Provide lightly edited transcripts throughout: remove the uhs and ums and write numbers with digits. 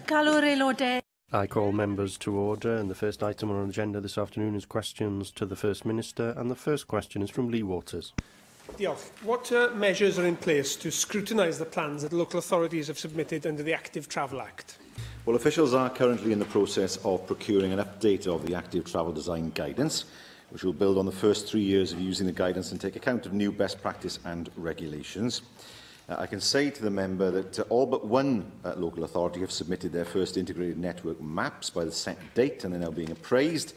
Galw'r aelodau. I call members to order, and the first item on our agenda this afternoon is questions to the First Minister, and the first question is from Lee Waters. Diolch. What measures are in place to scrutinise the plans that local authorities have submitted under the Active Travel Act? Well, officials are currently in the process of procuring an update of the Active Travel Design Guidance, which will build on the first 3 years of using the guidance and take account of new best practice and regulations. I can say to the member that all but one local authority have submitted their first integrated network maps by the set date, and they're now being appraised,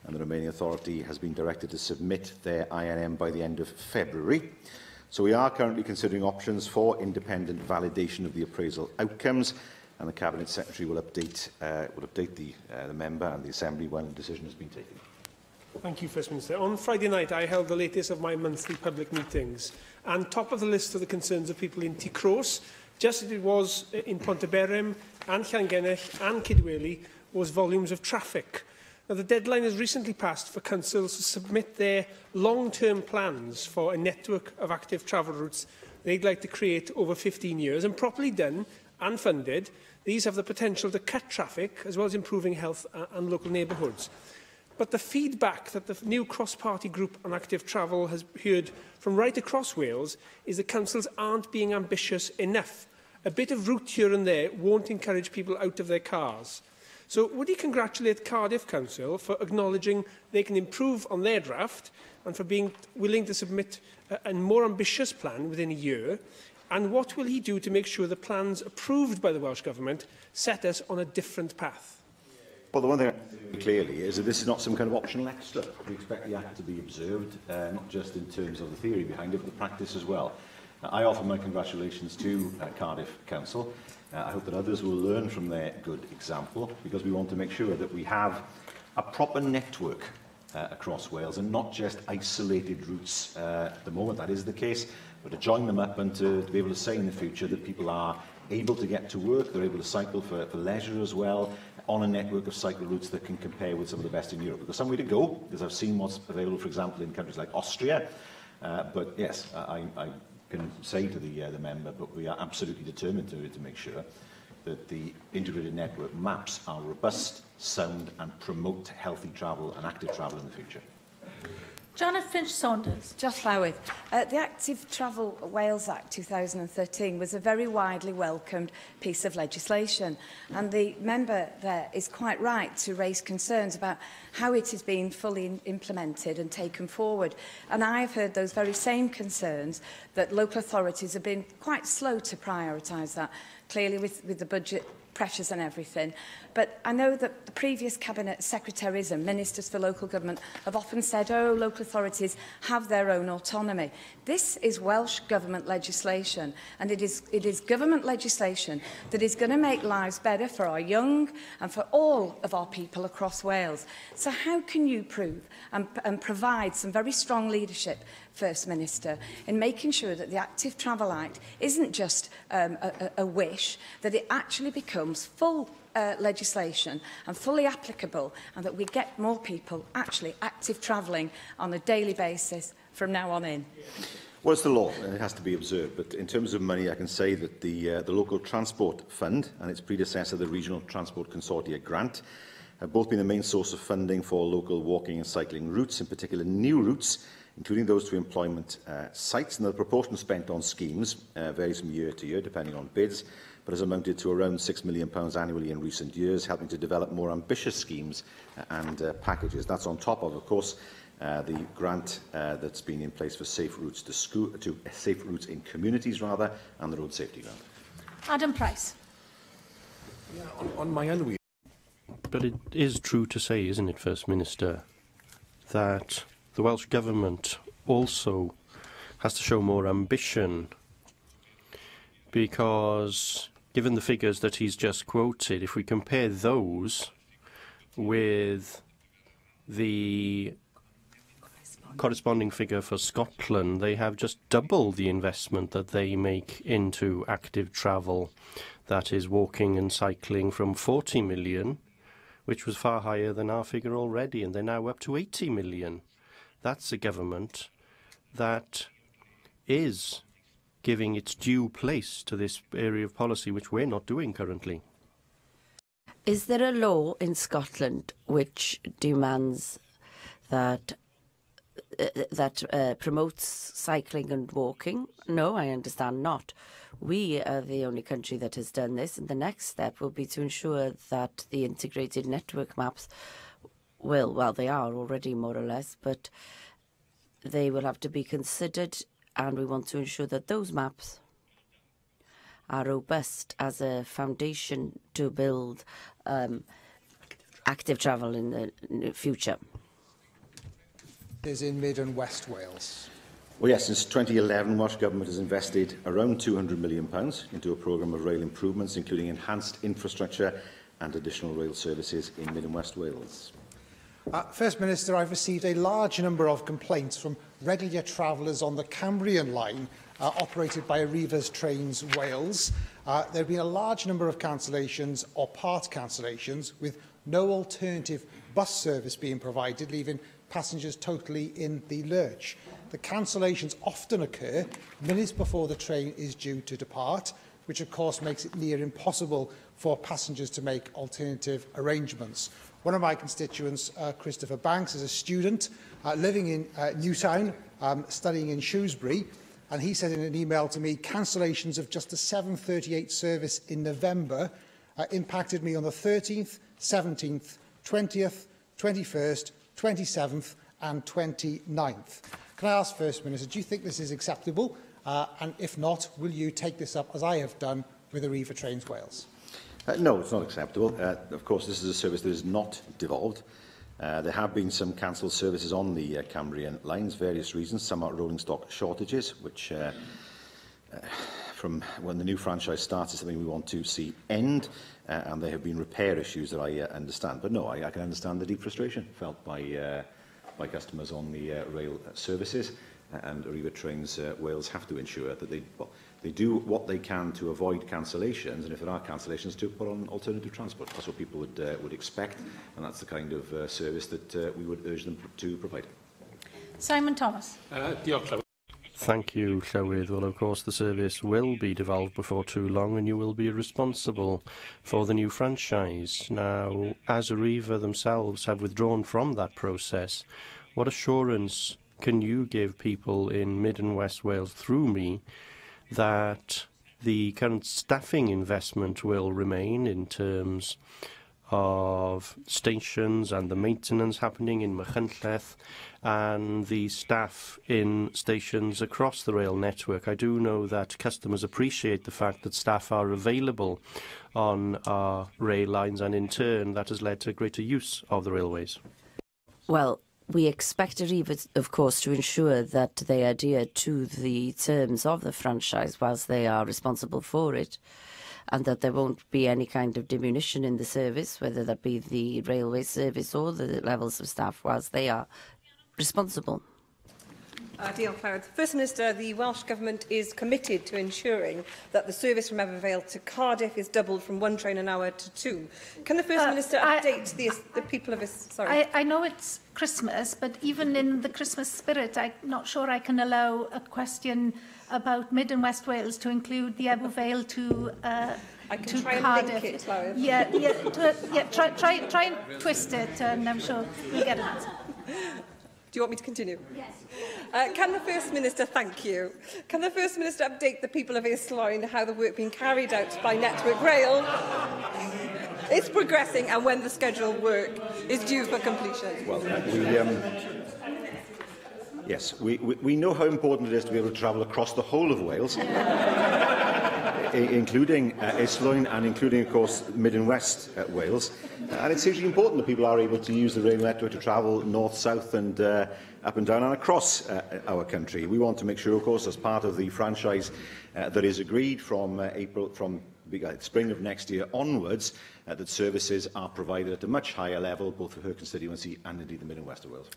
and the remaining authority has been directed to submit their INM by the end of February. So we are currently considering options for independent validation of the appraisal outcomes, and the Cabinet Secretary will update the member and the Assembly when a decision has been taken. Thank you, First Minister. On Friday night, I held the latest of my monthly public meetings, and top of the list are the concerns of people in T-Cross, just as it was in Ponteberem and Llangennych and Kidweli, was volumes of traffic. Now, the deadline has recently passed for councils to submit their long-term plans for a network of active travel routes they'd like to create over 15 years, and properly done and funded, these have the potential to cut traffic as well as improving health and local neighbourhoods. But the feedback that the new cross-party group on active travel has heard from right across Wales is that councils aren't being ambitious enough. A bit of route here and there won't encourage people out of their cars. So would he congratulate Cardiff Council for acknowledging they can improve on their draft and for being willing to submit a more ambitious plan within a year? And what will he do to make sure the plans approved by the Welsh Government set us on a different path? Well, the one thing I can say clearly is that this is not some kind of optional extra. We expect the Act to be observed, not just in terms of the theory behind it, but the practice as well. I offer my congratulations to Cardiff Council. I hope that others will learn from their good example, because we want to make sure that we have a proper network across Wales and not just isolated routes. At the moment that is the case, but to join them up and to be able to say in the future that people are able to get to work, they're able to cycle for leisure as well, on a network of cycle routes that can compare with some of the best in Europe. We've got some way to go, because I've seen what's available, for example, in countries like Austria. But yes, I can say to the member, but we are absolutely determined to make sure that the integrated network maps are robust, sound, and promote healthy travel and active travel in the future. Janet Finch-Saunders. Just Llywydd. The Active Travel Wales Act 2013 was a very widely welcomed piece of legislation, and the member there is quite right to raise concerns about how it is being fully implemented and taken forward. And I have heard those very same concerns, that local authorities have been quite slow to prioritise that, clearly with the budget pressures and everything. But I know that the previous Cabinet Secretaries and Ministers for Local Government have often said, oh, local authorities have their own autonomy. This is Welsh Government legislation, and it is government legislation that is going to make lives better for our young and for all of our people across Wales. So how can you prove and provide some very strong leadership, First Minister, in making sure that the Active Travel Act isn't just a wish, that it actually becomes full legislation and fully applicable, and that we get more people actually active travelling on a daily basis from now on in? Well, it's the law, and it has to be observed. But in terms of money, I can say that the Local Transport Fund and its predecessor, the Regional Transport Consortia Grant, have both been the main source of funding for local walking and cycling routes, in particular new routes, including those to employment sites. And the proportion spent on schemes varies from year to year, depending on bids, but has amounted to around £6 million annually in recent years, helping to develop more ambitious schemes and packages. That's on top of course, the grant that's been in place for safe routes safe routes in communities, rather, and the road safety grant. Adam Price. Yeah, on my own. But it is true to say, isn't it, First Minister, that the Welsh Government also has to show more ambition, because given the figures that he's just quoted, if we compare those with the corresponding figure for Scotland, they have just double the investment that they make into active travel, that is walking and cycling, from 40 million, which was far higher than our figure already, and they're now up to 80 million. That's a government that is giving its due place to this area of policy, which we're not doing currently. Is there a law in Scotland which demands that promotes cycling and walking? No, I understand not. We are the only country that has done this, and the next step will be to ensure that the integrated network maps will, well, they are already more or less, but they will have to be considered, and we want to ensure that those maps are robust as a foundation to build active travel in the future. Is in Mid and West Wales. Well, yes, since 2011, Welsh Government has invested around £200 million into a programme of rail improvements, including enhanced infrastructure and additional rail services in Mid and West Wales. First Minister, I've received a large number of complaints from regular travellers on the Cambrian line operated by Arriva's Trains Wales. There have been a large number of cancellations or part cancellations with no alternative bus service being provided, leaving passengers totally in the lurch. The cancellations often occur minutes before the train is due to depart, which of course makes it near impossible for passengers to make alternative arrangements. One of my constituents, Christopher Banks, is a student living in Newtown, studying in Shrewsbury, and he said in an email to me, cancellations of just the 7:38 service in November impacted me on the 13th, 17th, 20th, 21st, 27th and 29th. Can I ask First Minister, do you think this is acceptable? And if not, will you take this up, as I have done, with Arriva Trains Wales? No, it's not acceptable. Of course, this is a service that is not devolved. There have been some cancelled services on the Cambrian lines, various reasons. Some are rolling stock shortages, which from when the new franchise starts is something we want to see end, and there have been repair issues that I understand. But no, I can understand the deep frustration felt by customers on the rail services, and Arriva Trains Wales have to ensure that they do what they can to avoid cancellations, and if there are cancellations, to put on alternative transport. That's what people would expect, and that's the kind of service that we would urge them to provide. Simon Thomas. Thank you, Llywydd. Well, of course, the service will be devolved before too long, and you will be responsible for the new franchise. Now, as Arriva themselves have withdrawn from that process, what assurance can you give people in Mid and West Wales through me that the current staffing investment will remain in terms of stations and the maintenance happening in Machynlleth and the staff in stations across the rail network? I do know that customers appreciate the fact that staff are available on our rail lines, and in turn that has led to greater use of the railways. Well, we expect Arriva, of course, to ensure that they adhere to the terms of the franchise whilst they are responsible for it, and that there won't be any kind of diminution in the service, whether that be the railway service or the levels of staff, whilst they are responsible. Diolch, Llywydd. First Minister, the Welsh Government is committed to ensuring that the service from Ebbw to Cardiff is doubled from 1 train an hour to 2. Can the First Minister update the people of his... Sorry. I know it's Christmas, but even in the Christmas spirit, I'm not sure I can allow a question about Mid and West Wales to include the Ebbw to I can try Cardiff. And link it, Llywydd. Try and twist it, and I'm sure you'll get an answer. Do you want me to continue? Yes. Can the First Minister, thank you, can the First Minister update the people of Islwyn how the work being carried out by Network Rail is progressing and when the scheduled work is due for completion? Well, yes, we know how important it is to be able to travel across the whole of Wales, including Islwyn and including, of course, Mid and West Wales. And it's hugely important that people are able to use the rail network to travel north, south and up and down and across our country. We want to make sure, of course, as part of the franchise that is agreed from spring of next year onwards, that services are provided at a much higher level, both for her constituency and indeed the Mid and West of Wales.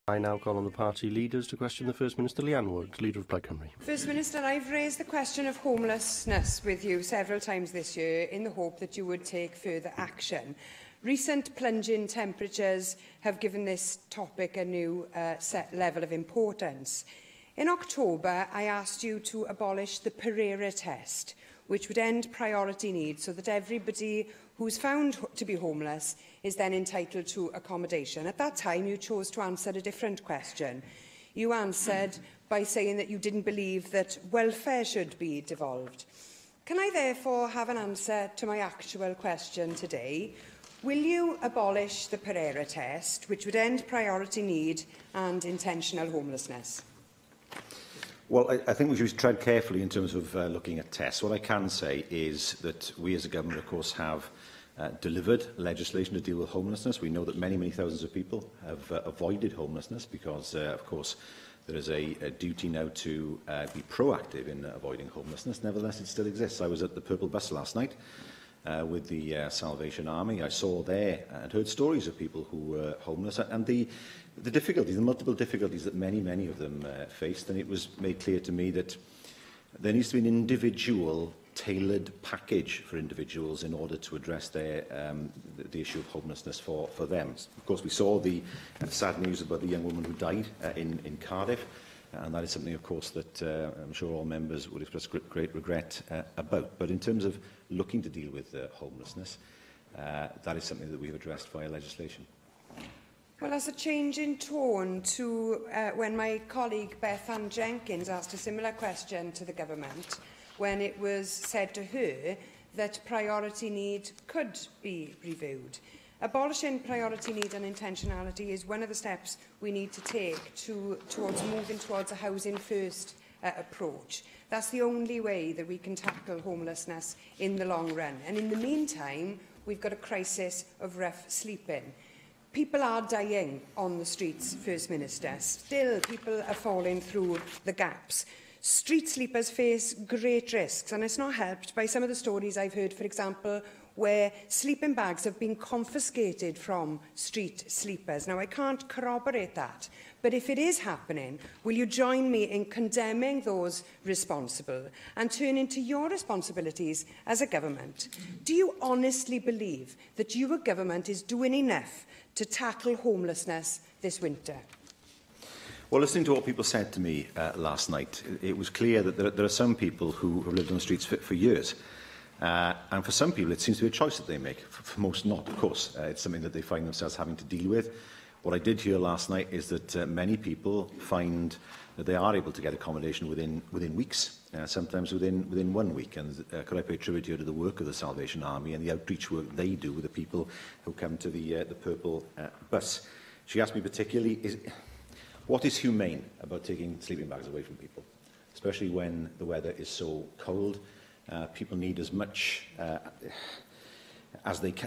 I now call on the party leaders to question the First Minister. Leanne Wood, Leader of Plaid Cymru. First Minister, I've raised the question of homelessness with you several times this year in the hope that you would take further action. Recent plunging temperatures have given this topic a new set level of importance. In October, I asked you to abolish the Pereira test, which would end priority need so that everybody who's found to be homeless is then entitled to accommodation. At that time, you chose to answer a different question. You answered by saying that you didn't believe that welfare should be devolved. Can I therefore have an answer to my actual question today? Will you abolish the Pereira test, which would end priority need and intentional homelessness? Well, I think we should tread carefully in terms of looking at tests. What I can say is that we as a government, of course, have delivered legislation to deal with homelessness. We know that many, many thousands of people have avoided homelessness because, of course, there is a duty now to be proactive in avoiding homelessness. Nevertheless, it still exists. I was at the Purple Bus last night with the Salvation Army. I saw there and heard stories of people who were homeless and the difficulties, the multiple difficulties that many, many of them faced. And it was made clear to me that there needs to be an individual tailored package for individuals in order to address their, the issue of homelessness for them. Of course, we saw the sad news about the young woman who died in Cardiff, and that is something, of course, that I'm sure all members would express great regret about. But in terms of looking to deal with homelessness, that is something that we have addressed via legislation. Well, as a change in tone to when my colleague Beth Ann Jenkins asked a similar question to the government, when it was said to her that priority need could be reviewed. Abolishing priority need and intentionality is one of the steps we need to take towards moving towards a housing first approach. That's the only way that we can tackle homelessness in the long run. And in the meantime, we've got a crisis of rough sleeping. People are dying on the streets, First Minister. Still, people are falling through the gaps. Street sleepers face great risks, and it's not helped by some of the stories I've heard, for example, where sleeping bags have been confiscated from street sleepers. Now, I can't corroborate that, but if it is happening, will you join me in condemning those responsible and turning to your responsibilities as a government? Do you honestly believe that your government is doing enough to tackle homelessness this winter? Well, listening to what people said to me last night, it was clear that there are some people who have lived on the streets for years. And for some people, it seems to be a choice that they make. For most not, of course. It's something that they find themselves having to deal with. What I did hear last night is that many people find that they are able to get accommodation within weeks, sometimes within 1 week. And could I pay tribute here to the work of the Salvation Army and the outreach work they do with the people who come to the Purple Bus. She asked me particularly, what is humane about taking sleeping bags away from people, especially when the weather is so cold? People need as much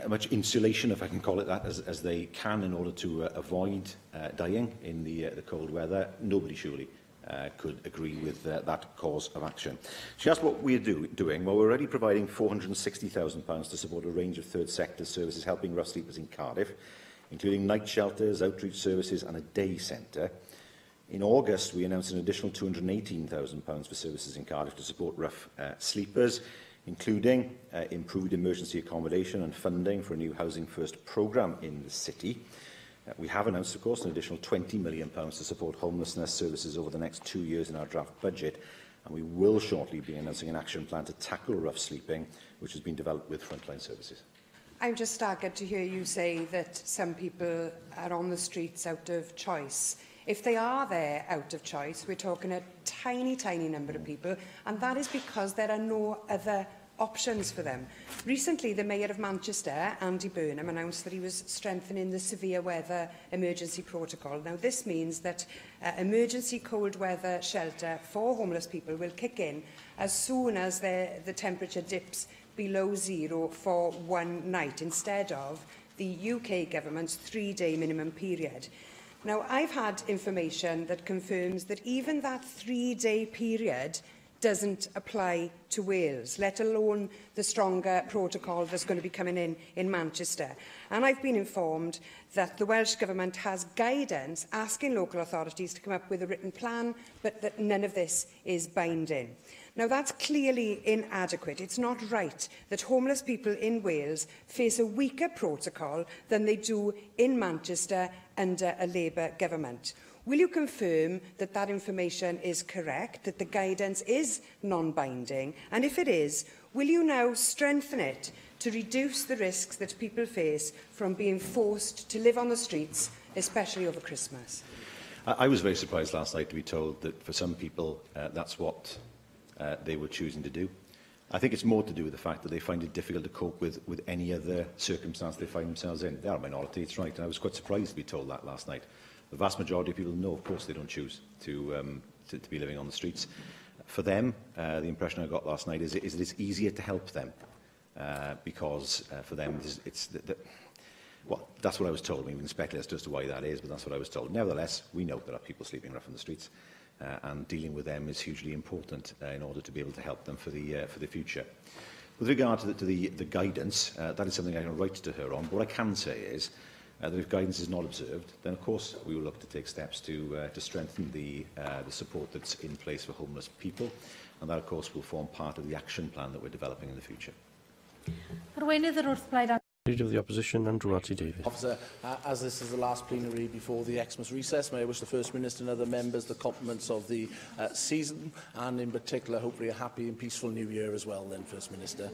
much insulation, if I can call it that, as they can in order to avoid dying in the cold weather. Nobody surely could agree with that course of action. She asked what we are doing. Well, we're already providing £460,000 to support a range of third sector services helping rough sleepers in Cardiff, including night shelters, outreach services and a day centre. In August, we announced an additional £218,000 for services in Cardiff to support rough sleepers, including improved emergency accommodation and funding for a new Housing First programme in the city. We have announced, of course, an additional £20 million to support homelessness services over the next 2 years in our draft budget, and we will shortly be announcing an action plan to tackle rough sleeping, which has been developed with Frontline Services. I'm just staggered to hear you say that some people are on the streets out of choice. If they are there out of choice, we're talking a tiny, tiny number of people, and that is because there are no other options for them. Recently, the Mayor of Manchester, Andy Burnham, announced that he was strengthening the severe weather emergency protocol. Now, this means that emergency cold weather shelter for homeless people will kick in as soon as the temperature dips below zero for one night, instead of the UK government's 3-day minimum period. Now, I've had information that confirms that even that 3-day period doesn't apply to Wales, let alone the stronger protocol that's going to be coming in Manchester. And I've been informed that the Welsh Government has guidance asking local authorities to come up with a written plan, but that none of this is binding. Now, that's clearly inadequate. It's not right that homeless people in Wales face a weaker protocol than they do in Manchester under a Labour government. Will you confirm that that information is correct, that the guidance is non-binding? And if it is, will you now strengthen it to reduce the risks that people face from being forced to live on the streets, especially over Christmas? I was very surprised last night to be told that for some people that's what they were choosing to do. I think it's more to do with the fact that they find it difficult to cope with any other circumstance they find themselves in. They are a minority, it's right, and I was quite surprised to be told that last night. The vast majority of people know, of course, they don't choose to be living on the streets. For them, the impression I got last night is that it's easier to help them because for them well, that's what I was told. I mean, we can speculate as to why that is, but that's what I was told. Nevertheless, we know there are people sleeping rough on the streets, and dealing with them is hugely important in order to be able to help them for the future. With regard to the guidance, that is something I can write to her on. What I can say is that if guidance is not observed, then of course we will look to take steps to strengthen the support that's in place for homeless people, and that of course will form part of the action plan that we're developing in the future. Arweinydd yr wrthblaid. Leader of the Opposition, Andrew Marty-Davies. Officer, as this is the last plenary before the Xmas recess, may I wish the First Minister and other members the compliments of the season, and in particular, hopefully, a happy and peaceful New Year as well, then, First Minister.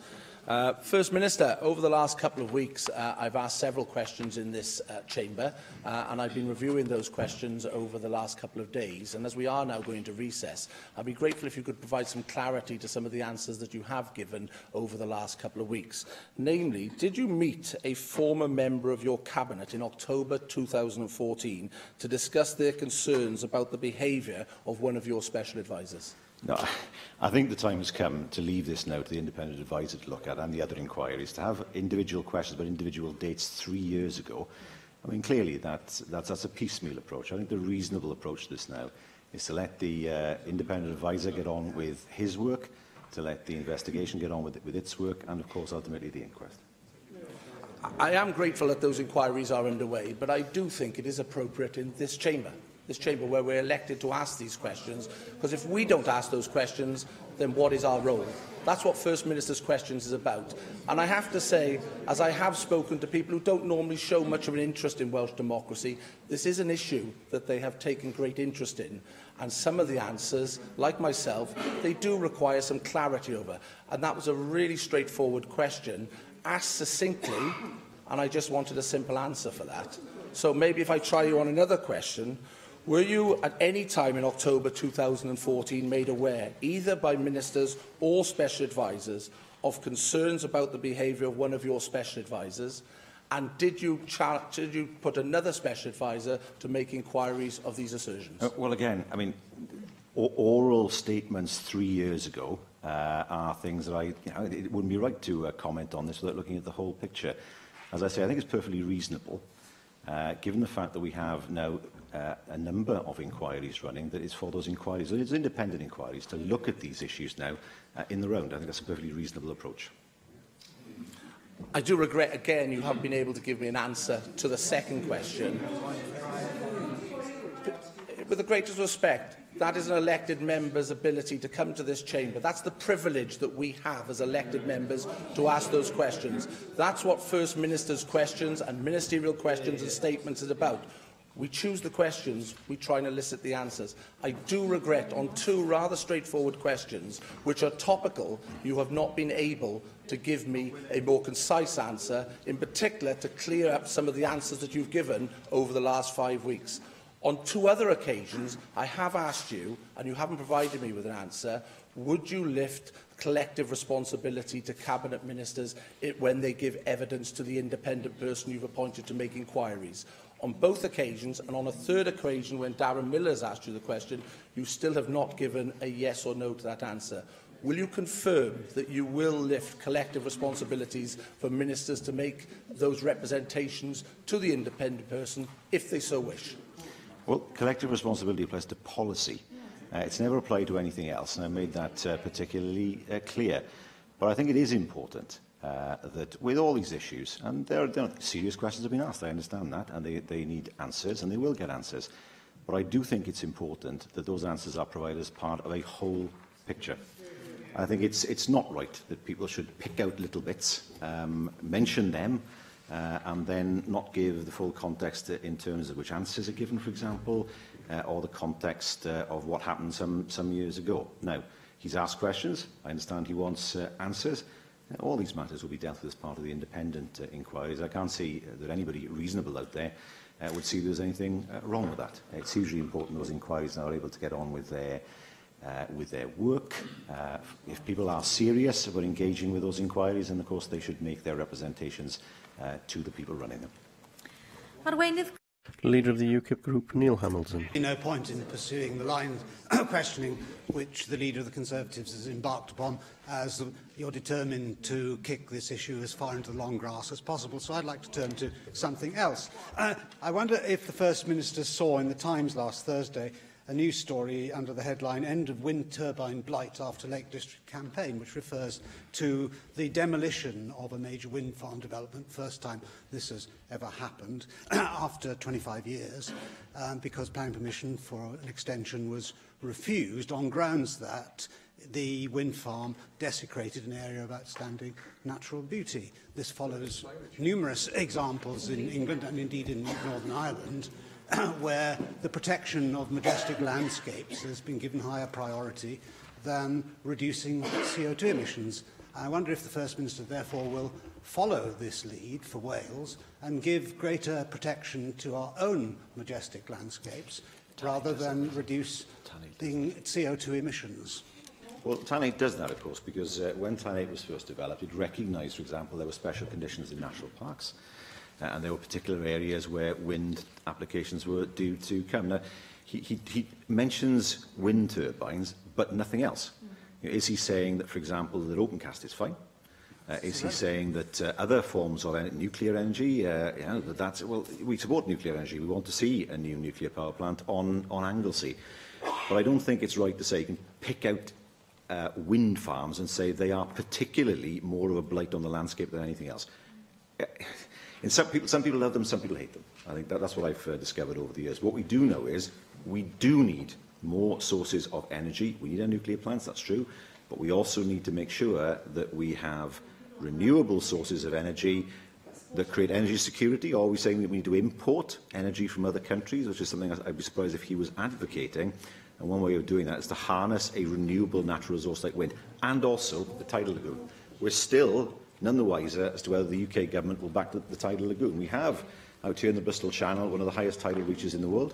First Minister, over the last couple of weeks, I've asked several questions in this chamber, and I've been reviewing those questions over the last couple of days. And as we are now going to recess, I'd be grateful if you could provide some clarity to some of the answers that you have given over the last couple of weeks. Namely, did you meet a former member of your cabinet in October 2014 to discuss their concerns about the behaviour of one of your special advisers? No, I think the time has come to leave this now to the independent advisor to look at, and the other inquiries, to have individual questions about individual dates 3 years ago. I mean, clearly that's a piecemeal approach. I think the reasonable approach to this now is to let the independent advisor get on with his work, to let the investigation get on with its work, and of course ultimately the inquest. I am grateful that those inquiries are underway, but I do think it is appropriate in this chamber where we're elected to ask these questions, because if we don't ask those questions, then what is our role? That's what First Minister's questions is about. And I have to say, as I have spoken to people who don't normally show much of an interest in Welsh democracy, this is an issue that they have taken great interest in. And some of the answers, like myself, they do require some clarity over. And that was a really straightforward question, asked succinctly, and I just wanted a simple answer for that. So maybe if I try you on another question, were you at any time in October 2014 made aware, either by ministers or special advisers, of concerns about the behaviour of one of your special advisers? And did you put another special adviser to make inquiries of these assertions? Well, again, I mean, oral statements 3 years ago are things that it wouldn't be right to comment on this without looking at the whole picture. As I say, I think it's perfectly reasonable, given the fact that we have now a number of inquiries running, that is for those inquiries, and it's independent inquiries, to look at these issues now in the round. I think that's a perfectly reasonable approach. I do regret, again, you haven't been able to give me an answer to the second question. With the greatest respect, that is an elected member's ability to come to this chamber. That's the privilege that we have as elected members to ask those questions. That's what First Minister's questions and ministerial questions and statements is about. We choose the questions, we try and elicit the answers. I do regret on two rather straightforward questions, which are topical, you have not been able to give me a more concise answer, in particular to clear up some of the answers that you've given over the last 5 weeks. On two other occasions, I have asked you, and you haven't provided me with an answer, would you lift collective responsibility to Cabinet Ministers when they give evidence to the independent person you've appointed to make inquiries? On both occasions, and on a third occasion when Darren Miller has asked you the question, you still have not given a yes or no to that answer. Will you confirm that you will lift collective responsibilities for ministers to make those representations to the independent person, if they so wish? Well, collective responsibility applies to policy. It's never applied to anything else, and I made that particularly clear. But I think it is important that with all these issues, and there are serious questions have been asked, I understand that, and they need answers, and they will get answers. But I do think it's important that those answers are provided as part of a whole picture. I think it's not right that people should pick out little bits, mention them, and then not give the full context in terms of which answers are given, for example, or the context of what happened some years ago. Now, He's asked questions. I understand he wants answers. All these matters will be dealt with as part of the independent inquiries. I can't see that anybody reasonable out there would see there's anything wrong with that. It's hugely important those inquiries are able to get on with their work. If people are serious about engaging with those inquiries, then of course they should make their representations to the people running them. Leader of the UKIP group, Neil Hamilton. No point in pursuing the line of questioning which the Leader of the Conservatives has embarked upon, as you're determined to kick this issue as far into the long grass as possible. So I'd like to turn to something else. I wonder if the First Minister saw in the Times last Thursday a news story under the headline "End of Wind Turbine Blight After Lake District Campaign," which refers to the demolition of a major wind farm development, first time this has ever happened, after 25 years, because planning permission for an extension was refused on grounds that the wind farm desecrated an area of outstanding natural beauty. This follows numerous examples in England and indeed in Northern Ireland, where the protection of majestic landscapes has been given higher priority than reducing CO2 emissions. I wonder if the First Minister therefore will follow this lead for Wales and give greater protection to our own majestic landscapes rather than reduce the CO2 emissions. Well, Plan 8 does that, of course, because when Plan 8 was first developed, it recognised, for example, there were special conditions in national parks. And there were particular areas where wind applications were due to come. Now, he mentions wind turbines, but nothing else. Is he saying that, for example, that open cast is fine? Is he saying that other forms of nuclear energy, well, we support nuclear energy. We want to see a new nuclear power plant on Anglesey. But I don't think it's right to say you can pick out wind farms and say they are particularly more of a blight on the landscape than anything else. And some people love them, some people hate them. I think that's what I've discovered over the years. What we do know is we do need more sources of energy. We need our nuclear plants, that's true. But we also need to make sure that we have renewable sources of energy that create energy security. Or are we saying that we need to import energy from other countries, which is something I'd be surprised if he was advocating. And one way of doing that is to harness a renewable natural resource like wind, and also the tidal lagoon. We're still none the wiser as to whether the UK government will back the tidal lagoon. We have, out here in the Bristol Channel, one of the highest tidal reaches in the world.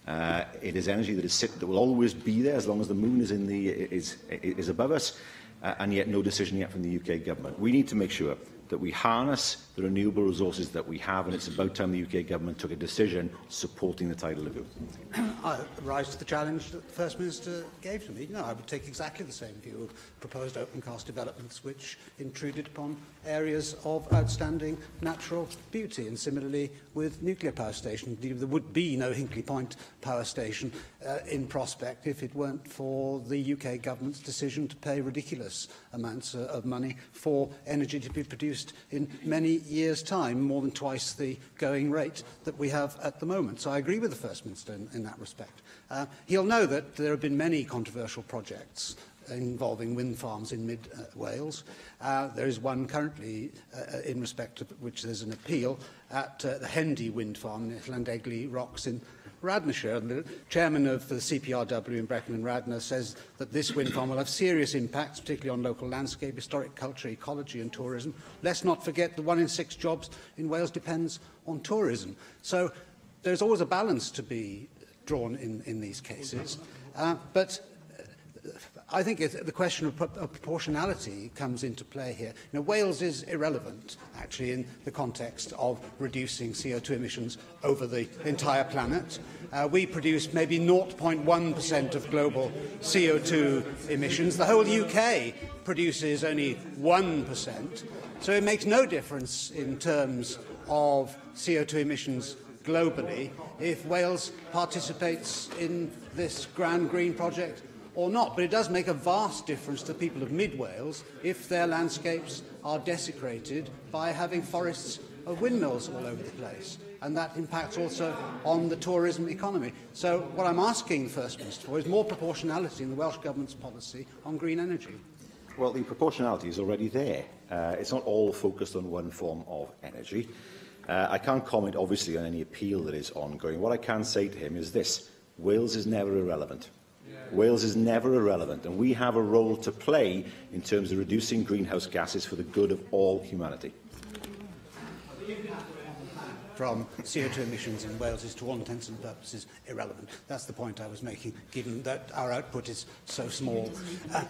It is energy that will always be there as long as the moon is above us, and yet no decision yet from the UK government. We need to make sure that we harness the renewable resources that we have, and it's about time the UK government took a decision supporting the tidal lagoon. I rise to the challenge that the First Minister gave to me. No, I would take exactly the same view of proposed open-cast developments which intruded upon areas of outstanding natural beauty. And similarly with nuclear power stations, there would be no Hinkley Point power station in prospect if it weren't for the UK government's decision to pay ridiculous amounts of money for energy to be produced in many years' time, more than twice the going rate that we have at the moment. So I agree with the First Minister in that respect. He'll know that there have been many controversial projects involving wind farms in mid-Wales. There is one currently in respect of which there's an appeal at the Hendy wind farm near Llandegli Rocks in Radnorshire. And the chairman of the CPRW in Brecon and Radnor says that this wind farm will have serious impacts, particularly on local landscape, historic culture, ecology and tourism. Let's not forget that 1 in 6 jobs in Wales depends on tourism. So there's always a balance to be drawn in these cases. But I think the question of proportionality comes into play here. You know, Wales is irrelevant, actually, in the context of reducing CO2 emissions over the entire planet. We produce maybe 0.1% of global CO2 emissions. The whole UK produces only 1%. So it makes no difference in terms of CO2 emissions globally if Wales participates in this Grand Green project or not. But it does make a vast difference to the people of mid-Wales if their landscapes are desecrated by having forests of windmills all over the place. And that impacts also on the tourism economy. So what I'm asking the First Minister for is more proportionality in the Welsh Government's policy on green energy. Well, the proportionality is already there. It's not all focused on one form of energy. I can't comment, obviously, on any appeal that is ongoing. What I can say to him is this: Wales is never irrelevant. Wales is never irrelevant, and we have a role to play in terms of reducing greenhouse gases for the good of all humanity. From CO2 emissions in Wales is, to all intents and purposes, irrelevant. That's the point I was making, given that our output is so small,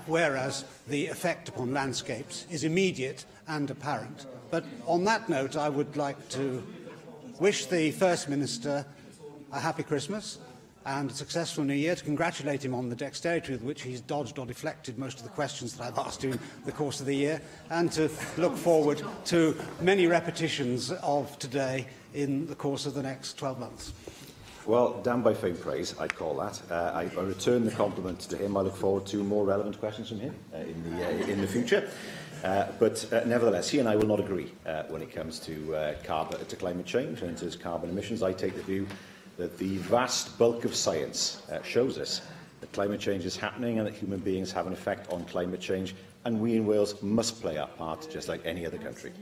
whereas the effect upon landscapes is immediate and apparent. But on that note, I would like to wish the First Minister a happy Christmas and a successful New Year, to congratulate him on the dexterity with which he's dodged or deflected most of the questions that I've asked him in the course of the year, and to look forward to many repetitions of today in the course of the next 12 months. Well, damned by faint praise, I'd call that. I return the compliment to him. I look forward to more relevant questions from him in the future. But nevertheless, he and I will not agree when it comes to climate change and to carbon emissions. I take the view that the vast bulk of science shows us that climate change is happening and that human beings have an effect on climate change, and we in Wales must play our part just like any other country.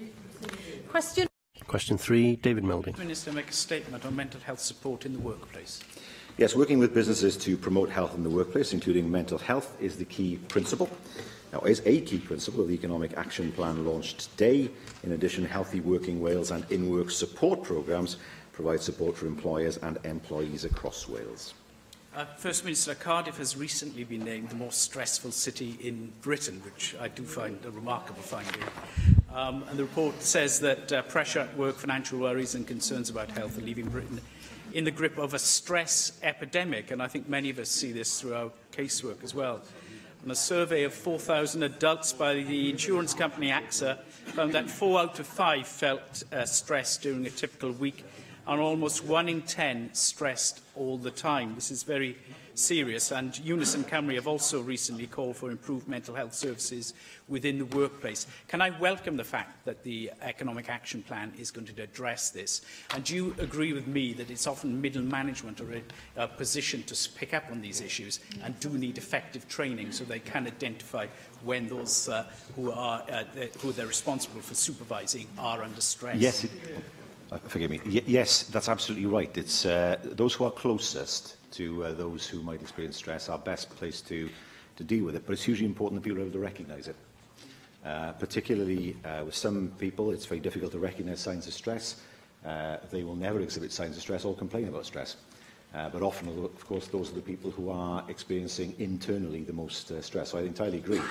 Question 3, David Melding. Minister, make a statement on mental health support in the workplace. Yes, working with businesses to promote health in the workplace, including mental health, is the key principle. Now, is a key principle of the Economic Action Plan launched today. In addition, Healthy Working Wales and in-work support programmes provide support for employers and employees across Wales. First Minister, Cardiff has recently been named the most stressful city in Britain, which I do find a remarkable finding. And the report says that pressure at work, financial worries and concerns about health are leaving Britain in the grip of a stress epidemic, and I think many of us see this through our casework as well. And a survey of 4,000 adults by the insurance company AXA found that 4 out of 5 felt stressed during a typical week, and almost 1 in 10 stressed all the time. This is very serious, and Unison Cymru have also recently called for improved mental health services within the workplace. Can I welcome the fact that the Economic Action Plan is going to address this? And do you agree with me that it's often middle management or a position to pick up on these issues and do need effective training so they can identify when those who they're responsible for supervising are under stress? Yes. Forgive me. Yes, that's absolutely right. It's those who are closest to those who might experience stress are best placed to deal with it. But it's hugely important that people are able to recognise it. Particularly with some people, it's very difficult to recognise signs of stress. They will never exhibit signs of stress or complain about stress. But often, of course, those are the people who are experiencing internally the most stress. So I entirely agree.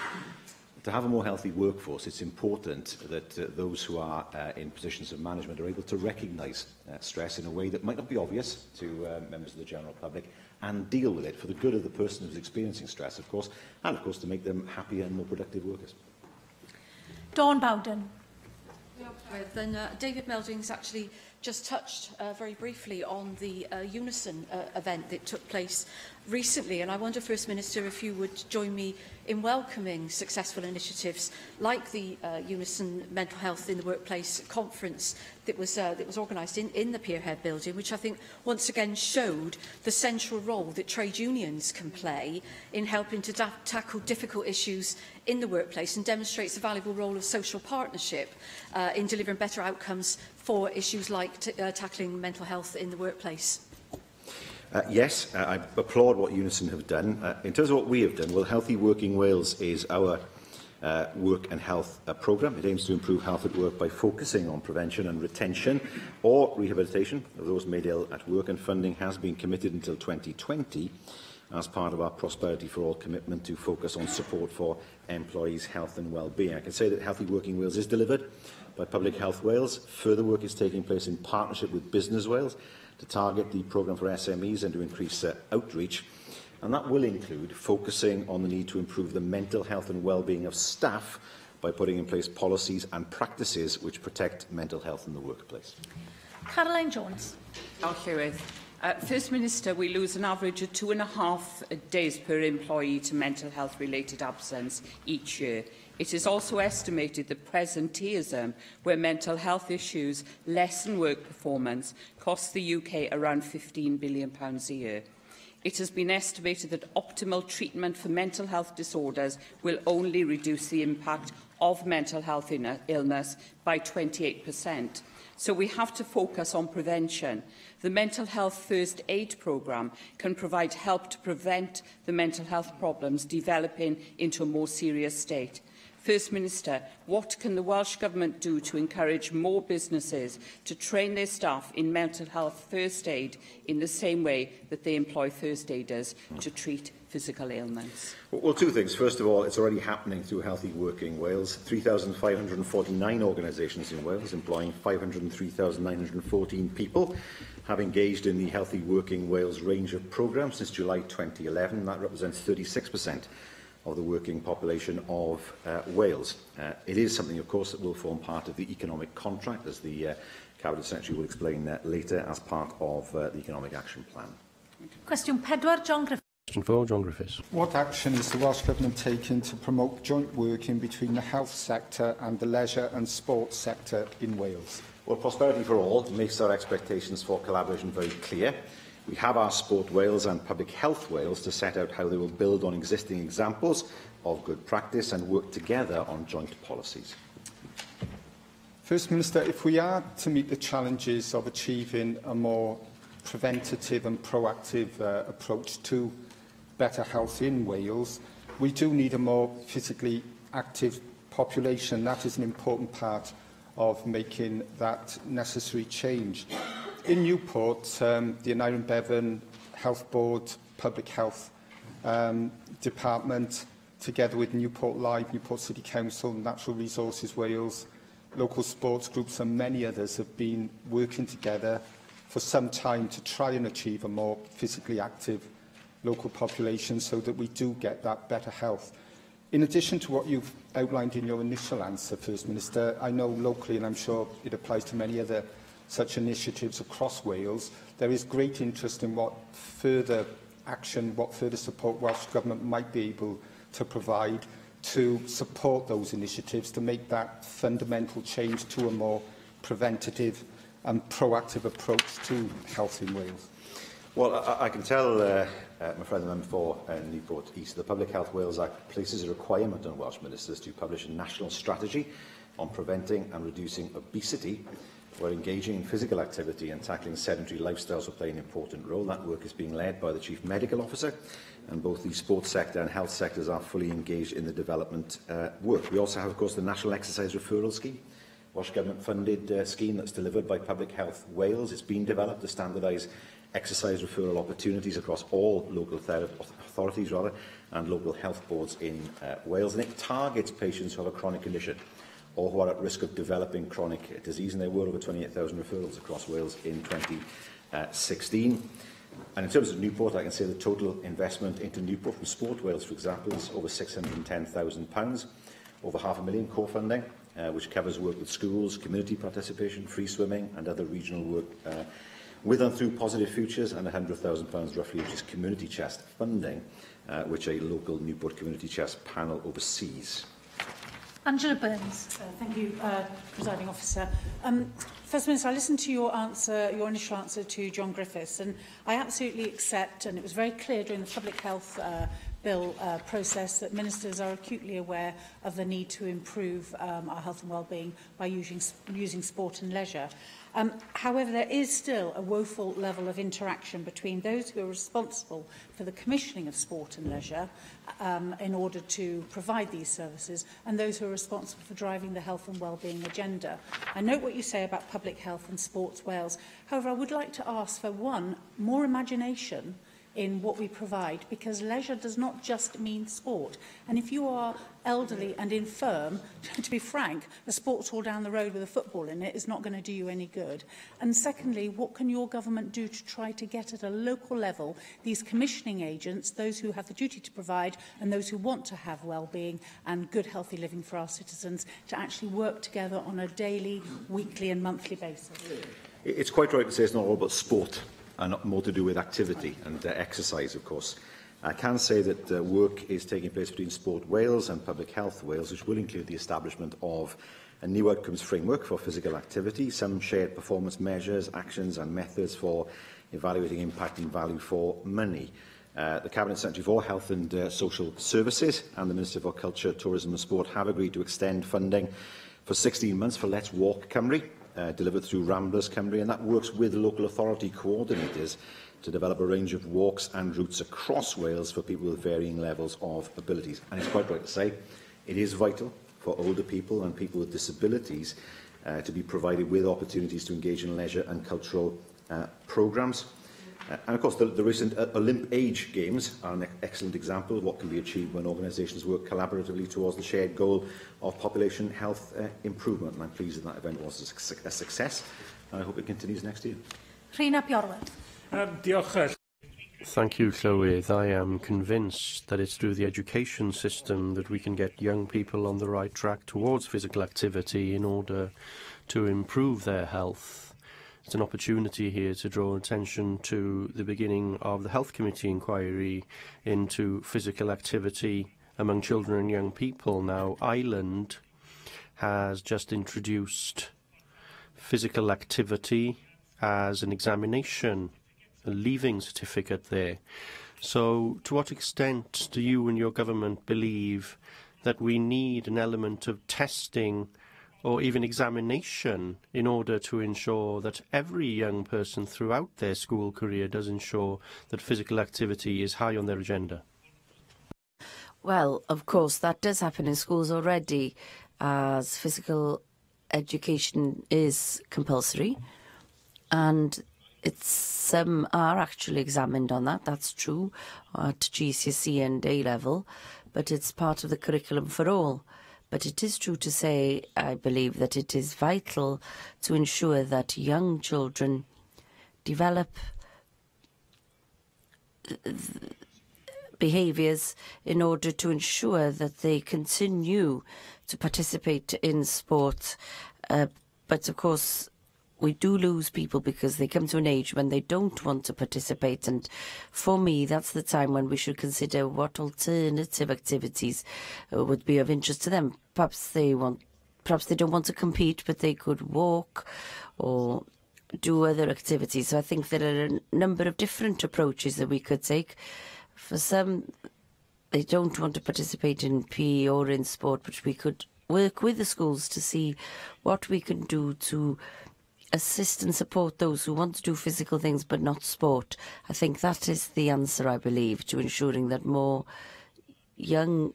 To have a more healthy workforce, it's important that those who are in positions of management are able to recognise stress in a way that might not be obvious to members of the general public, and deal with it for the good of the person who's experiencing stress, of course, and of course to make them happier and more productive workers. Dawn Bowden. Then David Melding's actually just touched very briefly on the Unison event that took place recently, and I wonder, First Minister, if you would join me in welcoming successful initiatives like the Unison Mental Health in the Workplace conference that was organised in the Pierhead building, which I think once again showed the central role that trade unions can play in helping to tackle difficult issues in the workplace, and demonstrates the valuable role of social partnership in delivering better outcomes for issues like tackling mental health in the workplace. Yes, I applaud what Unison have done. In terms of what we have done, well, Healthy Working Wales is our work and health programme. It aims to improve health at work by focusing on prevention and retention or rehabilitation of those made ill at work, and funding has been committed until 2020 as part of our Prosperity for All commitment to focus on support for employees' health and well-being. I can say that Healthy Working Wales is delivered by Public Health Wales. Further work is taking place in partnership with Business Wales to target the programme for SMEs and to increase outreach. And that will include focusing on the need to improve the mental health and well-being of staff by putting in place policies and practices which protect mental health in the workplace. Caroline Jones. First Minister, we lose an average of 2.5 days per employee to mental health related absence each year. It is also estimated that presenteeism, where mental health issues lessen work performance, costs the UK around £15 billion a year. It has been estimated that optimal treatment for mental health disorders will only reduce the impact of mental health illness by 28%. So we have to focus on prevention. The Mental Health First Aid programme can provide help to prevent the mental health problems developing into a more serious state. First Minister, what can the Welsh Government do to encourage more businesses to train their staff in mental health first aid in the same way that they employ first aiders to treat physical ailments? Well, two things. First of all, it's already happening through Healthy Working Wales. 3,549 organisations in Wales, employing 503,914 people, have engaged in the Healthy Working Wales range of programmes since July 2011. That represents 36% of the working population of Wales. It is something, of course, that will form part of the economic contract, as the Cabinet Secretary will explain later, as part of the Economic Action Plan. Question 4, John Griffiths. Question 4, John Griffiths. What action is the Welsh Government taking to promote joint working between the health sector and the leisure and sports sector in Wales? Well, Prosperity for All makes our expectations for collaboration very clear. We have asked Sport Wales and Public Health Wales to set out how they will build on existing examples of good practice and work together on joint policies. First Minister, if we are to meet the challenges of achieving a more preventative and proactive approach to better health in Wales, we do need a more physically active population. That is an important part of making that necessary change. In Newport, the Aneurin Bevan Health Board, Public Health Department, together with Newport Live, Newport City Council, Natural Resources Wales, local sports groups and many others have been working together for some time to try and achieve a more physically active local population so that we do get that better health. In addition to what you've outlined in your initial answer, First Minister, I know locally, and I'm sure it applies to many other such initiatives across Wales, there is great interest in what further action, what further support Welsh Government might be able to provide to support those initiatives, to make that fundamental change to a more preventative and proactive approach to health in Wales. Well, I can tell my friend the member for Newport East, the Public Health Wales Act places a requirement on Welsh ministers to publish a national strategy on preventing and reducing obesity, where engaging in physical activity and tackling sedentary lifestyles will play an important role. That work is being led by the Chief Medical Officer, and both the sports sector and health sectors are fully engaged in the development work. We also have, of course, the National Exercise Referral Scheme, Welsh Government-funded scheme that's delivered by Public Health Wales. It's been developed to standardise exercise referral opportunities across all local authorities and local health boards in Wales, and it targets patients who have a chronic condition or who are at risk of developing chronic disease, and there were over 28,000 referrals across Wales in 2016. And in terms of Newport, I can say the total investment into Newport from Sport Wales, for example, is over £610,000, over £500,000 co-funding, which covers work with schools, community participation, free swimming and other regional work with and through Positive Futures, and £100,000 roughly, which is community chest funding, which a local Newport community chest panel oversees. Angela Burns. Thank you, Presiding Officer. First Minister, I listened to your answer, your initial answer to John Griffiths, and I absolutely accept, and it was very clear during the Public Health Bill process, that ministers are acutely aware of the need to improve our health and well-being by using sport and leisure. However, there is still a woeful level of interaction between those who are responsible for the commissioning of sport and leisure in order to provide these services and those who are responsible for driving the health and well-being agenda. I note what you say about Public Health and Sports Wales. However, I would like to ask for, one, more imagination in what we provide, because leisure does not just mean sport. And if you are elderly and infirm, to be frank, a sports hall down the road with a football in it is not going to do you any good. And secondly, what can your government do to try to get at a local level these commissioning agents, those who have the duty to provide and those who want to have well-being and good healthy living for our citizens, to actually work together on a daily, weekly and monthly basis? It's quite right to say it's not all about sport, and more to do with activity and exercise, of course. I can say that work is taking place between Sport Wales and Public Health Wales, which will include the establishment of a new outcomes framework for physical activity, some shared performance measures, actions and methods for evaluating impact and value for money. The Cabinet Secretary for Health and Social Services and the Minister for Culture, Tourism and Sport have agreed to extend funding for 16 months for Let's Walk Cymru, delivered through Ramblers Cymru, and that works with local authority coordinators to develop a range of walks and routes across Wales for people with varying levels of abilities. And it's quite right to say it is vital for older people and people with disabilities to be provided with opportunities to engage in leisure and cultural programmes. And of course, the recent Olymp Age Games are an excellent example of what can be achieved when organisations work collaboratively towards the shared goal of population health improvement. And I'm pleased that event was a success, and I hope it continues next year. Rhina Piorwedd. Thank you, Llywydd. I am convinced that it's through the education system that we can get young people on the right track towards physical activity in order to improve their health. It's an opportunity here to draw attention to the beginning of the Health Committee inquiry into physical activity among children and young people. Now, Ireland has just introduced physical activity as an examination, a leaving certificate there. So, to what extent do you and your government believe that we need an element of testing or even examination in order to ensure that every young person throughout their school career does ensure that physical activity is high on their agenda? Well, of course, that does happen in schools already, as physical education is compulsory, and some are actually examined on that, that's true, at GCSE and A-level, but it's part of the curriculum for all. But it is true to say, I believe, that it is vital to ensure that young children develop behaviours in order to ensure that they continue to participate in sport. But, of course, we do lose people because they come to an age when they don't want to participate, and for me that's the time when we should consider what alternative activities would be of interest to them. Perhaps they don't want to compete, but they could walk or do other activities. So I think there are a number of different approaches that we could take. For some, they don't want to participate in PE or in sport, but we could work with the schools to see what we can do to assist and support those who want to do physical things but not sport. I think that is the answer, I believe, to ensuring that more young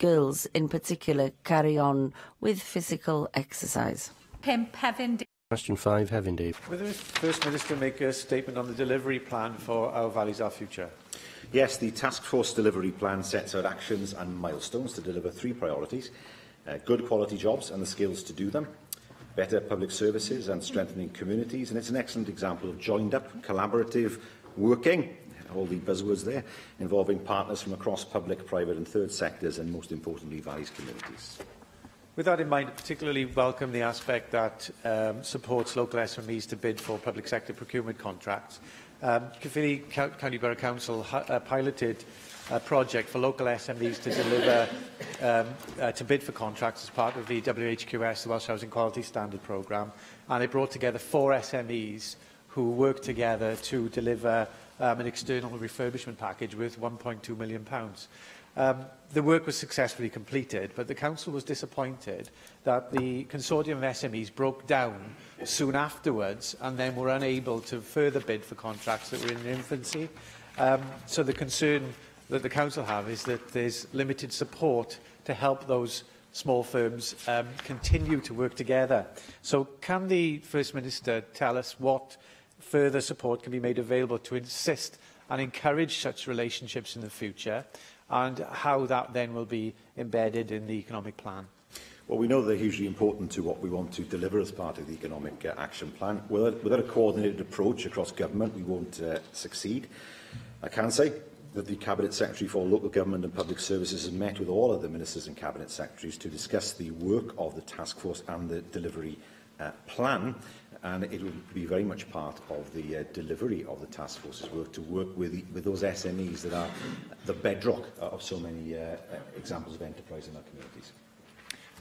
girls in particular carry on with physical exercise. Question 5, Hefin Dave. Will the First Minister make a statement on the delivery plan for Our Valleys, Our Future? Yes, the Task Force delivery plan sets out actions and milestones to deliver 3 priorities: good quality jobs and the skills to do them, better public services and strengthening communities, and it's an excellent example of joined-up, collaborative working, all the buzzwords there, involving partners from across public, private and third sectors, and most importantly, Valleys communities. With that in mind, I particularly welcome the aspect that supports local SMEs to bid for public sector procurement contracts. Caerphilly County Borough Council piloted a project for local SMEs to deliver, to bid for contracts as part of the WHQS, the Welsh Housing Quality Standard Programme, and it brought together 4 SMEs who worked together to deliver an external refurbishment package worth £1.2 million. The work was successfully completed, but the Council was disappointed that the consortium of SMEs broke down soon afterwards and then were unable to further bid for contracts that were in infancy. So the concern that the Council have is that there's limited support to help those small firms continue to work together. So can the First Minister tell us what further support can be made available to assist and encourage such relationships in the future, and how that then will be embedded in the economic plan? Well, we know they're hugely important to what we want to deliver as part of the economic action plan. Without a coordinated approach across government, we won't succeed. I can say that the Cabinet Secretary for Local Government and Public Services has met with all of the Ministers and Cabinet Secretaries to discuss the work of the task force and the delivery plan, and it will be very much part of the delivery of the task force's work to work with those SMEs that are the bedrock of so many examples of enterprise in our communities.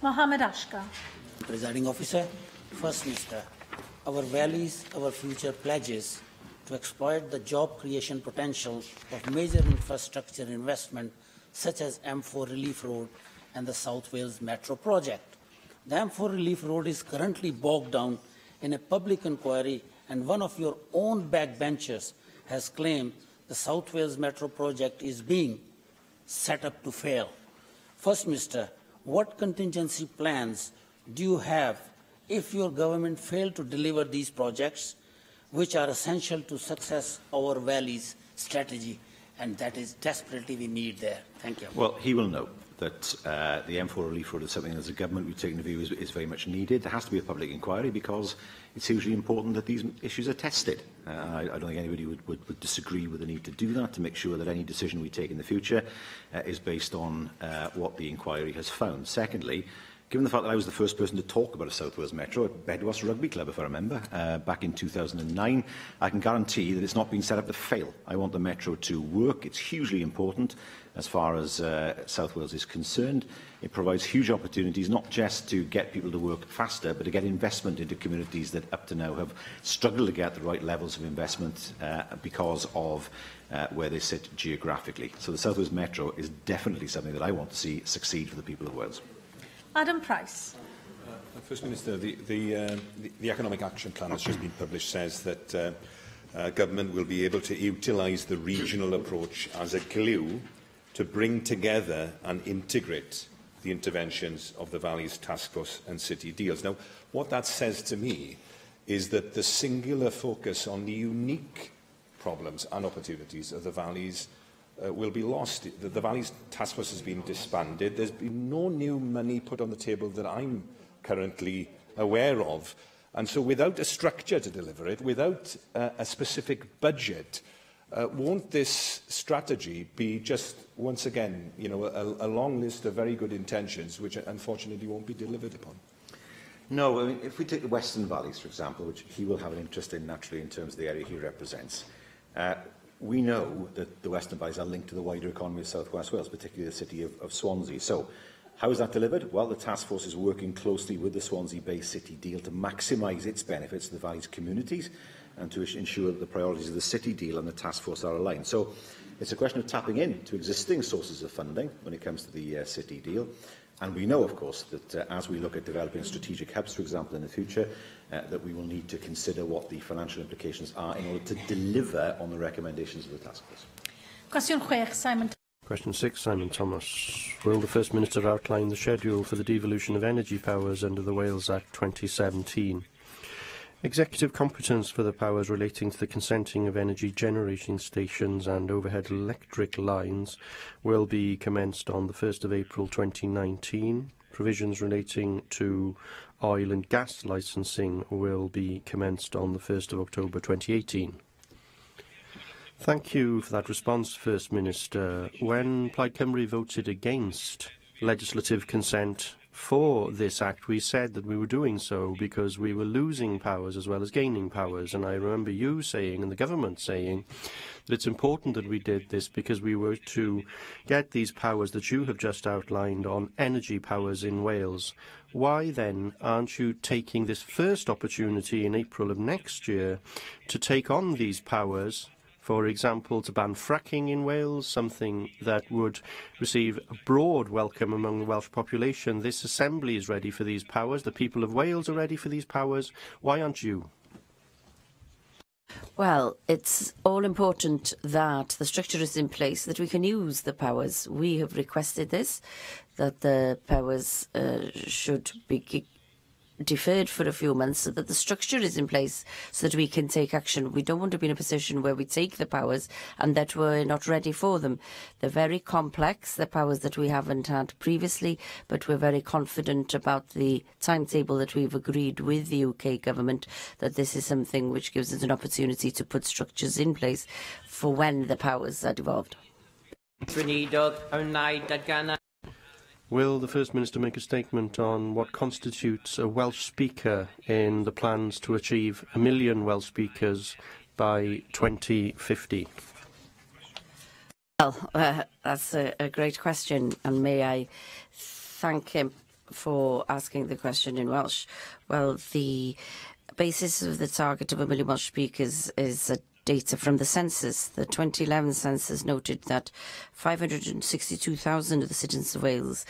Mohammed Ashkar. Presiding Officer, First Minister, our Valleys, Our Future pledges to exploit the job creation potential of major infrastructure investment such as M4 Relief Road and the South Wales Metro project. The M4 Relief Road is currently bogged down in a public inquiry, and one of your own backbenchers has claimed the South Wales Metro project is being set up to fail. First Minister, what contingency plans do you have if your government failed to deliver these projects, which are essential to success our Valley's strategy, and that is desperately we need there? Thank you. Well, he will know that the M4 Relief Road is something as a government we've taken the view is very much needed. There has to be a public inquiry because it's hugely important that these issues are tested. I don't think anybody would disagree with the need to do that, to make sure that any decision we take in the future is based on what the inquiry has found. Secondly, given the fact that I was the first person to talk about a South Wales Metro at Bedwas Rugby Club, if I remember, back in 2009, I can guarantee that it's not been set up to fail. I want the Metro to work. It's hugely important as far as South Wales is concerned. It provides huge opportunities, not just to get people to work faster, but to get investment into communities that up to now have struggled to get the right levels of investment because of where they sit geographically. So the South Wales Metro is definitely something that I want to see succeed for the people of Wales. Adam Price. First Minister, the Economic Action Plan has just been published, says that government will be able to utilise the regional approach as a glue to bring together and integrate the interventions of the Valley's Task Force and City deals. Now, what that says to me is that the singular focus on the unique problems and opportunities of the Valleys will be lost. The Valley's Task Force has been disbanded. There's been no new money put on the table that I'm currently aware of. And so without a structure to deliver it, without a specific budget, won't this strategy be just, once again, a long list of very good intentions which unfortunately won't be delivered upon? No, I mean, if we take the Western Valleys, for example, which he will have an interest in naturally in terms of the area he represents, we know that the Western Valleys are linked to the wider economy of South West Wales, particularly the city of Swansea. So, how is that delivered? Well, the task force is working closely with the Swansea Bay City deal to maximise its benefits to the Valley's communities and to ensure that the priorities of the city deal and the task force are aligned. So, it's a question of tapping into existing sources of funding when it comes to the city deal. And we know, of course, that as we look at developing strategic hubs, for example, in the future, that we will need to consider what the financial implications are in order to deliver on the recommendations of the task force. Question 6, Simon. Question 6, Simon Thomas. Will the First Minister outline the schedule for the devolution of energy powers under the Wales Act 2017? Executive competence for the powers relating to the consenting of energy generating stations and overhead electric lines will be commenced on the 1st of April 2019. Provisions relating to oil and gas licensing will be commenced on the 1st of October 2018. Thank you for that response, First Minister. When Plaid Cymru voted against legislative consent for this act, we said that we were doing so because we were losing powers as well as gaining powers. And I remember you saying, and the government saying, that it's important that we did this because we were to get these powers that you have just outlined on energy powers in Wales. Why then aren't you taking this first opportunity in April of next year to take on these powers? For example, to ban fracking in Wales, something that would receive a broad welcome among the Welsh population. This Assembly is ready for these powers. The people of Wales are ready for these powers. Why aren't you? Well, it's all important that the structure is in place, that we can use the powers. We have requested this, that the powers should be deferred for a few months so that the structure is in place so that we can take action. We don't want to be in a position where we take the powers and that we're not ready for them. They're very complex, the powers that we haven't had previously, but we're very confident about the timetable that we've agreed with the UK government, that this is something which gives us an opportunity to put structures in place for when the powers are devolved. Will the First Minister make a statement on what constitutes a Welsh speaker in the plans to achieve 1 million Welsh speakers by 2050? Well, that's a great question, and may I thank him for asking the question in Welsh. Well, the basis of the target of 1 million Welsh speakers is data from the census. The 2011 census noted that 562,000 of the citizens of Wales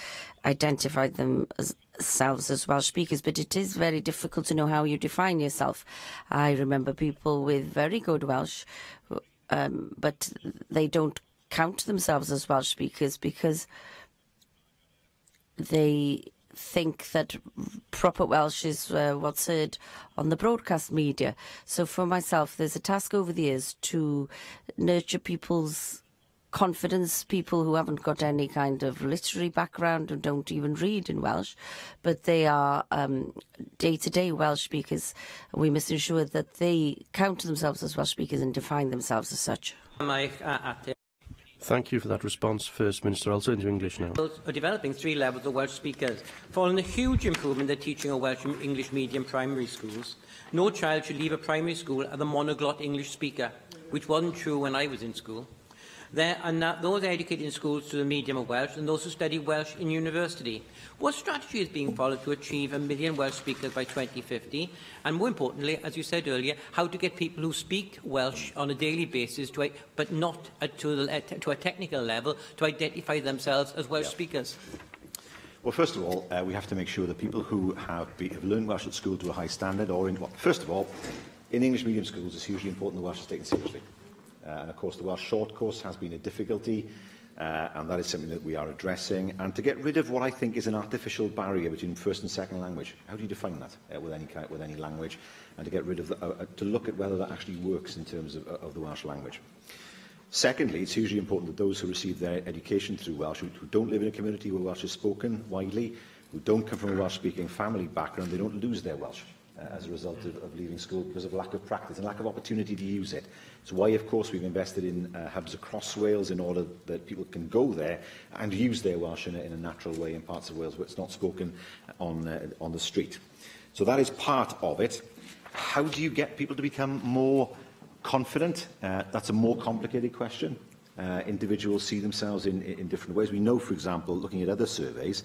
identified themselves as Welsh speakers, but it is very difficult to know how you define yourself. I remember people with very good Welsh, but they don't count themselves as Welsh speakers because they think that proper Welsh is what's heard on the broadcast media. So for myself, there's a task over the years to nurture people's confidence, people who haven't got any kind of literary background and don't even read in Welsh, but they are day-to-day Welsh speakers. We must ensure that they count themselves as Welsh speakers and define themselves as such. Thank you for that response, First Minister. I'll turn to English now. Are developing 3 levels of Welsh speakers. Following a huge improvement in teaching of Welsh English medium primary schools, no child should leave a primary school as a monoglot English speaker, which wasn't true when I was in school. There are now those educated in schools to the medium of Welsh and those who study Welsh in university. What strategy is being followed to achieve 1 million Welsh speakers by 2050? And more importantly, as you said earlier, how to get people who speak Welsh on a daily basis, but not to a technical level, to identify themselves as Welsh speakers? Well, first of all, we have to make sure that people who have learned Welsh at school to a high standard, first of all, in English medium schools, it's hugely important the Welsh is taken seriously. And of course, the Welsh short course has been a difficulty, and that is something that we are addressing. And to get rid of what I think is an artificial barrier between first and second language. How do you define that with any language? And to get rid of to look at whether that actually works in terms of the Welsh language. Secondly, it's hugely important that those who receive their education through Welsh, who don't live in a community where Welsh is spoken widely, who don't come from a Welsh-speaking family background, they don't lose their Welsh as a result of leaving school because of lack of practice and lack of opportunity to use it. It's why, of course, we've invested in hubs across Wales in order that people can go there and use their Welsh in a natural way in parts of Wales where it's not spoken on the street. So that is part of it. How do you get people to become more confident? That's a more complicated question. Individuals see themselves in different ways. We know, for example, looking at other surveys,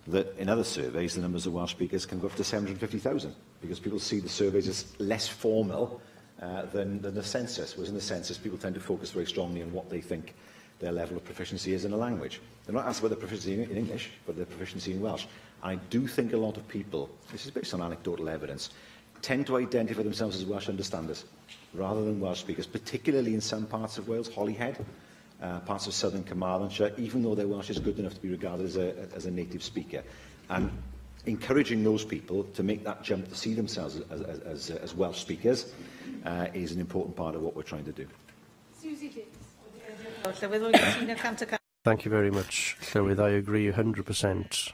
that in other surveys the numbers of Welsh speakers can go up to 750,000 because people see the surveys as less formal than the census. Whereas in the census, people tend to focus very strongly on what they think their level of proficiency is in a language. They're not asked about their proficiency in English, but their proficiency in Welsh. I do think a lot of people, this is based on anecdotal evidence, tend to identify themselves as Welsh understanders rather than Welsh speakers, particularly in some parts of Wales, Holyhead, parts of southern Carmarthenshire, even though their Welsh is good enough to be regarded as a native speaker. And encouraging those people to make that jump to see themselves as Welsh speakers is an important part of what we're trying to do. Thank you very much, Llywydd. I agree 100%.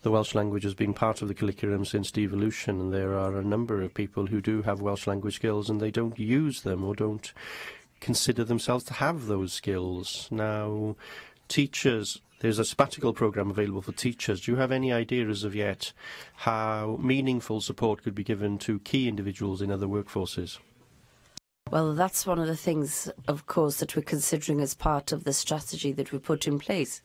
The Welsh language has been part of the curriculum since devolution, and there are a number of people who do have Welsh language skills and they don't use them or don't consider themselves to have those skills. Now, teachers, there's a sabbatical programme available for teachers. Do you have any idea as of yet how meaningful support could be given to key individuals in other workforces? Well, that's one of the things, of course, that we're considering as part of the strategy that we put in place.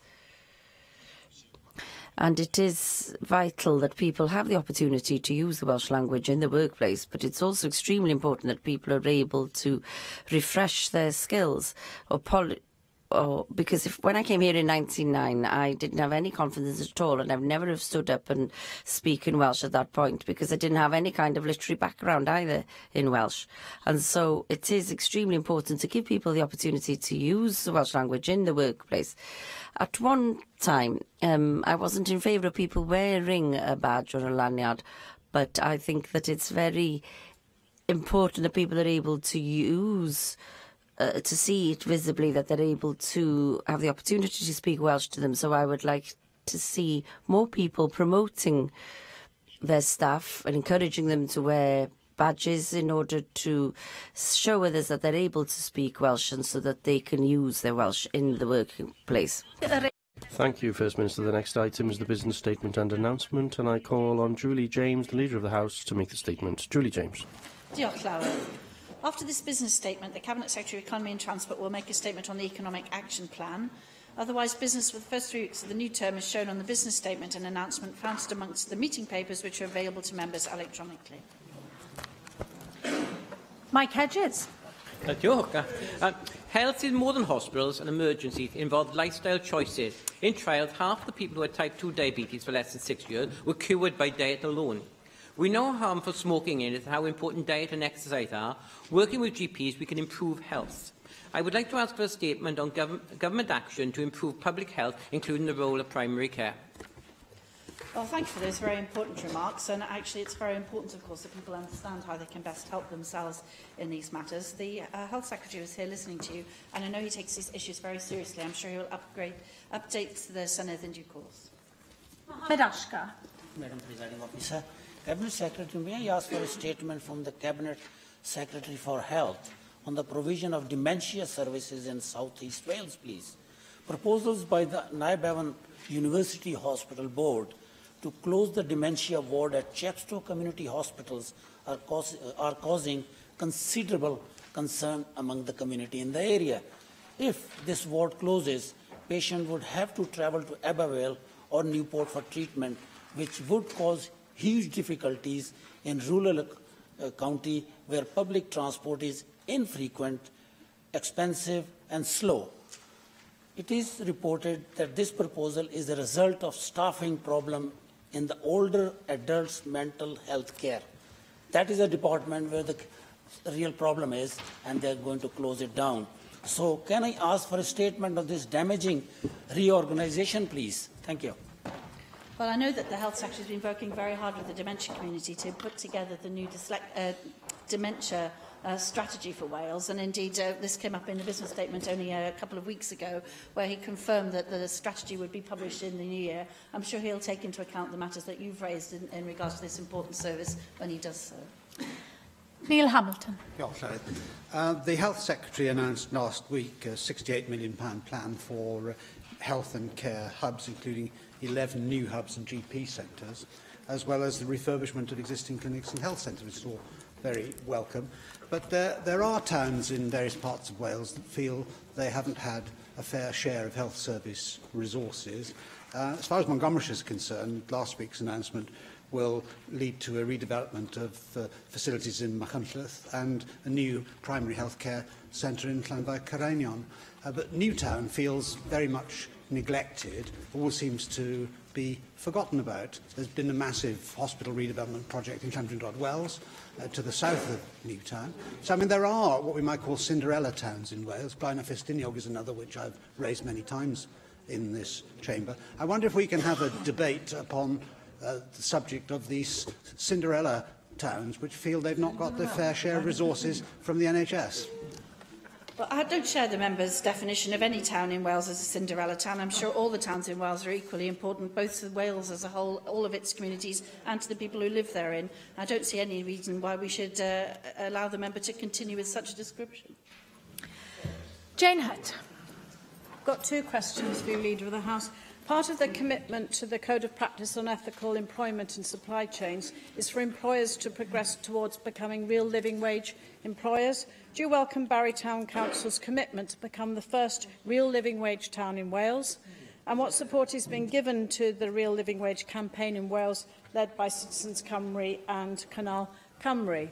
And it is vital that people have the opportunity to use the Welsh language in the workplace, but it's also extremely important that people are able to refresh their skills because when I came here in 1999, I didn't have any confidence at all, and I've never have stood up and speak in Welsh at that point because I didn't have any kind of literary background either in Welsh. And so it is extremely important to give people the opportunity to use the Welsh language in the workplace. At one time, I wasn't in favour of people wearing a badge or a lanyard, but I think that it's very important that people are able to use to see it visibly, that they're able to have the opportunity to speak Welsh to them. So I would like to see more people promoting their staff and encouraging them to wear badges in order to show others that they're able to speak Welsh and so that they can use their Welsh in the workplace. Thank you, First Minister. The next item is the business statement and announcement, and I call on Julie James, the Leader of the House, to make the statement. Julie James. Diolch, Llywydd. After this business statement, the Cabinet Secretary of Economy and Transport will make a statement on the Economic Action Plan. Otherwise, business for the first 3 weeks of the new term is shown on the business statement and announcement found amongst the meeting papers which are available to members electronically. Mike Hedges. A joke. Health is more than hospitals and emergencies. It involves lifestyle choices. In trials, half the people who had type 2 diabetes for less than 6 years were cured by diet alone. We know how harmful smoking is and how important diet and exercise are. Working with GPs, we can improve health. I would like to ask for a statement on government action to improve public health, including the role of primary care. Well, thank you for those very important remarks. And actually, it's very important, of course, that people understand how they can best help themselves in these matters. The Health Secretary was here listening to you, and I know he takes these issues very seriously. I'm sure he will update the Senedd in due course. Medashka. Madam Presiding Officer, Cabinet Secretary, may I ask for a statement from the Cabinet Secretary for Health on the provision of dementia services in South East Wales, please? Proposals by the Naibavan University Hospital Board to close the dementia ward at Chepstow Community Hospitals are causing considerable concern among the community in the area. If this ward closes, patients would have to travel to Abervale or Newport for treatment, which would cause huge difficulties in rural county where public transport is infrequent, expensive and slow. It is reported that this proposal is a result of staffing problem in the older adults' mental health care. That is a department where the real problem is, and they're going to close it down. So can I ask for a statement of this damaging reorganization, please? Thank you. Well, I know that the Health Secretary has been working very hard with the dementia community to put together the new dementia strategy for Wales, and indeed this came up in the business statement only a couple of weeks ago, where he confirmed that the strategy would be published in the new year. I'm sure he'll take into account the matters that you've raised in regards to this important service when he does so. Neil Hamilton. The Health Secretary announced last week a £68 million plan for health and care hubs, including 11 new hubs and GP centres, as well as the refurbishment of existing clinics and health centres, which is all very welcome. But there are towns in various parts of Wales that feel they haven't had a fair share of health service resources. As far as Montgomeryshire is concerned, last week's announcement will lead to a redevelopment of facilities in Machynlleth and a new primary health care centre in Llanfair Cerenion. But Newtown feels very much neglected, always seems to be forgotten about. There's been a massive hospital redevelopment project in Llandrindod Wells to the south of Newtown. So, I mean, there are what we might call Cinderella towns in Wales. Blaenau Ffestiniog is another which I've raised many times in this chamber. I wonder if we can have a debate upon the subject of these Cinderella towns which feel they've not got their fair share of resources from the NHS. Well, I don't share the member's definition of any town in Wales as a Cinderella town. I'm sure all the towns in Wales are equally important, both to Wales as a whole, all of its communities, and to the people who live therein. I don't see any reason why we should allow the member to continue with such a description. Jane Hutt. I've got two questions for you, Leader of the House. Part of the commitment to the Code of Practice on Ethical Employment and Supply Chains is for employers to progress towards becoming real living wage employers. Do you welcome Barry Town Council's commitment to become the first real living wage town in Wales? And what support is being given to the Real Living Wage campaign in Wales, led by Citizens Cymru and Canal Cymru?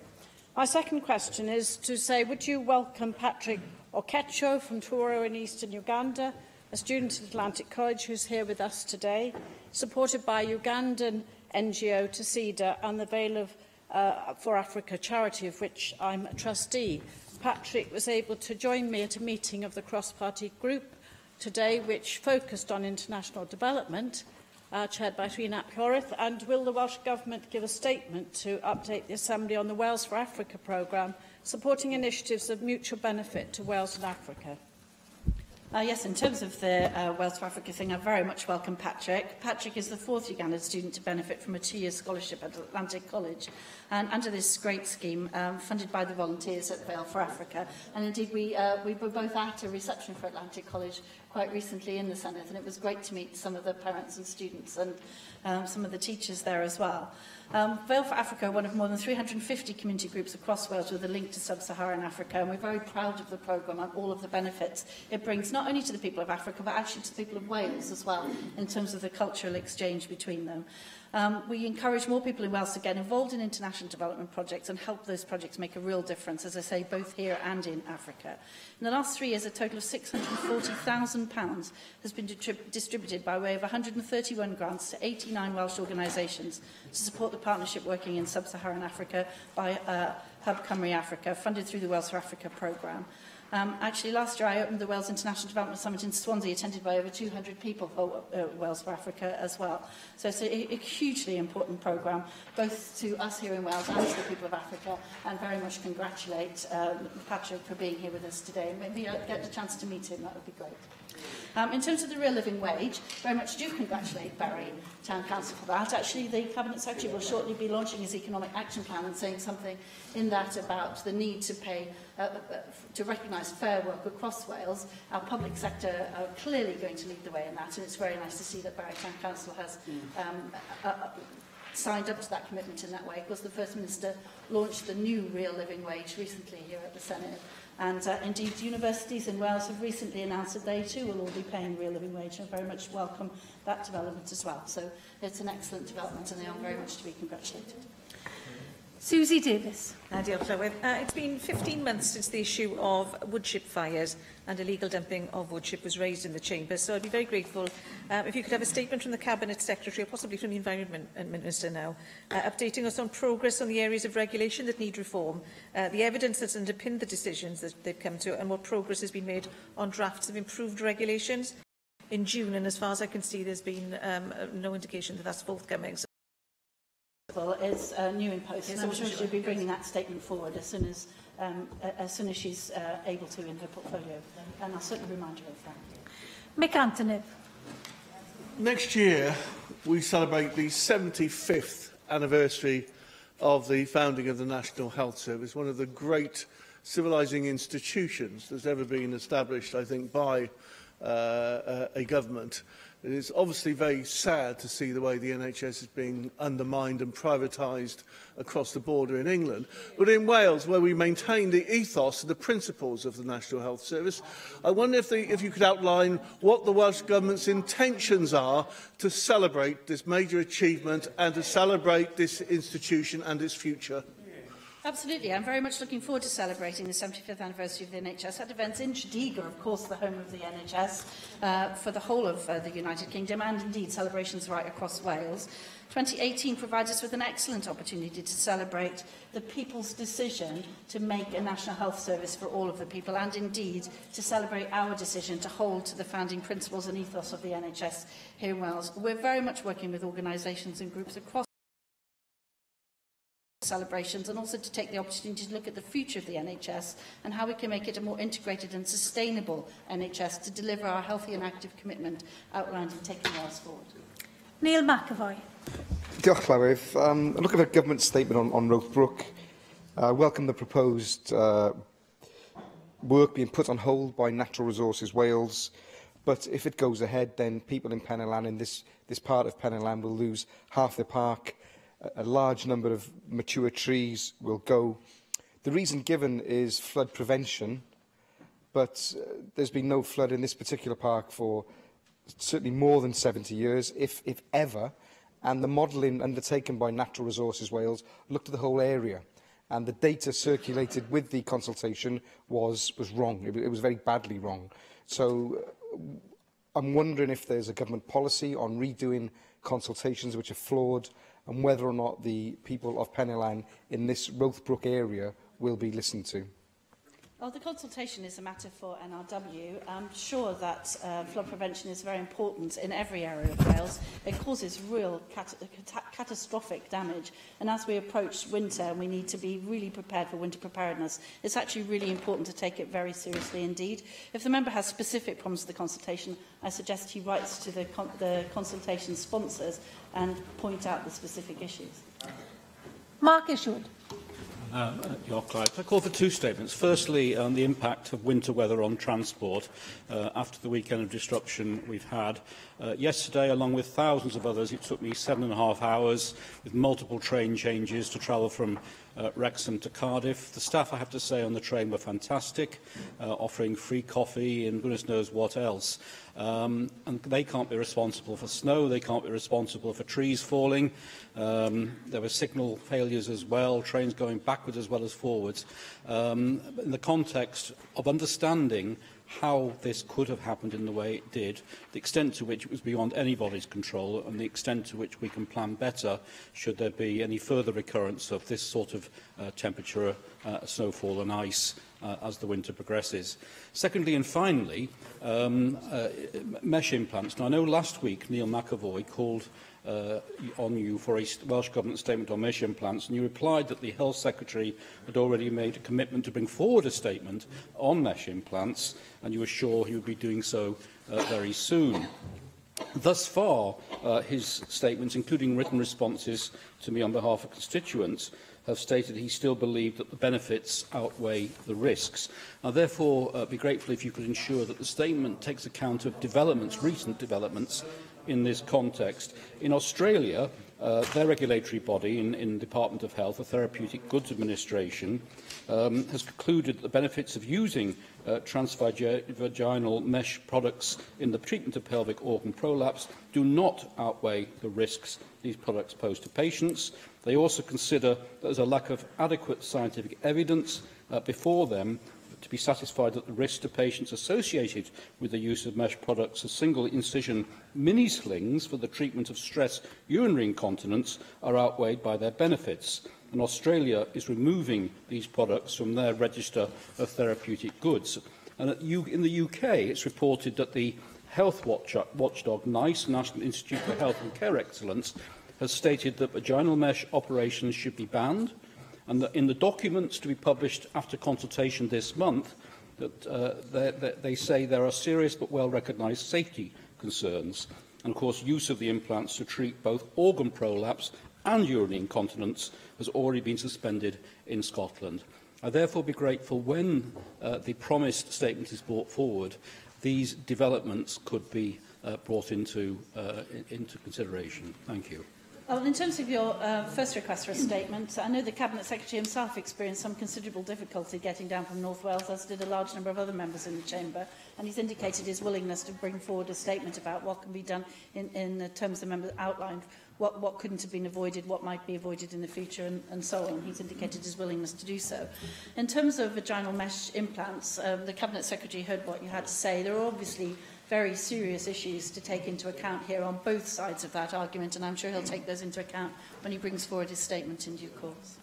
My second question is to say, would you welcome Patrick Okecho from Toro in eastern Uganda, a student at Atlantic College who's here with us today, supported by Ugandan NGO Tasida and the Veil for Africa charity, of which I'm a trustee. Patrick was able to join me at a meeting of the cross-party group today, which focused on international development, chaired by Rhina Pioryth. And will the Welsh Government give a statement to update the Assembly on the Wales for Africa programme, supporting initiatives of mutual benefit to Wales and Africa? Yes, in terms of the Wales for Africa thing, I very much welcome Patrick. Patrick is the fourth Ugandan student to benefit from a 2-year scholarship at Atlantic College, and under this great scheme, funded by the volunteers at Veil for Africa. And indeed, we were both at a reception for Atlantic College quite recently in the Senedd, and it was great to meet some of the parents and students and some of the teachers there as well. Veil for Africa are one of more than 350 community groups across Wales with a link to sub-Saharan Africa, and we're very proud of the programme and all of the benefits it brings, not only to the people of Africa, but actually to the people of Wales as well, in terms of the cultural exchange between them. We encourage more people in Wales to get involved in international development projects and help those projects make a real difference, as I say, both here and in Africa. In the last 3 years, a total of £640,000 has been distributed by way of 131 grants to 89 Welsh organisations to support the partnership working in sub-Saharan Africa by Hub Cymru Africa, funded through the Wales for Africa programme. Actually, last year I opened the Wales International Development Summit in Swansea, attended by over 200 people for Wales for Africa as well. So it's a hugely important programme, both to us here in Wales and to the people of Africa, and very much congratulate Patrick for being here with us today. And maybe I'll get the chance to meet him, that would be great. In terms of the real living wage, very much do congratulate Bury Town Council for that. Actually, the Cabinet Secretary will shortly be launching his economic action plan and saying something in that about the need to pay, to recognise fair work across Wales. Our public sector are clearly going to lead the way in that, and it's very nice to see that Bury Town Council has signed up to that commitment in that way. Of course, the First Minister launched the new real living wage recently here at the Senate. And indeed, universities in Wales have recently announced that they too will all be paying real living wage, and very much welcome that development as well. So it's an excellent development, and they are very much to be congratulated. Susie Davis. Diolch, Llywydd. It's been 15 months since the issue of woodchip fires and illegal dumping of woodchip was raised in the Chamber, so I'd be very grateful if you could have a statement from the Cabinet Secretary, or possibly from the Environment Minister now, updating us on progress on the areas of regulation that need reform, the evidence that's underpinned the decisions that they've come to, and what progress has been made on drafts of improved regulations. In June, and as far as I can see, there's been no indication that that's forthcoming. So is new in post, and I'm sure she'll be bringing that statement forward as soon as she's able to in her portfolio, and I'll certainly remind her of that. Mick Anthony. Next year, we celebrate the 75th anniversary of the founding of the National Health Service, one of the great civilising institutions that's ever been established, I think, by a government. It is obviously very sad to see the way the NHS is being undermined and privatised across the border in England. But in Wales, where we maintain the ethos and the principles of the National Health Service, I wonder if you could outline what the Welsh Government's intentions are to celebrate this major achievement and to celebrate this institution and its future. Absolutely. I'm very much looking forward to celebrating the 75th anniversary of the NHS at events in Tredegar, of course, the home of the NHS, for the whole of the United Kingdom, and indeed celebrations right across Wales. 2018 provides us with an excellent opportunity to celebrate the people's decision to make a National Health Service for all of the people, and indeed to celebrate our decision to hold to the founding principles and ethos of the NHS here in Wales. We're very much working with organisations and groups across celebrations, and also to take the opportunity to look at the future of the NHS and how we can make it a more integrated and sustainable NHS to deliver our healthy and active commitment outlined in taking Wales forward. Neil McAvoy. Diolch, Llywydd. Look at the government statement on Rothbrook. Welcome the proposed work being put on hold by Natural Resources Wales, but if it goes ahead, then people in Penellan, in this part of Penellan, will lose half their park. A large number of mature trees will go. The reason given is flood prevention, but there's been no flood in this particular park for certainly more than 70 years, if ever, and the modelling undertaken by Natural Resources Wales looked at the whole area, and the data circulated with the consultation was wrong. It was very badly wrong. So I'm wondering if there's a government policy on redoing consultations which are flawed, and whether or not the people of Penellan in this Rothbrook area will be listened to. Well, the consultation is a matter for NRW. I'm sure that flood prevention is very important in every area of Wales. It causes real catastrophic damage. And as we approach winter, we need to be really prepared for winter preparedness. It's actually really important to take it very seriously indeed. If the member has specific problems with the consultation, I suggest he writes to the consultation sponsors and point out the specific issues. Mark Isherwood. Your Clive. I call for two statements. Firstly, on the impact of winter weather on transport after the weekend of disruption we've had. Yesterday, along with thousands of others, it took me 7.5 hours with multiple train changes to travel from Wrexham to Cardiff. The staff, I have to say, on the train were fantastic, offering free coffee and goodness knows what else. And they can't be responsible for snow, they can't be responsible for trees falling. There were signal failures as well, trains going backwards as well as forwards. In the context of understanding how this could have happened in the way it did, the extent to which it was beyond anybody's control, and the extent to which we can plan better should there be any further recurrence of this sort of temperature, snowfall and ice as the winter progresses. Secondly and finally, mesh implants. Now, I know last week Neil McAvoy called on you for a Welsh Government statement on mesh implants, and you replied that the Health Secretary had already made a commitment to bring forward a statement on mesh implants, and you were sure he would be doing so very soon. Thus far, his statements, including written responses to me on behalf of constituents, have stated he still believed that the benefits outweigh the risks. I'll therefore be grateful if you could ensure that the statement takes account of developments, recent developments, in this context. In Australia, their regulatory body in Department of Health, the Therapeutic Goods Administration, has concluded that the benefits of using transvaginal mesh products in the treatment of pelvic organ prolapse do not outweigh the risks these products pose to patients. They also consider that there is a lack of adequate scientific evidence before them to be satisfied that the risks to patients associated with the use of mesh products as single-incision mini-slings for the treatment of stress urinary incontinence are outweighed by their benefits. And Australia is removing these products from their register of therapeutic goods. And in the UK, it's reported that the health watchdog NICE, National Institute for Health and Care Excellence, has stated that vaginal mesh operations should be banned, and that in the documents to be published after consultation this month, that they say there are serious but well-recognised safety concerns. And, of course, use of the implants to treat both organ prolapse and urinary incontinence has already been suspended in Scotland. I therefore be grateful when the promised statement is brought forward, these developments could be brought into consideration. Thank you. Well, in terms of your first request for a statement, I know the Cabinet Secretary himself experienced some considerable difficulty getting down from North Wales, as did a large number of other members in the Chamber, and he's indicated his willingness to bring forward a statement about what can be done in the terms the members outlined, what couldn't have been avoided, what might be avoided in the future, and so on. He's indicated his willingness to do so. In terms of vaginal mesh implants, the Cabinet Secretary heard what you had to say. There are obviously very serious issues to take into account here on both sides of that argument, and I'm sure he'll take those into account when he brings forward his statement in due course.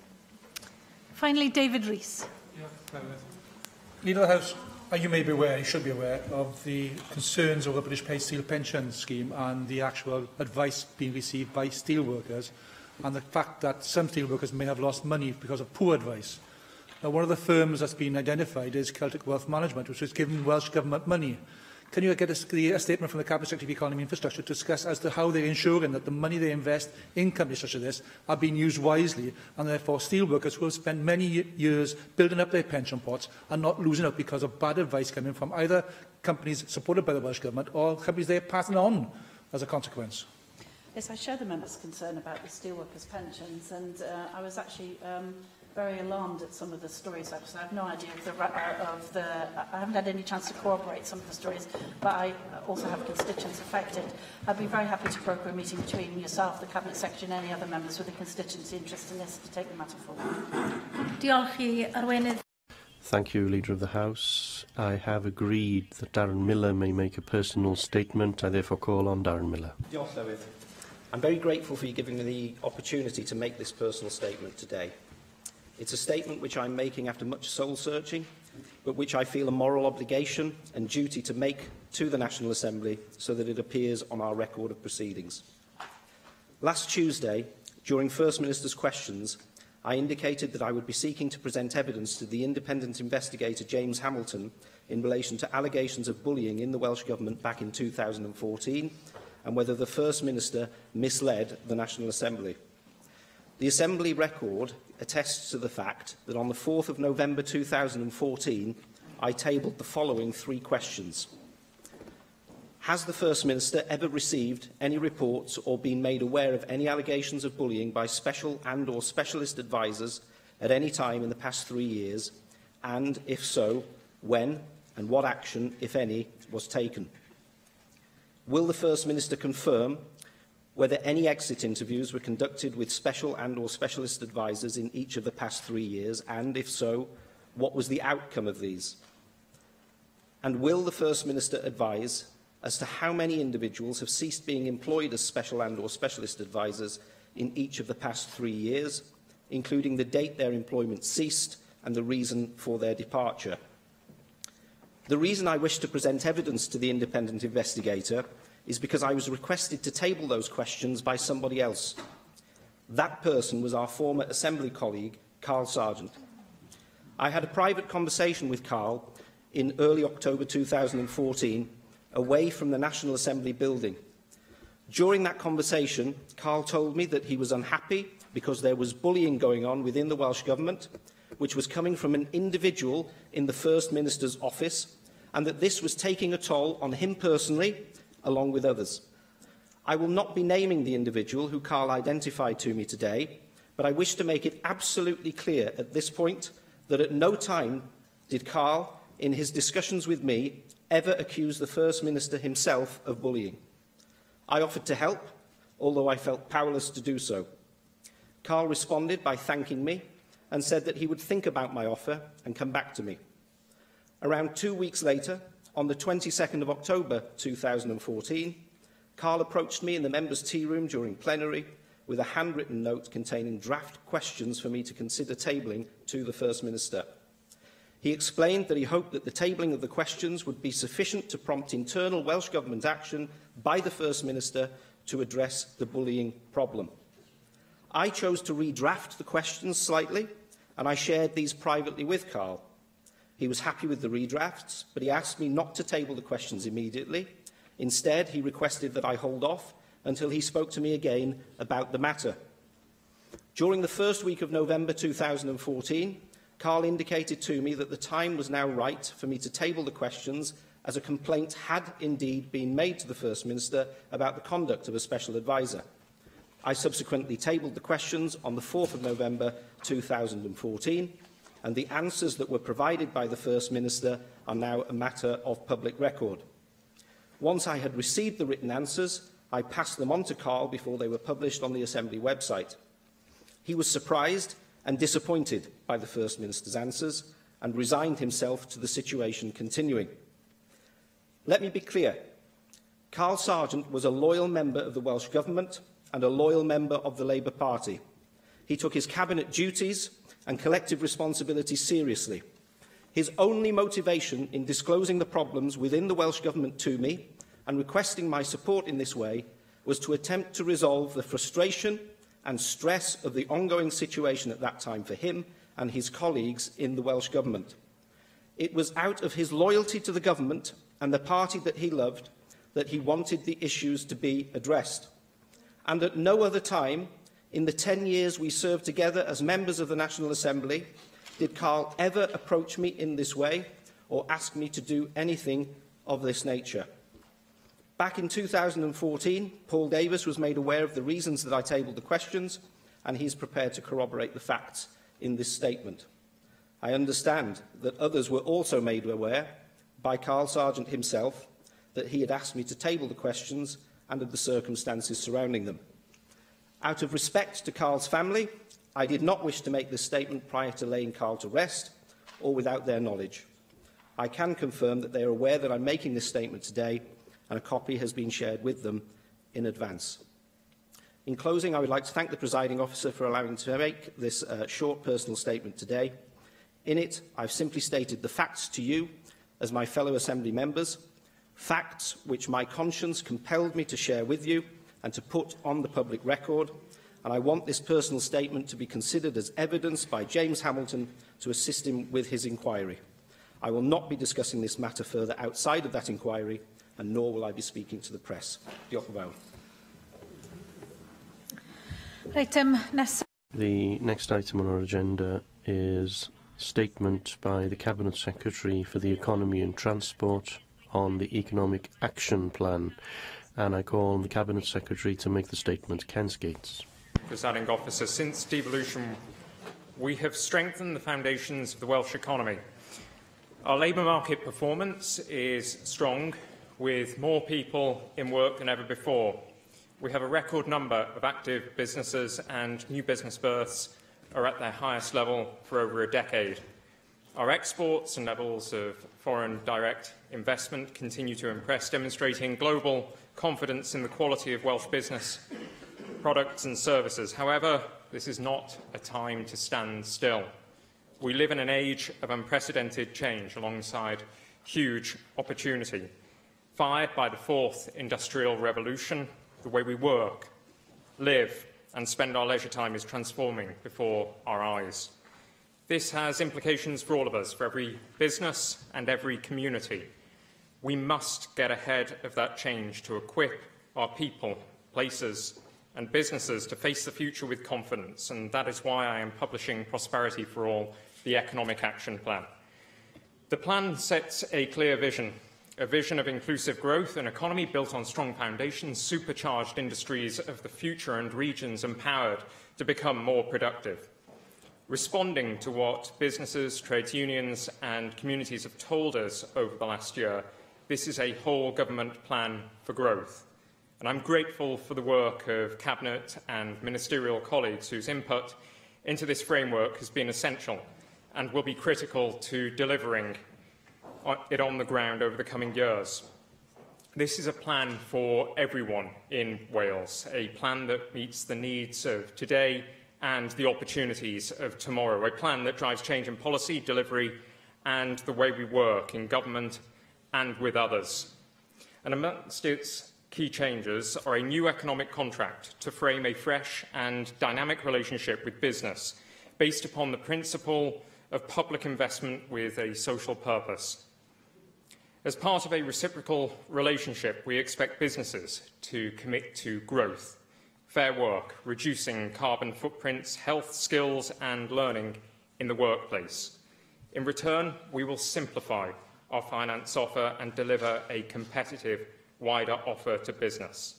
Finally, David Rees. Leader of the House, you may be aware, you should be aware, of the concerns over the British Pay Steel Pension Scheme and the actual advice being received by steelworkers, and the fact that some steelworkers may have lost money because of poor advice. Now, one of the firms that's been identified is Celtic Wealth Management, which has given Welsh Government money. Can you get a statement from the Cabinet Secretary for Economy and Infrastructure to discuss as to how they're ensuring that the money they invest in companies such as this are being used wisely, and therefore steelworkers who have spent many years building up their pension pots are not losing out because of bad advice coming from either companies supported by the Welsh Government or companies they're passing on as a consequence? Yes, I share the member's concern about the steelworkers' pensions, and I was actually very alarmed at some of the stories. I have no idea of the I haven't had any chance to corroborate some of the stories, but I also have constituents affected. I'd be very happy to broker a meeting between yourself, the Cabinet Secretary, and any other members with a constituency interest in this to take the matter forward. Diolch I Arweinydd. Thank you, Leader of the House. I have agreed that Darren Miller may make a personal statement. I therefore call on Darren Miller. I'm very grateful for you giving me the opportunity to make this personal statement today. It's a statement which I'm making after much soul-searching, but which I feel a moral obligation and duty to make to the National Assembly so that it appears on our record of proceedings. Last Tuesday, during First Minister's questions, I indicated that I would be seeking to present evidence to the independent investigator James Hamilton in relation to allegations of bullying in the Welsh Government back in 2014 and whether the First Minister misled the National Assembly. The Assembly record attests to the fact that on the 4th of November 2014, I tabled the following 3 questions. Has the First Minister ever received any reports or been made aware of any allegations of bullying by special and/or specialist advisers at any time in the past 3 years, and, if so, when and what action, if any, was taken? Will the First Minister confirm whether any exit interviews were conducted with special and/or specialist advisers in each of the past 3 years, and, if so, what was the outcome of these? And will the First Minister advise as to how many individuals have ceased being employed as special and/or specialist advisers in each of the past 3 years, including the date their employment ceased and the reason for their departure? The reason I wish to present evidence to the independent investigator is because I was requested to table those questions by somebody else. That person was our former Assembly colleague, Carl Sargent. I had a private conversation with Carl in early October 2014, away from the National Assembly building. During that conversation, Carl told me that he was unhappy because there was bullying going on within the Welsh Government, which was coming from an individual in the First Minister's office, and that this was taking a toll on him personally, along with others. I will not be naming the individual who Carl identified to me today, but I wish to make it absolutely clear at this point that at no time did Carl, in his discussions with me, ever accuse the First Minister himself of bullying. I offered to help, although I felt powerless to do so. Carl responded by thanking me and said that he would think about my offer and come back to me. Around 2 weeks later, on the 22nd of October 2014, Carl approached me in the members' tea room during plenary with a handwritten note containing draft questions for me to consider tabling to the First Minister. He explained that he hoped that the tabling of the questions would be sufficient to prompt internal Welsh Government action by the First Minister to address the bullying problem. I chose to redraft the questions slightly, and I shared these privately with Carl. He was happy with the redrafts, but he asked me not to table the questions immediately. Instead, he requested that I hold off until he spoke to me again about the matter. During the first week of November 2014, Carl indicated to me that the time was now right for me to table the questions, as a complaint had indeed been made to the First Minister about the conduct of a special adviser. I subsequently tabled the questions on the 4th of November 2014, and the answers that were provided by the First Minister are now a matter of public record. Once I had received the written answers, I passed them on to Carl before they were published on the Assembly website. He was surprised and disappointed by the First Minister's answers and resigned himself to the situation continuing. Let me be clear. Carl Sargent was a loyal member of the Welsh Government and a loyal member of the Labour Party. He took his cabinet duties and collective responsibility seriously. His only motivation in disclosing the problems within the Welsh Government to me and requesting my support in this way was to attempt to resolve the frustration and stress of the ongoing situation at that time for him and his colleagues in the Welsh Government. It was out of his loyalty to the Government and the party that he loved that he wanted the issues to be addressed. And at no other time in the 10 years we served together as members of the National Assembly did Carl ever approach me in this way or ask me to do anything of this nature. Back in 2014, Paul Davis was made aware of the reasons that I tabled the questions, and he is prepared to corroborate the facts in this statement. I understand that others were also made aware by Carl Sargent himself that he had asked me to table the questions and of the circumstances surrounding them. Out of respect to Carl's family, I did not wish to make this statement prior to laying Carl to rest or without their knowledge. I can confirm that they are aware that I'm making this statement today, and a copy has been shared with them in advance. In closing, I would like to thank the presiding officer for allowing me to make this short personal statement today. In it, I've simply stated the facts to you as my fellow Assembly members, facts which my conscience compelled me to share with you and to put on the public record, and I want this personal statement to be considered as evidence by James Hamilton to assist him with his inquiry. I will not be discussing this matter further outside of that inquiry, and nor will I be speaking to the press. Diolch yn fawr. The next item on our agenda is statement by the Cabinet Secretary for the Economy and Transport on the Economic Action Plan, and I call on the Cabinet Secretary to make the statement. Ken Skates. Presiding Officer, since devolution we have strengthened the foundations of the Welsh economy. Our labour market performance is strong, with more people in work than ever before. We have a record number of active businesses, and new business births are at their highest level for over a decade. Our exports and levels of foreign direct investment continue to impress, demonstrating global confidence in the quality of Welsh business products and services. However, this is not a time to stand still. We live in an age of unprecedented change alongside huge opportunity. Fired by the fourth industrial revolution, the way we work, live and spend our leisure time is transforming before our eyes. This has implications for all of us, for every business and every community. We must get ahead of that change to equip our people, places and businesses to face the future with confidence, and that is why I am publishing Prosperity for All, the Economic Action Plan. The plan sets a clear vision, a vision of inclusive growth, an economy built on strong foundations, supercharged industries of the future and regions empowered to become more productive. Responding to what businesses, trades unions and communities have told us over the last year, this is a whole government plan for growth. And I'm grateful for the work of Cabinet and ministerial colleagues whose input into this framework has been essential and will be critical to delivering it on the ground over the coming years. This is a plan for everyone in Wales, a plan that meets the needs of today and the opportunities of tomorrow, a plan that drives change in policy, delivery and the way we work in government and with others. And amongst its key changes are a new economic contract to frame a fresh and dynamic relationship with business based upon the principle of public investment with a social purpose. As part of a reciprocal relationship, we expect businesses to commit to growth, fair work, reducing carbon footprints, health, skills and learning in the workplace. In return, we will simplify our finance offer and deliver a competitive, wider offer to business.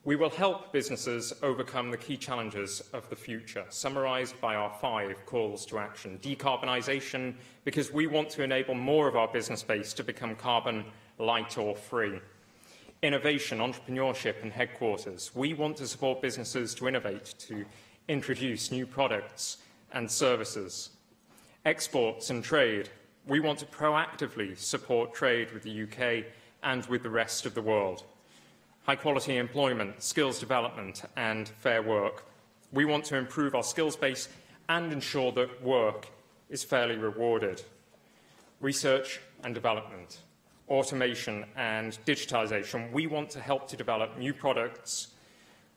We will help businesses overcome the key challenges of the future, summarised by our 5 calls to action. Decarbonisation, because we want to enable more of our business base to become carbon light or free. Innovation, entrepreneurship and headquarters. We want to support businesses to innovate, to introduce new products and services. Exports and trade. We want to proactively support trade with the UK and with the rest of the world. High-quality employment, skills development and fair work. We want to improve our skills base and ensure that work is fairly rewarded. Research and development, automation and digitisation. We want to help to develop new products,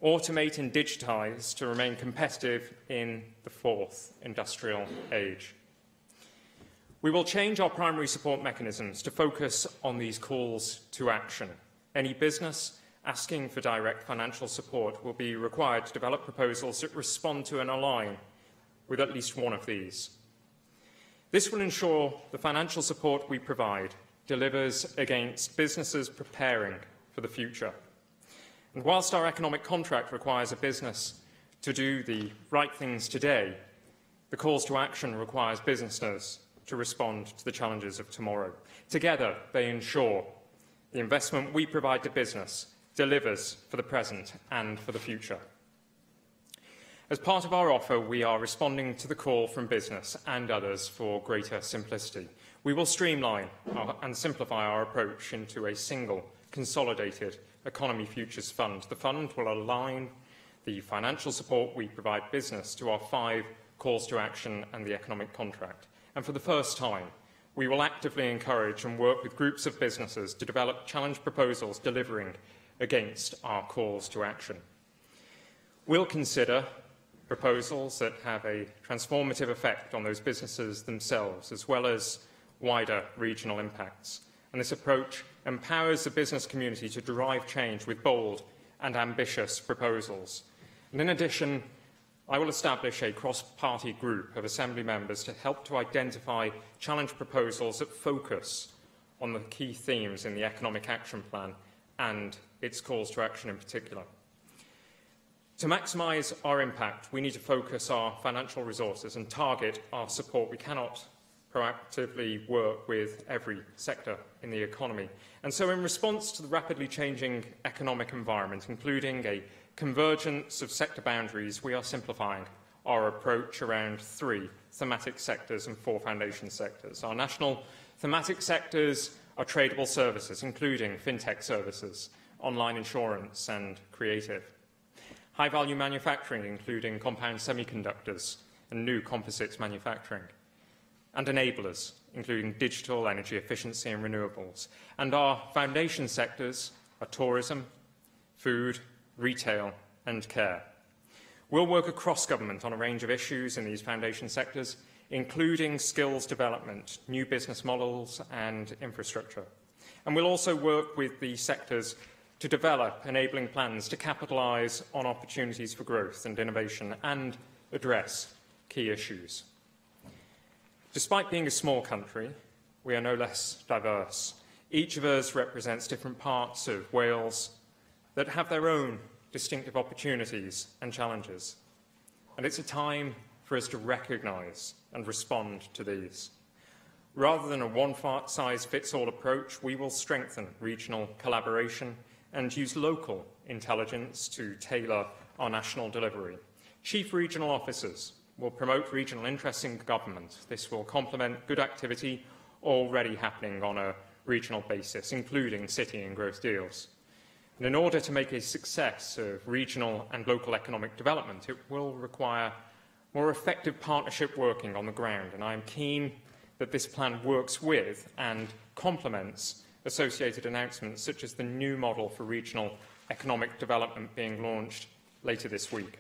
automate and digitise to remain competitive in the fourth industrial age. We will change our primary support mechanisms to focus on these calls to action. Any business asking for direct financial support will be required to develop proposals that respond to and align with at least one of these. This will ensure the financial support we provide delivers against businesses preparing for the future. And whilst our economic contract requires a business to do the right things today, the calls to action requires businesses to respond to the challenges of tomorrow. Together, they ensure the investment we provide to business delivers for the present and for the future. As part of our offer, we are responding to the call from business and others for greater simplicity. We will streamline and simplify our approach into a single, consolidated Economy Futures Fund. The fund will align the financial support we provide business to our 5 calls to action and the economic contract. And for the first time, we will actively encourage and work with groups of businesses to develop challenge proposals delivering against our calls to action. We'll consider proposals that have a transformative effect on those businesses themselves, as well as wider regional impacts. And this approach empowers the business community to drive change with bold and ambitious proposals. And in addition, I will establish a cross-party group of Assembly members to help to identify challenge proposals that focus on the key themes in the Economic Action Plan and its calls to action in particular. To maximise our impact, we need to focus our financial resources and target our support. We cannot proactively work with every sector in the economy. And so in response to the rapidly changing economic environment, including a convergence of sector boundaries, we are simplifying our approach around 3 thematic sectors and 4 foundation sectors. Our national thematic sectors are tradable services, including fintech services, online insurance and creative. High-value manufacturing, including compound semiconductors and new composites manufacturing. And enablers, including digital, energy efficiency and renewables. And our foundation sectors are tourism, food, retail and care. We'll work across government on a range of issues in these foundation sectors, including skills development, new business models and infrastructure. And we'll also work with the sectors to develop enabling plans to capitalise on opportunities for growth and innovation and address key issues. Despite being a small country, we are no less diverse. Each of us represents different parts of Wales that have their own distinctive opportunities and challenges. And it's a time for us to recognise and respond to these. Rather than a one-size-fits-all approach, we will strengthen regional collaboration and use local intelligence to tailor our national delivery. Chief regional officers will promote regional interests in government. This will complement good activity already happening on a regional basis, including city and growth deals. And in order to make a success of regional and local economic development, it will require more effective partnership working on the ground, and I am keen that this plan works with and complements associated announcements such as the new model for regional economic development being launched later this week.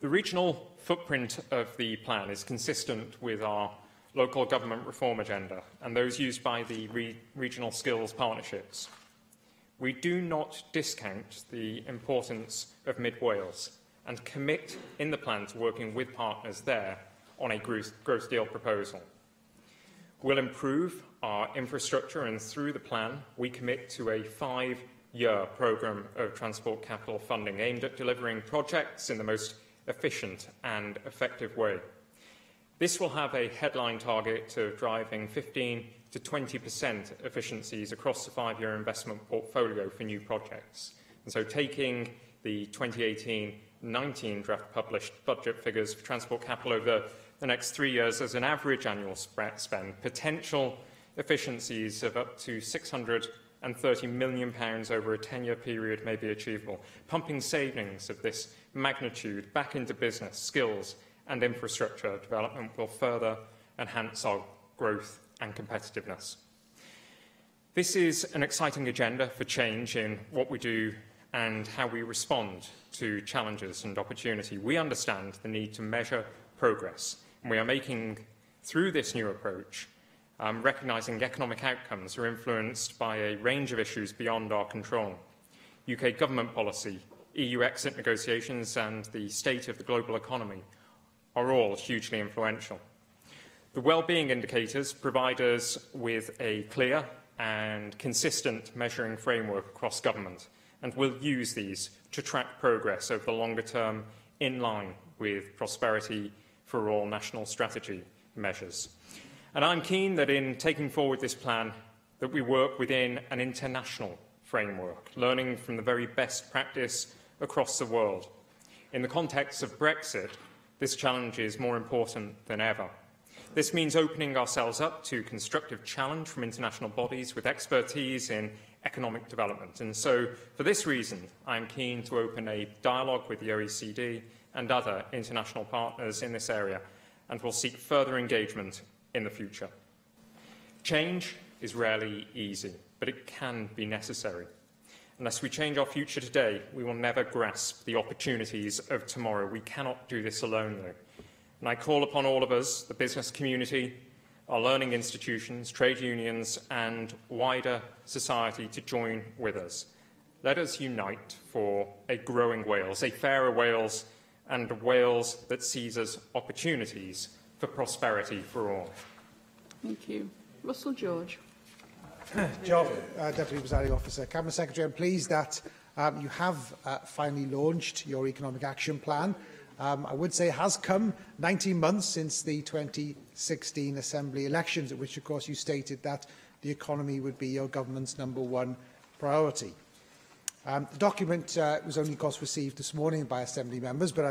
The regional footprint of the plan is consistent with our local government reform agenda and those used by the regional skills partnerships. We do not discount the importance of Mid Wales and commit in the plan to working with partners there on a growth deal proposal. We'll improve our infrastructure, and through the plan, we commit to a 5-year programme of transport capital funding aimed at delivering projects in the most efficient and effective way. This will have a headline target of driving 15 to 20% efficiencies across the 5-year investment portfolio for new projects. And so taking the 2018-19 draft published budget figures for transport capital over the next 3 years as an average annual spend, potential efficiencies of up to £630 million over a 10-year period may be achievable. Pumping savings of this magnitude back into business, skills and infrastructure development will further enhance our growth and competitiveness. This is an exciting agenda for change in what we do and how we respond to challenges and opportunity. We understand the need to measure progress, and we are making, through this new approach, recognising economic outcomes are influenced by a range of issues beyond our control. UK government policy, EU exit negotiations and the state of the global economy are all hugely influential. The wellbeing indicators provide us with a clear and consistent measuring framework across government, and we'll use these to track progress over the longer term in line with Prosperity for All national strategy measures. And I'm keen that in taking forward this plan that we work within an international framework, learning from the very best practice across the world. In the context of Brexit, this challenge is more important than ever. This means opening ourselves up to constructive challenge from international bodies with expertise in economic development. And so, for this reason, I am keen to open a dialogue with the OECD and other international partners in this area, and will seek further engagement in the future. Change is rarely easy, but it can be necessary. Unless we change our future today, we will never grasp the opportunities of tomorrow. We cannot do this alone, though. And I call upon all of us, the business community, our learning institutions, trade unions, and wider society to join with us. Let us unite for a growing Wales, a fairer Wales, and a Wales that seizes opportunities for prosperity for all. Thank you. Russell George. Deputy Presiding Officer. Cabinet Secretary, I'm pleased that You have finally launched your Economic Action Plan. I would say it has come 19 months since the 2016 Assembly elections, at which, of course, you stated that the economy would be your government's #1 priority. The document was only, of course, received this morning by Assembly members, but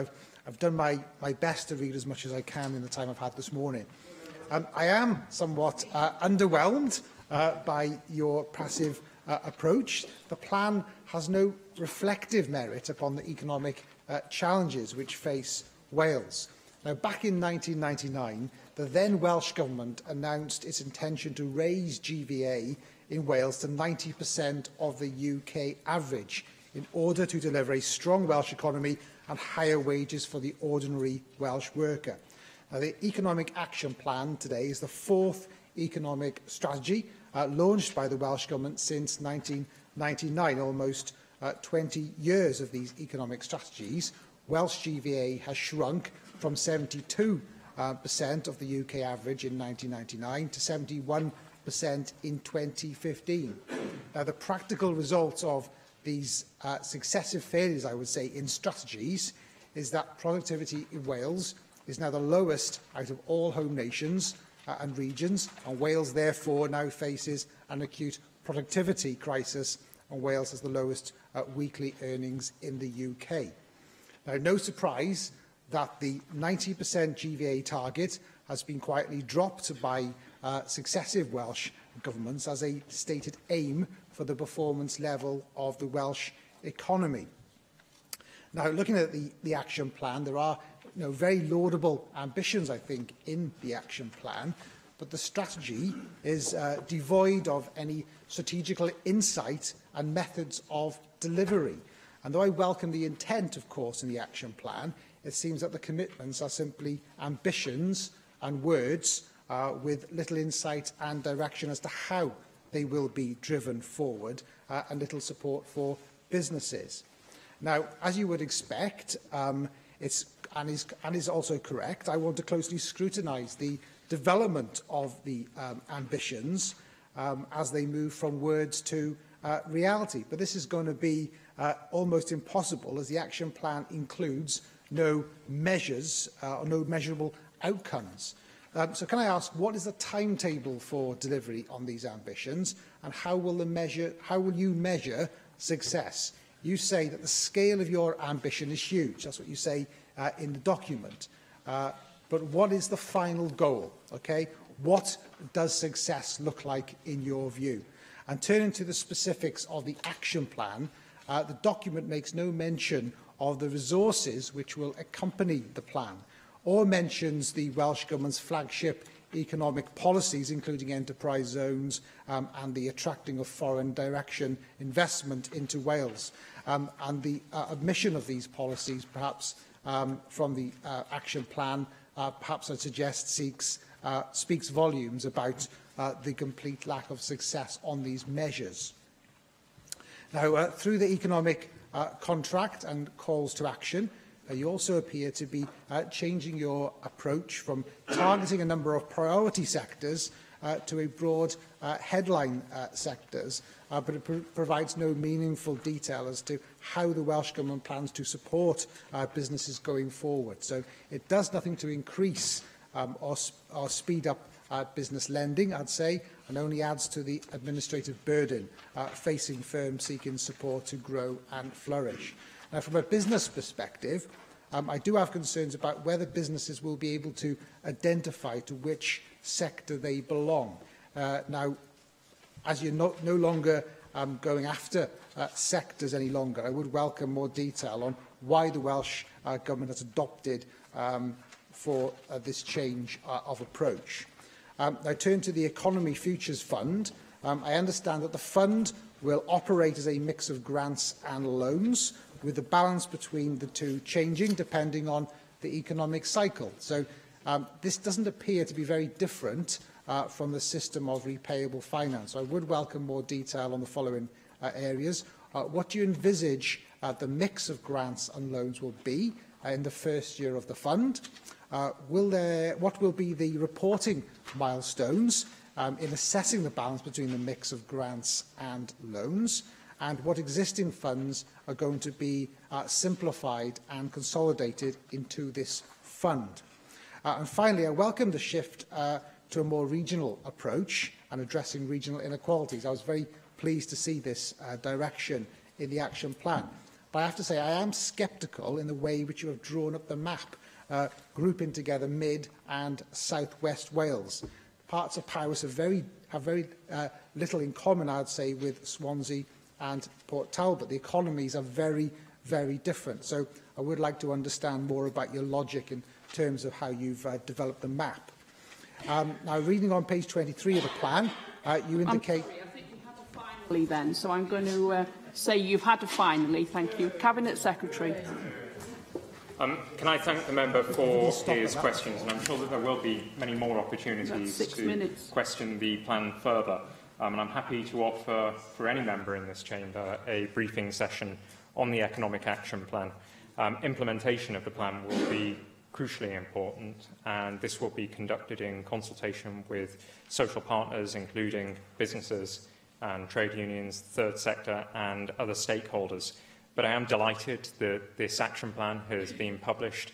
I've done my best to read as much as I can in the time I've had this morning. I am somewhat underwhelmed by your passive approach. The plan has no reflective merit upon the economic challenges which face Wales. Now, back in 1999, the then Welsh Government announced its intention to raise GVA in Wales to 90% of the UK average in order to deliver a strong Welsh economy and higher wages for the ordinary Welsh worker. Now, the Economic Action Plan today is the 4th economic strategy launched by the Welsh Government since 1999, almost 20 years of these economic strategies. Welsh GVA has shrunk from 72% of the UK average in 1999 to 71% in 2015. Now, the practical result of these successive failures, I would say, in strategies is that productivity in Wales is now the lowest out of all home nations and regions, and Wales therefore now faces an acute productivity crisis, and Wales has the lowest weekly earnings in the UK. Now, no surprise that the 90% GVA target has been quietly dropped by successive Welsh governments as a stated aim for the performance level of the Welsh economy. Now, looking at the action plan, there are very laudable ambitions, I think, in the action plan, but the strategy is devoid of any strategical insight and methods of delivery. And though I welcome the intent, of course, in the action plan, it seems that the commitments are simply ambitions and words with little insight and direction as to how they will be driven forward, and little support for businesses. Now, as you would expect, is also correct, I want to closely scrutinise the development of the ambitions as they move from words to reality. But this is going to be almost impossible, as the action plan includes no measures or no measurable outcomes. So can I ask, what is the timetable for delivery on these ambitions, and how will you measure success? You say that the scale of your ambition is huge. That's what you say in the document. But what is the final goal? Okay? What does success look like in your view? And turning to the specifics of the action plan, the document makes no mention of the resources which will accompany the plan, or mentions the Welsh Government's flagship economic policies, including enterprise zones and the attracting of foreign direction investment into Wales. And the omission of these policies, perhaps from the action plan, perhaps I'd suggest speaks volumes about the complete lack of success on these measures. Now, through the economic contract and calls to action, you also appear to be changing your approach from targeting a number of priority sectors to a broad headline sectors, but it provides no meaningful detail as to how the Welsh Government plans to support businesses going forward. So it does nothing to increase or speed up business lending, I'd say, and only adds to the administrative burden facing firms seeking support to grow and flourish. Now, from a business perspective, I do have concerns about whether businesses will be able to identify to which sector they belong. Now, as you're no longer going after sectors any longer, I would welcome more detail on why the Welsh Government has adopted for this change of approach. I turn to the Economy Futures Fund. I understand that the fund will operate as a mix of grants and loans, with the balance between the two changing depending on the economic cycle. So this doesn't appear to be very different from the system of repayable finance. So I would welcome more detail on the following areas. What do you envisage the mix of grants and loans will be in the first year of the fund? What will be the reporting milestones in assessing the balance between the mix of grants and loans? and what existing funds are going to be simplified and consolidated into this fund. And finally, I welcome the shift to a more regional approach and addressing regional inequalities. I was very pleased to see this direction in the action plan. But I have to say, I am sceptical in the way which you have drawn up the map, grouping together Mid and South West Wales. Parts of Powys have very little in common, I'd say, with Swansea and Port Talbot. The economies are very, very different. So I would like to understand more about your logic in terms of how you've developed the map. Now, reading on page 23 of the plan, you indicate... I'm sorry, I think you had to finally then, so I'm going to say you've had to finally. Thank you. Cabinet Secretary. Can I thank the member for his questions, and I'm sure that there will be many more opportunities to question the plan further. And I'm happy to offer, for any member in this chamber, a briefing session on the Economic Action Plan. Implementation of the plan will be crucially important, and this will be conducted in consultation with social partners, including businesses and trade unions, third sector and other stakeholders. But I am delighted that this action plan has been published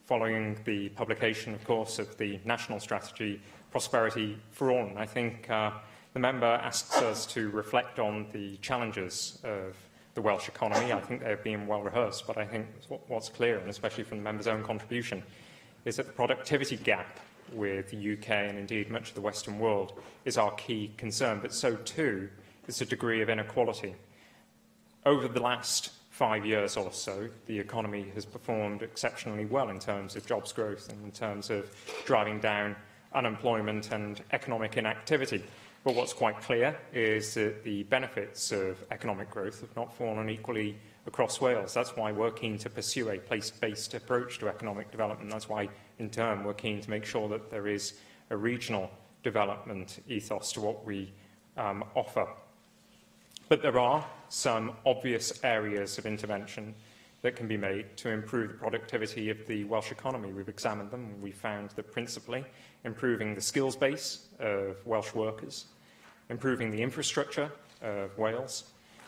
following the publication, of course, of the National Strategy Prosperity for All. And I think the member asks us to reflect on the challenges of the Welsh economy. I think they have been well rehearsed, but I think what's clear, and especially from the member's own contribution, is that the productivity gap with the UK and indeed much of the Western world is our key concern, but so too is the degree of inequality. Over the last 5 years or so, the economy has performed exceptionally well in terms of jobs growth and in terms of driving down unemployment and economic inactivity. But what's quite clear is that the benefits of economic growth have not fallen equally across Wales. That's why we're keen to pursue a place-based approach to economic development. That's why, in turn, we're keen to make sure that there is a regional development ethos to what we offer. But there are some obvious areas of intervention that can be made to improve the productivity of the Welsh economy. We've examined them, and we found that principally improving the skills base of Welsh workers, improving the infrastructure of Wales,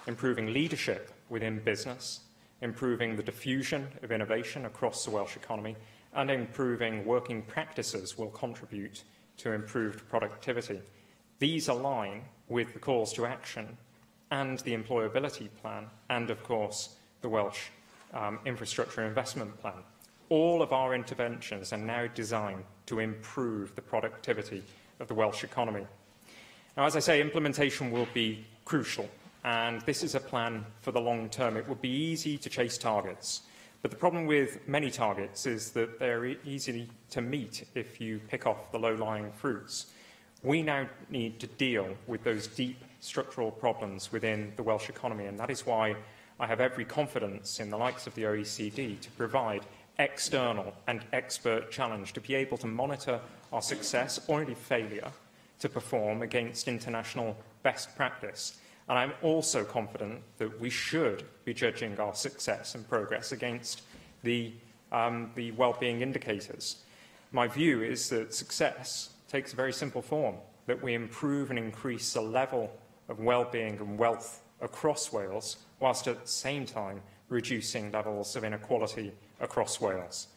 improving leadership within business, improving the diffusion of innovation across the Welsh economy, and improving working practices will contribute to improved productivity. These align with the calls to action and the employability plan, and of course the Welsh infrastructure investment plan. All of our interventions are now designed to improve the productivity of the Welsh economy. Now, as I say, implementation will be crucial, and this is a plan for the long term. It would be easy to chase targets, but the problem with many targets is that they're easy to meet if you pick off the low-lying fruits. We now need to deal with those deep structural problems within the Welsh economy, and that is why I have every confidence in the likes of the OECD to provide external and expert challenge to be able to monitor our success or indeed failure to perform against international best practice. And I'm also confident that we should be judging our success and progress against the well-being indicators. My view is that success takes a very simple form, that we improve and increase the level of well-being and wealth across Wales, whilst at the same time reducing levels of inequality across Wales.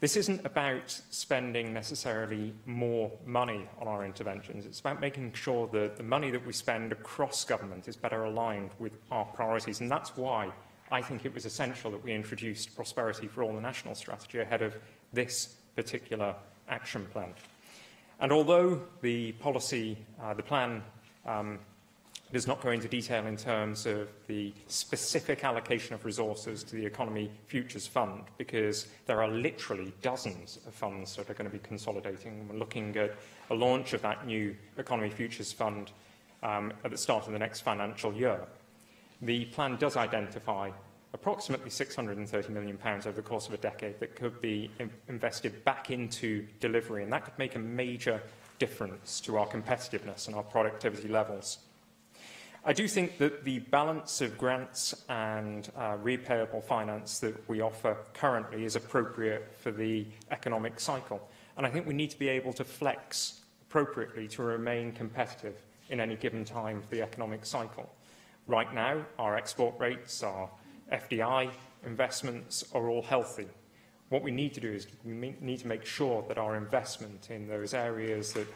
This isn't about spending necessarily more money on our interventions. It's about making sure that the money that we spend across government is better aligned with our priorities. And that's why I think it was essential that we introduced Prosperity for All, the national strategy, ahead of this particular action plan. And although the policy, the plan, does not go into detail in terms of the specific allocation of resources to the Economy Futures Fund, because there are literally dozens of funds that are going to be consolidating. We're looking at a launch of that new Economy Futures Fund at the start of the next financial year. The plan does identify approximately £630 million over the course of a decade that could be invested back into delivery, and that could make a major difference to our competitiveness and our productivity levels. I do think that the balance of grants and repayable finance that we offer currently is appropriate for the economic cycle. And I think we need to be able to flex appropriately to remain competitive in any given time of the economic cycle. Right now, our export rates, our FDI investments are all healthy. What we need to do is we need to make sure that our investment in those areas that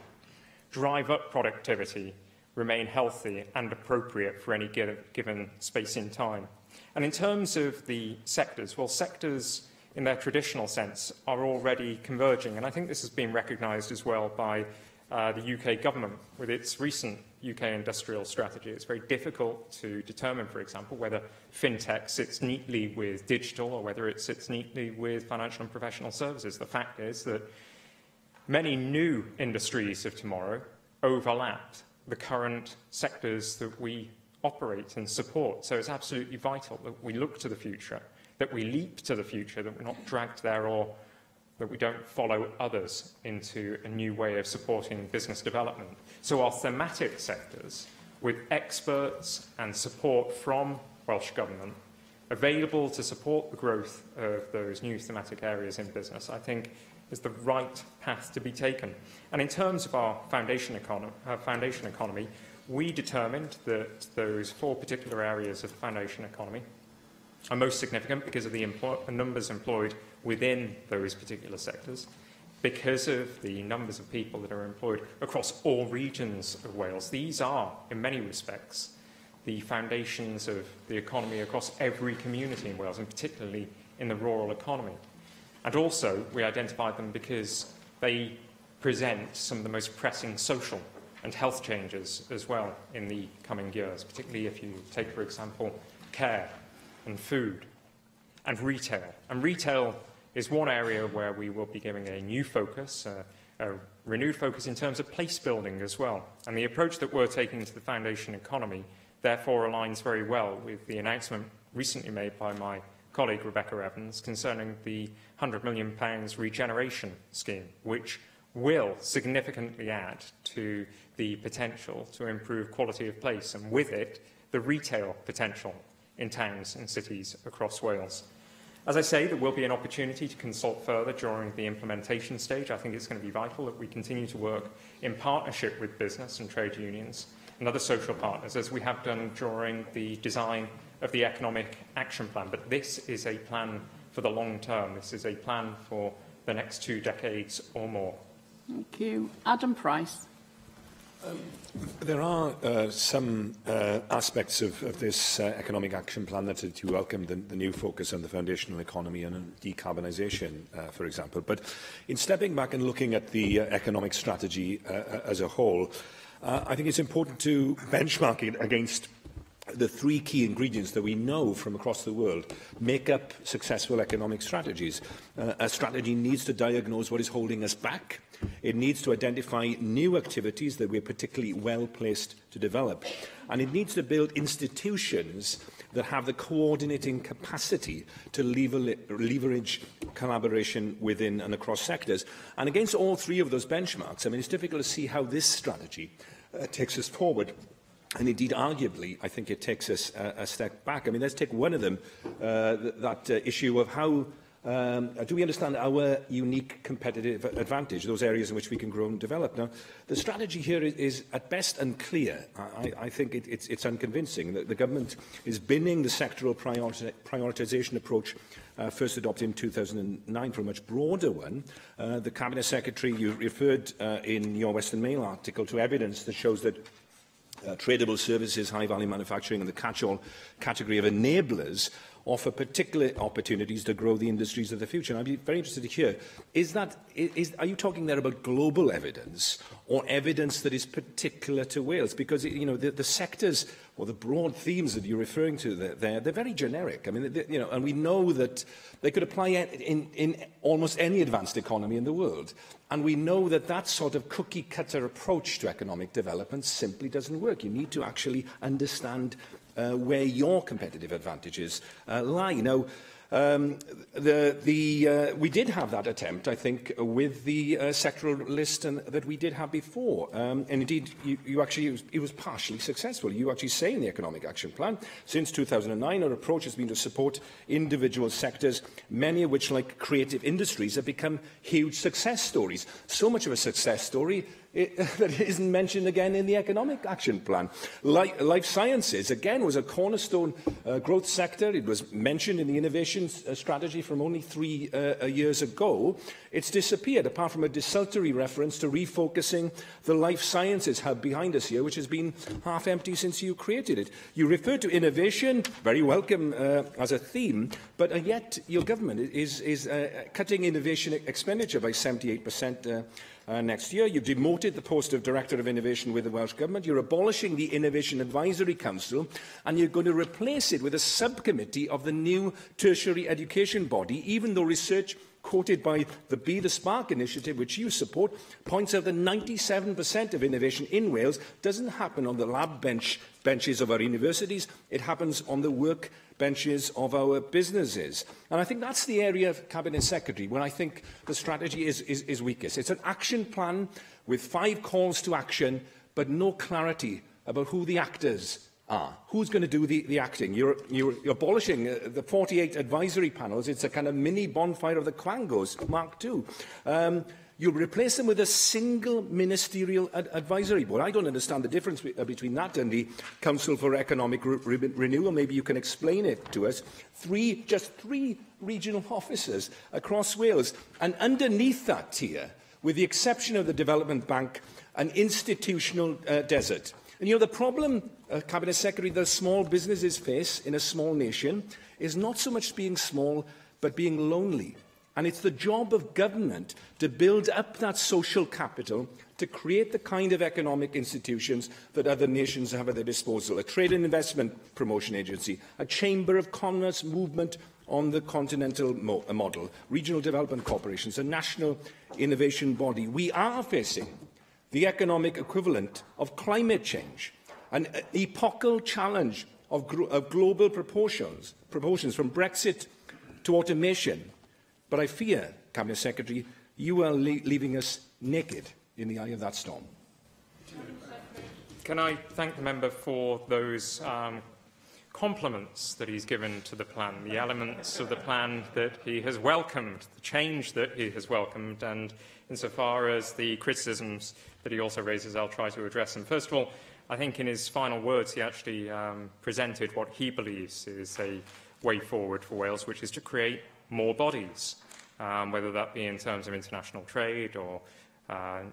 drive up productivity remain healthy and appropriate for any given space in time. And in terms of the sectors, well, sectors in their traditional sense are already converging, and I think this has been recognised as well by the UK government with its recent UK industrial strategy. It's very difficult to determine, for example, whether fintech sits neatly with digital or whether it sits neatly with financial and professional services. The fact is that many new industries of tomorrow overlap the current sectors that we operate and support. So it's absolutely vital that we look to the future, that we leap to the future, that we're not dragged there, or that we don't follow others into a new way of supporting business development. So our thematic sectors, with experts and support from Welsh Government available to support the growth of those new thematic areas in business, I think is the right path to be taken. And in terms of our foundation economy, we determined that those 4 particular areas of the foundation economy are most significant because of the numbers employed within those particular sectors, because of the numbers of people that are employed across all regions of Wales. These are, in many respects, the foundations of the economy across every community in Wales, and particularly in the rural economy. And also, we identified them because they present some of the most pressing social and health changes as well in the coming years, particularly if you take, for example, care and food and retail. And retail is one area where we will be giving a new focus, a renewed focus in terms of place building as well. And the approach that we're taking to the foundation economy therefore aligns very well with the announcement recently made by my colleague Rebecca Evans concerning the £100 million regeneration scheme, which will significantly add to the potential to improve quality of place, and with it, the retail potential in towns and cities across Wales. As I say, there will be an opportunity to consult further during the implementation stage. I think it's going to be vital that we continue to work in partnership with business and trade unions and other social partners, as we have done during the design of the Economic Action Plan. But this is a plan for the long term. This is a plan for the next 2 decades or more. Thank you. Adam Price. There are some aspects of this economic action plan that you welcome, the new focus on the foundational economy and on decarbonisation, for example. But in stepping back and looking at the economic strategy as a whole, I think it's important to benchmark it against the 3 key ingredients that we know from across the world make up successful economic strategies. A strategy needs to diagnose what is holding us back. It needs to identify new activities that we're particularly well placed to develop. And it needs to build institutions that have the coordinating capacity to leverage collaboration within and across sectors. And against all 3 of those benchmarks, I mean, it's difficult to see how this strategy takes us forward. And indeed, arguably, I think it takes us a step back. I mean, let's take one of them, that issue of how do we understand our unique competitive advantage, those areas in which we can grow and develop. Now, the strategy here is at best unclear. I think it's unconvincing. The government is binning the sectoral prioritisation approach first adopted in 2009 for a much broader one. The Cabinet Secretary, you referred in your Western Mail article to evidence that shows that tradable services, high-value manufacturing and the catch-all category of enablers offer particular opportunities to grow the industries of the future. And I'd be very interested to hear, are you talking there about global evidence or evidence that is particular to Wales? Because, you know, the sectors or the broad themes that you're referring to they're very generic. I mean, you know, and we know that they could apply in almost any advanced economy in the world. And we know that that sort of cookie-cutter approach to economic development simply doesn't work. You need to actually understand where your competitive advantages lie. Now, we did have that attempt, I think, with the sectoral list that we did have before. And indeed, it was partially successful. You actually say in the Economic Action Plan, since 2009, our approach has been to support individual sectors, many of which, like creative industries, have become huge success stories. So much of a success story that isn't mentioned again in the Economic Action Plan. Life sciences, again, was a cornerstone growth sector. It was mentioned in the innovation strategy from only 3 years ago. It's disappeared, apart from a desultory reference to refocusing the life sciences hub behind us here, which has been half empty since you created it. You refer to innovation, very welcome as a theme, but yet your government is cutting innovation expenditure by 78% next year. You've demoted the post of Director of Innovation with the Welsh Government. You're abolishing the Innovation Advisory Council, and you're going to replace it with a subcommittee of the new tertiary education body, even though research quoted by the Be the Spark initiative, which you support, points out that 97% of innovation in Wales doesn't happen on the lab benches of our universities. It happens on the work benches of our businesses. And I think that's the area of Cabinet Secretary where I think the strategy is weakest. It's an action plan with 5 calls to action, but no clarity about who the actors are. Who's going to do the acting? You're abolishing the 48 advisory panels. It's a kind of mini bonfire of the Quangos, Mark II. You replace them with a single ministerial advisory board. I don't understand the difference between that and the Council for Economic Renewal. Maybe you can explain it to us. Just three regional officers across Wales. And underneath that tier, with the exception of the Development Bank, an institutional desert. And, the problem, Cabinet Secretary, that small businesses face in a small nation is not so much being small, but being lonely. And it's the job of government to build up that social capital to create the kind of economic institutions that other nations have at their disposal. A trade and investment promotion agency, a chamber of commerce movement on the continental model, regional development corporations, a national innovation body. We are facing the economic equivalent of climate change, an epochal challenge of global proportions from Brexit to automation. But I fear, Cabinet Secretary, you are leaving us naked in the eye of that storm. Can I thank the member for those compliments that he's given to the plan, the elements of the plan that he has welcomed, the change that he has welcomed, and insofar as the criticisms that he also raises, I'll try to address them. First of all, I think in his final words he actually presented what he believes is a way forward for Wales, which is to create more bodies, whether that be in terms of international trade or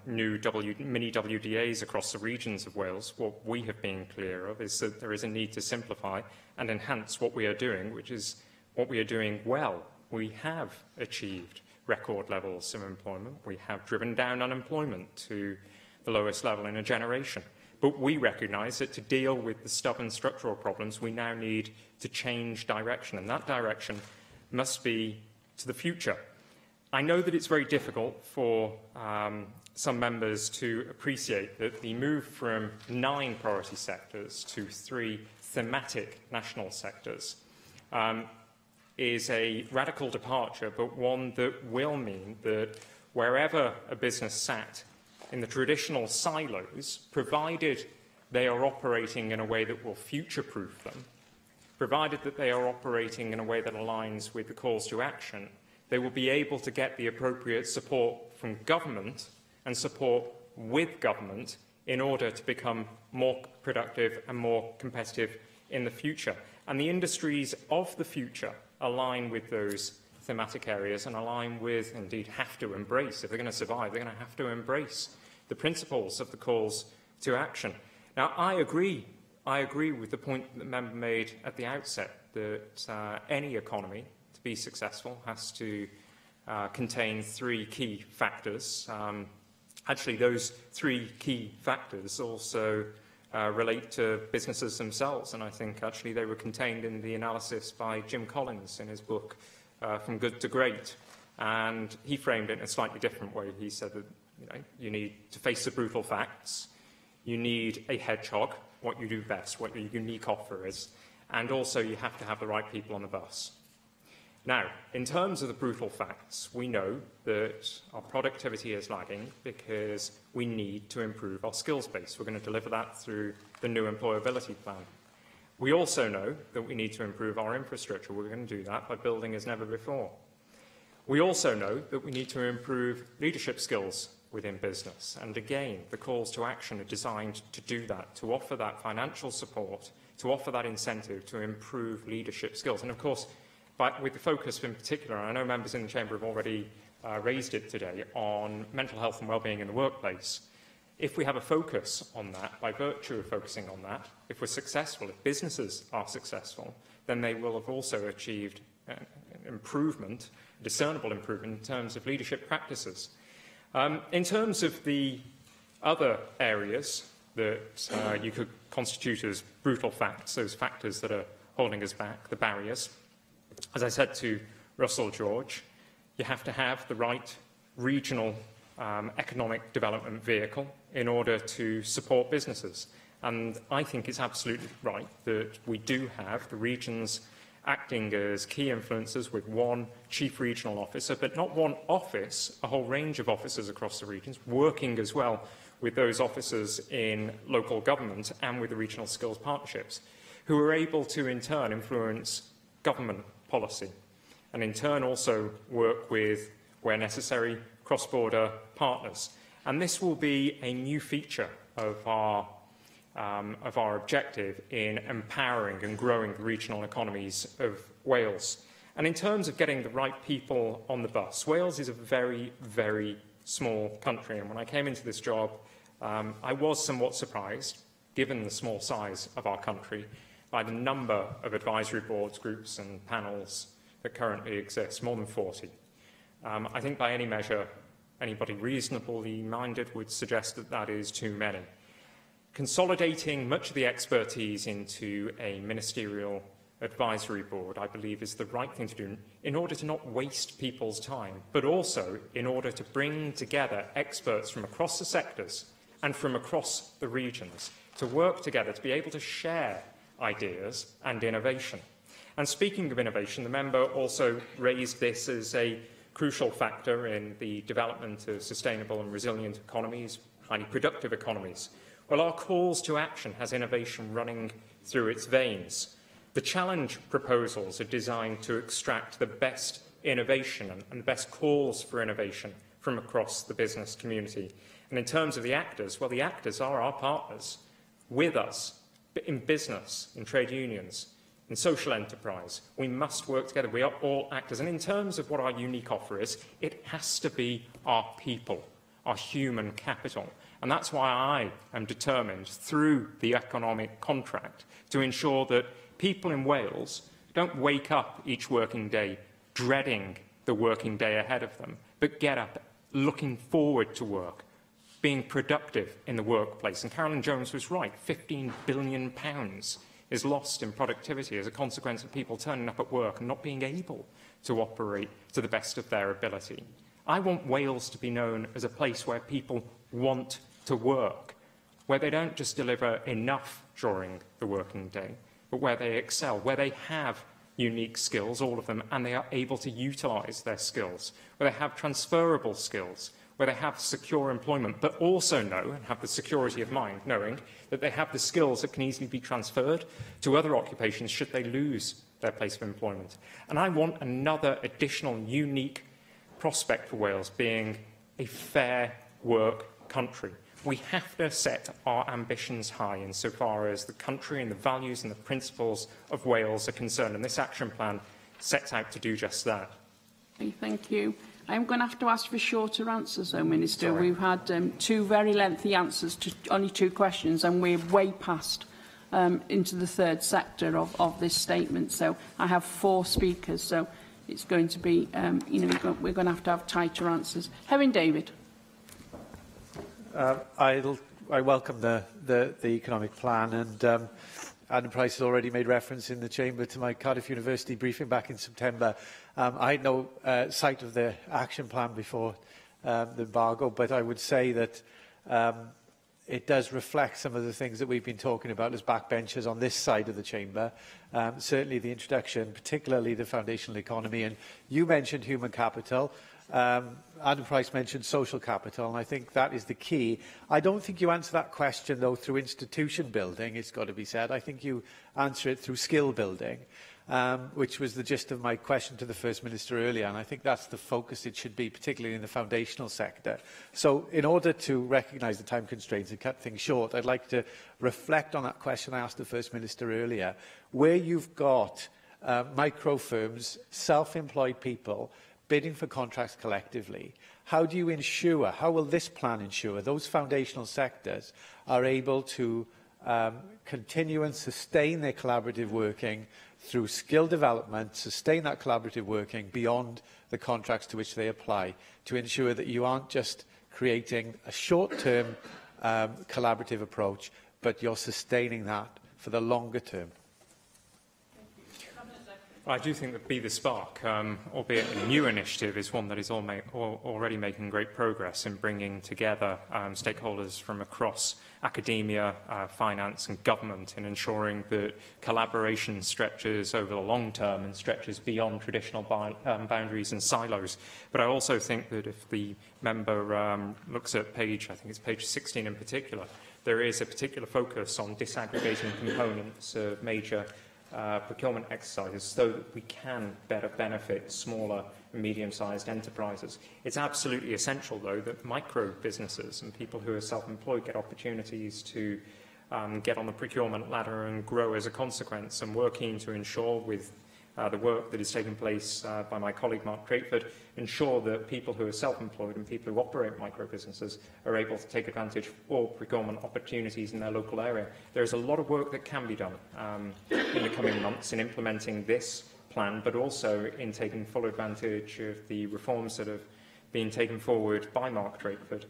new mini WDAs across the regions of Wales. What we have been clear of is that there is a need to simplify and enhance what we are doing, which is what we are doing well. We have achieved record levels of employment. We have driven down unemployment to the lowest level in a generation. But we recognise that to deal with the stubborn structural problems, we now need to change direction, and that direction must be to the future. I know that it's very difficult for some members to appreciate that the move from 9 priority sectors to 3 thematic national sectors is a radical departure, but one that will mean that wherever a business sat in the traditional silos, provided they are operating in a way that will future-proof them, provided that they are operating in a way that aligns with the calls to action, they will be able to get the appropriate support from government and support with government in order to become more productive and more competitive in the future. And the industries of the future align with those thematic areas and align with, indeed have to embrace, if they're going to survive, they're going to have to embrace the principles of the calls to action. Now, I agree with the point that the member made at the outset that any economy, to be successful, has to contain 3 key factors. Actually, those 3 key factors also relate to businesses themselves, and I think actually they were contained in the analysis by Jim Collins in his book, From Good to Great, and he framed it in a slightly different way. He said that you need to face the brutal facts, you need a hedgehog, what you do best, what your unique offer is, and also you have to have the right people on the bus. Now, in terms of the brutal facts, we know that our productivity is lagging because we need to improve our skills base. We're going to deliver that through the new employability plan. We also know that we need to improve our infrastructure. We're going to do that by building as never before. We also know that we need to improve leadership skills within business. And again, the calls to action are designed to do that, to offer that financial support, to offer that incentive to improve leadership skills. And of course, with the focus in particular, and I know members in the Chamber have already raised it today, on mental health and wellbeing in the workplace. If we have a focus on that, by virtue of focusing on that, if we're successful, if businesses are successful, then they will have also achieved improvement, discernible improvement in terms of leadership practices. In terms of the other areas that you could constitute as brutal facts, those factors that are holding us back, the barriers, as I said to Russell George, you have to have the right regional economic development vehicle in order to support businesses. And I think it's absolutely right that we do have the regions acting as key influencers with one chief regional officer, but not one office, a whole range of officers across the regions, working as well with those officers in local government and with the regional skills partnerships, who are able to in turn influence government policy and in turn also work with, where necessary, cross-border partners. And this will be a new feature of our objective in empowering and growing the regional economies of Wales. And in terms of getting the right people on the bus, Wales is a very, very small country. And when I came into this job, I was somewhat surprised, given the small size of our country, by the number of advisory boards, groups and panels that currently exist, more than 40. I think by any measure, anybody reasonably minded would suggest that that is too many. Consolidating much of the expertise into a ministerial advisory board, I believe, is the right thing to do in order to not waste people's time, but also in order to bring together experts from across the sectors and from across the regions to work together, to be able to share ideas and innovation. And speaking of innovation, the member also raised this as a crucial factor in the development of sustainable and resilient economies, highly productive economies. Well, our calls to action has innovation running through its veins. The challenge proposals are designed to extract the best innovation and the best calls for innovation from across the business community. And in terms of the actors, well, the actors are our partners with us in business, in trade unions, in social enterprise. We must work together. We are all actors. And in terms of what our unique offer is, it has to be our people, our human capital. And that's why I am determined, through the economic contract, to ensure that people in Wales don't wake up each working day dreading the working day ahead of them, but get up looking forward to work, being productive in the workplace. And Carolyn Jones was right, £15 billion is lost in productivity as a consequence of people turning up at work and not being able to operate to the best of their ability. I want Wales to be known as a place where people want to work, where they don't just deliver enough during the working day, but where they excel, where they have unique skills, all of them, and they are able to utilise their skills, where they have transferable skills, where they have secure employment, but also know and have the security of mind, knowing that they have the skills that can easily be transferred to other occupations should they lose their place of employment. And I want another additional unique prospect for Wales being a fair work country. We have to set our ambitions high insofar as the country and the values and the principles of Wales are concerned, and this action plan sets out to do just that. Okay, thank you. I'm going to have to ask for shorter answers, though, Minister. Sorry. We've had two very lengthy answers to only two questions, and we're way past into the third sector of this statement. So I have 4 speakers, so it's going to be, we're going to have tighter answers. Hewin David. I welcome the economic plan, and Adam Price has already made reference in the Chamber to my Cardiff University briefing back in September. I had no sight of the action plan before the embargo, but I would say that it does reflect some of the things that we've been talking about as backbenchers on this side of the Chamber. Certainly the introduction, particularly the foundational economy, and you mentioned human capital. Adam Price mentioned social capital, and I think that is the key. I don't think you answer that question, though, through institution building, it's got to be said. I think you answer it through skill building. which was the gist of my question to the First Minister earlier, and I think that's the focus it should be, particularly in the foundational sector. So in order to recognise the time constraints and cut things short, I'd like to reflect on that question I asked the First Minister earlier. Where you've got micro firms, self-employed people, bidding for contracts collectively, how do you ensure, how will this plan ensure those foundational sectors are able to continue and sustain their collaborative working through skill development, sustain that collaborative working beyond the contracts to which they apply, to ensure that you aren't just creating a short-term collaborative approach, but you're sustaining that for the longer term? I do think that Be the Spark, albeit a new initiative, is one that is already making great progress in bringing together stakeholders from across academia, finance and government in ensuring that collaboration stretches over the long term and stretches beyond traditional boundaries and silos. But I also think that if the member looks at I think it's page 16 in particular, there is a particular focus on disaggregating components of major procurement exercises so that we can better benefit smaller and medium-sized enterprises. It's absolutely essential, though, that micro businesses and people who are self-employed get opportunities to get on the procurement ladder and grow as a consequence, and we're keen to ensure with the work that is taking place by my colleague Mark Drakeford, ensure that people who are self-employed and people who operate micro-businesses are able to take advantage of all procurement opportunities in their local area. There is a lot of work that can be done in the coming months in implementing this plan, but also in taking full advantage of the reforms that have been taken forward by Mark Drakeford,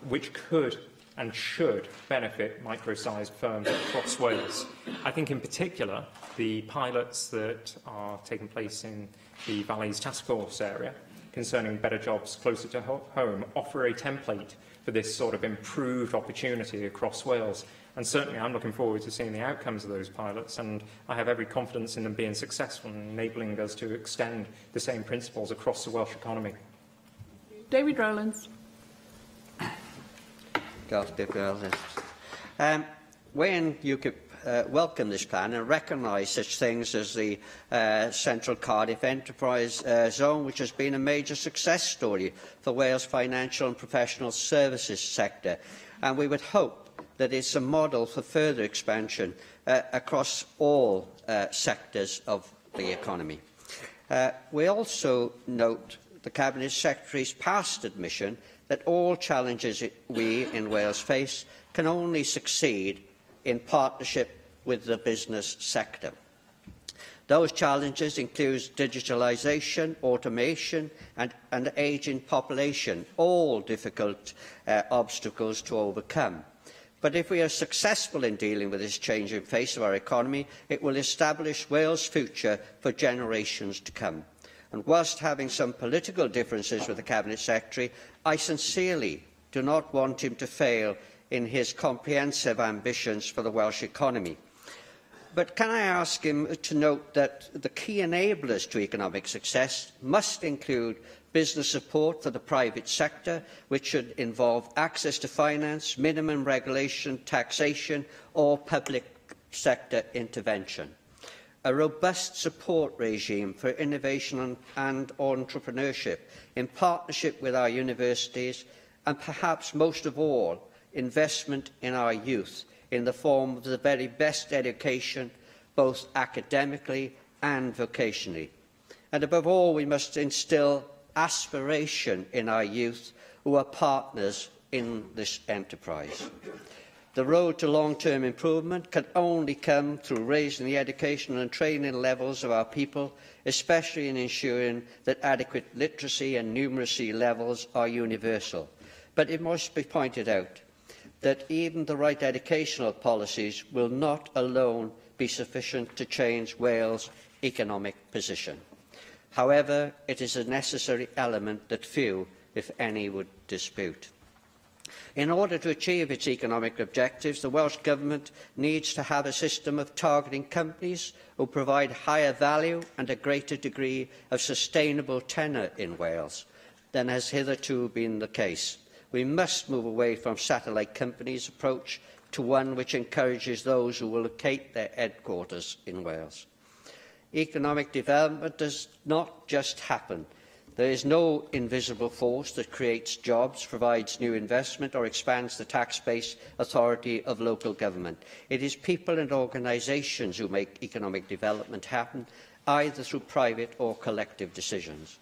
which could and should benefit micro-sized firms across Wales. I think in particular the pilots that are taking place in the Valleys Task Force area concerning better jobs closer to home offer a template for this sort of improved opportunity across Wales. And certainly I'm looking forward to seeing the outcomes of those pilots, and I have every confidence in them being successful and enabling us to extend the same principles across the Welsh economy. David Rowlands. When UKIP welcome this plan and recognise such things as the Central Cardiff Enterprise Zone, which has been a major success story for Wales' financial and professional services sector, and we would hope that it's a model for further expansion across all sectors of the economy. We also note the Cabinet Secretary's past admission that all challenges we in Wales face can only succeed in partnership with the business sector. Those challenges include digitalisation, automation and an ageing population, all difficult obstacles to overcome. But if we are successful in dealing with this changing face of our economy, it will establish Wales' future for generations to come. And whilst having some political differences with the Cabinet Secretary, I sincerely do not want him to fail in his comprehensive ambitions for the Welsh economy. But can I ask him to note that the key enablers to economic success must include business support for the private sector, which should involve access to finance, minimum regulation, taxation or public sector intervention. A robust support regime for innovation and entrepreneurship in partnership with our universities, and perhaps most of all, investment in our youth in the form of the very best education, both academically and vocationally. And above all, we must instil aspiration in our youth who are partners in this enterprise. The road to long-term improvement can only come through raising the education and training levels of our people, especially in ensuring that adequate literacy and numeracy levels are universal. But it must be pointed out that even the right educational policies will not alone be sufficient to change Wales' economic position. However, it is a necessary element that few, if any, would dispute. In order to achieve its economic objectives, the Welsh Government needs to have a system of targeting companies who provide higher value and a greater degree of sustainable tenure in Wales than has hitherto been the case. We must move away from satellite companies' approach to one which encourages those who will locate their headquarters in Wales. Economic development does not just happen. There is no invisible force that creates jobs, provides new investment or expands the tax-based authority of local government. It is people and organisations who make economic development happen, either through private or collective decisions.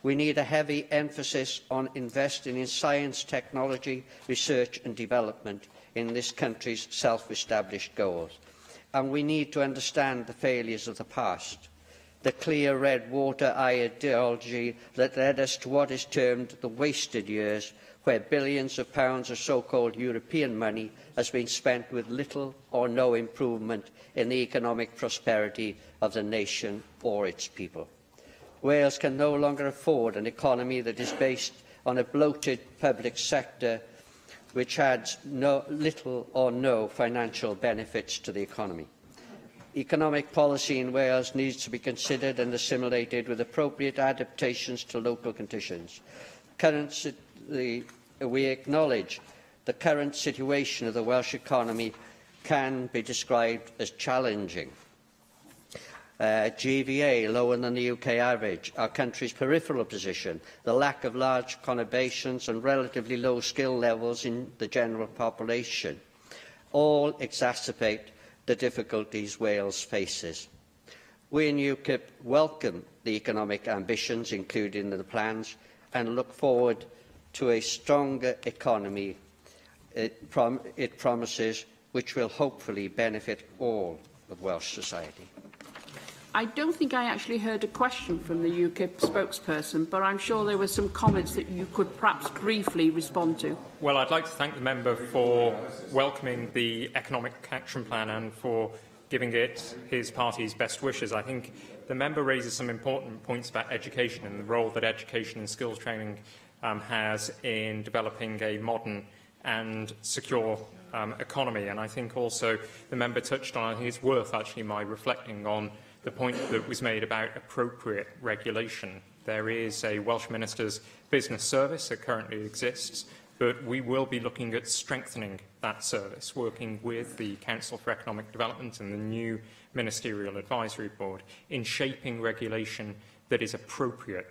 We need a heavy emphasis on investing in science, technology, research and development in this country's self-established goals. And we need to understand the failures of the past. The clear red water ideology that led us to what is termed the wasted years, where billions of pounds of so-called European money has been spent with little or no improvement in the economic prosperity of the nation or its people. Wales can no longer afford an economy that is based on a bloated public sector which adds little or no financial benefits to the economy. Economic policy in Wales needs to be considered and assimilated with appropriate adaptations to local conditions. We acknowledge the current situation of the Welsh economy can be described as challenging. GVA lower than the UK average, our country's peripheral position, the lack of large conurbations and relatively low skill levels in the general population all exacerbate the difficulties Wales faces. We in UKIP welcome the economic ambitions included in the plans and look forward to a stronger economy it promises, which will hopefully benefit all of Welsh society. I don't think I actually heard a question from the UKIP spokesperson, but I'm sure there were some comments that you could perhaps briefly respond to. Well, I'd like to thank the member for welcoming the Economic Action Plan and for giving it his party's best wishes. I think the member raises some important points about education and the role that education and skills training has in developing a modern and secure economy. And I think also the member touched on, I think it's worth actually my reflecting on the point that was made about appropriate regulation. There is a Welsh Minister's business service that currently exists, but we will be looking at strengthening that service, working with the Council for Economic Development and the new Ministerial Advisory Board in shaping regulation that is appropriate,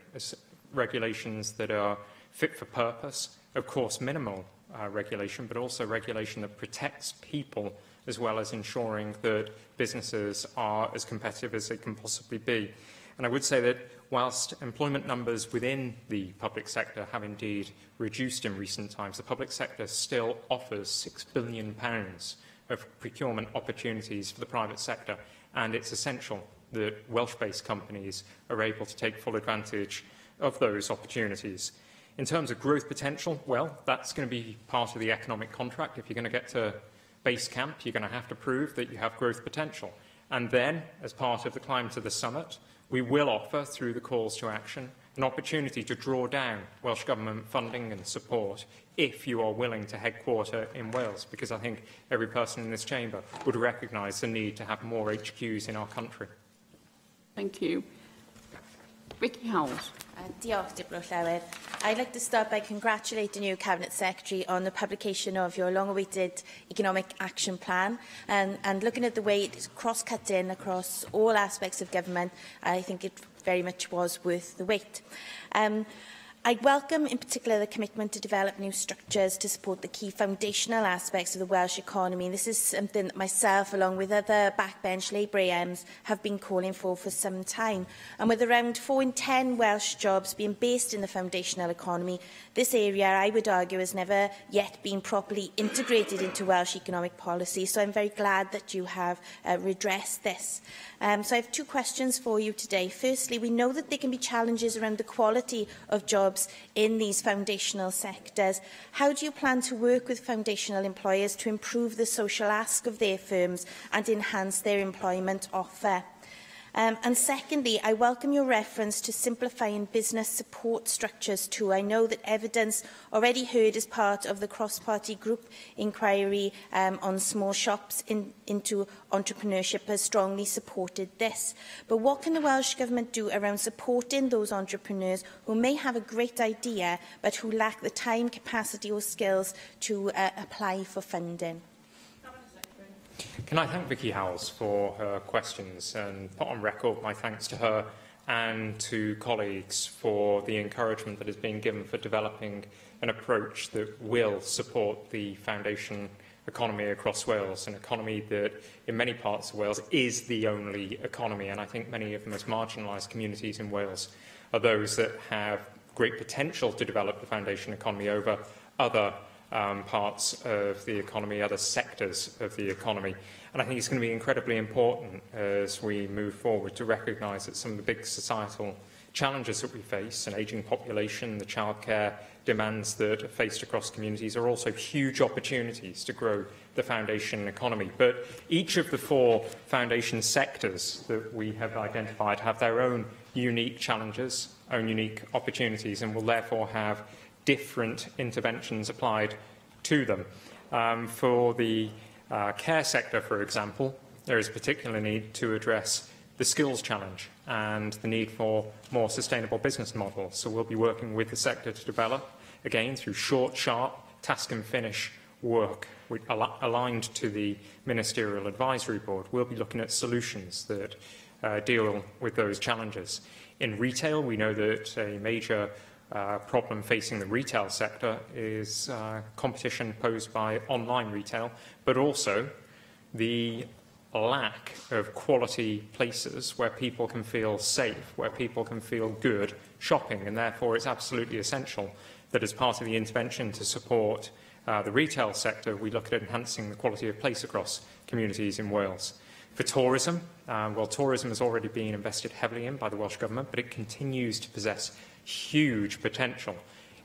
regulations that are fit for purpose, of course minimal regulation, but also regulation that protects people as well as ensuring that businesses are as competitive as they can possibly be. And I would say that whilst employment numbers within the public sector have indeed reduced in recent times, the public sector still offers £6 billion of procurement opportunities for the private sector, and it's essential that Welsh-based companies are able to take full advantage of those opportunities. In terms of growth potential, well, that's going to be part of the economic contract. If you're going to get to base camp, you're going to have to prove that you have growth potential. And then, as part of the Climb to the Summit, we will offer, through the calls to action, an opportunity to draw down Welsh Government funding and support if you are willing to headquarter in Wales, because I think every person in this chamber would recognise the need to have more HQs in our country. Thank you. Vicky Howells. Diolch, Diplo Llawer. I'd like to start by congratulating you, Cabinet Secretary, on the publication of your long-awaited Economic Action Plan. And looking at the way it's cross-cutting across all aspects of government, I think it very much was worth the wait. I welcome in particular the commitment to develop new structures to support the key foundational aspects of the Welsh economy. This is something that myself, along with other backbench Labour AMs, have been calling for some time. And with around 4 in 10 Welsh jobs being based in the foundational economy, this area, I would argue, has never yet been properly integrated into Welsh economic policy. So I'm very glad that you have redressed this. So I have 2 questions for you today. Firstly, we know that there can be challenges around the quality of jobs in these foundational sectors. How do you plan to work with foundational employers to improve the social ask of their firms and enhance their employment offer? And secondly, I welcome your reference to simplifying business support structures too. I know that evidence already heard as part of the cross-party group inquiry on small shops into entrepreneurship has strongly supported this. But what can the Welsh Government do around supporting those entrepreneurs who may have a great idea but who lack the time, capacity or skills to apply for funding? Can I thank Vicky Howells for her questions and put on record my thanks to her and to colleagues for the encouragement that has been given for developing an approach that will support the foundation economy across Wales, an economy that in many parts of Wales is the only economy, and I think many of the most marginalised communities in Wales are those that have great potential to develop the foundation economy over other parts of the economy, other sectors of the economy. And I think it's going to be incredibly important as we move forward to recognise that some of the big societal challenges that we face, an ageing population, the childcare demands that are faced across communities, are also huge opportunities to grow the foundation economy. But each of the 4 foundation sectors that we have identified have their own unique challenges, own unique opportunities, and will therefore have different interventions applied to them. For the care sector, for example, there is a particular need to address the skills challenge and the need for more sustainable business models. So we'll be working with the sector to develop, again, through short, sharp, task and finish work aligned to the Ministerial Advisory Board. We'll be looking at solutions that deal with those challenges. In retail, we know that a major problem facing the retail sector is competition posed by online retail, but also the lack of quality places where people can feel safe, where people can feel good shopping, and therefore it's absolutely essential that as part of the intervention to support the retail sector, we look at enhancing the quality of place across communities in Wales. For tourism, well, tourism has already been invested heavily in by the Welsh Government, but it continues to possess huge potential.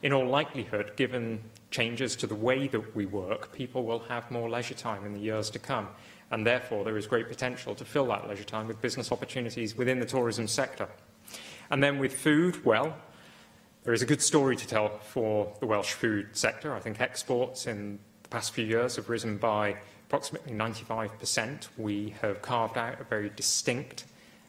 In all likelihood, given changes to the way that we work, people will have more leisure time in the years to come, and therefore there is great potential to fill that leisure time with business opportunities within the tourism sector. And then with food, well, there is a good story to tell for the Welsh food sector. I think exports in the past few years have risen by approximately 95%. We have carved out a very distinct,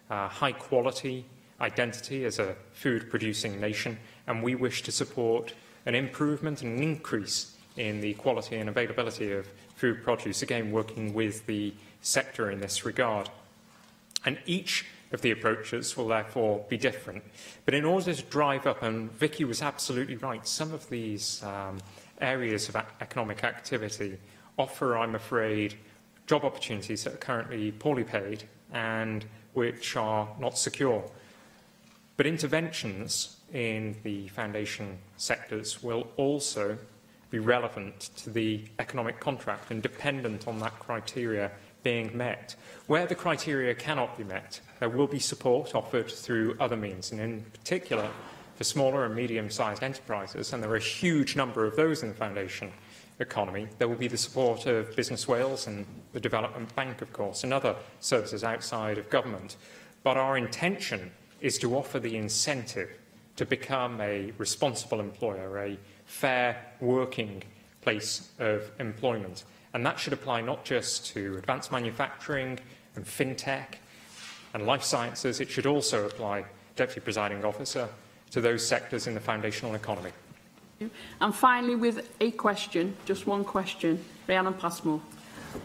high-quality identity as a food-producing nation, and we wish to support an improvement and an increase in the quality and availability of food produce, again working with the sector in this regard. And each of the approaches will therefore be different. But in order to drive up, and Vicky was absolutely right, some of these areas of economic activity offer, I'm afraid, job opportunities that are currently poorly paid and which are not secure. But interventions in the foundation sectors will also be relevant to the economic contract and dependent on that criteria being met. Where the criteria cannot be met, there will be support offered through other means, and in particular for smaller and medium-sized enterprises, and there are a huge number of those in the foundation economy. There will be the support of Business Wales and the Development Bank, of course, and other services outside of government. But our intention is to offer the incentive to become a responsible employer, a fair working place of employment. And that should apply not just to advanced manufacturing and fintech and life sciences, it should also apply, Deputy Presiding Officer, to those sectors in the foundational economy. And finally, with a question, just one question, Rhiannon Passmore.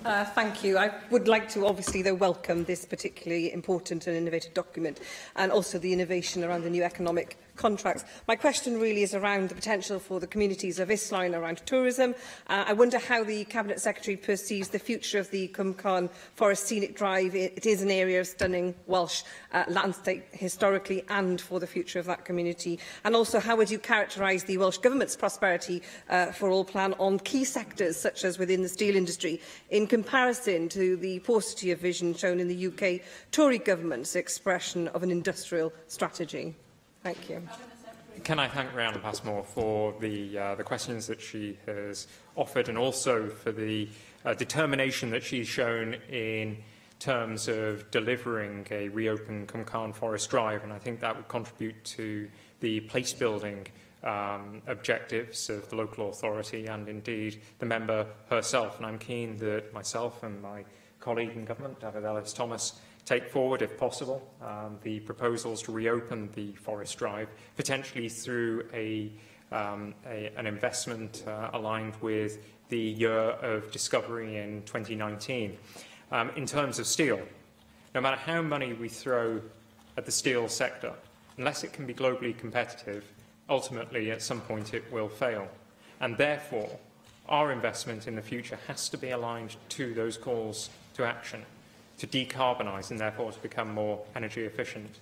Thank you. I would like to obviously, though, welcome this particularly important and innovative document, and also the innovation around the new economic contracts. My question really is around the potential for the communities of Islwyn around tourism. I wonder how the Cabinet Secretary perceives the future of the Cwmcarn Forest Scenic Drive. It is an area of stunning Welsh landscape historically and for the future of that community. And also, how would you characterise the Welsh Government's prosperity for all plan on key sectors such as within the steel industry in comparison to the paucity of vision shown in the UK Tory Government's expression of an industrial strategy? Thank you. Can I thank Rhiannon Passmore for the questions that she has offered, and also for the determination that she's shown in terms of delivering a reopened Cwmcarn Forest Drive, and I think that would contribute to the place-building objectives of the local authority and indeed the member herself. And I'm keen that myself and my colleague in government, David Ellis-Thomas, take forward, if possible, the proposals to reopen the Forest Drive, potentially through an investment aligned with the year of discovery in 2019. In terms of steel, no matter how money we throw at the steel sector, unless it can be globally competitive, ultimately at some point it will fail. And therefore, our investment in the future has to be aligned to those calls to action, to decarbonise and therefore to become more energy efficient.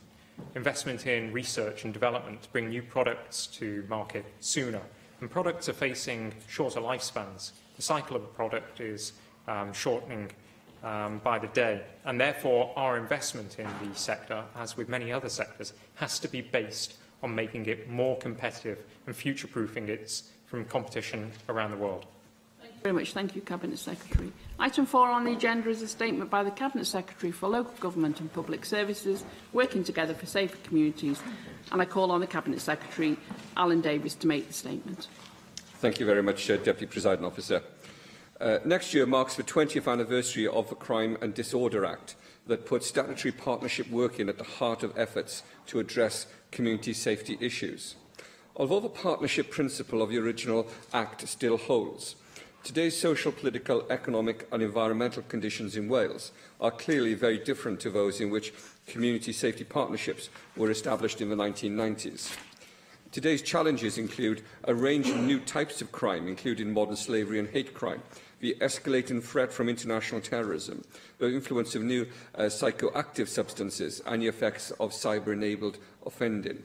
Investment in research and development to bring new products to market sooner. And products are facing shorter lifespans. The cycle of a product is shortening by the day. And therefore, our investment in the sector, as with many other sectors, has to be based on making it more competitive and future-proofing it from competition around the world. Thank you very much. Thank you, Cabinet Secretary. Item 4 on the agenda is a statement by the Cabinet Secretary for Local Government and Public Services, working together for safer communities. And I call on the Cabinet Secretary, Alan Davies, to make the statement. Thank you very much, Deputy Presiding Officer. Next year marks the 20th anniversary of the Crime and Disorder Act that put statutory partnership working at the heart of efforts to address community safety issues. Although the partnership principle of the original Act still holds, today's social, political, economic and environmental conditions in Wales are clearly very different to those in which community safety partnerships were established in the 1990s. Today's challenges include a range of new types of crime, including modern slavery and hate crime, the escalating threat from international terrorism, the influence of new psychoactive substances and the effects of cyber-enabled offending.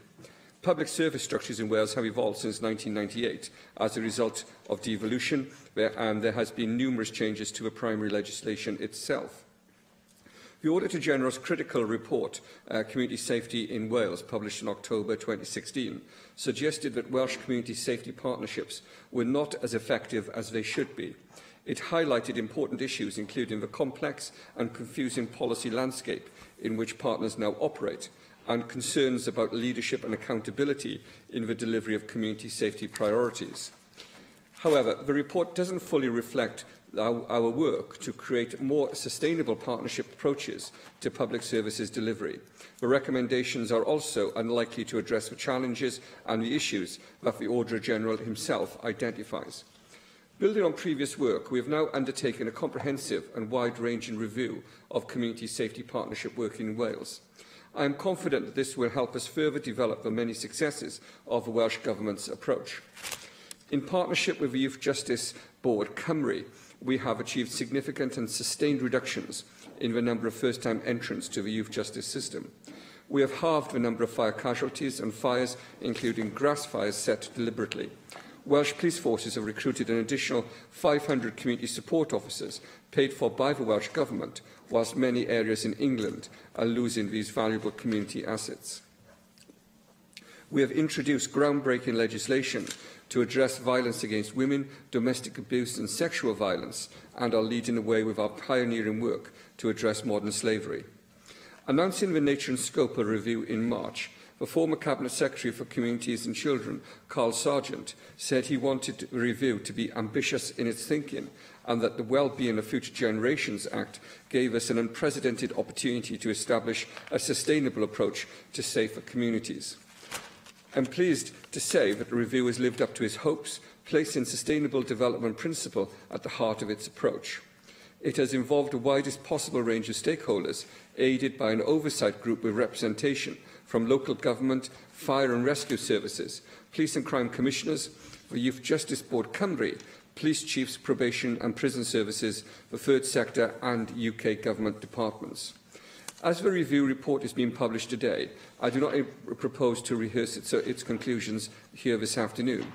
Public service structures in Wales have evolved since 1998 as a result of devolution, and there has been numerous changes to the primary legislation itself. The Auditor-General's critical report, Community Safety in Wales, published in October 2016, suggested that Welsh community safety partnerships were not as effective as they should be. It highlighted important issues, including the complex and confusing policy landscape in which partners now operate, and concerns about leadership and accountability in the delivery of community safety priorities. However, the report doesn't fully reflect our work to create more sustainable partnership approaches to public services delivery. The recommendations are also unlikely to address the challenges and the issues that the Auditor-General himself identifies. Building on previous work, we have now undertaken a comprehensive and wide-ranging review of community safety partnership work in Wales. I am confident that this will help us further develop the many successes of the Welsh Government's approach. In partnership with the Youth Justice Board, Cymru, we have achieved significant and sustained reductions in the number of first-time entrants to the youth justice system. We have halved the number of fire casualties and fires, including grass fires, set deliberately. Welsh police forces have recruited an additional 500 community support officers paid for by the Welsh Government, whilst many areas in England are losing these valuable community assets. We have introduced groundbreaking legislation to address violence against women, domestic abuse and sexual violence, and are leading the way with our pioneering work to address modern slavery. Announcing the nature and scope of a review in March, the former Cabinet Secretary for Communities and Children, Carl Sargent, said he wanted the review to be ambitious in its thinking and that the Wellbeing of Future Generations Act gave us an unprecedented opportunity to establish a sustainable approach to safer communities. I'm pleased to say that the review has lived up to his hopes, placing sustainable development principle at the heart of its approach. It has involved the widest possible range of stakeholders, aided by an oversight group with representation from local government, fire and rescue services, police and crime commissioners, the Youth Justice Board Cymru, police chiefs, probation and prison services, the third sector and UK government departments. As the review report is being published today, I do not propose to rehearse its conclusions here this afternoon.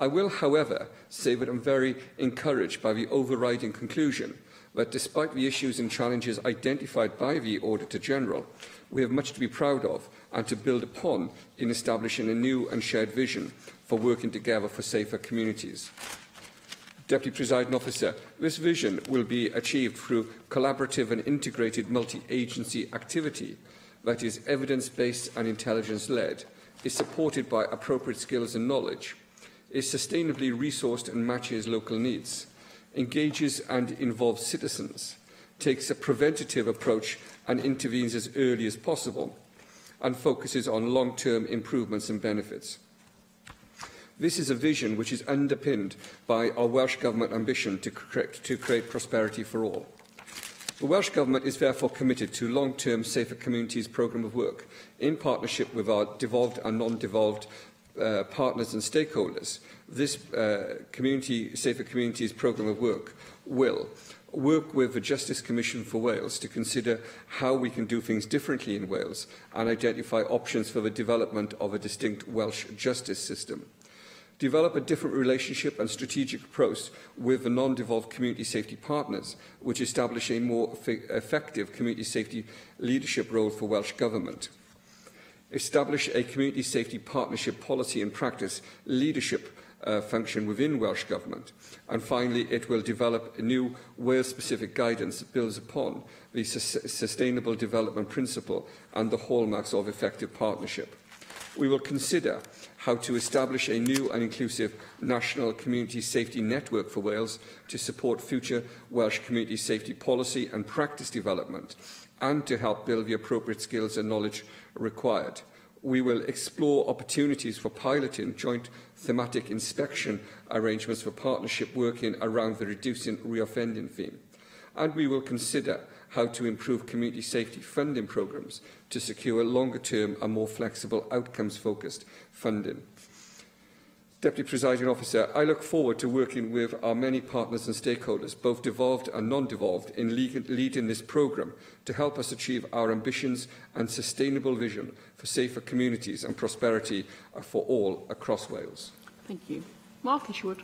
I will, however, say that I am very encouraged by the overriding conclusion that despite the issues and challenges identified by the Auditor-General, we have much to be proud of and to build upon in establishing a new and shared vision for working together for safer communities. Deputy Presiding Officer, this vision will be achieved through collaborative and integrated multi-agency activity that is evidence-based and intelligence-led, is supported by appropriate skills and knowledge, is sustainably resourced and matches local needs, engages and involves citizens, takes a preventative approach and intervenes as early as possible, and focuses on long-term improvements and benefits. This is a vision which is underpinned by our Welsh Government ambition to create prosperity for all. The Welsh Government is therefore committed to long-term Safer Communities programme of work in partnership with our devolved and non-devolved partners and stakeholders. This Safer Communities programme of work will work with the Justice Commission for Wales to consider how we can do things differently in Wales and identify options for the development of a distinct Welsh justice system. Develop a different relationship and strategic approach with the non-devolved community safety partners, which establish a more effective community safety leadership role for Welsh Government. Establish a community safety partnership policy and practice leadership function within Welsh Government. And finally, it will develop a new Wales-specific guidance that builds upon the Sustainable Development Principle and the hallmarks of effective partnership. We will consider how to establish a new and inclusive national community safety network for Wales to support future Welsh community safety policy and practice development, and to help build the appropriate skills and knowledge required. We will explore opportunities for piloting joint thematic inspection arrangements for partnership working around the reducing reoffending theme. And we will consider how to improve community safety funding programmes to secure longer-term and more flexible outcomes-focused funding. Deputy Presiding Officer, I look forward to working with our many partners and stakeholders, both devolved and non-devolved, in leading this programme to help us achieve our ambitions and sustainable vision for safer communities and prosperity for all across Wales. Thank you. Mark Isherwood.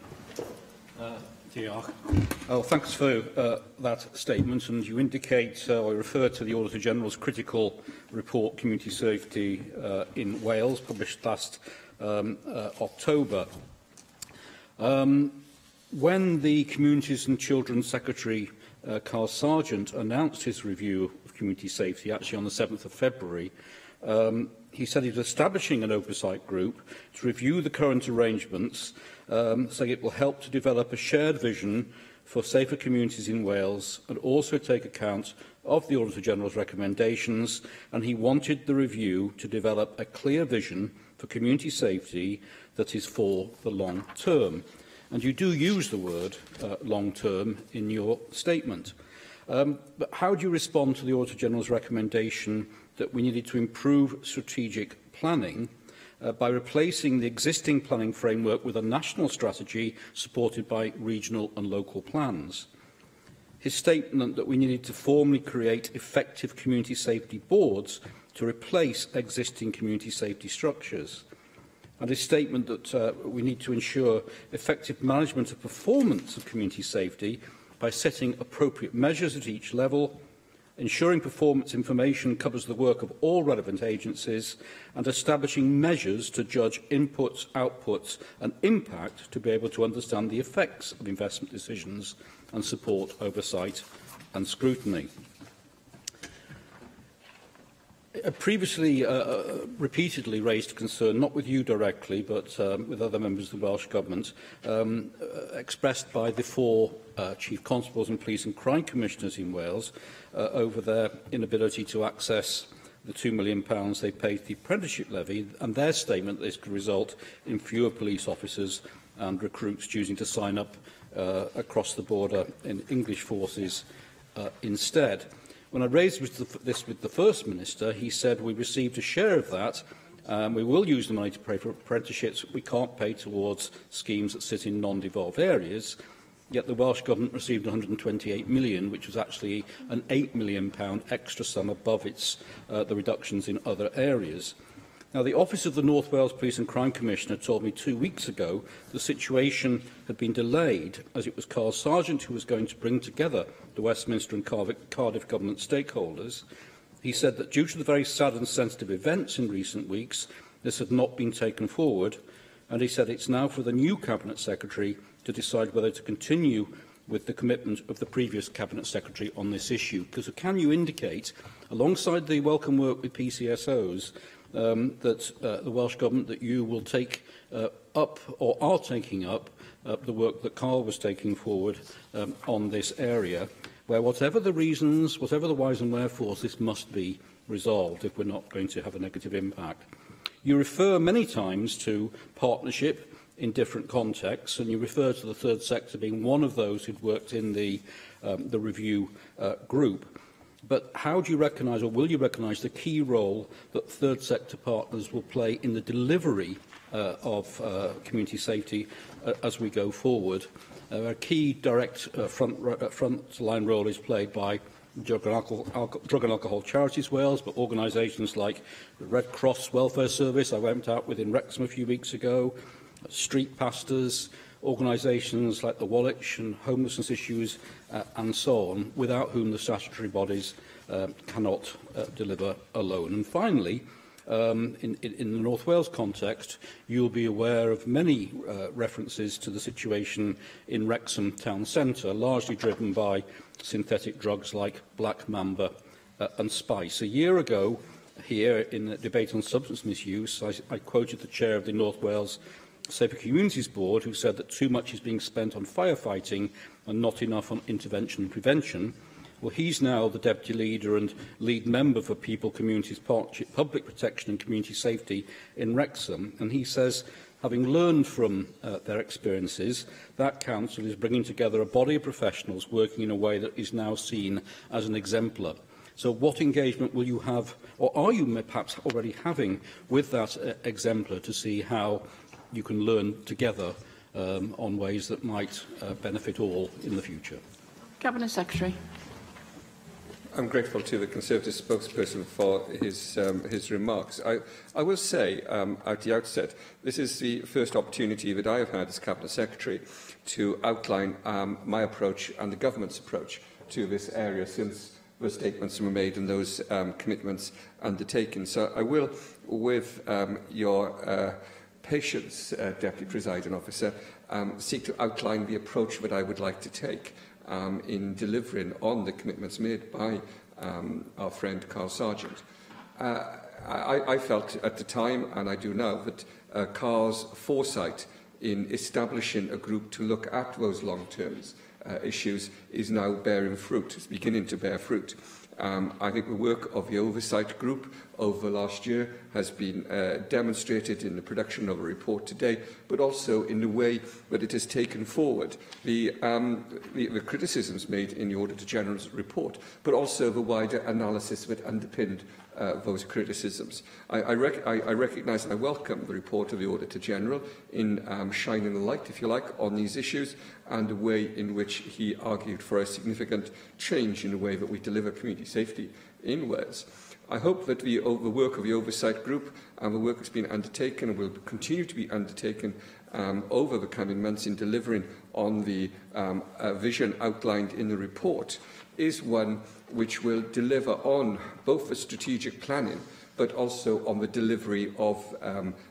Oh, thanks for that statement. And you indicate, or refer to the Auditor General's critical report, Community Safety in Wales, published last October. When the Communities and Children Secretary, Carl Sargent, announced his review of community safety, actually on the 7th of February, he said he was establishing an oversight group to review the current arrangements, saying it will help to develop a shared vision for safer communities in Wales and also take account of the Auditor General's recommendations, and he wanted the review to develop a clear vision for community safety that is for the long term. And you do use the word long term in your statement. But how do you respond to the Auditor General's recommendation that we needed to improve strategic planning by replacing the existing planning framework with a national strategy supported by regional and local plans? His statement that we needed to formally create effective community safety boards to replace existing community safety structures, and his statement that we need to ensure effective management of performance of community safety by setting appropriate measures at each level, ensuring performance information covers the work of all relevant agencies, and establishing measures to judge inputs, outputs and impact to be able to understand the effects of investment decisions and support oversight and scrutiny. Previously repeatedly raised concern, not with you directly, but with other members of the Welsh Government, expressed by the four Chief Constables and Police and Crime Commissioners in Wales over their inability to access the £2 million they paid the apprenticeship levy, and their statement that this could result in fewer police officers and recruits choosing to sign up across the border in English forces instead. When I raised this with the First Minister, he said we received a share of that. We will use the money to pay for apprenticeships. We can't pay towards schemes that sit in non-devolved areas. Yet the Welsh Government received £128 million, which was actually an £8 million extra sum above the reductions in other areas. Now, the Office of the North Wales Police and Crime Commissioner told me 2 weeks ago the situation had been delayed as it was Carl Sargent who was going to bring together the Westminster and Cardiff government stakeholders. He said that due to the very sad and sensitive events in recent weeks, this had not been taken forward, and he said it's now for the new Cabinet Secretary to decide whether to continue with the commitment of the previous Cabinet Secretary on this issue. Because can you indicate, alongside the welcome work with PCSOs, that the Welsh Government, that you will take up or are taking up the work that Carl was taking forward on this area, where whatever the reasons, whatever the whys and wherefores, this must be resolved if we're not going to have a negative impact. You refer many times to partnership in different contexts, and you refer to the third sector being one of those who'd worked in the review group. But how do you recognise, or will you recognise, the key role that third sector partners will play in the delivery of community safety as we go forward? A key direct front-line role is played by drug and alcohol charities Wales, but organisations like the Red Cross Welfare Service I went out with in Wrexham a few weeks ago, street pastors, organisations like the Woolwich and homelessness issues and so on, without whom the statutory bodies cannot deliver alone. And finally, in the North Wales context, you'll be aware of many references to the situation in Wrexham town centre, largely driven by synthetic drugs like black mamba and spice. A year ago, here in the debate on substance misuse, I quoted the chair of the North Wales Safer Communities Board, who said that too much is being spent on firefighting and not enough on intervention and prevention. Well, he's now the Deputy Leader and lead member for People, Communities, Partnership, Public Protection and Community Safety in Wrexham, and he says, having learned from their experiences, that council is bringing together a body of professionals working in a way that is now seen as an exemplar. So what engagement will you have, or are you perhaps already having, with that exemplar to see how you can learn together on ways that might benefit all in the future? Cabinet Secretary. I'm grateful to the Conservative spokesperson for his remarks. I will say at the outset, this is the first opportunity that I have had as Cabinet Secretary to outline my approach and the Government's approach to this area since the statements were made and those commitments undertaken. So I will, with your patience, Deputy Presiding Officer, seek to outline the approach that I would like to take in delivering on the commitments made by our friend Carl Sargent. I felt at the time, and I do now, that Carl's foresight in establishing a group to look at those long-term issues is now bearing fruit, it's beginning to bear fruit. I think the work of the Oversight Group over the last year has been demonstrated in the production of a report today, but also in the way that it has taken forward the criticisms made in the Auditor General's report, but also the wider analysis that underpinned those criticisms. I recognise and I welcome the report of the Auditor General in shining a light, if you like, on these issues and the way in which he argued for a significant change in the way that we deliver community safety in Wales. I hope that the work of the Oversight Group and the work that's been undertaken and will continue to be undertaken over the coming months in delivering on the vision outlined in the report is one which will deliver on both the strategic planning but also on the delivery of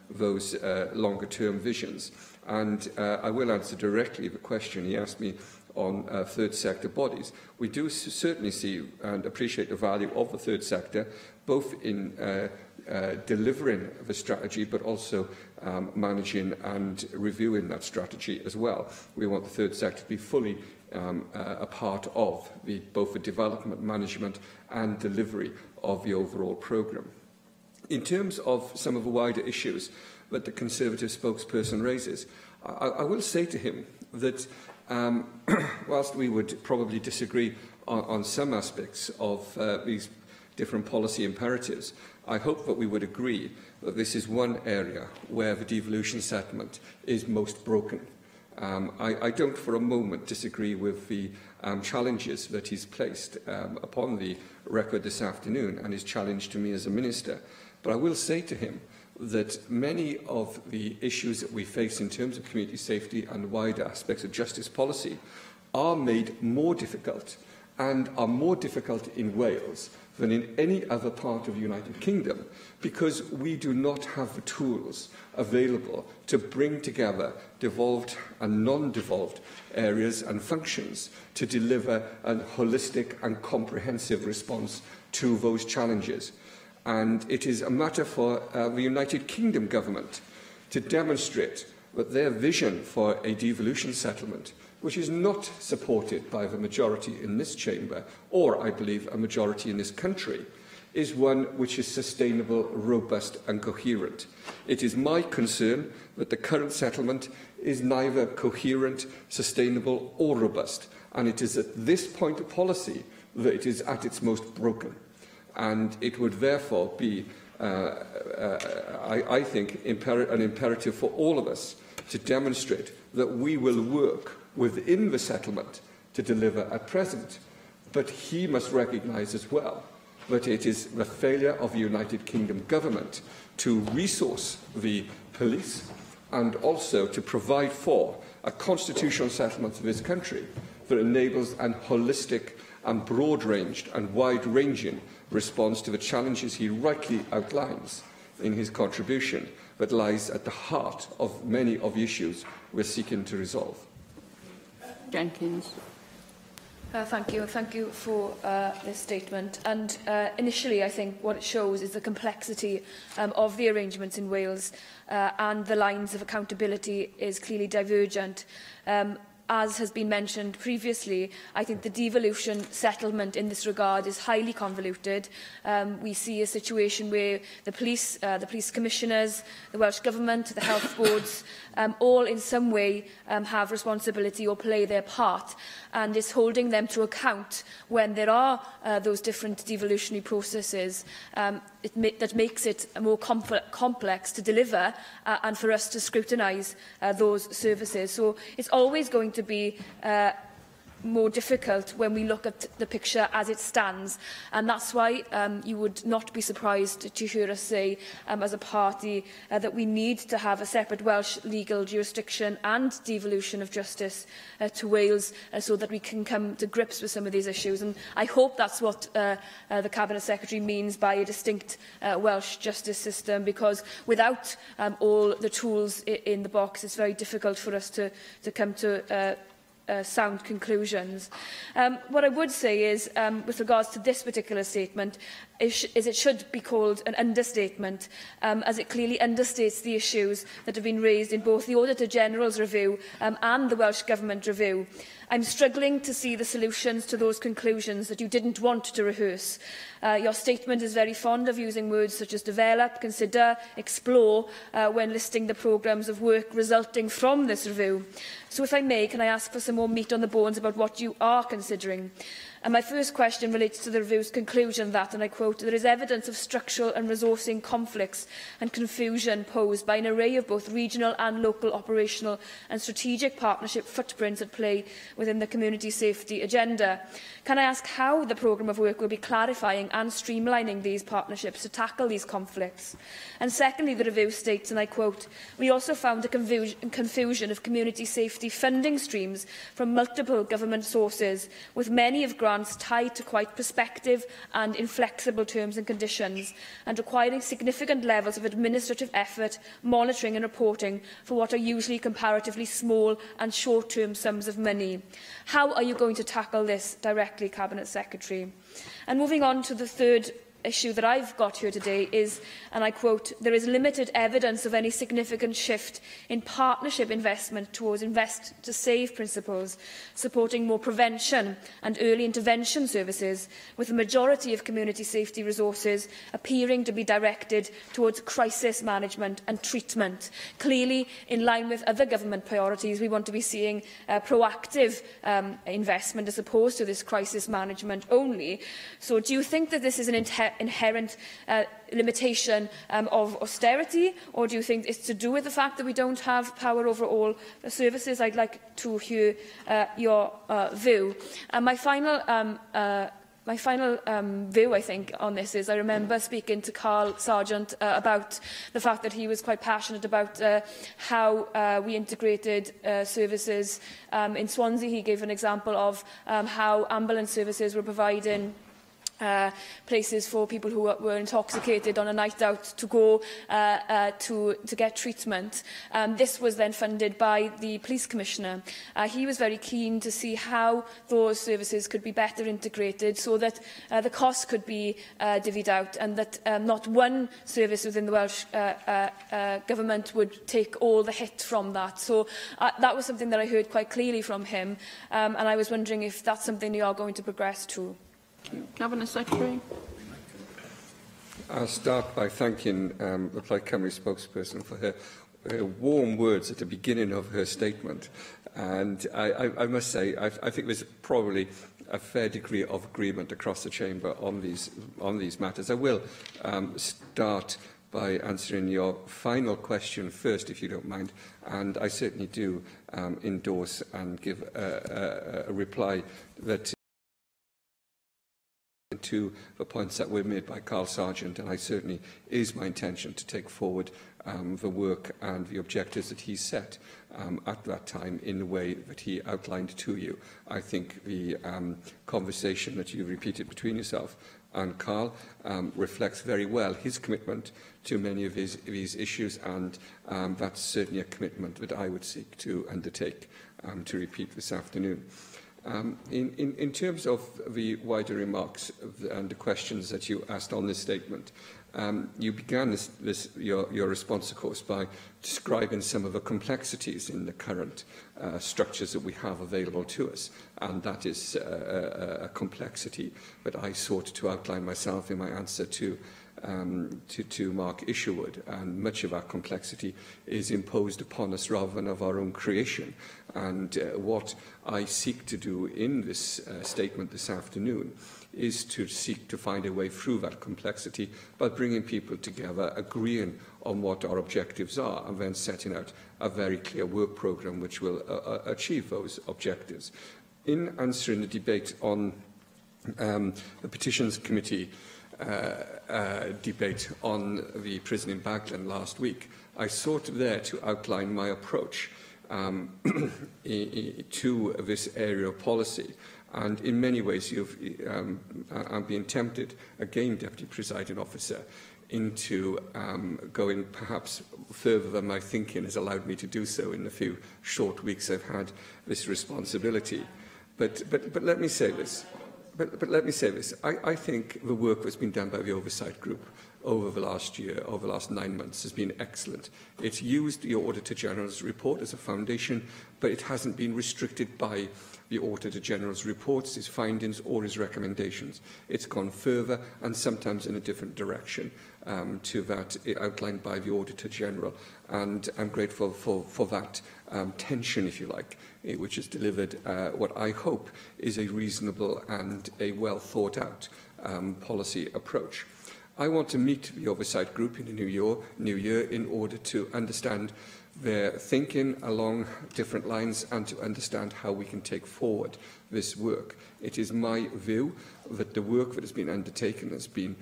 those longer-term visions. And I will answer directly the question he asked me on third sector bodies. We do certainly see and appreciate the value of the third sector, both in delivering the strategy, but also managing and reviewing that strategy as well. We want the third sector to be fully a part of both the development, management and delivery of the overall programme. In terms of some of the wider issues that the Conservative spokesperson raises, I will say to him that whilst we would probably disagree on some aspects of these different policy imperatives, I hope that we would agree that this is one area where the devolution settlement is most broken. I don't for a moment disagree with the challenges that he's placed upon the record this afternoon and his challenge to me as a minister. But I will say to him that many of the issues that we face in terms of community safety and wider aspects of justice policy are made more difficult and are more difficult in Wales than in any other part of the United Kingdom because we do not have the tools available to bring together devolved and non-devolved areas and functions to deliver a holistic and comprehensive response to those challenges. And it is a matter for the United Kingdom government to demonstrate that their vision for a devolution settlement, which is not supported by the majority in this chamber, or, I believe, a majority in this country, is one which is sustainable, robust and coherent. It is my concern that the current settlement is neither coherent, sustainable or robust, and it is at this point of policy that it is at its most broken. And it would therefore be, I think, an imperative for all of us to demonstrate that we will work within the settlement to deliver at present. But he must recognise as well that it is the failure of the United Kingdom government to resource the police and also to provide for a constitutional settlement of this country that enables a holistic and broad-ranged and wide-ranging response to the challenges he rightly outlines in his contribution that lies at the heart of many of the issues we're seeking to resolve. Jenkins. Thank you, and thank you for this statement. And initially, I think what it shows is the complexity of the arrangements in Wales, and the lines of accountability is clearly divergent. As has been mentioned previously, I think the devolution settlement in this regard is highly convoluted. We see a situation where the police commissioners, the Welsh Government, the health boards, all in some way have responsibility or play their part, and is holding them to account when there are those different devolutionary processes. That makes it more complex to deliver and for us to scrutinise those services. So it's always going to be more difficult when we look at the picture as it stands, and that's why you would not be surprised to hear us say as a party that we need to have a separate Welsh legal jurisdiction and devolution of justice to Wales so that we can come to grips with some of these issues. And I hope that's what the Cabinet Secretary means by a distinct Welsh justice system, because without all the tools in the box, it's very difficult for us to come to sound conclusions. What I would say is, with regards to this particular statement, is it should be called an understatement, as it clearly understates the issues that have been raised in both the Auditor General's review and the Welsh Government review. I'm struggling to see the solutions to those conclusions that you didn't want to rehearse. Your statement is very fond of using words such as develop, consider, explore, when listing the programmes of work resulting from this review. So if I may, can I ask for some more meat on the bones about what you are considering? And my first question relates to the review's conclusion that, and I quote, there is evidence of structural and resourcing conflicts and confusion posed by an array of both regional and local operational and strategic partnership footprints at play within the community safety agenda. Can I ask how the programme of work will be clarifying and streamlining these partnerships to tackle these conflicts? And secondly, the review states, and I quote, we also found a confusion of community safety funding streams from multiple government sources, with many of grants tied to quite prospective and inflexible terms and conditions, and requiring significant levels of administrative effort, monitoring and reporting for what are usually comparatively small and short-term sums of money. How are you going to tackle this directly, Cabinet Secretary? And moving on to the third issue that I've got here today is, and I quote, there is limited evidence of any significant shift in partnership investment towards invest to save principles, supporting more prevention and early intervention services, with the majority of community safety resources appearing to be directed towards crisis management and treatment. Clearly, in line with other government priorities, we want to be seeing proactive investment as opposed to this crisis management only. So do you think that this is an inherent limitation of austerity, or do you think it's to do with the fact that we don't have power over all the services? I'd like to hear your view. And my final view, I think, on this is I remember speaking to Carl Sargent about the fact that he was quite passionate about how we integrated services. In Swansea, he gave an example of how ambulance services were providing places for people who were intoxicated on a night out to go to get treatment. This was then funded by the Police Commissioner. He was very keen to see how those services could be better integrated so that the costs could be divvied out, and that not one service within the Welsh Government would take all the hit from that. So that was something that I heard quite clearly from him, and I was wondering if that's something you are going to progress to. Cabinet Secretary. I'll start by thanking the Plaid Cymru spokesperson for her warm words at the beginning of her statement. And I must say, I think there's probably a fair degree of agreement across the chamber on these matters. I will start by answering your final question first, if you don't mind, and I certainly do endorse and give a reply that to the points that were made by Carl Sargent, and I certainly is my intention to take forward the work and the objectives that he set at that time in the way that he outlined to you. I think the conversation that you repeated between yourself and Carl reflects very well his commitment to many of these issues, and that's certainly a commitment that I would seek to undertake to repeat this afternoon. In terms of the wider remarks and the questions that you asked on this statement, you began your response, of course, by describing some of the complexities in the current structures that we have available to us, and that is a complexity that I sought to outline myself in my answer to Mark Isherwood, and much of our complexity is imposed upon us rather than of our own creation. And what I seek to do in this statement this afternoon is to seek to find a way through that complexity by bringing people together, agreeing on what our objectives are, and then setting out a very clear work programme which will achieve those objectives. In answering the debate on the Petitions Committee debate on the prison in Baglan last week, I sought there to outline my approach to this area of policy. And in many ways, I'm being tempted, again, Deputy Presiding Officer, into going perhaps further than my thinking has allowed me to do so in the few short weeks I've had this responsibility. But let me say this. But let me say this. I think the work that's been done by the Oversight Group over the last year, over the last 9 months, has been excellent. It's used the Auditor General's report as a foundation, but it hasn't been restricted by the Auditor General's reports, his findings or his recommendations. It's gone further and sometimes in a different direction to that outlined by the Auditor General. And I'm grateful for that tension, if you like, which has delivered what I hope is a reasonable and a well thought out policy approach. I want to meet the Oversight Group in the new year in order to understand their thinking along different lines and to understand how we can take forward this work. It is my view that the work that has been undertaken has been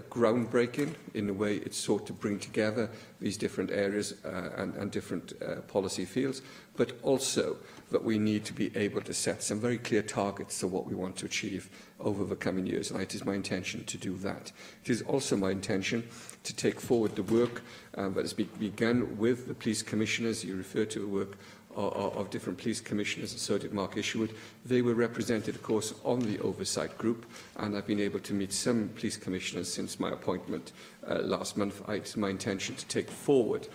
groundbreaking in the way it sought to bring together these different areas and different policy fields, but also that we need to be able to set some very clear targets for what we want to achieve over the coming years, and it is my intention to do that. It is also my intention to take forward the work that has begun with the police commissioners. You referred to the work of different police commissioners, and so did Mark Isherwood. They were represented, of course, on the Oversight Group, and I've been able to meet some police commissioners since my appointment last month. It's my intention to take forward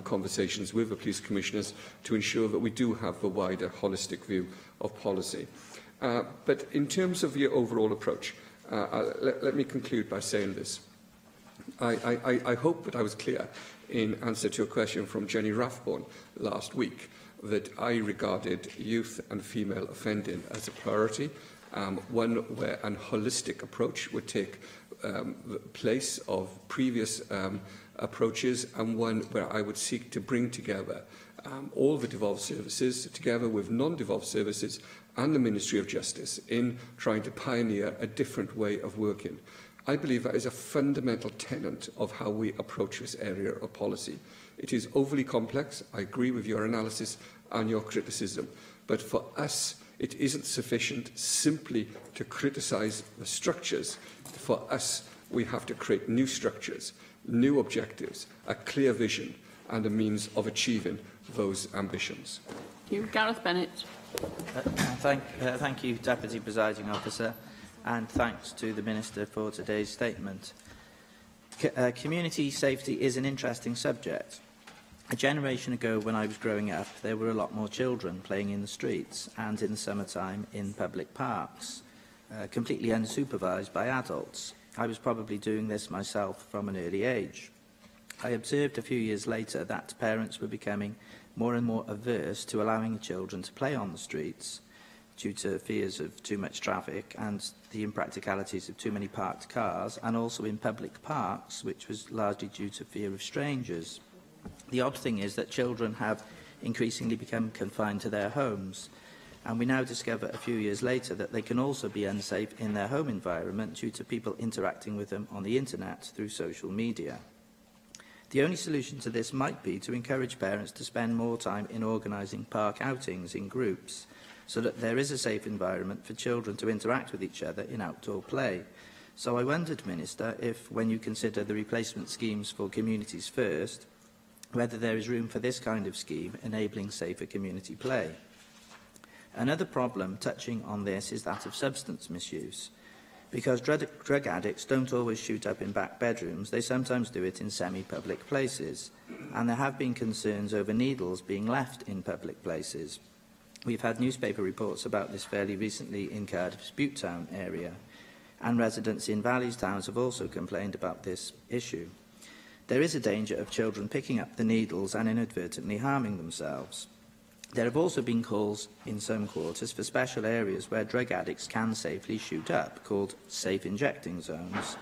conversations with the police commissioners to ensure that we do have the wider holistic view of policy. But in terms of your overall approach, let me conclude by saying this. I hope that I was clear in answer to a question from Jenny Rathbone last week that I regarded youth and female offending as a priority, one where a holistic approach would take the place of previous approaches, and one where I would seek to bring together all the devolved services, together with non-devolved services and the Ministry of Justice, in trying to pioneer a different way of working. I believe that is a fundamental tenet of how we approach this area of policy. It is overly complex. I agree with your analysis and your criticism. But for us, it isn't sufficient simply to criticise the structures. For us, we have to create new structures, new objectives, a clear vision and a means of achieving those ambitions. Thank you. Gareth Bennett. Thank you, Deputy Presiding Officer, and thanks to the Minister for today's statement. Community safety is an interesting subject. A generation ago, when I was growing up, there were a lot more children playing in the streets and in the summertime in public parks, completely unsupervised by adults. I was probably doing this myself from an early age. I observed a few years later that parents were becoming more and more averse to allowing children to play on the streets due to fears of too much traffic and the impracticalities of too many parked cars, and also in public parks, which was largely due to fear of strangers. The odd thing is that children have increasingly become confined to their homes, and we now discover a few years later that they can also be unsafe in their home environment due to people interacting with them on the internet through social media. The only solution to this might be to encourage parents to spend more time in organising park outings in groups, so that there is a safe environment for children to interact with each other in outdoor play. So I wondered, Minister, if, when you consider the replacement schemes for Communities First, whether there is room for this kind of scheme enabling safer community play. Another problem touching on this is that of substance misuse. Because drug addicts don't always shoot up in back bedrooms, they sometimes do it in semi-public places. And there have been concerns over needles being left in public places. We've had newspaper reports about this fairly recently in Cardiff's Butte Town area, and residents in Valleys towns have also complained about this issue. There is a danger of children picking up the needles and inadvertently harming themselves. There have also been calls in some quarters for special areas where drug addicts can safely shoot up, called safe injecting zones.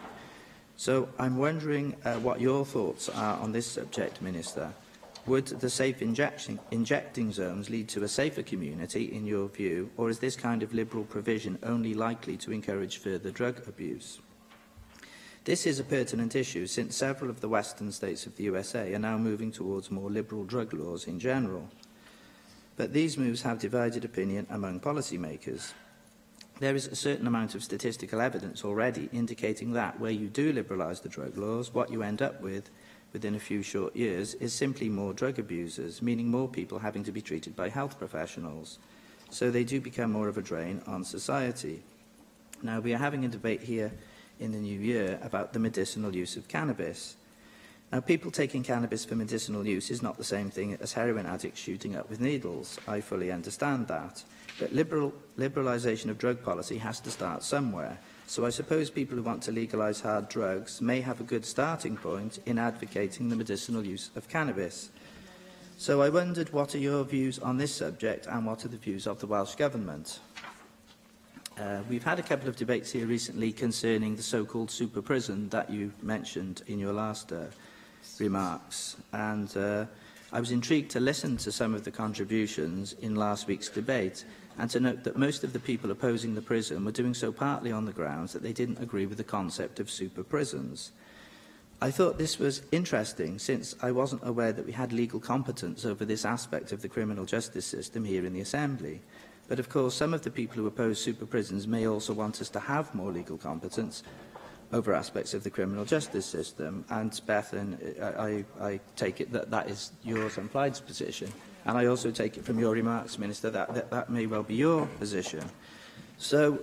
So I'm wondering what your thoughts are on this subject, Minister. Would the safe injecting zones lead to a safer community, in your view, or is this kind of liberal provision only likely to encourage further drug abuse? This is a pertinent issue, since several of the western states of the USA are now moving towards more liberal drug laws in general. But these moves have divided opinion among policymakers. There is a certain amount of statistical evidence already indicating that where you do liberalise the drug laws, what you end up with within a few short years is simply more drug abusers, meaning more people having to be treated by health professionals. So they do become more of a drain on society. Now, we are having a debate here in the new year about the medicinal use of cannabis. Now, people taking cannabis for medicinal use is not the same thing as heroin addicts shooting up with needles. I fully understand that. But liberalisation of drug policy has to start somewhere. So I suppose people who want to legalise hard drugs may have a good starting point in advocating the medicinal use of cannabis. So I wondered, what are your views on this subject, and what are the views of the Welsh Government? We've had a couple of debates here recently concerning the so-called super prison that you mentioned in your last remarks, and I was intrigued to listen to some of the contributions in last week's debate, and to note that most of the people opposing the prison were doing so partly on the grounds that they didn't agree with the concept of super prisons. I thought this was interesting, since I wasn't aware that we had legal competence over this aspect of the criminal justice system here in the Assembly. But of course, some of the people who oppose super prisons may also want us to have more legal competence over aspects of the criminal justice system. And Bethan, I take it that that is yours and Plaid's position. And I also take it from your remarks, Minister, that may well be your position. So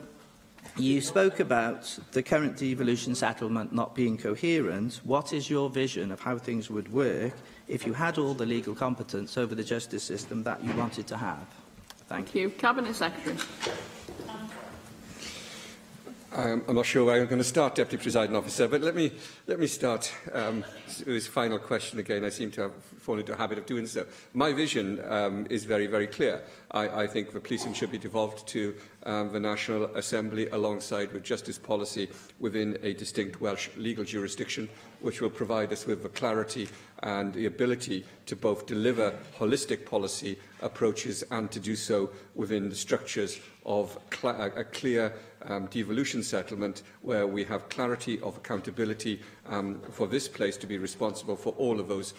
you spoke about the current devolution settlement not being coherent. What is your vision of how things would work if you had all the legal competence over the justice system that you wanted to have? Thank you. Cabinet Secretary. I'm not sure where I'm going to start, Deputy Presiding Officer, but let me start with this final question again. I seem to have fallen into a habit of doing so. My vision is very, very clear. I think the policing should be devolved to the National Assembly alongside with justice policy within a distinct Welsh legal jurisdiction, which will provide us with the clarity and the ability to both deliver holistic policy approaches and to do so within the structures of a clear devolution settlement where we have clarity of accountability for this place to be responsible for all of those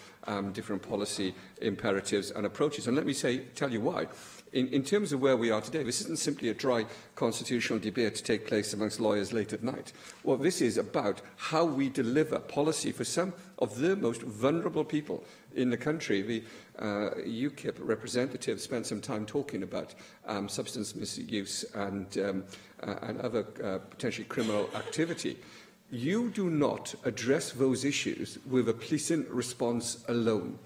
different policy imperatives and approaches. And let me tell you why. In terms of where we are today, this isn't simply a dry constitutional debate to take place amongst lawyers late at night. What this is about how we deliver policy for some of the most vulnerable people in the country. The UKIP representative spent some time talking about substance misuse and other potentially criminal activity. You do not address those issues with a policing response alone.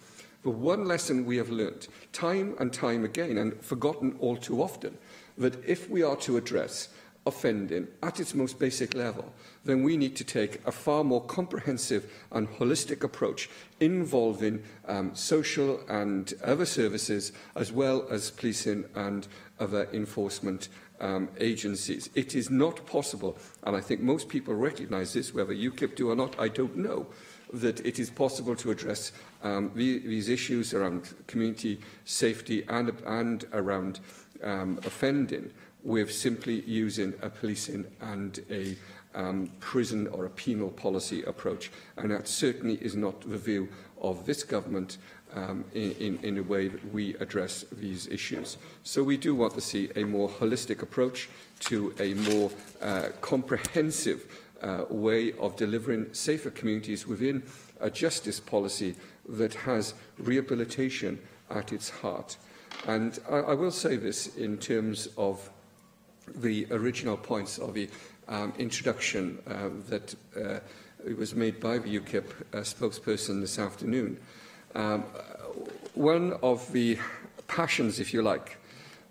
The one lesson we have learnt time and time again, and forgotten all too often, that if we are to address offending at its most basic level, then we need to take a far more comprehensive and holistic approach involving social and other services, as well as policing and other enforcement agencies. It is not possible, and I think most people recognise this, whether UKIP do or not, I don't know, that it is possible to address these issues around community safety and around offending with simply using a policing and a prison or a penal policy approach. And that certainly is not the view of this government in the way that we address these issues. So we do want to see a more holistic approach to a more comprehensive way of delivering safer communities within a justice policy that has rehabilitation at its heart. And I will say this in terms of the original points of the introduction that was made by the UKIP spokesperson this afternoon. One of the passions, if you like,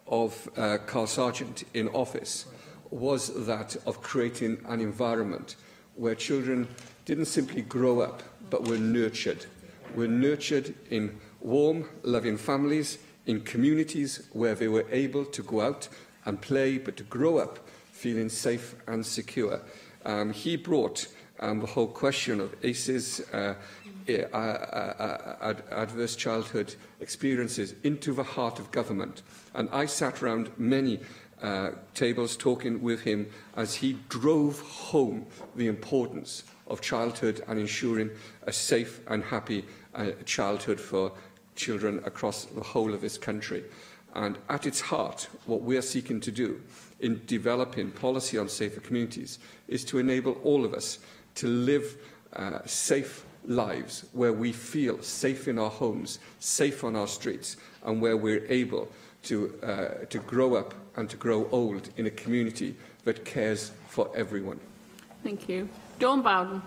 of Carl Sargent in office was that of creating an environment where children didn't simply grow up, but were nurtured. Were nurtured in warm, loving families, in communities where they were able to go out and play, but to grow up feeling safe and secure. He brought the whole question of ACEs, adverse childhood experiences, into the heart of government. And I sat around many tables talking with him as he drove home the importance of childhood and ensuring a safe and happy childhood for children across the whole of this country. And at its heart, what we are seeking to do in developing policy on safer communities is to enable all of us to live safe lives where we feel safe in our homes, safe on our streets, and where we're able to grow up and to grow old in a community that cares for everyone. Thank you. Dawn Bowden.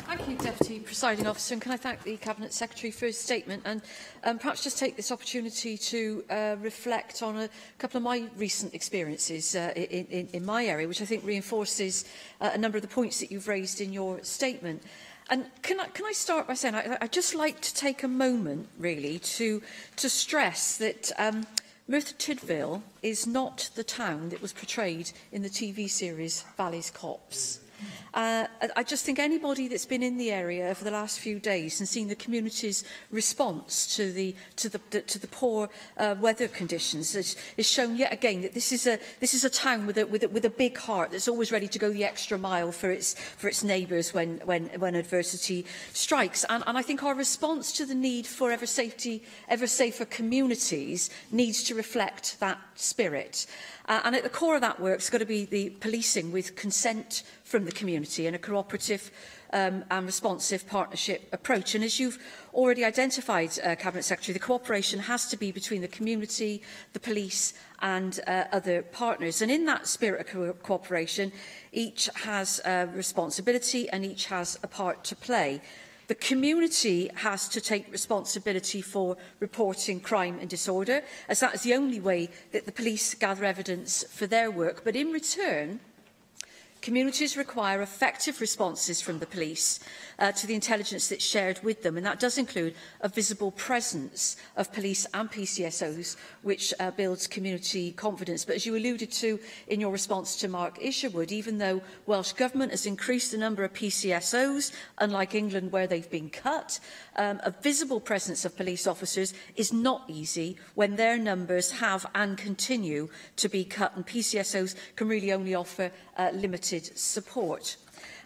Thank you, Deputy Presiding Officer, and can I thank the Cabinet Secretary for his statement and perhaps just take this opportunity to reflect on a couple of my recent experiences in my area, which I think reinforces a number of the points that you've raised in your statement. And can I start by saying I'd just like to take a moment, really, to stress that Merthyr Tydfil is not the town that was portrayed in the TV series Valley's Cops. I just think anybody that's been in the area for the last few days and seen the community's response to the poor weather conditions is shown yet again that this is a town with a big heart that's always ready to go the extra mile for its neighbours when adversity strikes. And I think our response to the need for ever safer communities needs to reflect that spirit. And at the core of that work has got to be the policing with consent from the community and a cooperative and responsive partnership approach. And as you've already identified, Cabinet Secretary, the cooperation has to be between the community, the police and other partners. And in that spirit of cooperation, each has a responsibility and each has a part to play. The community has to take responsibility for reporting crime and disorder, as that is the only way that the police gather evidence for their work. But in return, communities require effective responses from the police to the intelligence that's shared with them, and that does include a visible presence of police and PCSOs, which builds community confidence. But as you alluded to in your response to Mark Isherwood, even though Welsh Government has increased the number of PCSOs, unlike England where they've been cut, a visible presence of police officers is not easy when their numbers have and continue to be cut, and PCSOs can really only offer limited support.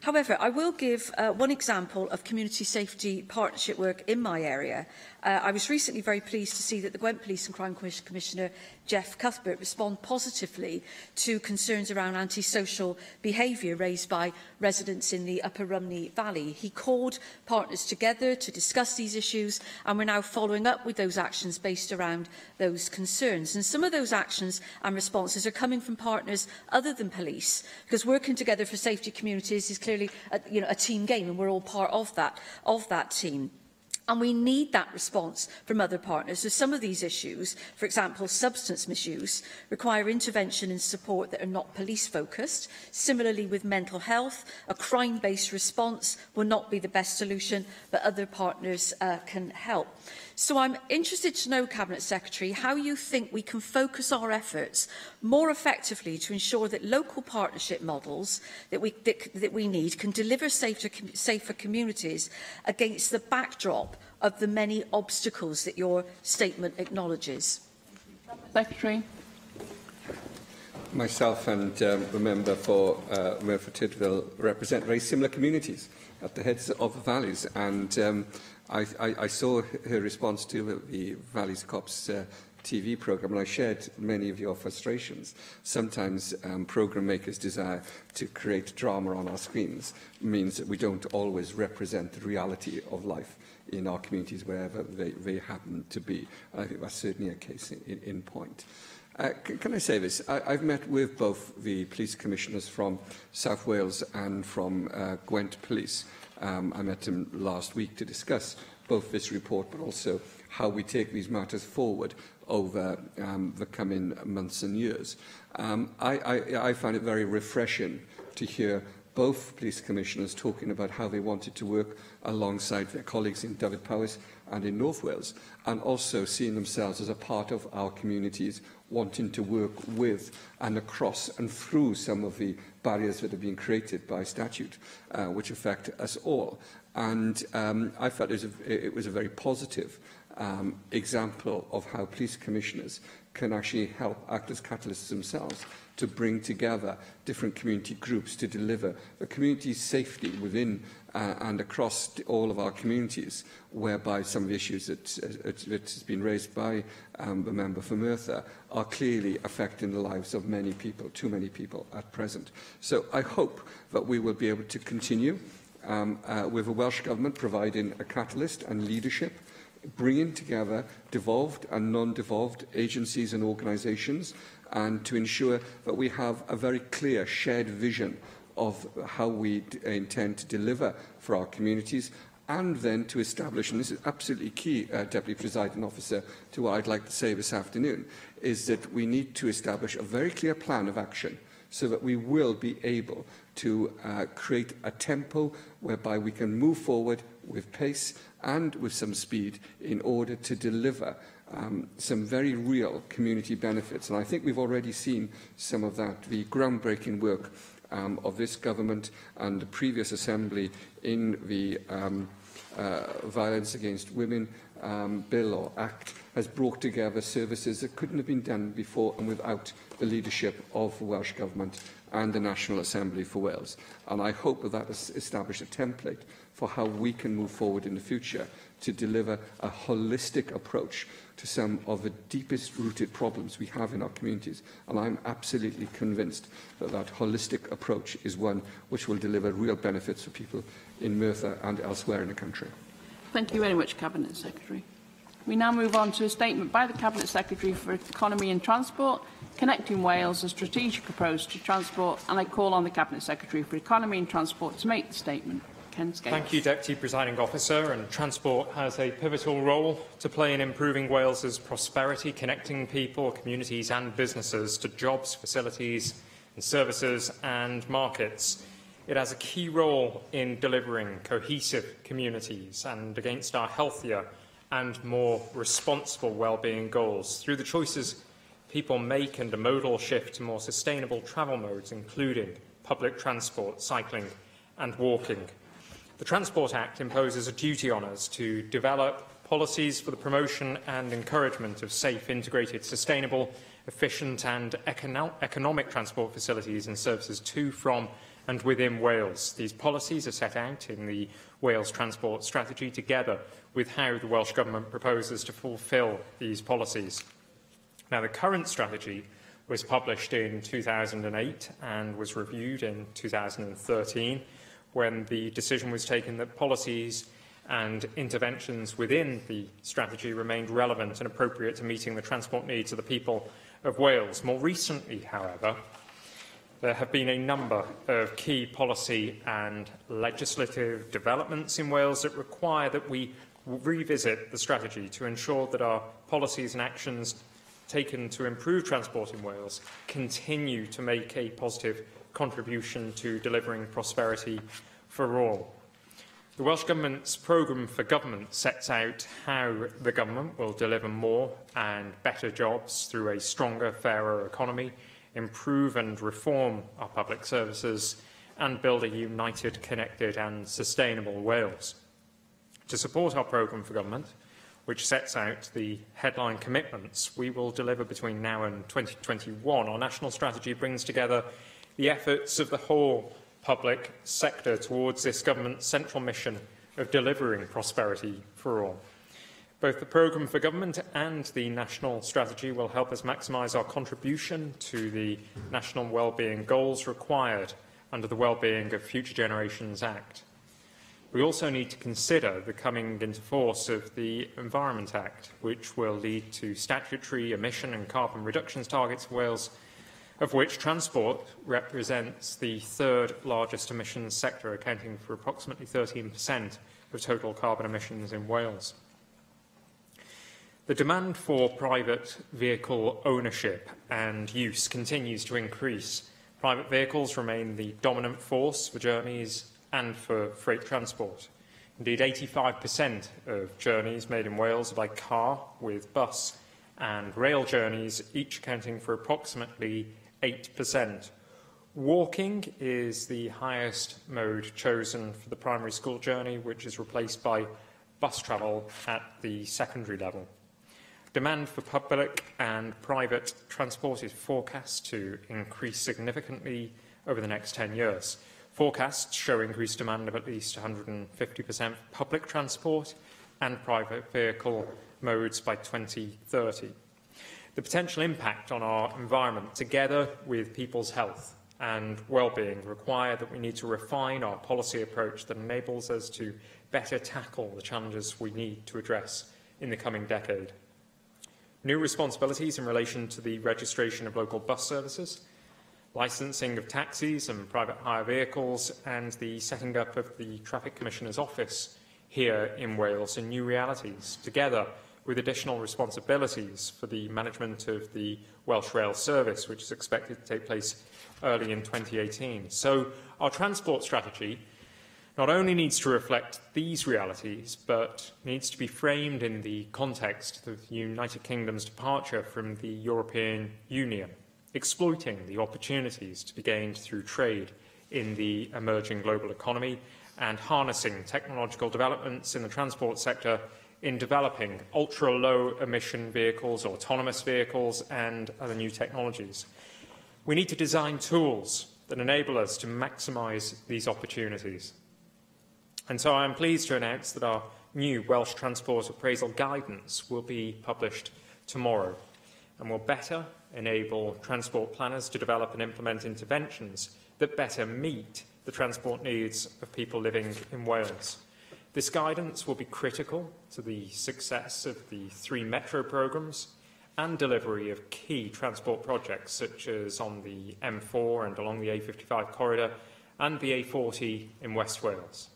However, I will give one example of community safety partnership work in my area. I was recently very pleased to see that the Gwent Police and Crime Commissioner Jeff Cuthbert respond positively to concerns around antisocial behaviour raised by residents in the Upper Rumney Valley. He called partners together to discuss these issues, and we're now following up with those actions based around those concerns. And some of those actions and responses are coming from partners other than police, because working together for safety communities is clearly a team game, and we're all part of that team. And we need that response from other partners. So some of these issues, for example, substance misuse, require intervention and support that are not police-focused. Similarly, with mental health, a crime-based response will not be the best solution, but other partners can help. So I'm interested to know, Cabinet Secretary, how you think we can focus our efforts more effectively to ensure that local partnership models that we need can deliver safer communities against the backdrop of the many obstacles that your statement acknowledges. Secretary. Myself and the member for Tydfil represent very similar communities at the heads of the valleys, and I saw her response to the Valleys Cops TV programme, and I shared many of your frustrations. Sometimes programme makers' desire to create drama on our screens means that we don't always represent the reality of life in our communities wherever they happen to be. And I think that's certainly a case in point. Can I say this? I've met with both the police commissioners from South Wales and from Gwent Police. I met them last week to discuss both this report but also how we take these matters forward over the coming months and years. I find it very refreshing to hear both police commissioners talking about how they wanted to work alongside their colleagues in Dyfed-Powys and in North Wales, and also seeing themselves as a part of our communities, wanting to work with and across and through some of the barriers that have been created by statute, which affect us all. And I felt it was a very positive example of how police commissioners can actually help act as catalysts themselves to bring together different community groups to deliver the community safety within and across all of our communities, whereby some of the issues that has been raised by the member for Merthyr are clearly affecting the lives of many people, too many people at present. So I hope that we will be able to continue with the Welsh Government providing a catalyst and leadership, bringing together devolved and non-devolved agencies and organisations, and to ensure that we have a very clear shared vision of how we intend to deliver for our communities, and then to establish, and this is absolutely key, Deputy Presiding Officer, to what I'd like to say this afternoon, is that we need to establish a very clear plan of action so that we will be able to create a tempo whereby we can move forward with pace and with some speed in order to deliver some very real community benefits. And I think we've already seen some of that, the groundbreaking work of this government and the previous Assembly in the Violence Against Women Bill or Act has brought together services that couldn't have been done before and without the leadership of the Welsh Government and the National Assembly for Wales. And I hope that that has established a template for how we can move forward in the future to deliver a holistic approach to some of the deepest rooted problems we have in our communities. And I'm absolutely convinced that that holistic approach is one which will deliver real benefits for people in Merthyr and elsewhere in the country. Thank you very much, Cabinet Secretary. We now move on to a statement by the Cabinet Secretary for Economy and Transport, connecting Wales, a strategic approach to transport, and I call on the Cabinet Secretary for Economy and Transport to make the statement. Ken Scales. Thank you, Deputy Presiding Officer. And transport has a pivotal role to play in improving Wales's prosperity, connecting people, communities and businesses to jobs, facilities and services and markets. It has a key role in delivering cohesive communities and against our healthier and more responsible well-being goals through the choices people make and a modal shift to more sustainable travel modes, including public transport, cycling and walking. The Transport Act imposes a duty on us to develop policies for the promotion and encouragement of safe, integrated, sustainable, efficient and economic transport facilities and services to, from and within Wales. These policies are set out in the Wales Transport Strategy, together with how the Welsh Government proposes to fulfil these policies. Now, the current strategy was published in 2008 and was reviewed in 2013, when the decision was taken that policies and interventions within the strategy remained relevant and appropriate to meeting the transport needs of the people of Wales. More recently, however, there have been a number of key policy and legislative developments in Wales that require that we revisit the strategy to ensure that our policies and actions taken to improve transport in Wales continue to make a positive contribution to delivering prosperity for all. The Welsh Government's programme for government sets out how the government will deliver more and better jobs through a stronger, fairer economy, improve and reform our public services, and build a united, connected and sustainable Wales. To support our programme for government, which sets out the headline commitments we will deliver between now and 2021, our national strategy brings together the efforts of the whole public sector towards this government's central mission of delivering prosperity for all. Both the programme for government and the national strategy will help us maximise our contribution to the national wellbeing goals required under the Wellbeing of Future Generations Act. We also need to consider the coming into force of the Environment Act, which will lead to statutory emission and carbon reductions targets for Wales, of which transport represents the third largest emissions sector, accounting for approximately 13% of total carbon emissions in Wales. The demand for private vehicle ownership and use continues to increase. Private vehicles remain the dominant force for journeys and for freight transport. Indeed, 85% of journeys made in Wales are by car, with bus and rail journeys each accounting for approximately 8%. Walking is the highest mode chosen for the primary school journey, which is replaced by bus travel at the secondary level. Demand for public and private transport is forecast to increase significantly over the next 10 years. Forecasts show increased demand of at least 150% for public transport and private vehicle modes by 2030. The potential impact on our environment, together with people's health and well-being, require that we need to refine our policy approach that enables us to better tackle the challenges we need to address in the coming decade. New responsibilities in relation to the registration of local bus services, licensing of taxis and private hire vehicles, and the setting up of the Traffic Commissioner's Office here in Wales are new realities, together with additional responsibilities for the management of the Welsh Rail Service, which is expected to take place early in 2018. So our transport strategy not only needs to reflect these realities, but needs to be framed in the context of the United Kingdom's departure from the European Union, exploiting the opportunities to be gained through trade in the emerging global economy and harnessing technological developments in the transport sector in developing ultra-low emission vehicles, autonomous vehicles and other new technologies. We need to design tools that enable us to maximise these opportunities. And so I am pleased to announce that our new Welsh Transport Appraisal Guidance will be published tomorrow and will better enable transport planners to develop and implement interventions that better meet the transport needs of people living in Wales. This guidance will be critical to the success of the 3 metro programmes and delivery of key transport projects such as on the M4 and along the A55 corridor and the A40 in West Wales.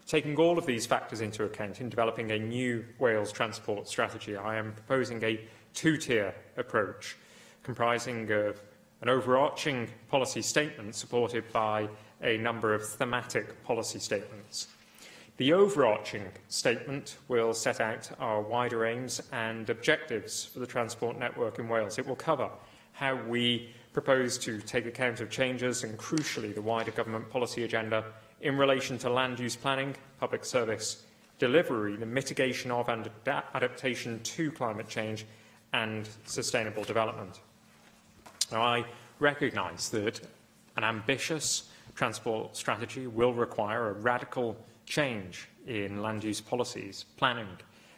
Taking all of these factors into account in developing a new Wales transport strategy, I am proposing a 2-tier approach comprising of an overarching policy statement supported by a number of thematic policy statements. The overarching statement will set out our wider aims and objectives for the transport network in Wales. It will cover how we propose to take account of changes and, crucially, the wider government policy agenda in relation to land use planning, public service delivery, the mitigation of and adaptation to climate change and sustainable development. Now, I recognise that an ambitious transport strategy will require a radical change in land use policies, planning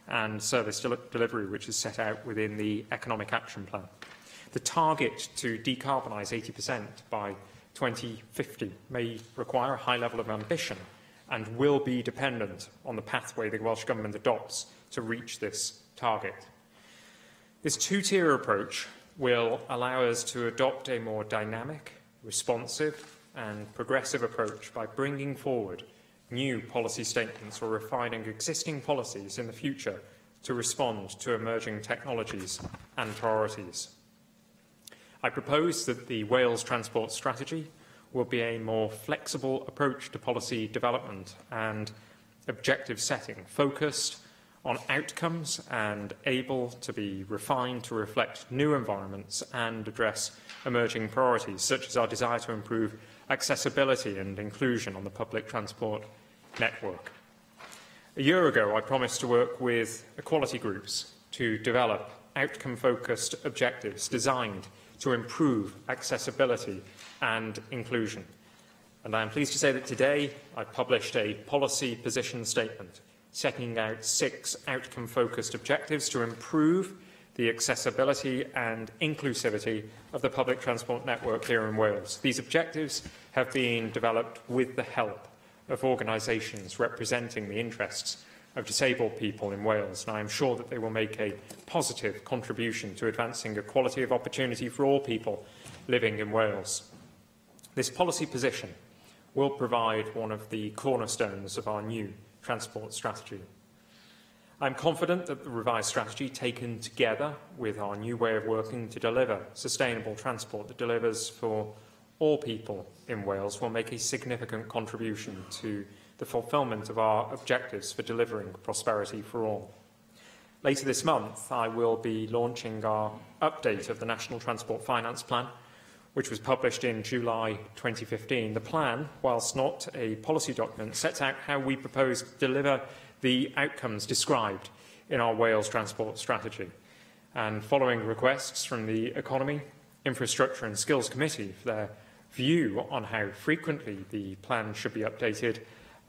and service delivery, which is set out within the Economic Action Plan. The target to decarbonise 80% by 2050 may require a high level of ambition and will be dependent on the pathway the Welsh Government adopts to reach this target. This 2-tier approach will allow us to adopt a more dynamic, responsive and progressive approach by bringing forward new policy statements or refining existing policies in the future to respond to emerging technologies and priorities. I propose that the Wales Transport Strategy will be a more flexible approach to policy development and objective setting, focused on outcomes and able to be refined to reflect new environments and address emerging priorities, such as our desire to improve accessibility and inclusion on the public transport network. A year ago, I promised to work with equality groups to develop outcome-focused objectives designed to improve accessibility and inclusion. And I am pleased to say that today I published a policy position statement setting out 6 outcome-focused objectives to improve the accessibility and inclusivity of the public transport network here in Wales. These objectives have been developed with the help of organisations representing the interests of disabled people in Wales, and I am sure that they will make a positive contribution to advancing equality of opportunity for all people living in Wales. This policy position will provide one of the cornerstones of our new transport strategy. I'm confident that the revised strategy, taken together with our new way of working to deliver sustainable transport that delivers for all people in Wales, will make a significant contribution to the fulfilment of our objectives for delivering prosperity for all. Later this month, I will be launching our update of the National Transport Finance Plan, which was published in July 2015. The plan, whilst not a policy document, sets out how we propose to deliver the outcomes described in our Wales Transport Strategy. And following requests from the Economy, Infrastructure and Skills Committee for their view on how frequently the plan should be updated,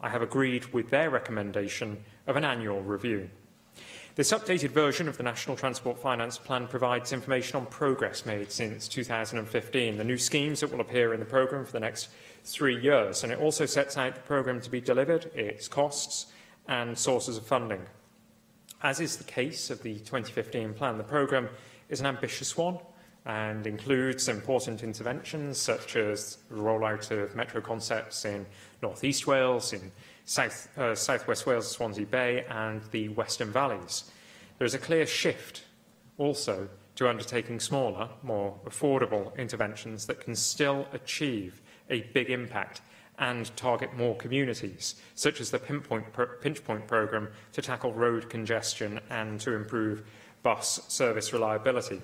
I have agreed with their recommendation of an annual review. This updated version of the National Transport Finance Plan provides information on progress made since 2015, the new schemes that will appear in the programme for the next 3 years, and it also sets out the programme to be delivered, its costs and sources of funding. As is the case of the 2015 plan, the programme is an ambitious one and includes important interventions such as the rollout of metro concepts in North East Wales, in South West Wales, Swansea Bay and the Western Valleys. There is a clear shift also to undertaking smaller, more affordable interventions that can still achieve a big impact and target more communities, such as the Pinch Point programme to tackle road congestion and to improve bus service reliability.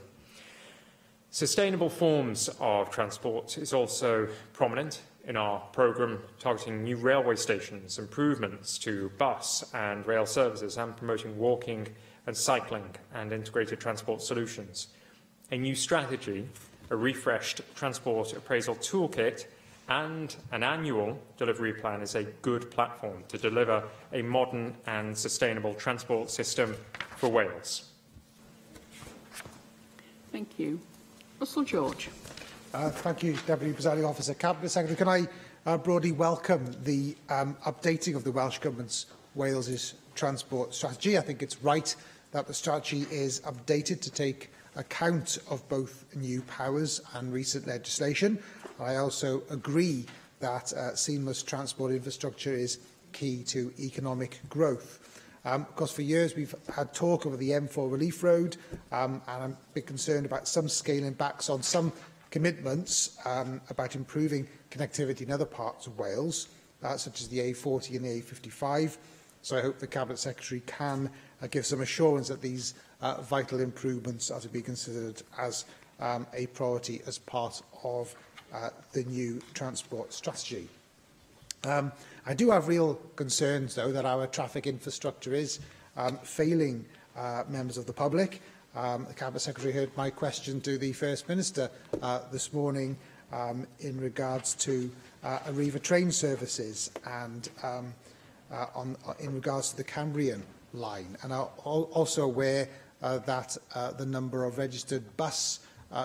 Sustainable forms of transport is also prominent in our programme, targeting new railway stations, improvements to bus and rail services, and promoting walking and cycling and integrated transport solutions. A new strategy, a refreshed transport appraisal toolkit and an annual delivery plan is a good platform to deliver a modern and sustainable transport system for Wales. Thank you. Russell George. Thank you, Deputy Presiding Officer. Cabinet Secretary, can I broadly welcome the updating of the Welsh Government's Wales's transport strategy? I think it's right that the strategy is updated to take account of both new powers and recent legislation. I also agree that seamless transport infrastructure is key to economic growth. Of course, for years we've had talk over the M4 Relief Road, and I'm a bit concerned about some scaling backs on some commitments about improving connectivity in other parts of Wales, such as the A40 and the A55. So I hope the Cabinet Secretary can give some assurance that these vital improvements are to be considered as a priority as part of the new transport strategy. I do have real concerns, though, that our traffic infrastructure is failing members of the public. The Cabinet Secretary heard my question to the First Minister this morning in regards to Arriva train services and in regards to the Cambrian line. And I'm also aware that the number of registered bus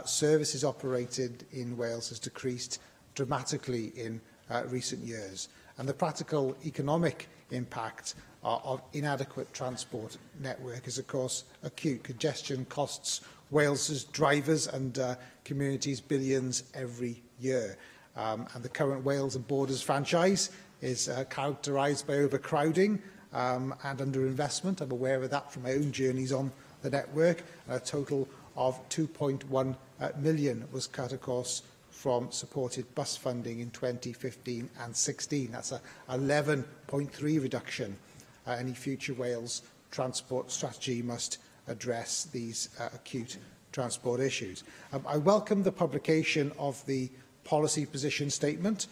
services operated in Wales has decreased dramatically in recent years. And the practical economic impact of inadequate transport network is, of course, acute. Congestion costs Wales's drivers and communities billions every year. And the current Wales and Borders franchise is characterised by overcrowding and underinvestment. I'm aware of that from my own journeys on the network. A total of 2.1 million was cut, of course, from supported bus funding in 2015 and 16. That's a 11.3 reduction. Any future Wales transport strategy must address these acute transport issues. I welcome the publication of the policy position statement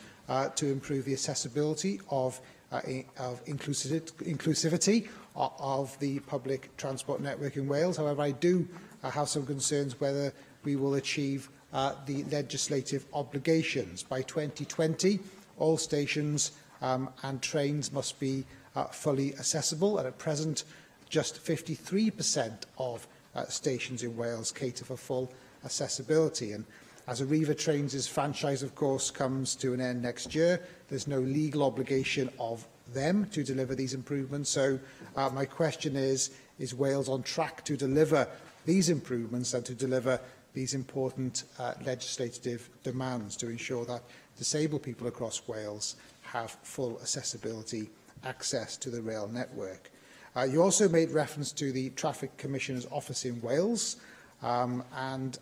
to improve the accessibility of inclusivity of the public transport network in Wales. However, I do have some concerns whether we will achieve the legislative obligations. By 2020, all stations and trains must be fully accessible, and at present, just 53% of stations in Wales cater for full accessibility. And as Arriva Trains' franchise, of course, comes to an end next year, there's no legal obligation of them to deliver these improvements. So my question is Wales on track to deliver these improvements and to deliver these important legislative demands to ensure that disabled people across Wales have full accessibility access to the rail network? You also made reference to the Traffic Commissioner's office in Wales, and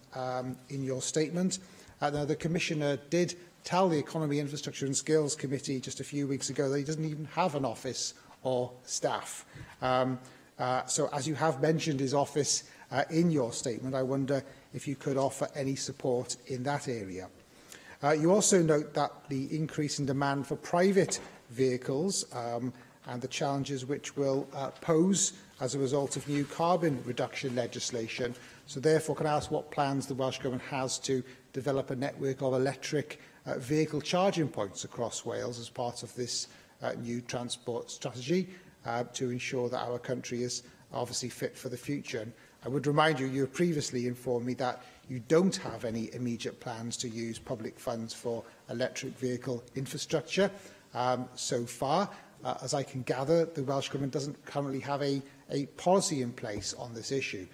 in your statement, now the Commissioner did tell the Economy, Infrastructure and Skills Committee just a few weeks ago that he doesn't even have an office or staff. So as you have mentioned his office in your statement, I wonder if you could offer any support in that area. You also note that the increase in demand for private vehicles and the challenges which will pose as a result of new carbon reduction legislation. So therefore, can I ask what plans the Welsh Government has to develop a network of electric vehicle charging points across Wales as part of this new transport strategy to ensure that our country is obviously fit for the future? And I would remind you, you have previously informed me that you don't have any immediate plans to use public funds for electric vehicle infrastructure so far. As I can gather, the Welsh Government doesn't currently have a policy in place on this issue.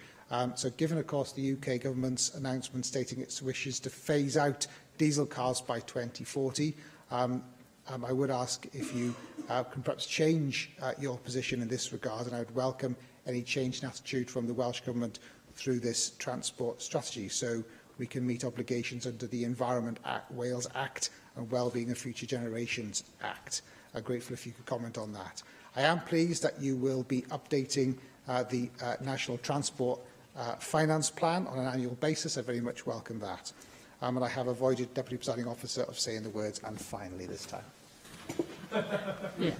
So given, of course, the UK Government's announcement stating its wishes to phase out diesel cars by 2040, I would ask if you can perhaps change your position in this regard, and I would welcome any change in attitude from the Welsh Government through this transport strategy, so we can meet obligations under the Environment Act, Wales Act and Wellbeing of Future Generations Act. I'm grateful if you could comment on that. I am pleased that you will be updating the National Transport Finance Plan on an annual basis. I very much welcome that. And I have avoided Deputy Presiding Officer of saying the words "and finally" this time. Yeah.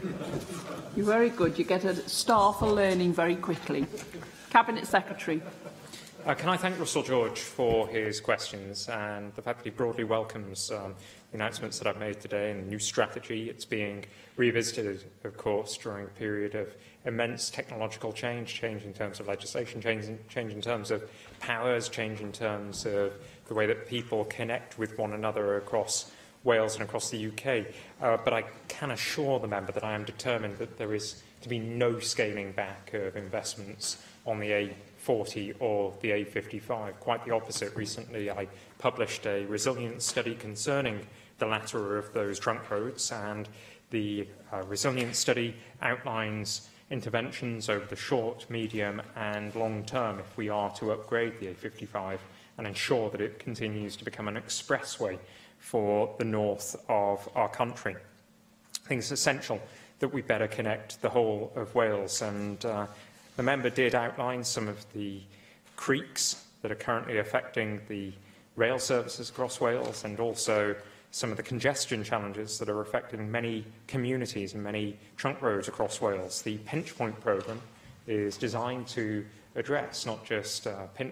You're very good. You get a star for learning very quickly. Cabinet Secretary. Can I thank Russell George for his questions and the fact that he broadly welcomes the announcements that I've made today and the new strategy. It's being revisited, of course, during a period of immense technological change in terms of legislation, change in terms of powers, change in terms of the way that people connect with one another across Wales and across the UK. But I can assure the member that I am determined that there is to be no scaling back of investments on the A40 or the A55. Quite the opposite. Recently, I published a resilience study concerning the latter of those trunk roads, and the resilience study outlines interventions over the short, medium and long term if we are to upgrade the A55 and ensure that it continues to become an expressway for the north of our country. I think it's essential that we better connect the whole of Wales, and the member did outline some of the creeks that are currently affecting the rail services across Wales, and also some of the congestion challenges that are affecting many communities and many trunk roads across Wales. The Pinch Point programme is designed to address not just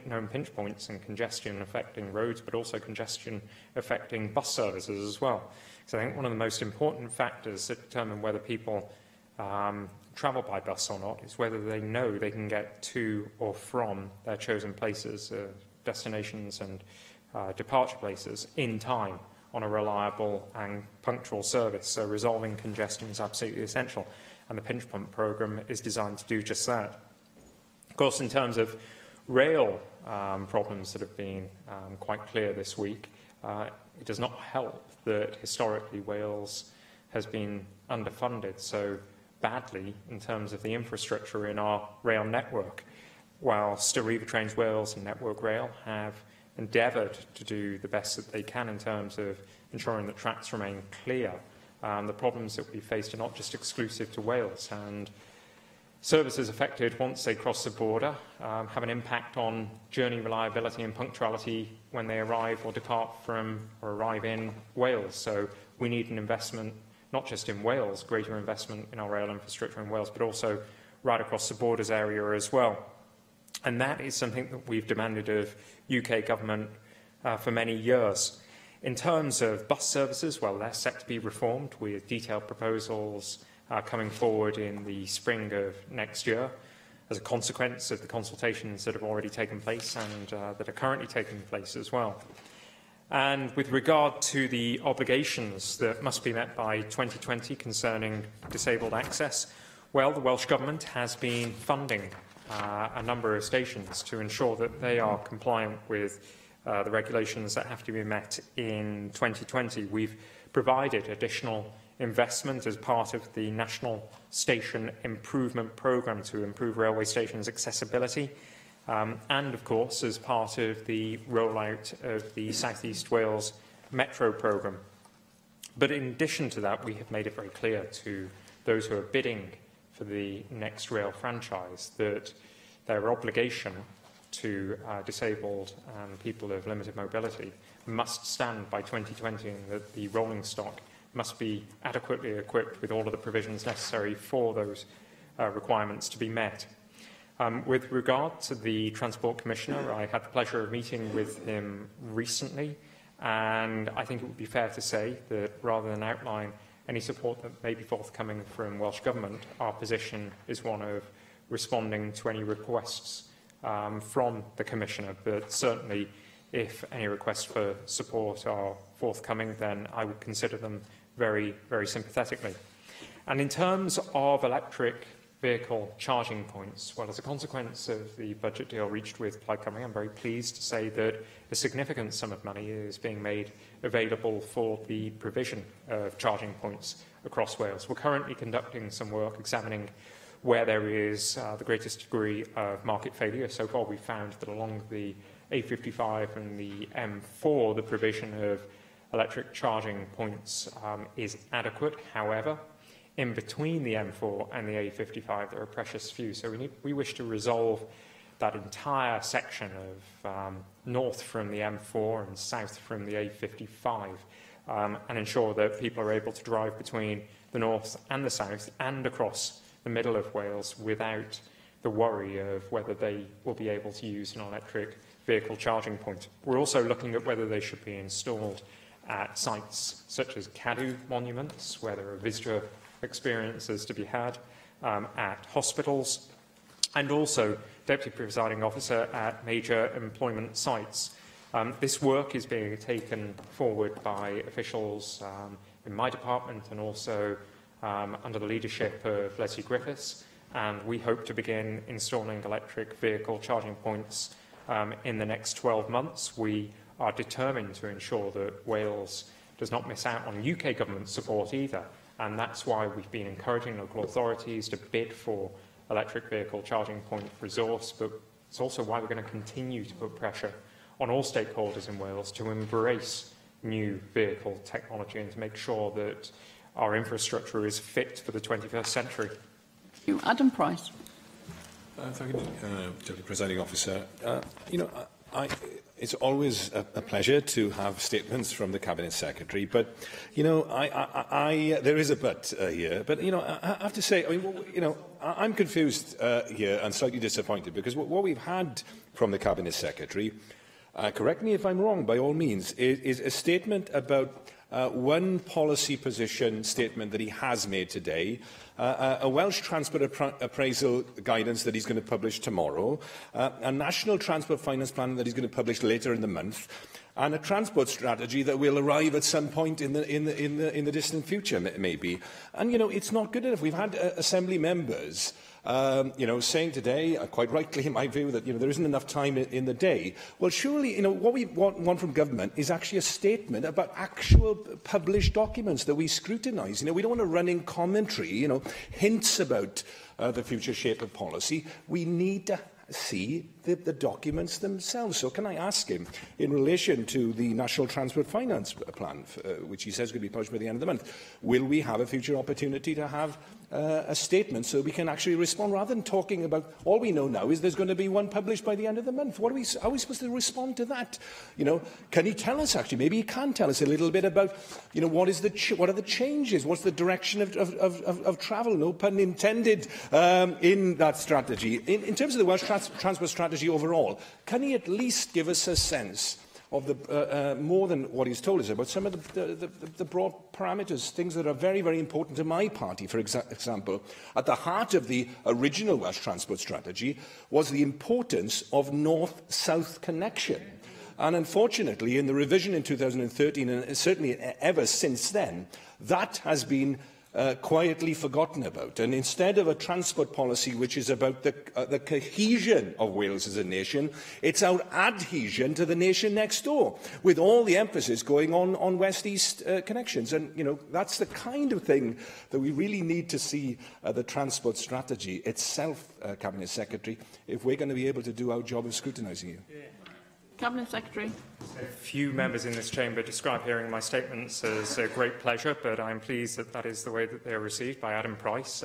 known pinch points and congestion affecting roads, but also congestion affecting bus services as well. So I think one of the most important factors that determine whether people travel by bus or not is whether they know they can get to or from their chosen places, destinations and departure places in time on a reliable and punctual service. So resolving congestion is absolutely essential, and the Pinch Point programme is designed to do just that. Of course, in terms of rail problems that have been quite clear this week, It does not help that historically Wales has been underfunded so badly in terms of the infrastructure in our rail network, whilst Arriva Trains Wales and Network Rail have endeavoured to do the best that they can in terms of ensuring that tracks remain clear. The problems that we faced are not just exclusive to Wales, and services affected once they cross the border have an impact on journey reliability and punctuality when they arrive or depart from or arrive in Wales. So we need an investment, not just in Wales, greater investment in our rail infrastructure in Wales, but also right across the borders area as well. And that is something that we've demanded of UK government for many years. In terms of bus services, well, they're set to be reformed with detailed proposals coming forward in the spring of next year as a consequence of the consultations that have already taken place and that are currently taking place as well. And with regard to the obligations that must be met by 2020 concerning disabled access, well, the Welsh Government has been funding a number of stations to ensure that they are compliant with the regulations that have to be met in 2020. We've provided additional investment as part of the National Station Improvement Programme to improve railway stations' accessibility, and, of course, as part of the rollout of the South East Wales Metro programme. But in addition to that, we have made it very clear to those who are bidding for the next rail franchise that their obligation to disabled and people of limited mobility must stand by 2020, and that the rolling stock must be adequately equipped with all of the provisions necessary for those requirements to be met. With regard to the Transport Commissioner, I had the pleasure of meeting with him recently, and I think it would be fair to say that rather than outline any support that may be forthcoming from Welsh Government, our position is one of responding to any requests from the Commissioner. But certainly, if any requests for support are forthcoming, then I would consider them very, very sympathetically. And in terms of electric vehicle charging points, well, as a consequence of the budget deal reached with Plaid Cymru, I'm very pleased to say that a significant sum of money is being made available for the provision of charging points across Wales. We're currently conducting some work examining where there is the greatest degree of market failure. So far, we've found that along the A55 and the M4, the provision of electric charging points is adequate. However, in between the M4 and the A55, there are precious few. So we wish to resolve that entire section of north from the M4 and south from the A55 and ensure that people are able to drive between the north and the south and across the middle of Wales without the worry of whether they will be able to use an electric vehicle charging point. We're also looking at whether they should be installed at sites such as Cadw monuments, where there are visitor experiences to be had, at hospitals, and also, Deputy Presiding Officer, at major employment sites. This work is being taken forward by officials in my department and also under the leadership of Leslie Griffiths, and we hope to begin installing electric vehicle charging points in the next 12 months. We are determined to ensure that Wales does not miss out on UK government support either, and that's why we've been encouraging local authorities to bid for electric vehicle charging point resource, but it's also why we're going to continue to put pressure on all stakeholders in Wales to embrace new vehicle technology and to make sure that our infrastructure is fit for the 21st century. Thank you. Adam Price. Thank you, Deputy Presiding Officer. It's always a pleasure to have statements from the Cabinet Secretary, but, there is a but here. But, I have to say, I'm confused here and slightly disappointed because what we've had from the Cabinet Secretary, correct me if I'm wrong, by all means, is a statement about one policy position statement that he has made today, a Welsh Transport Appraisal Guidance that he's going to publish tomorrow, a National Transport Finance Plan that he's going to publish later in the month, and a transport strategy that will arrive at some point in the distant future, maybe. And, you know, it's not good enough. We've had Assembly members you know, saying today, quite rightly in my view, that, you know, there isn't enough time in the day. Well, surely, you know, what we want from government is actually a statement about actual published documents that we scrutinise. You know, we don't want a running commentary, you know, hints about the future shape of policy. We need to see the documents themselves. So can I ask him, in relation to the National Transport Finance Plan, which he says could be published by the end of the month, will we have a future opportunity to have a statement so we can actually respond, rather than talking about, all we know now is there's going to be one published by the end of the month? How are we supposed to respond to that? You know, can he tell us, actually, maybe he can tell us a little bit about, you know, what are the changes, what's the direction of travel, no pun intended, in that strategy. In terms of the Welsh transport strategy overall, can he at least give us a sense of the more than what he's told us about some of the broad parameters, things that are very, very important to my party? For example, at the heart of the original Welsh transport strategy was the importance of north-south connection. And unfortunately, in the revision in 2013, and certainly ever since then, that has been quietly forgotten about. And instead of a transport policy which is about the cohesion of Wales as a nation, it's our adhesion to the nation next door, with all the emphasis going on west-east connections. And, you know, that's the kind of thing that we really need to see the transport strategy itself, Cabinet Secretary, if we're going to be able to do our job of scrutinising you. Yeah. Cabinet Secretary. A few members in this chamber describe hearing my statements as a great pleasure, but I'm pleased that that is the way that they are received by Adam Price.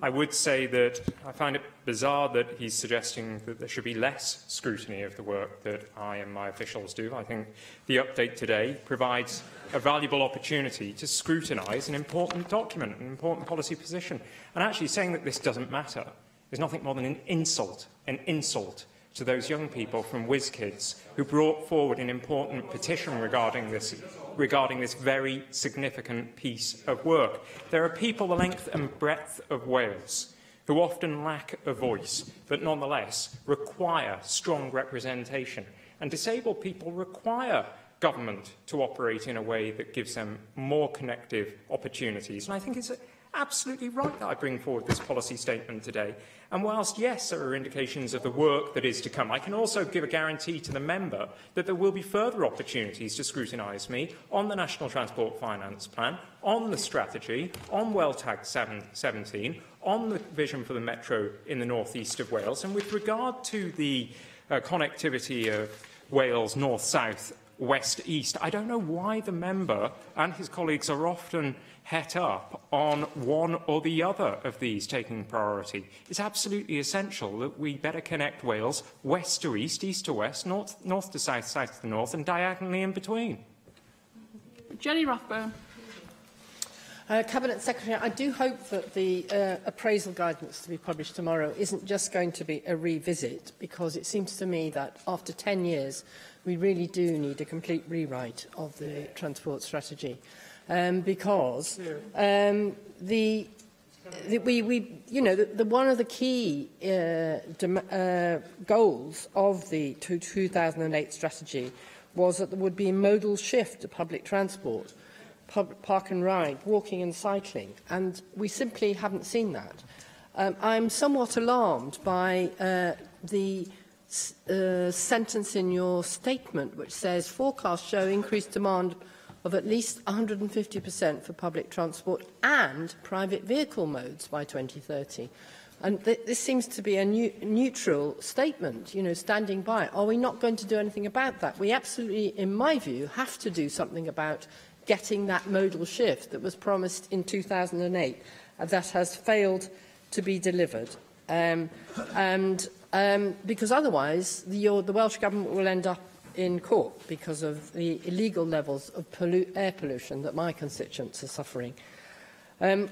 I would say that I find it bizarre that he's suggesting that there should be less scrutiny of the work that I and my officials do. I think the update today provides a valuable opportunity to scrutinise an important document, an important policy position. And actually saying that this doesn't matter is nothing more than an insult to those young people from WizKids who brought forward an important petition regarding this very significant piece of work. There are people the length and breadth of Wales who often lack a voice, but nonetheless require strong representation. And disabled people require government to operate in a way that gives them more connective opportunities. And I think it's absolutely right that I bring forward this policy statement today. And whilst, yes, there are indications of the work that is to come, I can also give a guarantee to the member that there will be further opportunities to scrutinise me on the National Transport Finance Plan, on the strategy, on WellTag 17, on the vision for the Metro in the north east of Wales. And with regard to the connectivity of Wales north-south, west-east, I don't know why the member and his colleagues are often het up on one or the other of these taking priority. It's absolutely essential that we better connect Wales west to east, east to west, north to south, south to north, and diagonally in between. Jenny Rothburn. Cabinet Secretary, I do hope that the appraisal guidance to be published tomorrow isn't just going to be a revisit, because it seems to me that after 10 years, we really do need a complete rewrite of the transport strategy. Because one of the key goals of the 2008 strategy was that there would be a modal shift to public transport, park and ride, walking and cycling, and we simply haven't seen that. I'm somewhat alarmed by the sentence in your statement which says forecasts show increased demand of at least 150% for public transport and private vehicle modes by 2030. And this seems to be a neutral statement, you know, standing by. Are we not going to do anything about that? We absolutely, in my view, have to do something about getting that modal shift that was promised in 2008 that has failed to be delivered. Because otherwise, the Welsh Government will end up in court because of the illegal levels of air pollution that my constituents are suffering.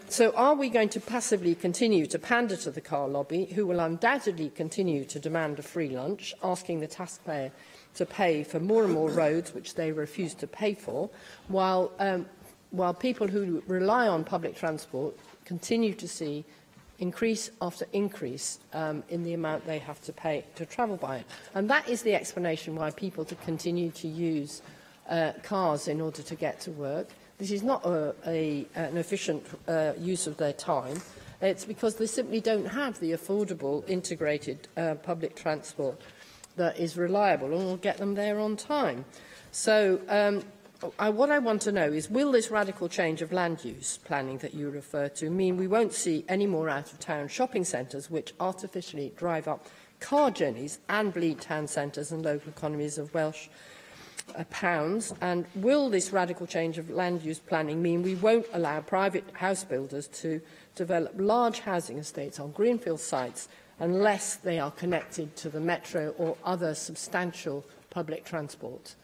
So are we going to passively continue to pander to the car lobby, who will undoubtedly continue to demand a free lunch, asking the taxpayer to pay for more and more roads which they refuse to pay for, while people who rely on public transport continue to see increase after increase in the amount they have to pay to travel by it. And that is the explanation why people continue to use cars in order to get to work. This is not an efficient use of their time. It's because they simply don't have the affordable, integrated public transport that is reliable and will get them there on time. So what I want to know is, will this radical change of land use planning that you refer to mean we won't see any more out-of-town shopping centres which artificially drive up car journeys and bleed town centres and local economies of Welsh pounds? And will this radical change of land use planning mean we won't allow private house builders to develop large housing estates on greenfield sites unless they are connected to the metro or other substantial public transport?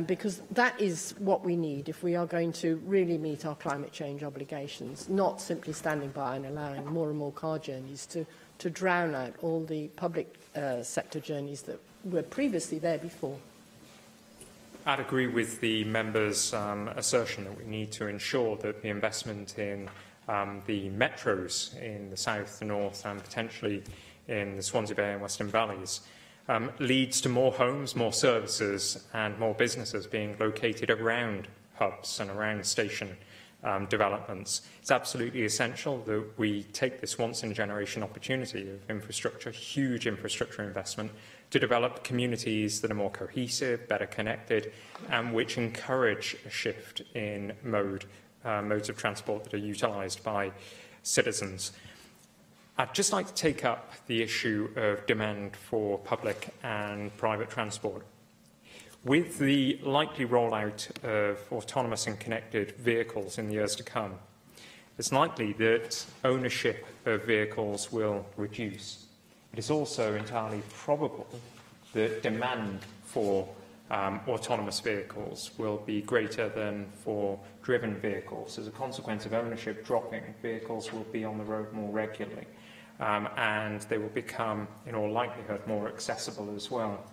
Because that is what we need if we are going to really meet our climate change obligations, not simply standing by and allowing more and more car journeys to drown out all the public sector journeys that were previously there before. I'd agree with the member's assertion that we need to ensure that the investment in the metros in the south, the north and potentially in the Swansea Bay and Western Valleys leads to more homes, more services and more businesses being located around hubs and around station developments. It's absolutely essential that we take this once-in-a-generation opportunity of infrastructure, huge infrastructure investment, to develop communities that are more cohesive, better connected, and which encourage a shift in modes of transport that are utilised by citizens. I'd just like to take up the issue of demand for public and private transport. With the likely rollout of autonomous and connected vehicles in the years to come, it's likely that ownership of vehicles will reduce. It is also entirely probable that demand for autonomous vehicles will be greater than for driven vehicles. As a consequence of ownership dropping, vehicles will be on the road more regularly. And they will become, in all likelihood, more accessible as well.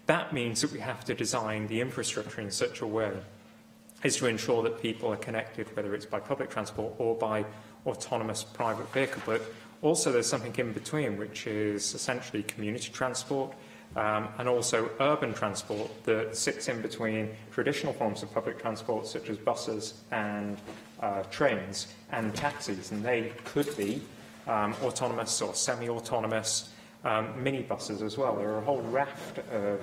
That means that we have to design the infrastructure in such a way as to ensure that people are connected, whether it's by public transport or by autonomous private vehicle. But also there's something in between, which is essentially community transport and also urban transport that sits in between traditional forms of public transport, such as buses and trains and taxis. And they could be autonomous or semi-autonomous minibuses as well. There are a whole raft of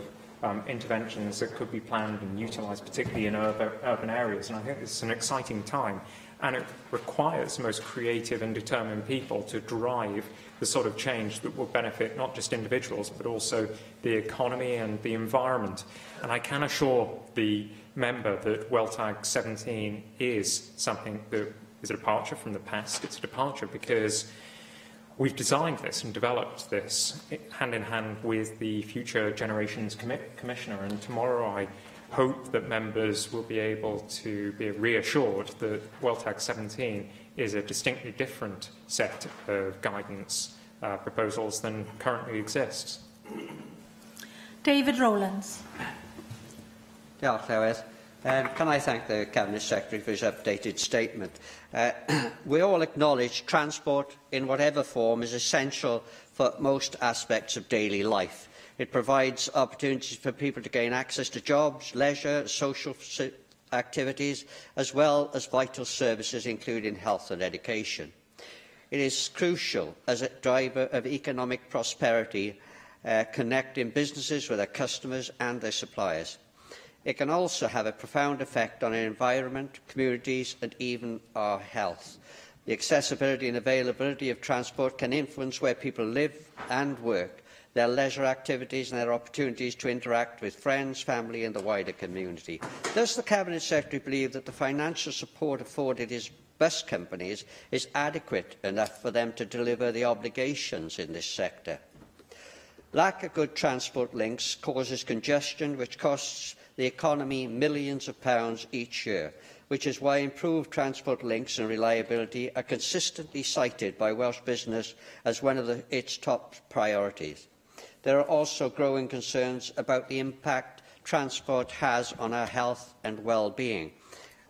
interventions that could be planned and utilised, particularly in urban areas. And I think this is an exciting time. And it requires the most creative and determined people to drive the sort of change that will benefit not just individuals, but also the economy and the environment. And I can assure the member that WellTag 17 is something that is a departure from the past. It's a departure because we've designed this and developed this hand in hand with the Future Generations Commissioner, and tomorrow I hope that members will be able to be reassured that WellTag 17 is a distinctly different set of guidance proposals than currently exists. David Rowlands. Diolch, Lewis. Can I thank the Cabinet Secretary for his updated statement? We all acknowledge transport, in whatever form, is essential for most aspects of daily life. It provides opportunities for people to gain access to jobs, leisure, social activities, as well as vital services, including health and education. It is crucial as a driver of economic prosperity, connecting businesses with their customers and their suppliers. It can also have a profound effect on our environment, communities and even our health. The accessibility and availability of transport can influence where people live and work, their leisure activities and their opportunities to interact with friends, family and the wider community. Does the Cabinet Secretary believe that the financial support afforded his bus companies is adequate enough for them to deliver the obligations in this sector? Lack of good transport links causes congestion, which costs the economy millions of pounds each year, which is why improved transport links and reliability are consistently cited by Welsh business as one of its top priorities. There are also growing concerns about the impact transport has on our health and well-being,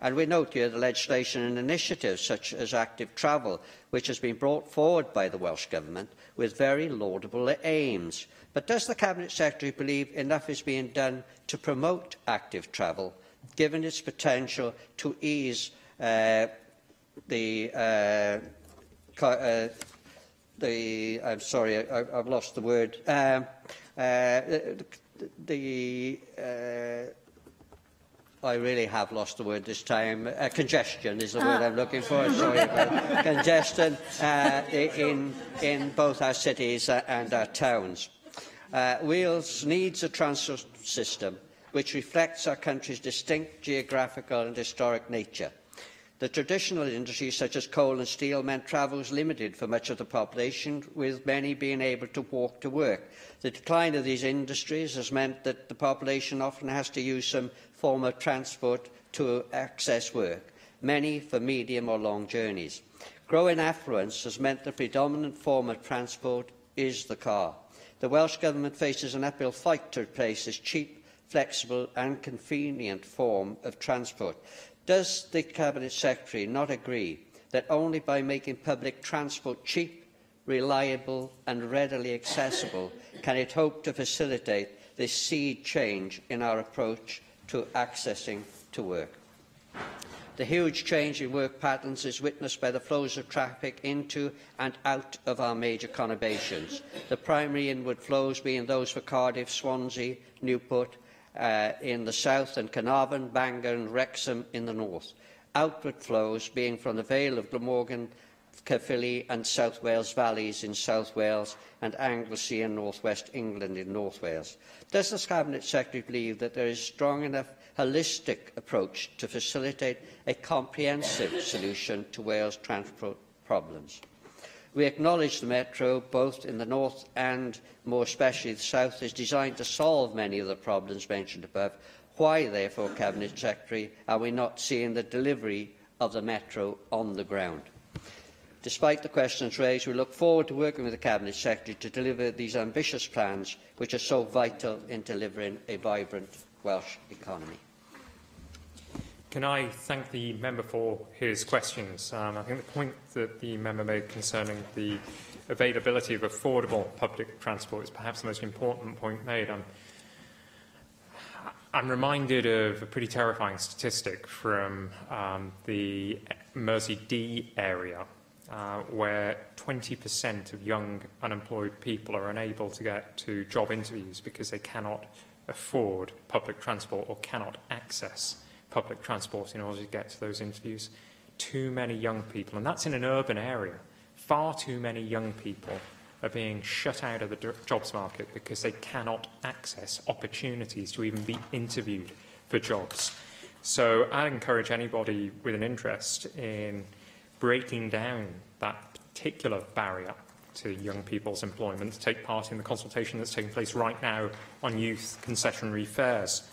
And we note here the legislation and initiatives such as active travel, which has been brought forward by the Welsh Government with very laudable aims. But does the Cabinet Secretary believe enough is being done to promote active travel, given its potential to ease I'm sorry, I've lost the word. I really have lost the word this time. Congestion is the word I'm looking for. Sorry about congestion in both our cities and our towns. Wales needs a transport system which reflects our country's distinct geographical and historic nature. The traditional industries such as coal and steel meant travel was limited for much of the population, with many being able to walk to work. The decline of these industries has meant that the population often has to use some form of transport to access work, many for medium or long journeys. Growing affluence has meant the predominant form of transport is the car. The Welsh Government faces an uphill fight to replace this cheap, flexible and convenient form of transport. Does the Cabinet Secretary not agree that only by making public transport cheap, reliable and readily accessible can it hope to facilitate this sea change in our approach to accessing to work? The huge change in work patterns is witnessed by the flows of traffic into and out of our major conurbations, the primary inward flows being those for Cardiff, Swansea, Newport, in the south, and Carnarvon, Bangor and Wrexham in the north. Outward flows being from the Vale of Glamorgan, Caerphilly and South Wales valleys in South Wales and Anglesey and North West England in North Wales. Does the Cabinet Secretary believe that there is a strong enough holistic approach to facilitate a comprehensive solution to Wales' transport problems? We acknowledge the Metro, both in the north and more especially the south, is designed to solve many of the problems mentioned above. Why, therefore, Cabinet Secretary, are we not seeing the delivery of the Metro on the ground? Despite the questions raised, we look forward to working with the Cabinet Secretary to deliver these ambitious plans, which are so vital in delivering a vibrant Welsh economy. Can I thank the member for his questions? I think the point that the member made concerning the availability of affordable public transport is perhaps the most important point made. I'm reminded of a pretty terrifying statistic from the Mersey D area, where 20% of young unemployed people are unable to get to job interviews because they cannot afford public transport or cannot access public transport in order to get to those interviews. Too many young people, and that's in an urban area, far too many young people are being shut out of the jobs market because they cannot access opportunities to even be interviewed for jobs. So I encourage anybody with an interest in breaking down that particular barrier to young people's employment to take part in the consultation that's taking place right now on youth concessionary fares.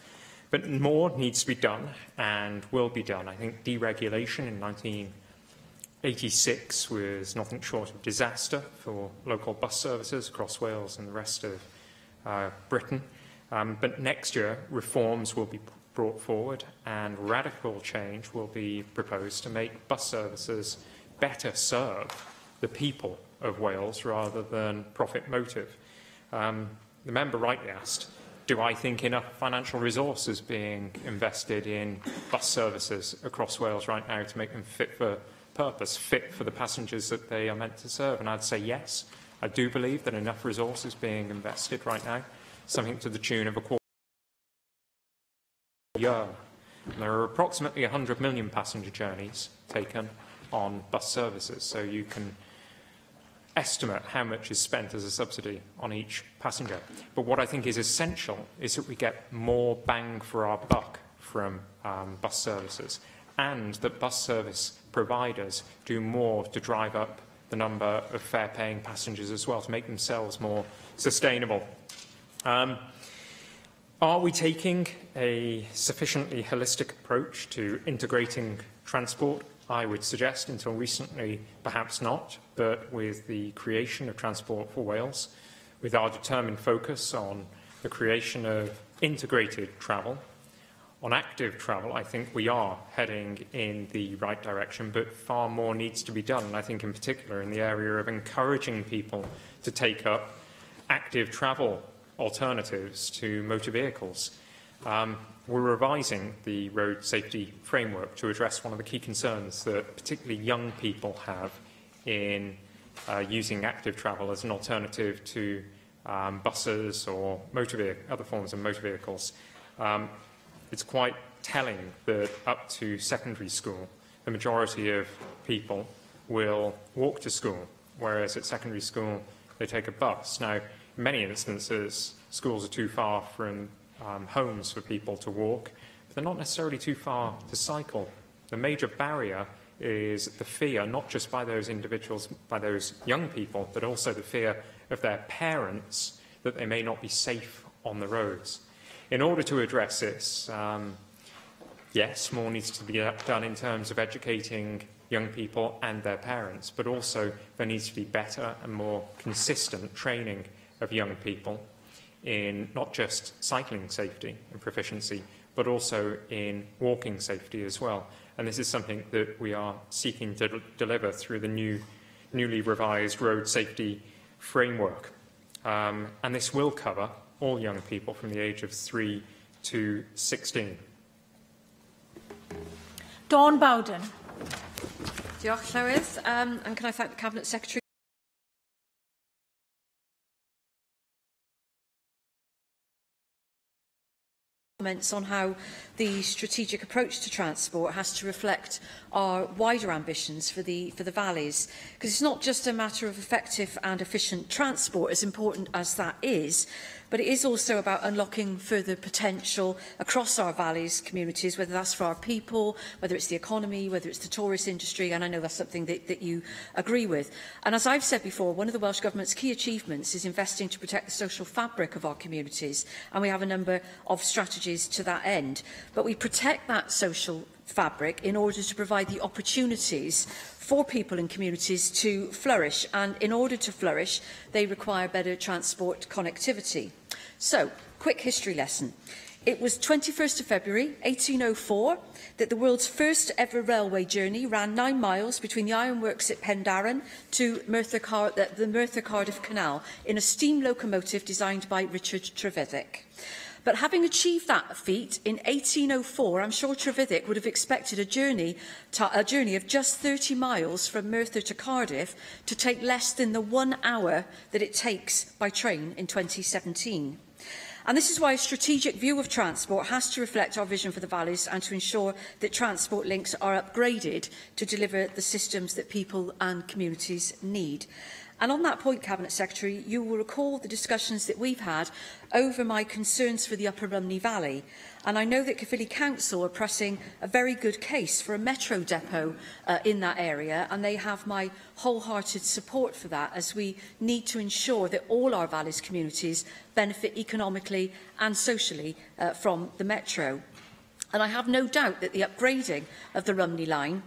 But more needs to be done and will be done. I think deregulation in 1986 was nothing short of disaster for local bus services across Wales and the rest of Britain. But next year, reforms will be brought forward and radical change will be proposed to make bus services better serve the people of Wales rather than profit motive. The member rightly asked, do I think enough financial resources being invested in bus services across Wales right now to make them fit for purpose, fit for the passengers that they are meant to serve? And I'd say yes. I do believe that enough resources being invested right now, something to the tune of £250 million a year. And there are approximately 100 million passenger journeys taken on bus services, so you can estimate how much is spent as a subsidy on each passenger. But what I think is essential is that we get more bang for our buck from bus services, and that bus service providers do more to drive up the number of fare-paying passengers as well, to make themselves more sustainable. Are we taking a sufficiently holistic approach to integrating transport? I would suggest, until recently, perhaps not, but with the creation of Transport for Wales, with our determined focus on the creation of integrated travel, On active travel, I think we are heading in the right direction, but far more needs to be done. And I think in particular in the area of encouraging people to take up active travel alternatives to motor vehicles. We're revising the road safety framework to address one of the key concerns that particularly young people have in using active travel as an alternative to buses or other forms of motor vehicles. It's quite telling that up to secondary school, the majority of people will walk to school, whereas at secondary school they take a bus. Now, in many instances, schools are too far from homes for people to walk, but they're not necessarily too far to cycle. The major barrier is the fear, not just by those individuals, by those young people, but also the fear of their parents that they may not be safe on the roads. In order to address this, yes, more needs to be done in terms of educating young people and their parents, but also there needs to be better and more consistent training of young people in not just cycling safety and proficiency, but also in walking safety as well. And this is something that we are seeking to deliver through the newly revised road safety framework. And this will cover all young people from the age of 3 to 16. Dawn Bowden. Diolch, Llywydd. And can I thank the Cabinet Secretary on how the strategic approach to transport has to reflect our wider ambitions for the valleys, because it's not just a matter of effective and efficient transport, as important as that is, but it is also about unlocking further potential across our valleys communities, whether that's for our people, whether it's the economy, whether it's the tourist industry, and I know that's something that you agree with. And as I've said before, one of the Welsh Government's key achievements is investing to protect the social fabric of our communities, and we have a number of strategies to that end. But we protect that social fabric in order to provide the opportunities for people in communities to flourish, and in order to flourish they require better transport connectivity. So, quick history lesson. It was 21st of February 1804 that the world's first ever railway journey ran 9 miles between the ironworks at Pendarren to the Merthyr-Cardiff Canal in a steam locomotive designed by Richard Trevithick. But having achieved that feat in 1804, I'm sure Trevithick would have expected a journey of just 30 miles from Merthyr to Cardiff to take less than the 1 hour that it takes by train in 2017. And this is why a strategic view of transport has to reflect our vision for the valleys and to ensure that transport links are upgraded to deliver the systems that people and communities need. And on that point, Cabinet Secretary, you will recall the discussions that we've had over my concerns for the Upper Rumney Valley. And I know that Caerphilly Council are pressing a very good case for a metro depot in that area, and they have my wholehearted support for that, as we need to ensure that all our valleys communities benefit economically and socially from the metro. And I have no doubt that the upgrading of the Rumney line,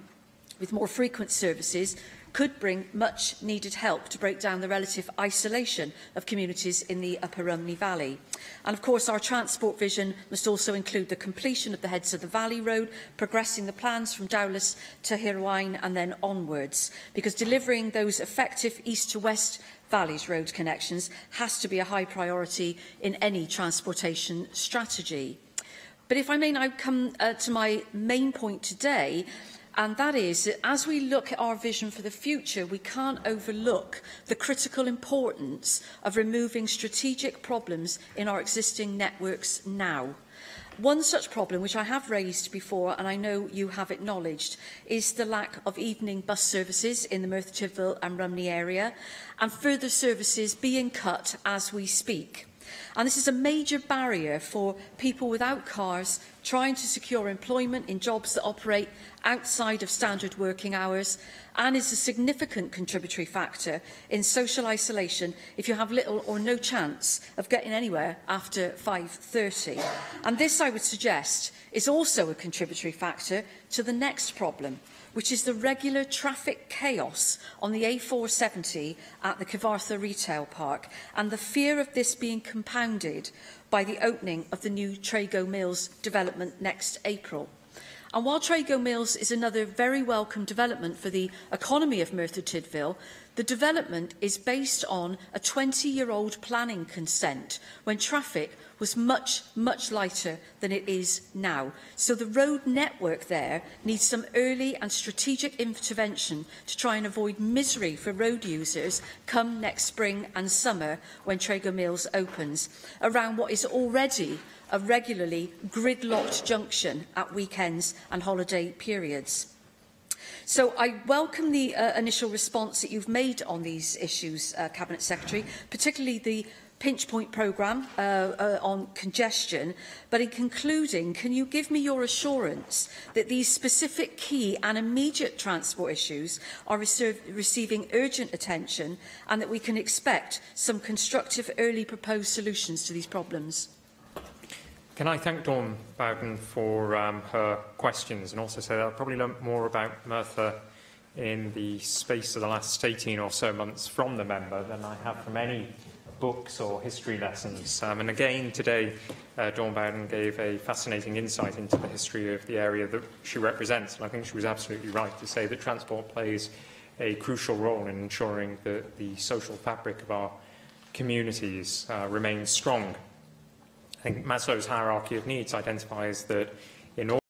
with more frequent services, could bring much needed help to break down the relative isolation of communities in the Upper Rumney Valley. And of course our transport vision must also include the completion of the Heads of the Valley Road, progressing the plans from Dowlais to Hirwaun and then onwards, because delivering those effective east to west Valleys road connections has to be a high priority in any transportation strategy. But if I may now come to my main point today, and that is that as we look at our vision for the future, we can't overlook the critical importance of removing strategic problems in our existing networks now. One such problem, which I have raised before and I know you have acknowledged, is the lack of evening bus services in the Merthyr Tydfil and Rumney area, and further services being cut as we speak. And this is a major barrier for people without cars trying to secure employment in jobs that operate outside of standard working hours, and is a significant contributory factor in social isolation if you have little or no chance of getting anywhere after 5:30. And this, I would suggest, is also a contributory factor to the next problem, which is the regular traffic chaos on the A470 at the Cyfarthfa Retail Park, and the fear of this being compounded by the opening of the new Trago Mills development next April. And while Trago Mills is another very welcome development for the economy of Merthyr Tydfil, the development is based on a 20-year-old planning consent when traffic was much, much lighter than it is now. So the road network there needs some early and strategic intervention to try and avoid misery for road users come next spring and summer when Trago Mills opens, around what is already a regularly gridlocked junction at weekends and holiday periods. So I welcome the initial response that you've made on these issues, Cabinet Secretary, particularly the pinch point programme on congestion. But in concluding, can you give me your assurance that these specific key and immediate transport issues are receiving urgent attention and that we can expect some constructive early proposed solutions to these problems? Can I thank Dawn Bowden for her questions, and also say that I've probably learnt more about Merthyr in the space of the last 18 or so months from the member than I have from any books or history lessons. And again, today, Dawn Bowden gave a fascinating insight into the history of the area that she represents. And I think she was absolutely right to say that transport plays a crucial role in ensuring that the social fabric of our communities remains strong. I think Maslow's hierarchy of needs identifies that in order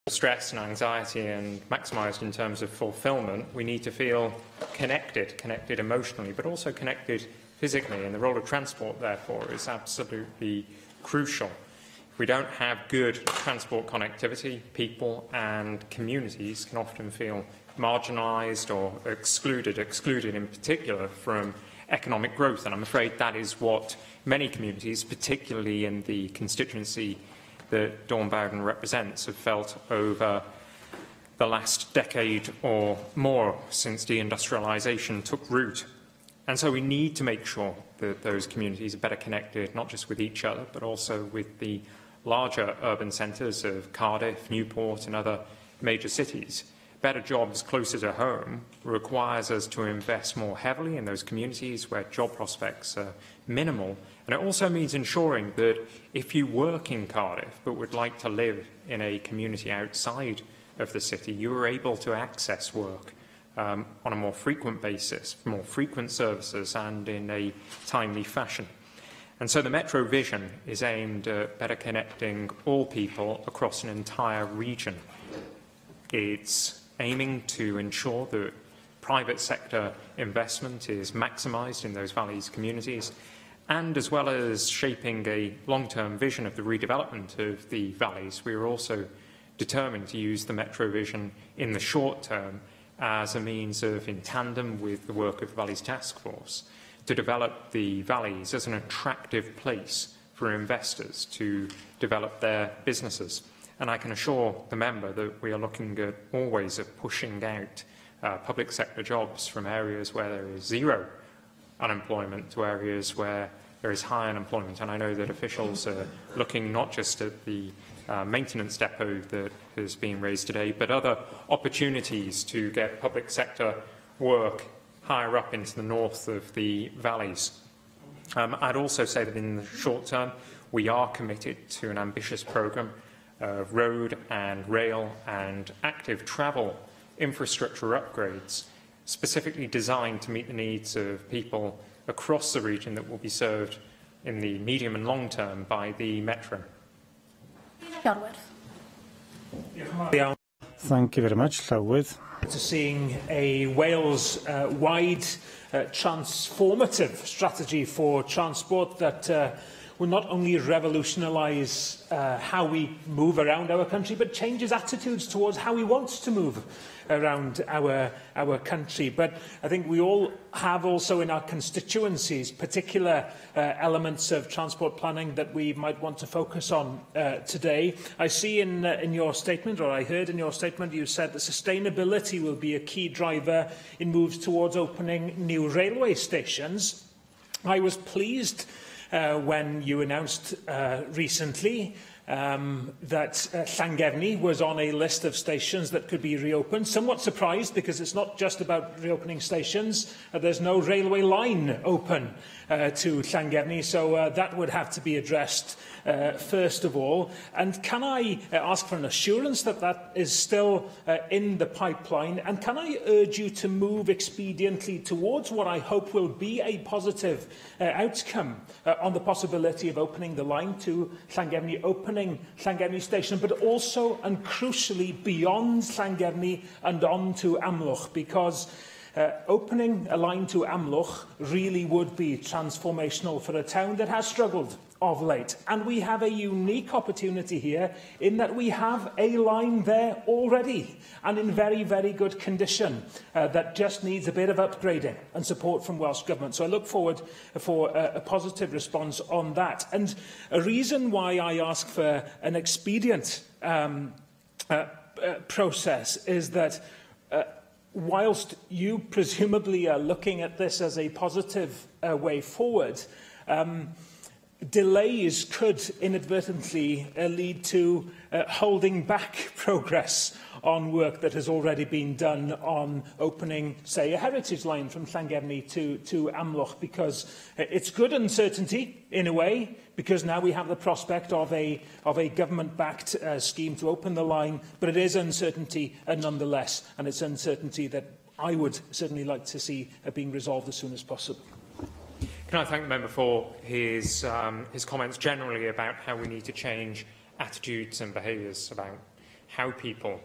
to stress and anxiety and maximised in terms of fulfilment, we need to feel connected emotionally, but also connected physically. And the role of transport, therefore, is absolutely crucial. If we don't have good transport connectivity, people and communities can often feel marginalised or excluded in particular from economic growth. And I'm afraid that is what many communities, particularly in the constituency that Dawn Bowden represents, have felt over the last decade or more since deindustrialisation took root. And so we need to make sure that those communities are better connected, not just with each other, but also with the larger urban centres of Cardiff, Newport and other major cities. Better jobs closer to home requires us to invest more heavily in those communities where job prospects are minimal. And it also means ensuring that if you work in Cardiff but would like to live in a community outside of the city, you are able to access work on a more frequent basis, more frequent services and in a timely fashion. And so the Metro Vision is aimed at better connecting all people across an entire region. It's aiming to ensure that private sector investment is maximised in those valleys communities, and as well as shaping a long-term vision of the redevelopment of the valleys, we are also determined to use the Metro Vision in the short term as a means of, in tandem with the work of the Valleys Task Force, to develop the valleys as an attractive place for investors to develop their businesses. And I can assure the member that we are looking at always at pushing out public sector jobs from areas where there is zero unemployment to areas where there is high unemployment. And I know that officials are looking not just at the maintenance depot that has been raised today, but other opportunities to get public sector work higher up into the north of the valleys. I'd also say that in the short term, we are committed to an ambitious programme of road and rail and active travel infrastructure upgrades, specifically designed to meet the needs of people across the region that will be served in the medium and long term by the Metro. Thank you very much, Llywydd. To seeing a Wales-wide transformative strategy for transport that will not only revolutionise how we move around our country, but changes attitudes towards how we want to move around our country. But I think we all have also in our constituencies particular elements of transport planning that we might want to focus on today. I see in your statement, or I heard in your statement, you said that sustainability will be a key driver in moves towards opening new railway stations. I was pleased when you announced recently that Llangefni was on a list of stations that could be reopened. Somewhat surprised, because it's not just about reopening stations. There's no railway line open to Llangefni, so that would have to be addressed first of all. And can I ask for an assurance that that is still in the pipeline? And can I urge you to move expediently towards what I hope will be a positive outcome on the possibility of opening the line to Llangefni, opening Llangefni station, but also and crucially beyond Llangefni and on to Amlwch, because opening a line to Amlwch really would be transformational for a town that has struggled of late. And we have a unique opportunity here in that we have a line there already and in very, very good condition that just needs a bit of upgrading and support from Welsh Government. So I look forward for a positive response on that. And a reason why I ask for an expedient process is that whilst you presumably are looking at this as a positive way forward, delays could inadvertently lead to holding back progress on work that has already been done on opening, say, a heritage line from Llangefni to Amlwch, because it's good uncertainty in a way, because now we have the prospect of a government-backed scheme to open the line, but it is uncertainty nonetheless, and it's uncertainty that I would certainly like to see being resolved as soon as possible. Can I thank the member for his comments generally about how we need to change attitudes and behaviours about how people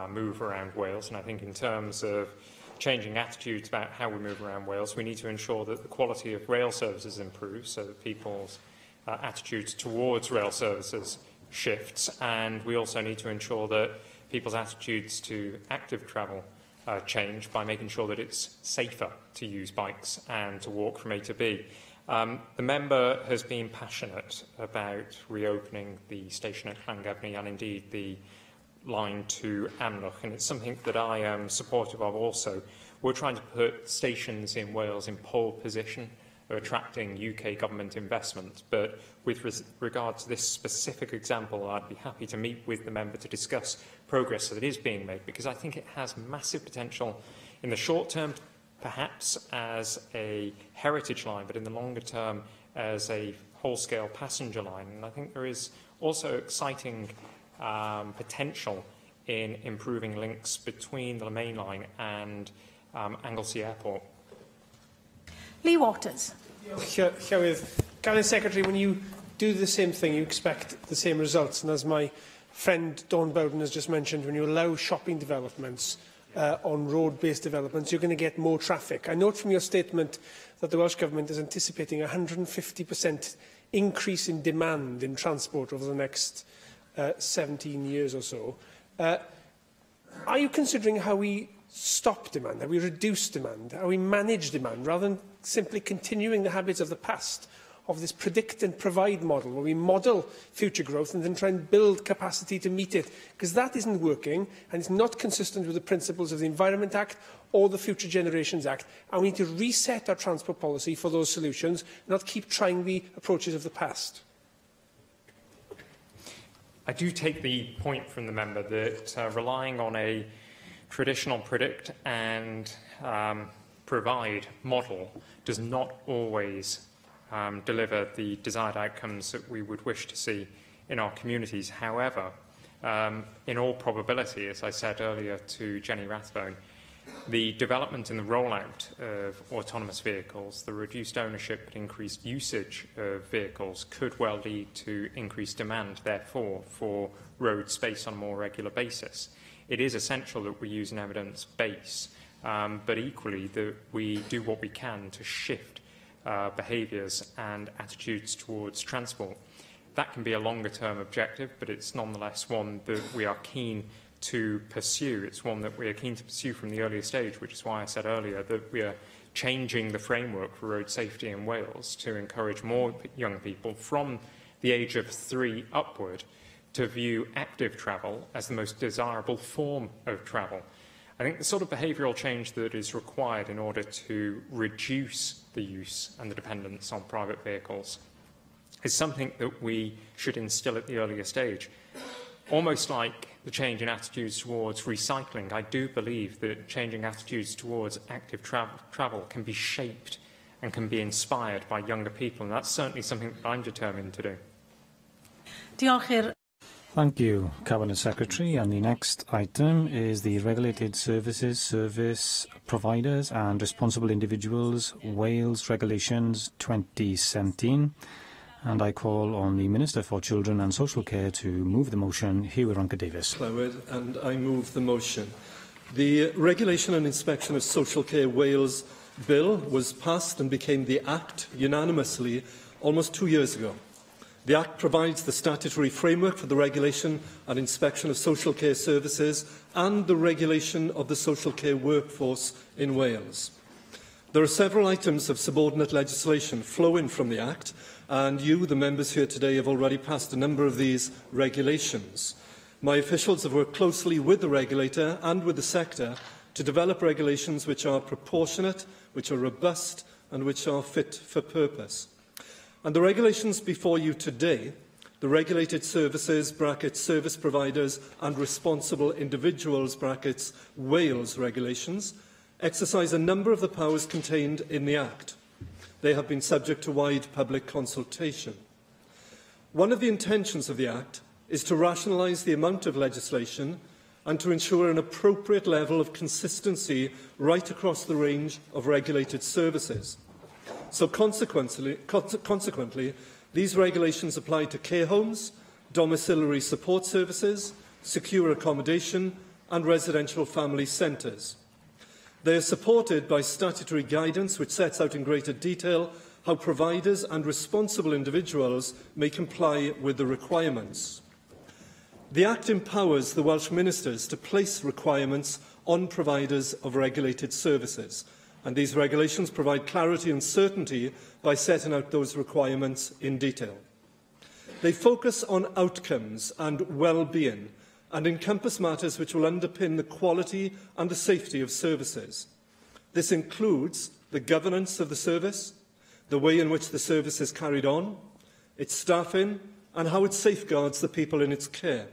move around Wales. And I think in terms of changing attitudes about how we move around Wales, we need to ensure that the quality of rail services improves so that people's attitudes towards rail services shifts. And we also need to ensure that people's attitudes to active travel change by making sure that it's safer to use bikes and to walk from A to B. The member has been passionate about reopening the station at Llangefni and indeed the line to Amlwch, and it's something that I am supportive of also. We're trying to put stations in Wales in pole position of attracting UK government investment, but with regard to this specific example, I'd be happy to meet with the member to discuss progress that is being made, because I think it has massive potential in the short term, perhaps as a heritage line, but in the longer term as a whole-scale passenger line. And I think there is also exciting potential in improving links between the main line and Anglesey Airport. Lee Waters. Llywydd, Cabinet Secretary, when you do the same thing, you expect the same results. And as my friend Dawn Bowden has just mentioned, when you allow shopping developments on road-based developments, you're going to get more traffic. I note from your statement that the Welsh Government is anticipating a 150% increase in demand in transport over the next 17 years or so. Are you considering how we stop demand, how we reduce demand, how we manage demand, rather than simply continuing the habits of the past of this predict and provide model, where we model future growth and then try and build capacity to meet it? Because that isn't working, and it's not consistent with the principles of the Environment Act or the Future Generations Act. And we need to reset our transport policy for those solutions, not keep trying the approaches of the past. I do take the point from the member that relying on a traditional predict and provide model does not always deliver the desired outcomes that we would wish to see in our communities. However, in all probability, as I said earlier to Jenny Rathbone, the development and the rollout of autonomous vehicles, the reduced ownership and increased usage of vehicles could well lead to increased demand, therefore, for road space on a more regular basis. It is essential that we use an evidence base, but equally that we do what we can to shift behaviours and attitudes towards transport. That can be a longer-term objective, but it's nonetheless one that we are keen to pursue. It's one that we are keen to pursue from the earlier stage, which is why I said earlier that we are changing the framework for road safety in Wales to encourage more young people from the age of 3 upward to view active travel as the most desirable form of travel. I think the sort of behavioural change that is required in order to reduce the use and the dependence on private vehicles is something that we should instil at the earlier stage. Almost like the change in attitudes towards recycling, I do believe that changing attitudes towards active travel can be shaped and can be inspired by younger people, and that's certainly something that I'm determined to do. Thank you, Cabinet Secretary. And the next item is the Regulated Services, Service Providers and Responsible Individuals Wales Regulations 2017. And I call on the Minister for Children and Social Care to move the motion. Hugh Ronca-Davies. Clywed, and I move the motion. The Regulation and Inspection of Social Care Wales Bill was passed and became the Act unanimously almost 2 years ago. The Act provides the statutory framework for the regulation and inspection of social care services and the regulation of the social care workforce in Wales. There are several items of subordinate legislation flowing from the Act, and you, the members here today, have already passed a number of these regulations. My officials have worked closely with the regulator and with the sector to develop regulations which are proportionate, which are robust, and which are fit for purpose. And the regulations before you today, the Regulated Services (Service Providers) and Responsible Individuals (Wales) regulations, exercise a number of the powers contained in the Act. They have been subject to wide public consultation. One of the intentions of the Act is to rationalise the amount of legislation and to ensure an appropriate level of consistency right across the range of regulated services. So consequently, these regulations apply to care homes, domiciliary support services, secure accommodation and residential family centres. They are supported by statutory guidance which sets out in greater detail how providers and responsible individuals may comply with the requirements. The Act empowers the Welsh Ministers to place requirements on providers of regulated services, and these regulations provide clarity and certainty by setting out those requirements in detail. They focus on outcomes and well-being and encompass matters which will underpin the quality and the safety of services. This includes the governance of the service, the way in which the service is carried on, its staffing, and how it safeguards the people in its care.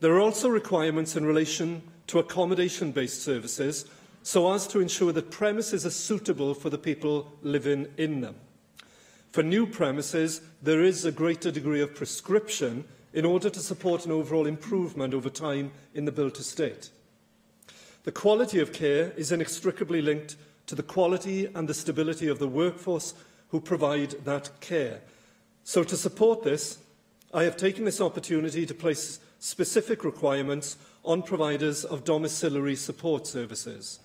There are also requirements in relation to accommodation-based services so as to ensure that premises are suitable for the people living in them. For new premises, there is a greater degree of prescription in order to support an overall improvement over time in the built estate. The quality of care is inextricably linked to the quality and the stability of the workforce who provide that care. So to support this, I have taken this opportunity to place specific requirements on providers of domiciliary support services.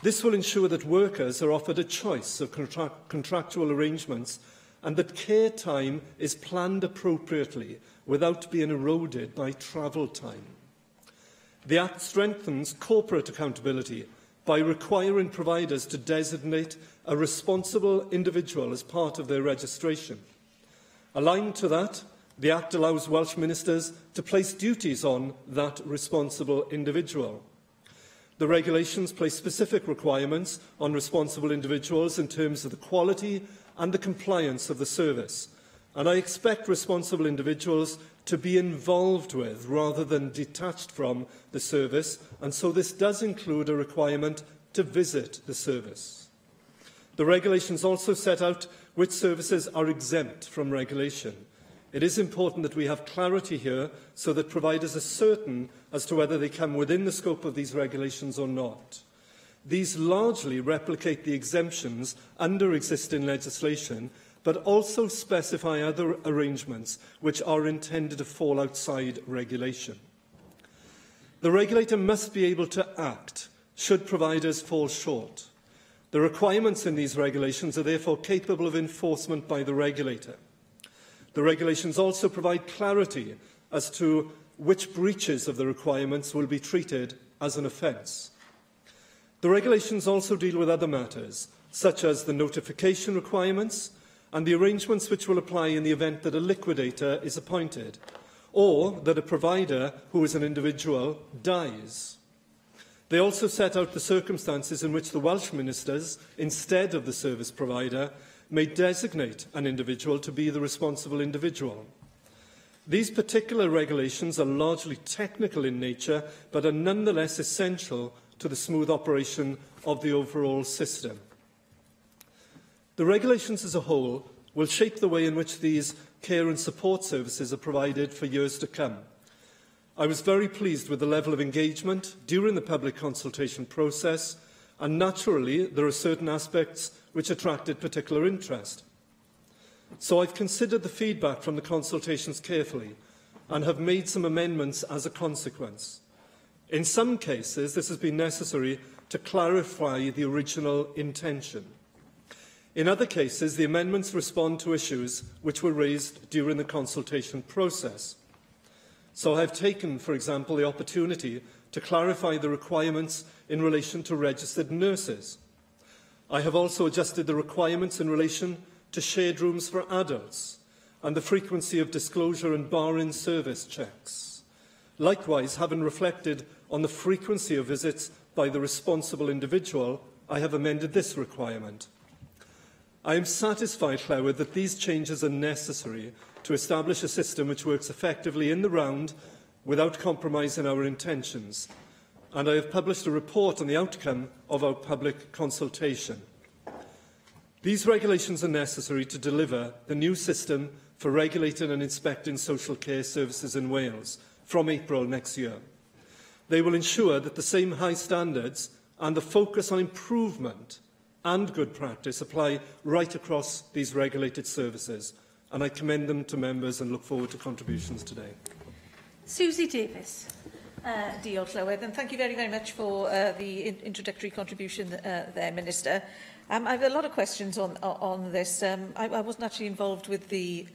This will ensure that workers are offered a choice of contractual arrangements and that care time is planned appropriately without being eroded by travel time. The Act strengthens corporate accountability by requiring providers to designate a responsible individual as part of their registration. Aligned to that, the Act allows Welsh Ministers to place duties on that responsible individual. The regulations place specific requirements on responsible individuals in terms of the quality and the compliance of the service, and I expect responsible individuals to be involved with rather than detached from the service, and so this does include a requirement to visit the service. The regulations also set out which services are exempt from regulation. It is important that we have clarity here so that providers are certain as to whether they come within the scope of these regulations or not. These largely replicate the exemptions under existing legislation, but also specify other arrangements which are intended to fall outside regulation. The regulator must be able to act should providers fall short. The requirements in these regulations are therefore capable of enforcement by the regulator. The regulations also provide clarity as to which breaches of the requirements will be treated as an offence. The regulations also deal with other matters, such as the notification requirements and the arrangements which will apply in the event that a liquidator is appointed, or that a provider who is an individual dies. They also set out the circumstances in which the Welsh Ministers, instead of the service provider, may designate an individual to be the responsible individual. These particular regulations are largely technical in nature, but are nonetheless essential to the smooth operation of the overall system. The regulations as a whole will shape the way in which these care and support services are provided for years to come. I was very pleased with the level of engagement during the public consultation process, and naturally there are certain aspects which attracted particular interest. So I've considered the feedback from the consultations carefully and have made some amendments as a consequence. In some cases, this has been necessary to clarify the original intention. In other cases, the amendments respond to issues which were raised during the consultation process. So I have taken, for example, the opportunity to clarify the requirements in relation to registered nurses. I have also adjusted the requirements in relation to shared rooms for adults and the frequency of disclosure and bar-in service checks. Likewise, having reflected on the frequency of visits by the responsible individual, I have amended this requirement. I am satisfied, however, that these changes are necessary to establish a system which works effectively in the round without compromising our intentions, and I have published a report on the outcome of our public consultation. These regulations are necessary to deliver the new system for regulating and inspecting social care services in Wales from April next year. They will ensure that the same high standards and the focus on improvement and good practice apply right across these regulated services, and I commend them to members and look forward to contributions today. Susie Davis. Diolch, Llywydd, and thank you very, very much for the introductory contribution there, Minister. I have a lot of questions on this. I wasn't actually involved with the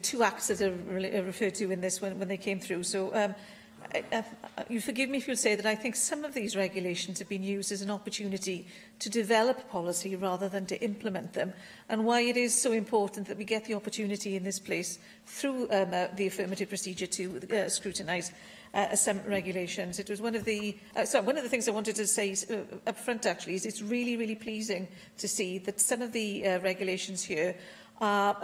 two acts that are referred to in this when they came through. So you forgive me if you'll say that I think some of these regulations have been used as an opportunity to develop policy rather than to implement them, and why it is so important that we get the opportunity in this place through the affirmative procedure to scrutinise some regulations. It was one of the things I wanted to say up front, actually, is it's really, really pleasing to see that some of the regulations here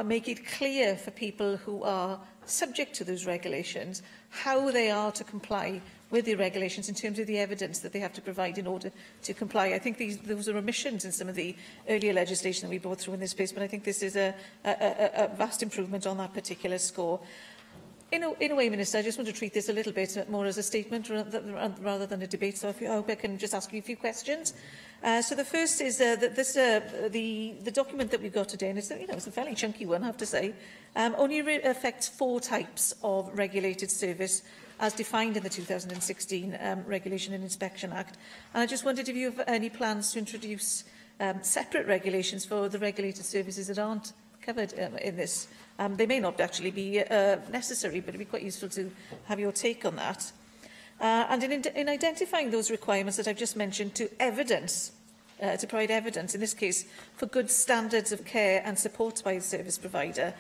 make it clear for people who are subject to those regulations how they are to comply with the regulations in terms of the evidence that they have to provide in order to comply. I think those are omissions in some of the earlier legislation that we brought through in this place, but I think this is a vast improvement on that particular score. In a way, Minister, I just want to treat this a little bit more as a statement rather than a debate, so I hope I can just ask you a few questions. So the first is that the document that we've got today, and it's a fairly chunky one, I have to say, only affects 4 types of regulated service as defined in the 2016 Regulation and Inspection Act. And I just wondered if you have any plans to introduce separate regulations for the regulated services that aren't covered in this. They may not actually be necessary, but it would be quite useful to have your take on that. And in identifying those requirements that I've just mentioned to provide evidence, in this case, for good standards of care and support by the service provider,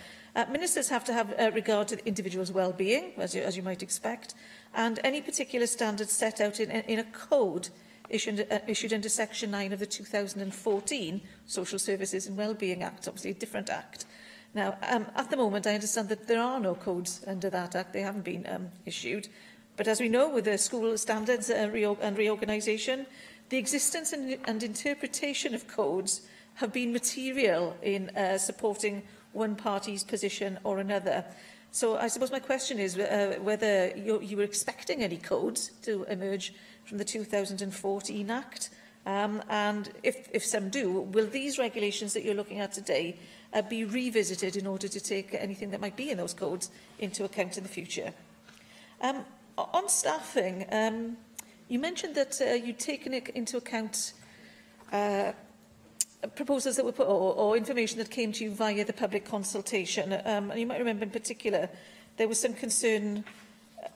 ministers have to have regard to the individual's well-being, as you might expect, and any particular standards set out in a code issued under Section 9 of the 2014 Social Services and Wellbeing Act, obviously a different act. Now, at the moment, I understand that there are no codes under that act. They haven't been issued. But as we know, with the school standards and reorganisation, the existence and interpretation of codes have been material in supporting one party's position or another. So I suppose my question is whether you were expecting any codes to emerge from the 2014 Act, and if some do, will these regulations that you're looking at today be revisited in order to take anything that might be in those codes into account in the future? On staffing, you mentioned that you'd taken into account proposals that were put, or information that came to you via the public consultation. And you might remember in particular, there was some concern,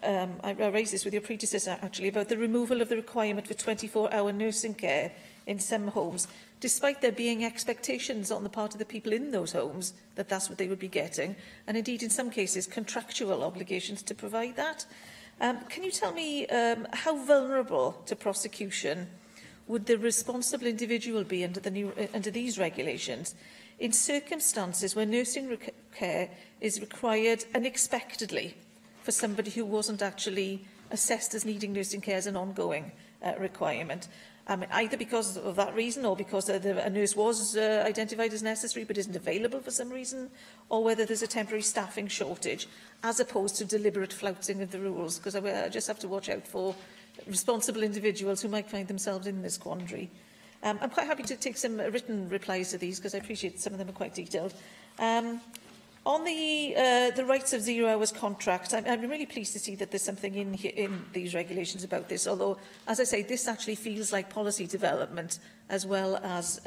I raised this with your predecessor actually, about the removal of the requirement for 24-hour nursing care in some homes, despite there being expectations on the part of the people in those homes that that's what they would be getting, and indeed in some cases contractual obligations to provide that. Can you tell me how vulnerable to prosecution would the responsible individual be under these regulations in circumstances where nursing care is required unexpectedly for somebody who wasn't actually assessed as needing nursing care as an ongoing requirement? Either because of that reason or because a nurse was identified as necessary but isn't available for some reason, or whether there's a temporary staffing shortage, as opposed to deliberate flouting of the rules, because I just have to watch out for responsible individuals who might find themselves in this quandary. I'm quite happy to take some written replies to these, because I appreciate some of them are quite detailed. On the rights of 0 hours contract, I'm really pleased to see that there's something in these regulations about this, although, as I say, this actually feels like policy development as well as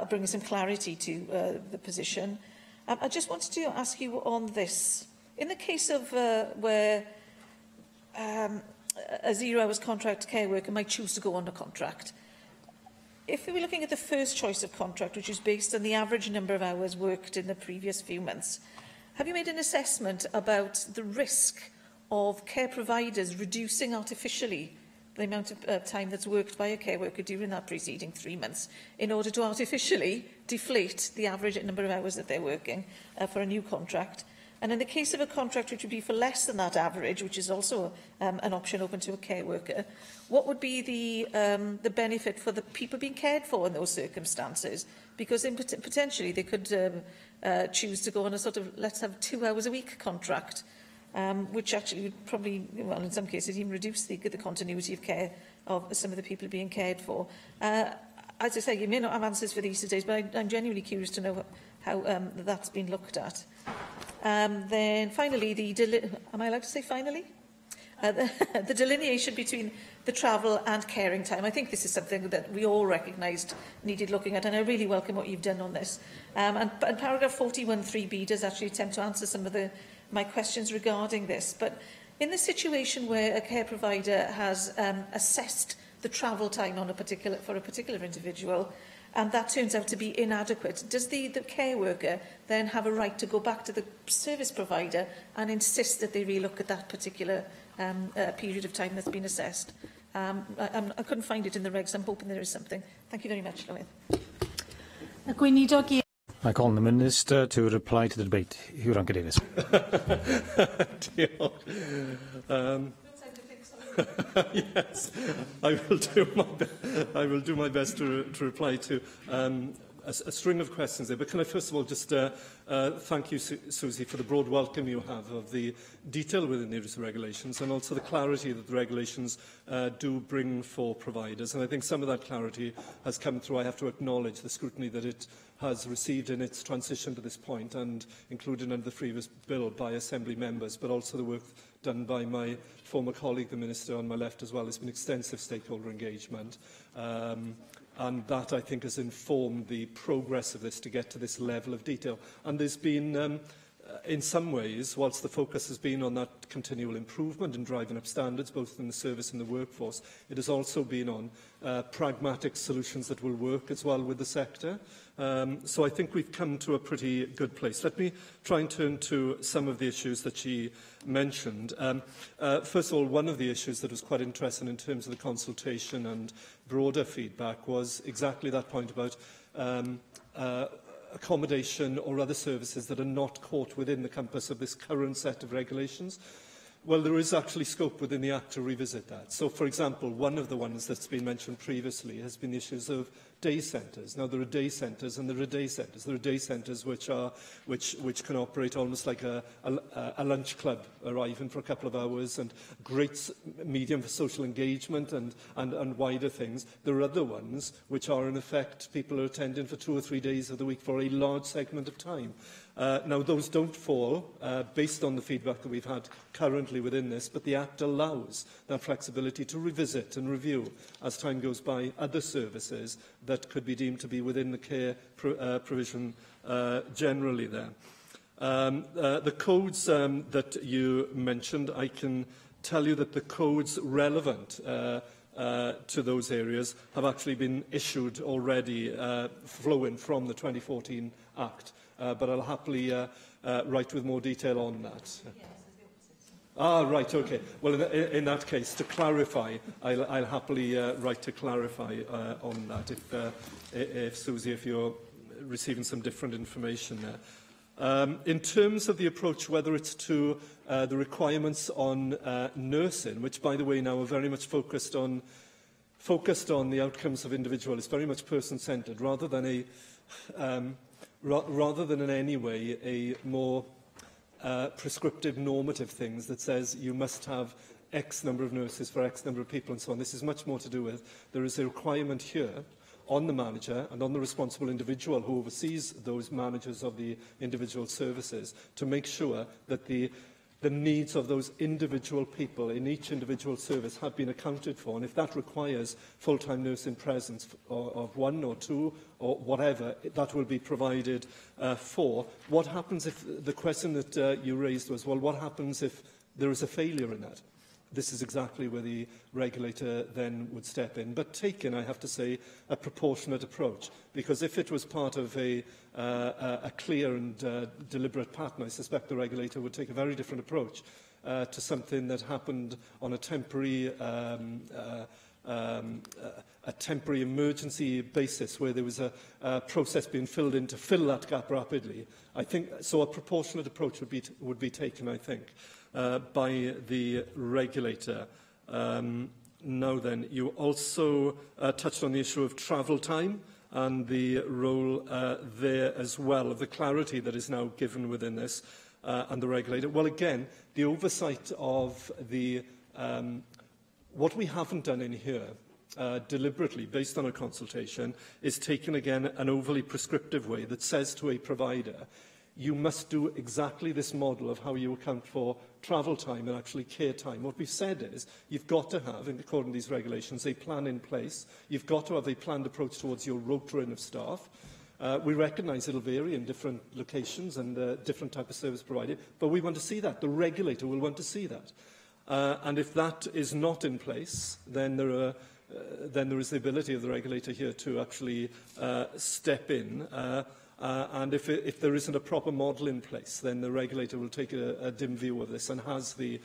bringing some clarity to the position. I just wanted to ask you on this. In the case of where a 0 hours contract care worker might choose to go on a contract, if we were looking at the first choice of contract, which is based on the average number of hours worked in the previous few months, have you made an assessment about the risk of care providers reducing artificially the amount of time that's worked by a care worker during that preceding 3 months in order to artificially deflate the average number of hours that they're working for a new contract? And in the case of a contract which would be for less than that average, which is also an option open to a care worker, what would be the benefit for the people being cared for in those circumstances? Because potentially they could choose to go on a sort of, let's have 2 hours a week contract, which actually would probably, well, in some cases, even reduce the continuity of care of some of the people being cared for. As I say, you may not have answers for these today, but I'm genuinely curious to know how that's been looked at. Then finally, am I allowed to say finally? The delineation between the travel and caring time. I think this is something that we all recognised needed looking at, and I really welcome what you've done on this. And paragraph 41(3)(b) does actually attempt to answer some of my questions regarding this. But in the situation where a care provider has assessed the travel time for a particular individual, and that turns out to be inadequate, does the care worker then have a right to go back to the service provider and insist that they relook at that particular period of time that's been assessed? I couldn't find it in the regs. I'm hoping there is something. Thank you very much, Llywydd. I call on the Minister to reply to the debate. Hywran Cadeirydd. Yes, I will do my best to reply to a string of questions there. But can I first of all just thank you, Susie, for the broad welcome you have of the detail within these regulations and also the clarity that the regulations do bring for providers. And I think some of that clarity has come through. I have to acknowledge the scrutiny that it has received in its transition to this point and included under the previous bill by Assembly members, but also the work done by my former colleague, the Minister, on my left as well. There's been extensive stakeholder engagement. And that, I think, has informed the progress of this to get to this level of detail. And there's been, in some ways, whilst the focus has been on that continual improvement and driving up standards, both in the service and the workforce, it has also been on pragmatic solutions that will work as well with the sector. So I think we've come to a pretty good place. Let me try and turn to some of the issues that she mentioned. First of all, one of the issues that was quite interesting in terms of the consultation and broader feedback was exactly that point about accommodation or other services that are not caught within the compass of this current set of regulations. Well, there is actually scope within the Act to revisit that. So, for example, one of the ones that's been mentioned previously has been the issues of day centres. Now, there are day centres and there are day centres. There are day centres which can operate almost like a lunch club, arriving for a couple of hours and great medium for social engagement and wider things. There are other ones which are, in effect, people are attending for 2 or 3 days of the week for a large segment of time. Now, those don't fall based on the feedback that we've had currently within this, but the Act allows that flexibility to revisit and review as time goes by other services that could be deemed to be within the care provision generally there. The codes that you mentioned, I can tell you that the codes relevant to those areas have actually been issued already, flowing from the 2014 Act. But I'll happily write with more detail on that. Ah, right, OK. Well, in that case, to clarify, I'll happily write to clarify on that, if Susie, if you're receiving some different information there. In terms of the approach, whether it's to the requirements on nursing, which, by the way, now are very much focused on the outcomes of individuals, it's very much person-centred, rather than in any way a more prescriptive normative things that says you must have X number of nurses for X number of people and so on. This is much more to do with there is a requirement here on the manager and on the responsible individual who oversees those managers of the individual services to make sure that the needs of those individual people in each individual service have been accounted for. And if that requires full-time nursing presence of 1 or 2 or whatever, that will be provided for. What happens if, the question that you raised was, well, what happens if there is a failure in that? This is exactly where the regulator then would step in, but taking, I have to say, a proportionate approach. Because if it was part of a clear and deliberate pattern, I suspect the regulator would take a very different approach to something that happened on a temporary emergency basis, where there was a process being filled in to fill that gap rapidly. I think so. A proportionate approach would be taken, I think, by the regulator. Now then, you also touched on the issue of travel time and the role there as well, of the clarity that is now given within this and the regulator. Well, again, the oversight of the what we haven't done in here deliberately, based on a consultation, is taken again an overly prescriptive way that says to a provider, you must do exactly this model of how you account for travel time and actually care time. What we've said is you've got to have, according to these regulations, a plan in place. You've got to have a planned approach towards your rotating of staff. We recognise it'll vary in different locations and different type of service provided, but we want to see that. The regulator will want to see that. And if that is not in place, then there is the ability of the regulator here to actually step in. And if there isn't a proper model in place, then the regulator will take a dim view of this and has the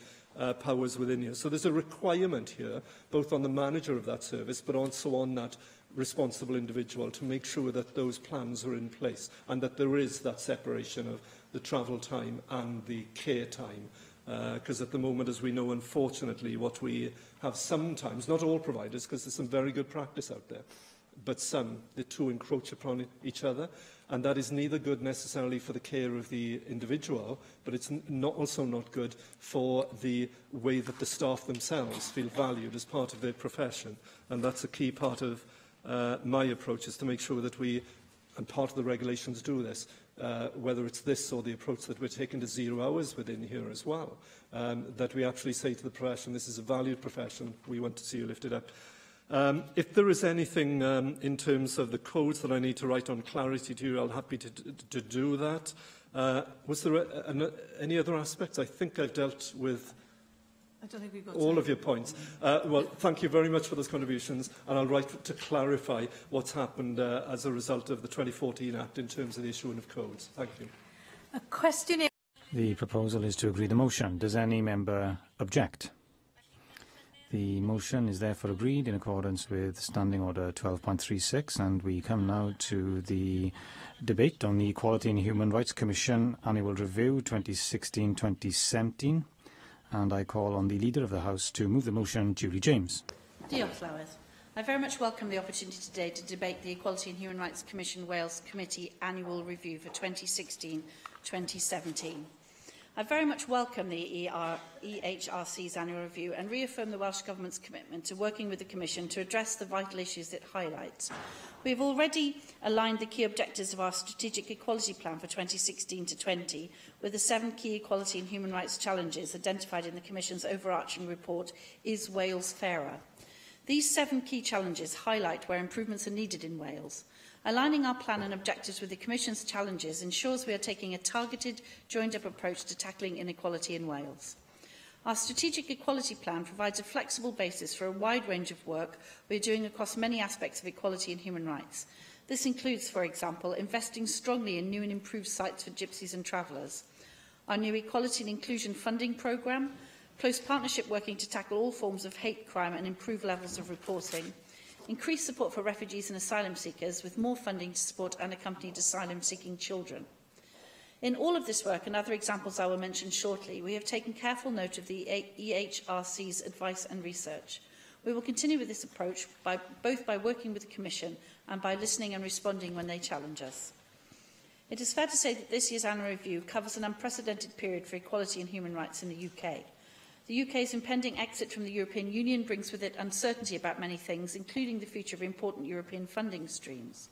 powers within here. So there's a requirement here, both on the manager of that service, but also on that responsible individual, to make sure that those plans are in place and that there is that separation of the travel time and the care time. Because at the moment, as we know, unfortunately, what we have sometimes, not all providers, because there's some very good practice out there, but some, the two encroach upon each other, and that is neither good necessarily for the care of the individual, but it's also not good for the way that the staff themselves feel valued as part of their profession. And that's a key part of my approach, is to make sure that we, and part of the regulations do this, whether it's this or the approach that we're taking to 0 hours within here as well, that we actually say to the profession, this is a valued profession, we want to see you lifted up. If there is anything in terms of the codes that I need to write on clarity to you, I'll be happy to do that. Was there any other aspects? I think I've dealt with I don't think we've got all of your points. Well, thank you very much for those contributions, and I'll write to clarify what's happened as a result of the 2014 Act in terms of the issuing of codes. Thank you. A question. The proposal is to agree the motion. Does any member object? The motion is therefore agreed in accordance with Standing Order 12.36, and we come now to the debate on the Equality and Human Rights Commission Annual Review 2016-2017. And I call on the Leader of the House to move the motion, Julie James. Diolch Llywydd. I very much welcome the opportunity today to debate the Equality and Human Rights Commission Wales Committee Annual Review for 2016-2017. I very much welcome the EHRC's annual review and reaffirm the Welsh Government's commitment to working with the Commission to address the vital issues it highlights. We have already aligned the key objectives of our Strategic Equality Plan for 2016-20 with the 7 key equality and human rights challenges identified in the Commission's overarching report, Is Wales Fairer? These 7 key challenges highlight where improvements are needed in Wales. Aligning our plan and objectives with the Commission's challenges ensures we are taking a targeted, joined-up approach to tackling inequality in Wales. Our Strategic Equality Plan provides a flexible basis for a wide range of work we are doing across many aspects of equality and human rights. This includes, for example, investing strongly in new and improved sites for gypsies and travellers, our new Equality and Inclusion Funding Programme, close partnership working to tackle all forms of hate crime and improve levels of reporting, increased support for refugees and asylum seekers with more funding to support unaccompanied asylum-seeking children. In all of this work and other examples I will mention shortly, we have taken careful note of the EHRC's advice and research. We will continue with this approach both by working with the Commission and by listening and responding when they challenge us. It is fair to say that this year's annual review covers an unprecedented period for equality and human rights in the UK. The UK's impending exit from the European Union brings with it uncertainty about many things, including the future of important European funding streams.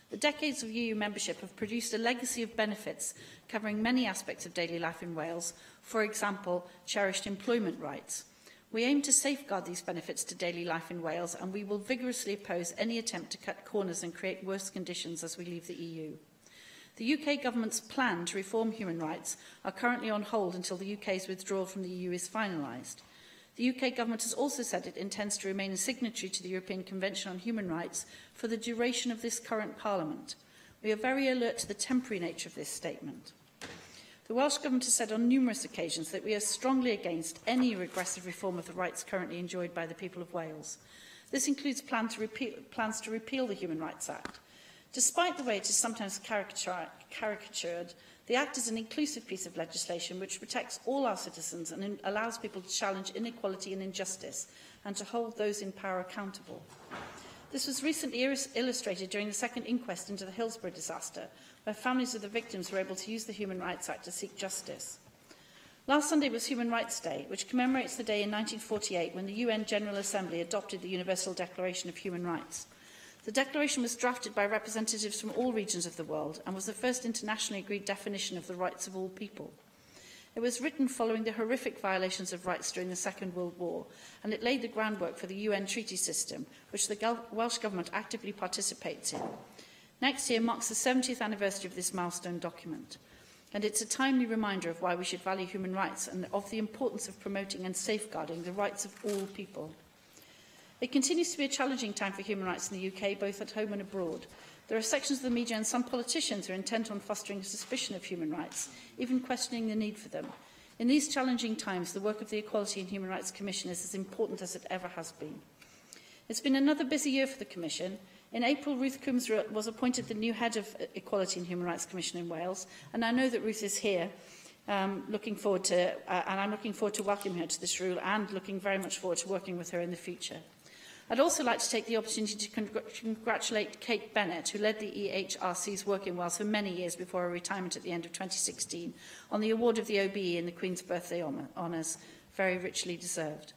The decades of EU membership have produced a legacy of benefits covering many aspects of daily life in Wales, for example, cherished employment rights. We aim to safeguard these benefits to daily life in Wales, and we will vigorously oppose any attempt to cut corners and create worse conditions as we leave the EU. The UK government's plan to reform human rights are currently on hold until the UK's withdrawal from the EU is finalised. The UK government has also said it intends to remain a signatory to the European Convention on Human Rights for the duration of this current Parliament. We are very alert to the temporary nature of this statement. The Welsh Government has said on numerous occasions that we are strongly against any regressive reform of the rights currently enjoyed by the people of Wales. This includes plans to repeal the Human Rights Act. Despite the way it is sometimes caricatured, the Act is an inclusive piece of legislation which protects all our citizens and allows people to challenge inequality and injustice and to hold those in power accountable. This was recently illustrated during the second inquest into the Hillsborough disaster, where families of the victims were able to use the Human Rights Act to seek justice. Last Sunday was Human Rights Day, which commemorates the day in 1948 when the UN General Assembly adopted the Universal Declaration of Human Rights. The declaration was drafted by representatives from all regions of the world and was the first internationally agreed definition of the rights of all people. It was written following the horrific violations of rights during the Second World War, and it laid the groundwork for the UN treaty system, which the Welsh Government actively participates in. Next year marks the 70th anniversary of this milestone document, and it's a timely reminder of why we should value human rights and of the importance of promoting and safeguarding the rights of all people. It continues to be a challenging time for human rights in the UK, both at home and abroad. There are sections of the media and some politicians who are intent on fostering a suspicion of human rights, even questioning the need for them. In these challenging times, the work of the Equality and Human Rights Commission is as important as it ever has been. It's been another busy year for the Commission. In April, Ruth Coombs was appointed the new head of Equality and Human Rights Commission in Wales, and I know that Ruth is here. And I'm looking forward to welcoming her to this role and looking very much forward to working with her in the future. I'd also like to take the opportunity to congratulate Kate Bennett, who led the EHRC's work in Wales for many years before her retirement at the end of 2016, on the award of the OBE in the Queen's Birthday Honours, very richly deserved.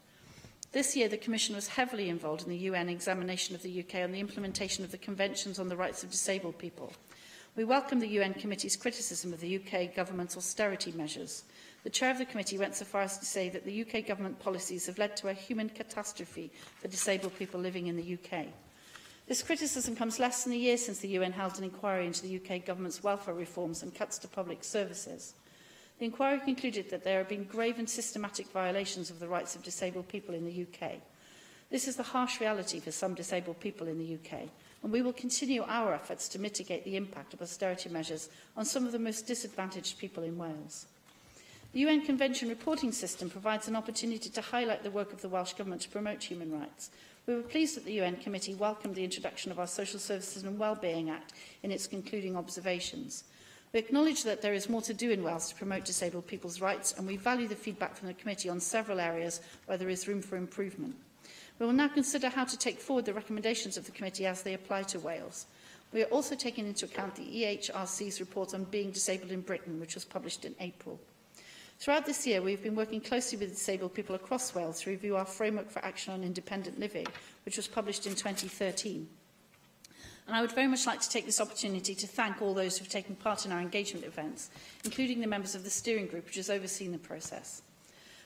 This year, the Commission was heavily involved in the UN examination of the UK on the implementation of the Conventions on the Rights of Disabled People. We welcome the UN Committee's criticism of the UK government's austerity measures. The chair of the committee went so far as to say that the UK government policies have led to a human catastrophe for disabled people living in the UK. This criticism comes less than a year since the UN held an inquiry into the UK government's welfare reforms and cuts to public services. The inquiry concluded that there have been grave and systematic violations of the rights of disabled people in the UK. This is the harsh reality for some disabled people in the UK, and we will continue our efforts to mitigate the impact of austerity measures on some of the most disadvantaged people in Wales. The UN Convention reporting system provides an opportunity to highlight the work of the Welsh Government to promote human rights. We were pleased that the UN Committee welcomed the introduction of our Social Services and Wellbeing Act in its concluding observations. We acknowledge that there is more to do in Wales to promote disabled people's rights, and we value the feedback from the Committee on several areas where there is room for improvement. We will now consider how to take forward the recommendations of the Committee as they apply to Wales. We are also taking into account the EHRC's report on being disabled in Britain, which was published in April. Throughout this year, we have been working closely with disabled people across Wales to review our Framework for Action on Independent Living, which was published in 2013. And I would very much like to take this opportunity to thank all those who have taken part in our engagement events, including the members of the steering group, which has overseen the process.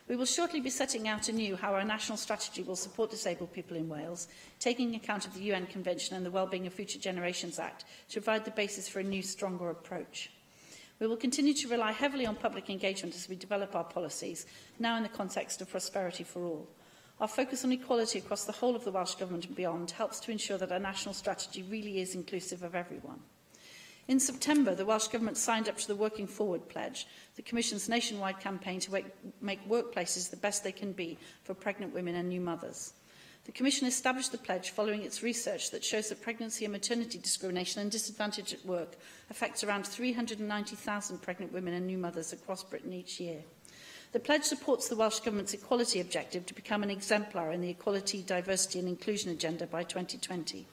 We will shortly be setting out anew how our national strategy will support disabled people in Wales, taking account of the UN Convention and the Wellbeing of Future Generations Act to provide the basis for a new, stronger approach. We will continue to rely heavily on public engagement as we develop our policies, now in the context of prosperity for all. Our focus on equality across the whole of the Welsh Government and beyond helps to ensure that our national strategy really is inclusive of everyone. In September, the Welsh Government signed up to the Working Forward Pledge, the Commission's nationwide campaign to make workplaces the best they can be for pregnant women and new mothers. The Commission established the pledge following its research that shows that pregnancy and maternity discrimination and disadvantage at work affects around 390,000 pregnant women and new mothers across Britain each year. The pledge supports the Welsh Government's equality objective to become an exemplar in the Equality, Diversity and Inclusion agenda by 2020.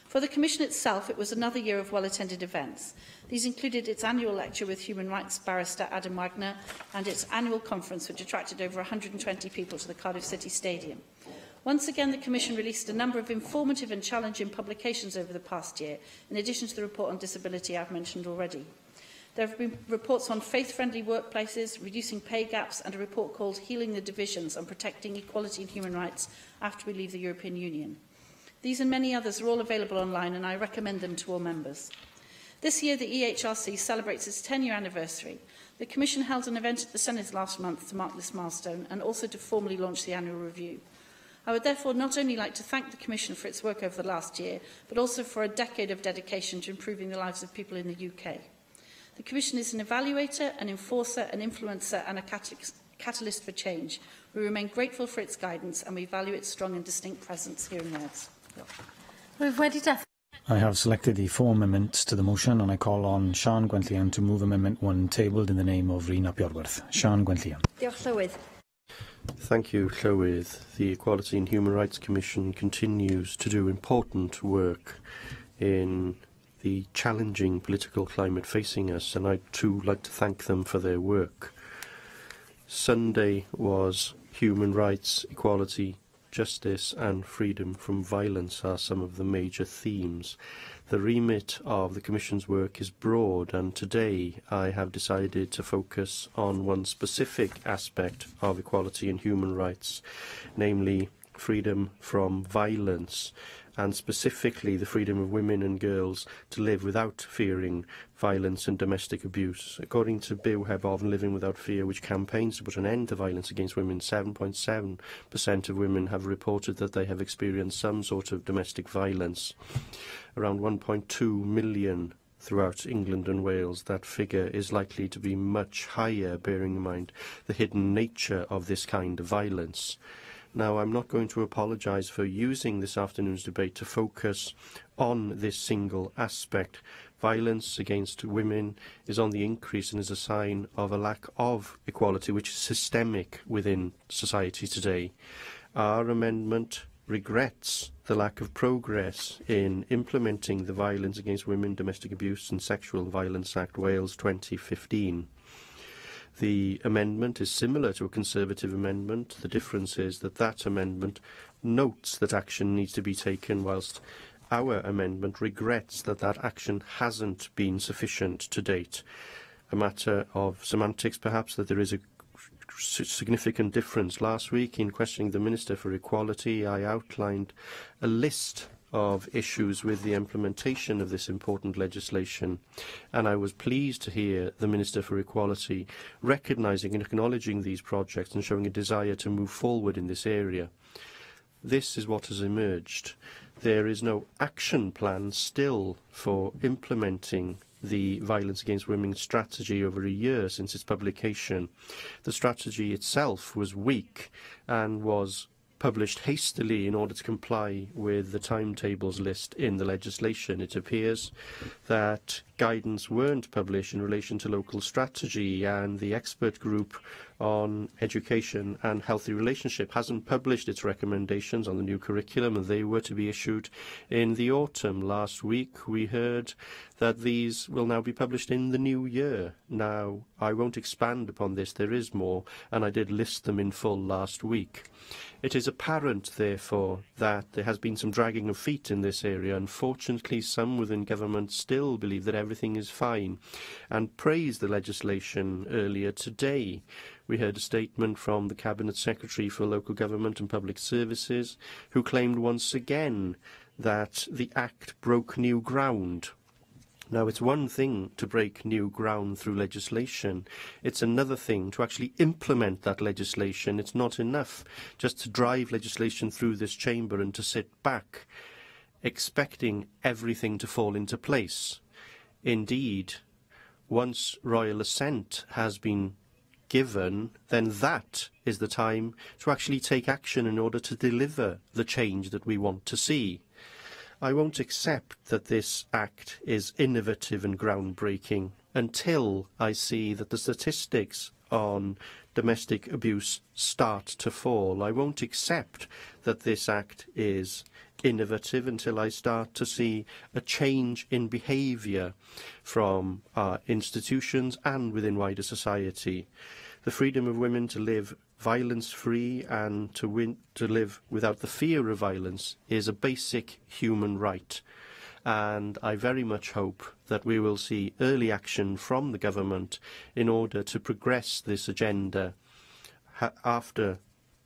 For the Commission itself, it was another year of well-attended events. These included its annual lecture with human rights barrister Adam Wagner and its annual conference, which attracted over 120 people to the Cardiff City Stadium. Once again, the Commission released a number of informative and challenging publications over the past year, in addition to the report on disability I've mentioned already. There have been reports on faith-friendly workplaces, reducing pay gaps, and a report called Healing the Divisions on Protecting Equality and Human Rights After We Leave the European Union. These and many others are all available online, and I recommend them to all members. This year, the EHRC celebrates its 10-year anniversary. The Commission held an event at the Senate last month to mark this milestone and also to formally launch the annual review. I would therefore not only like to thank the Commission for its work over the last year, but also for a decade of dedication to improving the lives of people in the UK. The Commission is an evaluator, an enforcer, an influencer and a catalyst for change. We remain grateful for its guidance and we value its strong and distinct presence here in Wales. I have selected the 4 amendments to the motion and I call on Siân Gwenllian to move Amendment 1 tabled in the name of Rhun ap Iorwerth. Siân Gwenllian. Diolch, Llywydd. Thank you, Llywydd. The Equality and Human Rights Commission continues to do important work in the challenging political climate facing us, and I'd too like to thank them for their work. Sunday was human rights, equality, justice and freedom from violence are some of the major themes. The remit of the Commission's work is broad, and today I have decided to focus on one specific aspect of equality and human rights, namely freedom from violence, and specifically the freedom of women and girls to live without fearing violence and domestic abuse. According to Byw Heb Ofn Living Without Fear, which campaigns to put an end to violence against women, 7.7% of women have reported that they have experienced some sort of domestic violence. Around 1.2 million throughout England and Wales. That figure is likely to be much higher, bearing in mind the hidden nature of this kind of violence. Now, I'm not going to apologise for using this afternoon's debate to focus on this single aspect. Violence against women is on the increase and is a sign of a lack of equality, which is systemic within society today. Our amendment regrets the lack of progress in implementing the Violence Against Women, Domestic Abuse and Sexual Violence Act Wales 2015. The amendment is similar to a Conservative amendment. The difference is that that amendment notes that action needs to be taken, whilst our amendment regrets that that action hasn't been sufficient to date. A matter of semantics, perhaps, that there is a significant difference. Last week, in questioning the Minister for Equality, I outlined a list of issues with the implementation of this important legislation, and I was pleased to hear the Minister for Equality recognising and acknowledging these projects and showing a desire to move forward in this area. This is what has emerged. There is no action plan still for implementing the Violence Against Women strategy over a year since its publication. The strategy itself was weak and was published hastily in order to comply with the timetables list in the legislation. It appears that guidance weren't published in relation to local strategy, and the expert group on education and healthy relationship hasn't published its recommendations on the new curriculum, and they were to be issued in the autumn. Last week we heard that these will now be published in the new year. Now, I won't expand upon this, there is more, and I did list them in full last week. It is apparent, therefore, that there has been some dragging of feet in this area. Unfortunately, some within government still believe that everything is fine and praise the legislation earlier today. We heard a statement from the Cabinet Secretary for Local Government and Public Services, who claimed once again that the Act broke new ground. Now, it's one thing to break new ground through legislation. It's another thing to actually implement that legislation. It's not enough just to drive legislation through this chamber and to sit back, expecting everything to fall into place. indeed, once royal assent has been given, then that is the time to actually take action in order to deliver the change that we want to see. I won't accept that this act is innovative and groundbreaking until I see that the statistics on domestic abuse start to fall. I won't accept that this act is innovative until I start to see a change in behaviour from our institutions and within wider society. The freedom of women to live violence-free and to live without the fear of violence is a basic human right. And I very much hope that we will see early action from the government in order to progress this agenda. After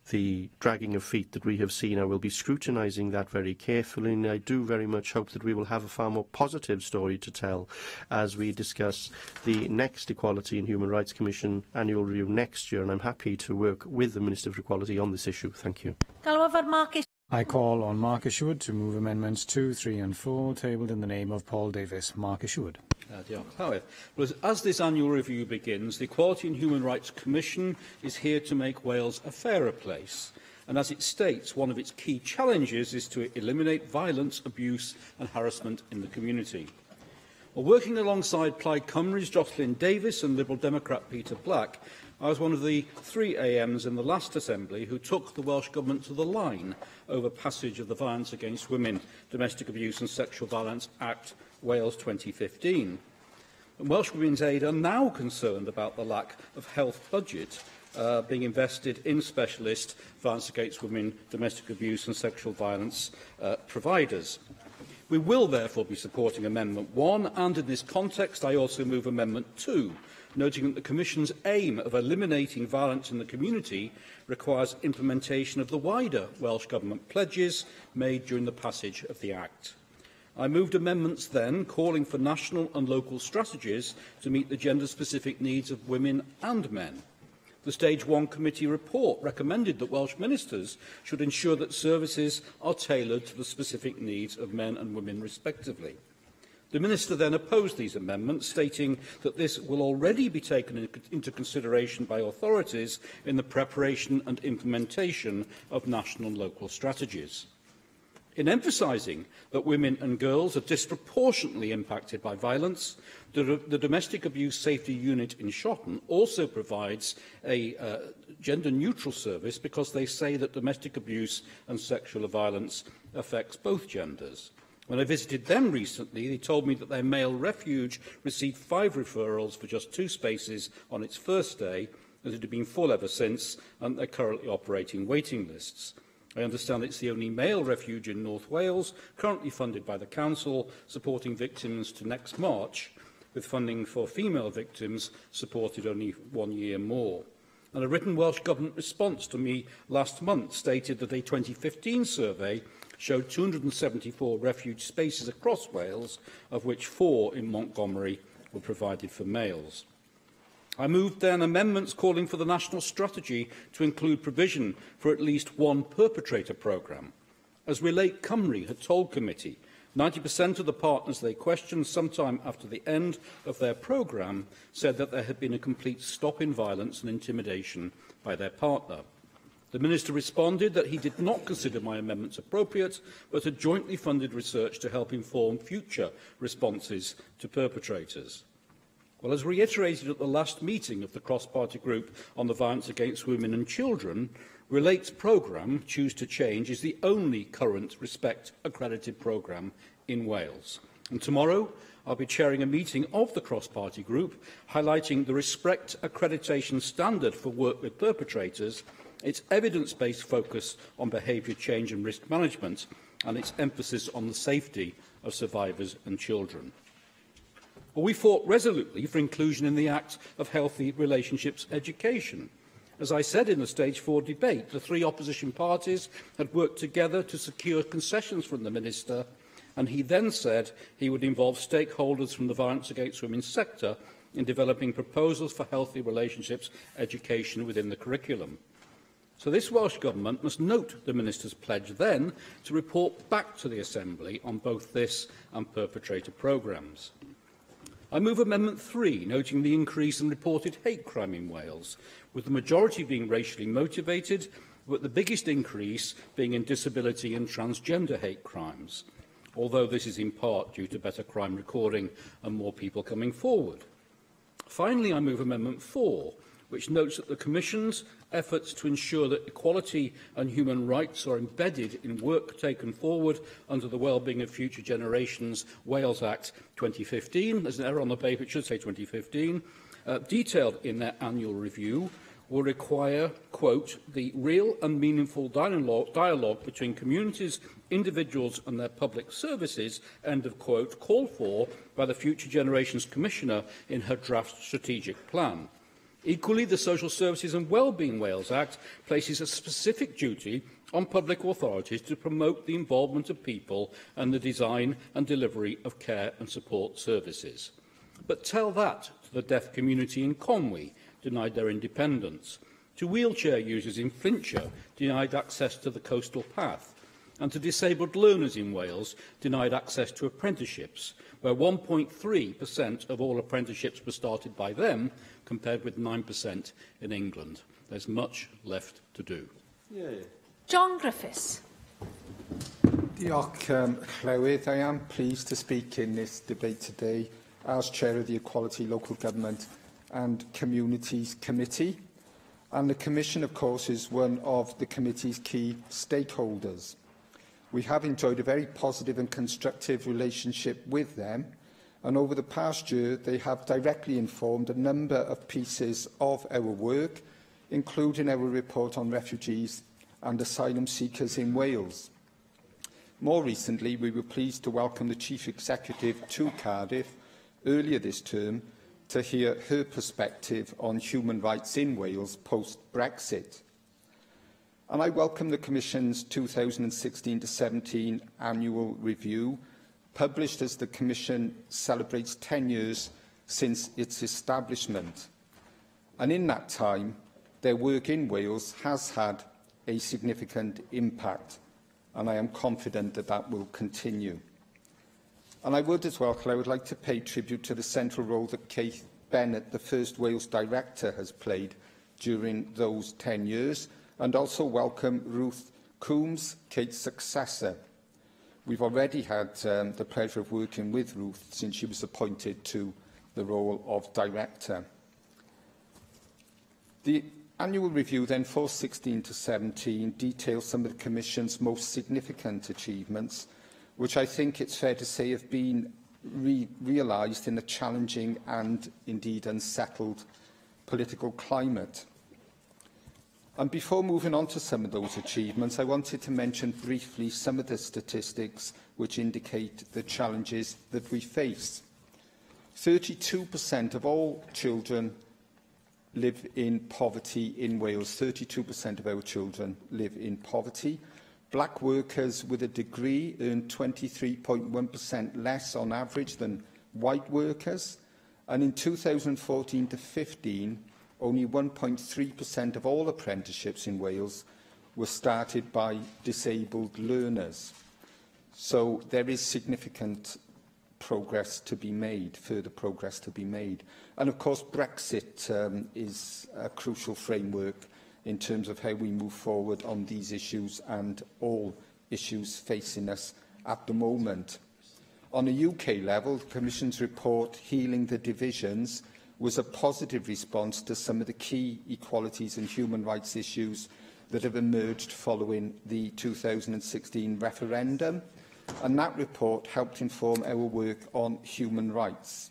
the dragging of feet that we have seen, I will be scrutinising that very carefully, and I do very much hope that we will have a far more positive story to tell as we discuss the next Equality and Human Rights Commission annual review next year, and I'm happy to work with the Minister for Equality on this issue. Thank you. I call on Mark Isherwood to move amendments 2, 3 and 4, tabled in the name of Paul Davis. Mark Isherwood. Well, as this annual review begins, the Equality and Human Rights Commission is here to make Wales a fairer place. And as it states, one of its key challenges is to eliminate violence, abuse and harassment in the community. Well, working alongside Plaid Cymru's Jocelyn Davis and Liberal Democrat Peter Black, I was one of the 3 AMs in the last Assembly who took the Welsh Government to the line over passage of the Violence Against Women, Domestic Abuse and Sexual Violence Act Wales 2015. And Welsh Women's Aid are now concerned about the lack of health budget being invested in specialist violence against women, domestic abuse and sexual violence providers. We will therefore be supporting Amendment 1, and in this context I also move Amendment 2, noting that the Commission's aim of eliminating violence in the community requires implementation of the wider Welsh Government pledges made during the passage of the Act. I moved amendments then calling for national and local strategies to meet the gender-specific needs of women and men. The Stage 1 Committee report recommended that Welsh ministers should ensure that services are tailored to the specific needs of men and women respectively. The Minister then opposed these amendments, stating that this will already be taken into consideration by authorities in the preparation and implementation of national and local strategies. In emphasising that women and girls are disproportionately impacted by violence, the Domestic Abuse Safety Unit in Shotton also provides a gender-neutral service because they say that domestic abuse and sexual violence affects both genders. When I visited them recently, they told me that their male refuge received 5 referrals for just 2 spaces on its first day, as it had been full ever since, and they're currently operating waiting lists. I understand it's the only male refuge in North Wales, currently funded by the Council, supporting victims to next March, with funding for female victims supported only 1 year more. And a written Welsh Government response to me last month stated that a 2015 survey showed 274 refuge spaces across Wales, of which 4 in Montgomery were provided for males. I moved then amendments calling for the national strategy to include provision for at least one perpetrator programme. As Relate Cymru had told committee, 90% of the partners they questioned sometime after the end of their programme said that there had been a complete stop in violence and intimidation by their partner. The Minister responded that he did not consider my amendments appropriate, but had jointly funded research to help inform future responses to perpetrators. Well, as reiterated at the last meeting of the cross-party group on the violence against women and children, Relate's programme, Choose to Change, is the only current Respect accredited programme in Wales. And tomorrow, I'll be chairing a meeting of the cross-party group, highlighting the Respect accreditation standard for work with perpetrators, its evidence-based focus on behaviour change and risk management, and its emphasis on the safety of survivors and children. Well, we fought resolutely for inclusion in the Act of Healthy Relationships Education. As I said in the Stage 4 debate, the 3 opposition parties had worked together to secure concessions from the Minister, and he then said he would involve stakeholders from the violence against women sector in developing proposals for healthy relationships education within the curriculum. So this Welsh Government must note the Minister's pledge then to report back to the Assembly on both this and perpetrator programmes. I move Amendment 3, noting the increase in reported hate crime in Wales, with the majority being racially motivated, but the biggest increase being in disability and transgender hate crimes, although this is in part due to better crime recording and more people coming forward. Finally, I move Amendment 4, which notes that the Commission's efforts to ensure that equality and human rights are embedded in work taken forward under the Wellbeing of Future Generations Wales Act 2015, there's an error on the paper, it should say 2015, detailed in their annual review, will require, quote, the real and meaningful dialogue between communities, individuals and their public services, end of quote, called for by the Future Generations Commissioner in her draft strategic plan. Equally, the Social Services and Wellbeing Wales Act places a specific duty on public authorities to promote the involvement of people and the design and delivery of care and support services. But tell that to the deaf community in Conwy, denied their independence, to wheelchair users in Flintshire, denied access to the coastal path, and to disabled learners in Wales, denied access to apprenticeships, where 1.3% of all apprenticeships were started by them, compared with 9% in England. There's much left to do. John Griffiths. Diolch, Llywydd. I am pleased to speak in this debate today as Chair of the Equality, Local Government and Communities Committee. And the Commission, of course, is one of the committee's key stakeholders. We have enjoyed a very positive and constructive relationship with them, and over the past year they have directly informed a number of pieces of our work, including our report on refugees and asylum seekers in Wales. More recently, we were pleased to welcome the Chief Executive to Cardiff earlier this term to hear her perspective on human rights in Wales post-Brexit. And I welcome the Commission's 2016-17 annual review, published as the Commission celebrates 10 years since its establishment. And in that time, their work in Wales has had a significant impact, and I am confident that that will continue. And I would as well, I would like to pay tribute to the central role that Keith Bennett, the first Wales Director, has played during those 10 years, and also welcome Ruth Coombs, Kate's successor. We've already had the pleasure of working with Ruth since she was appointed to the role of Director. The annual review then for 16-17 details some of the Commission's most significant achievements, which I think it's fair to say have been realised in a challenging and indeed unsettled political climate. And before moving on to some of those achievements, I wanted to mention briefly some of the statistics which indicate the challenges that we face. 32% of all children live in poverty in Wales. 32% of our children live in poverty. Black workers with a degree earn 23.1% less on average than white workers. And in 2014-15, only 1.3% of all apprenticeships in Wales were started by disabled learners. So there is significant progress to be made, further progress to be made. And of course, Brexit is a crucial framework in terms of how we move forward on these issues and all issues facing us at the moment. On a UK level, the Commission's report, Healing the Divisions, was a positive response to some of the key equalities and human rights issues that have emerged following the 2016 referendum, and that report helped inform our work on human rights.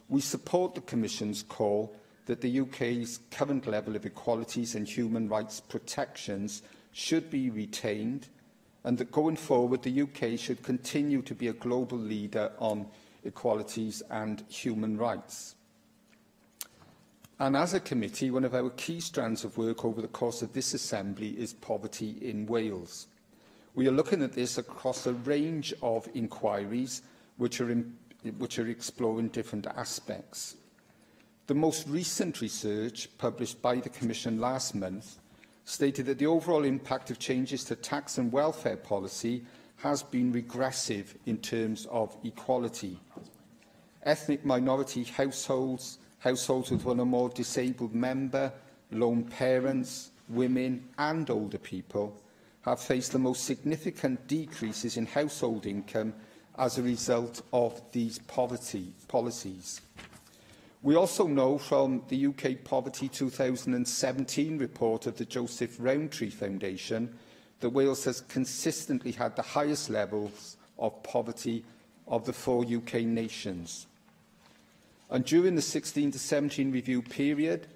We support the Commission's call that the UK's current level of equalities and human rights protections should be retained, and that going forward the UK should continue to be a global leader on equalities and human rights. And as a committee, one of our key strands of work over the course of this Assembly is poverty in Wales. We are looking at this across a range of inquiries which are exploring different aspects. The most recent research, published by the Commission last month, stated that the overall impact of changes to tax and welfare policy has been regressive in terms of equality. ethnic minority households, households with one or more disabled member, lone parents, women and older people have faced the most significant decreases in household income as a result of these poverty policies. We also know from the UK Poverty 2017 report of the Joseph Rowntree Foundation that Wales has consistently had the highest levels of poverty of the 4 UK nations. And during the 16 to 17 review period,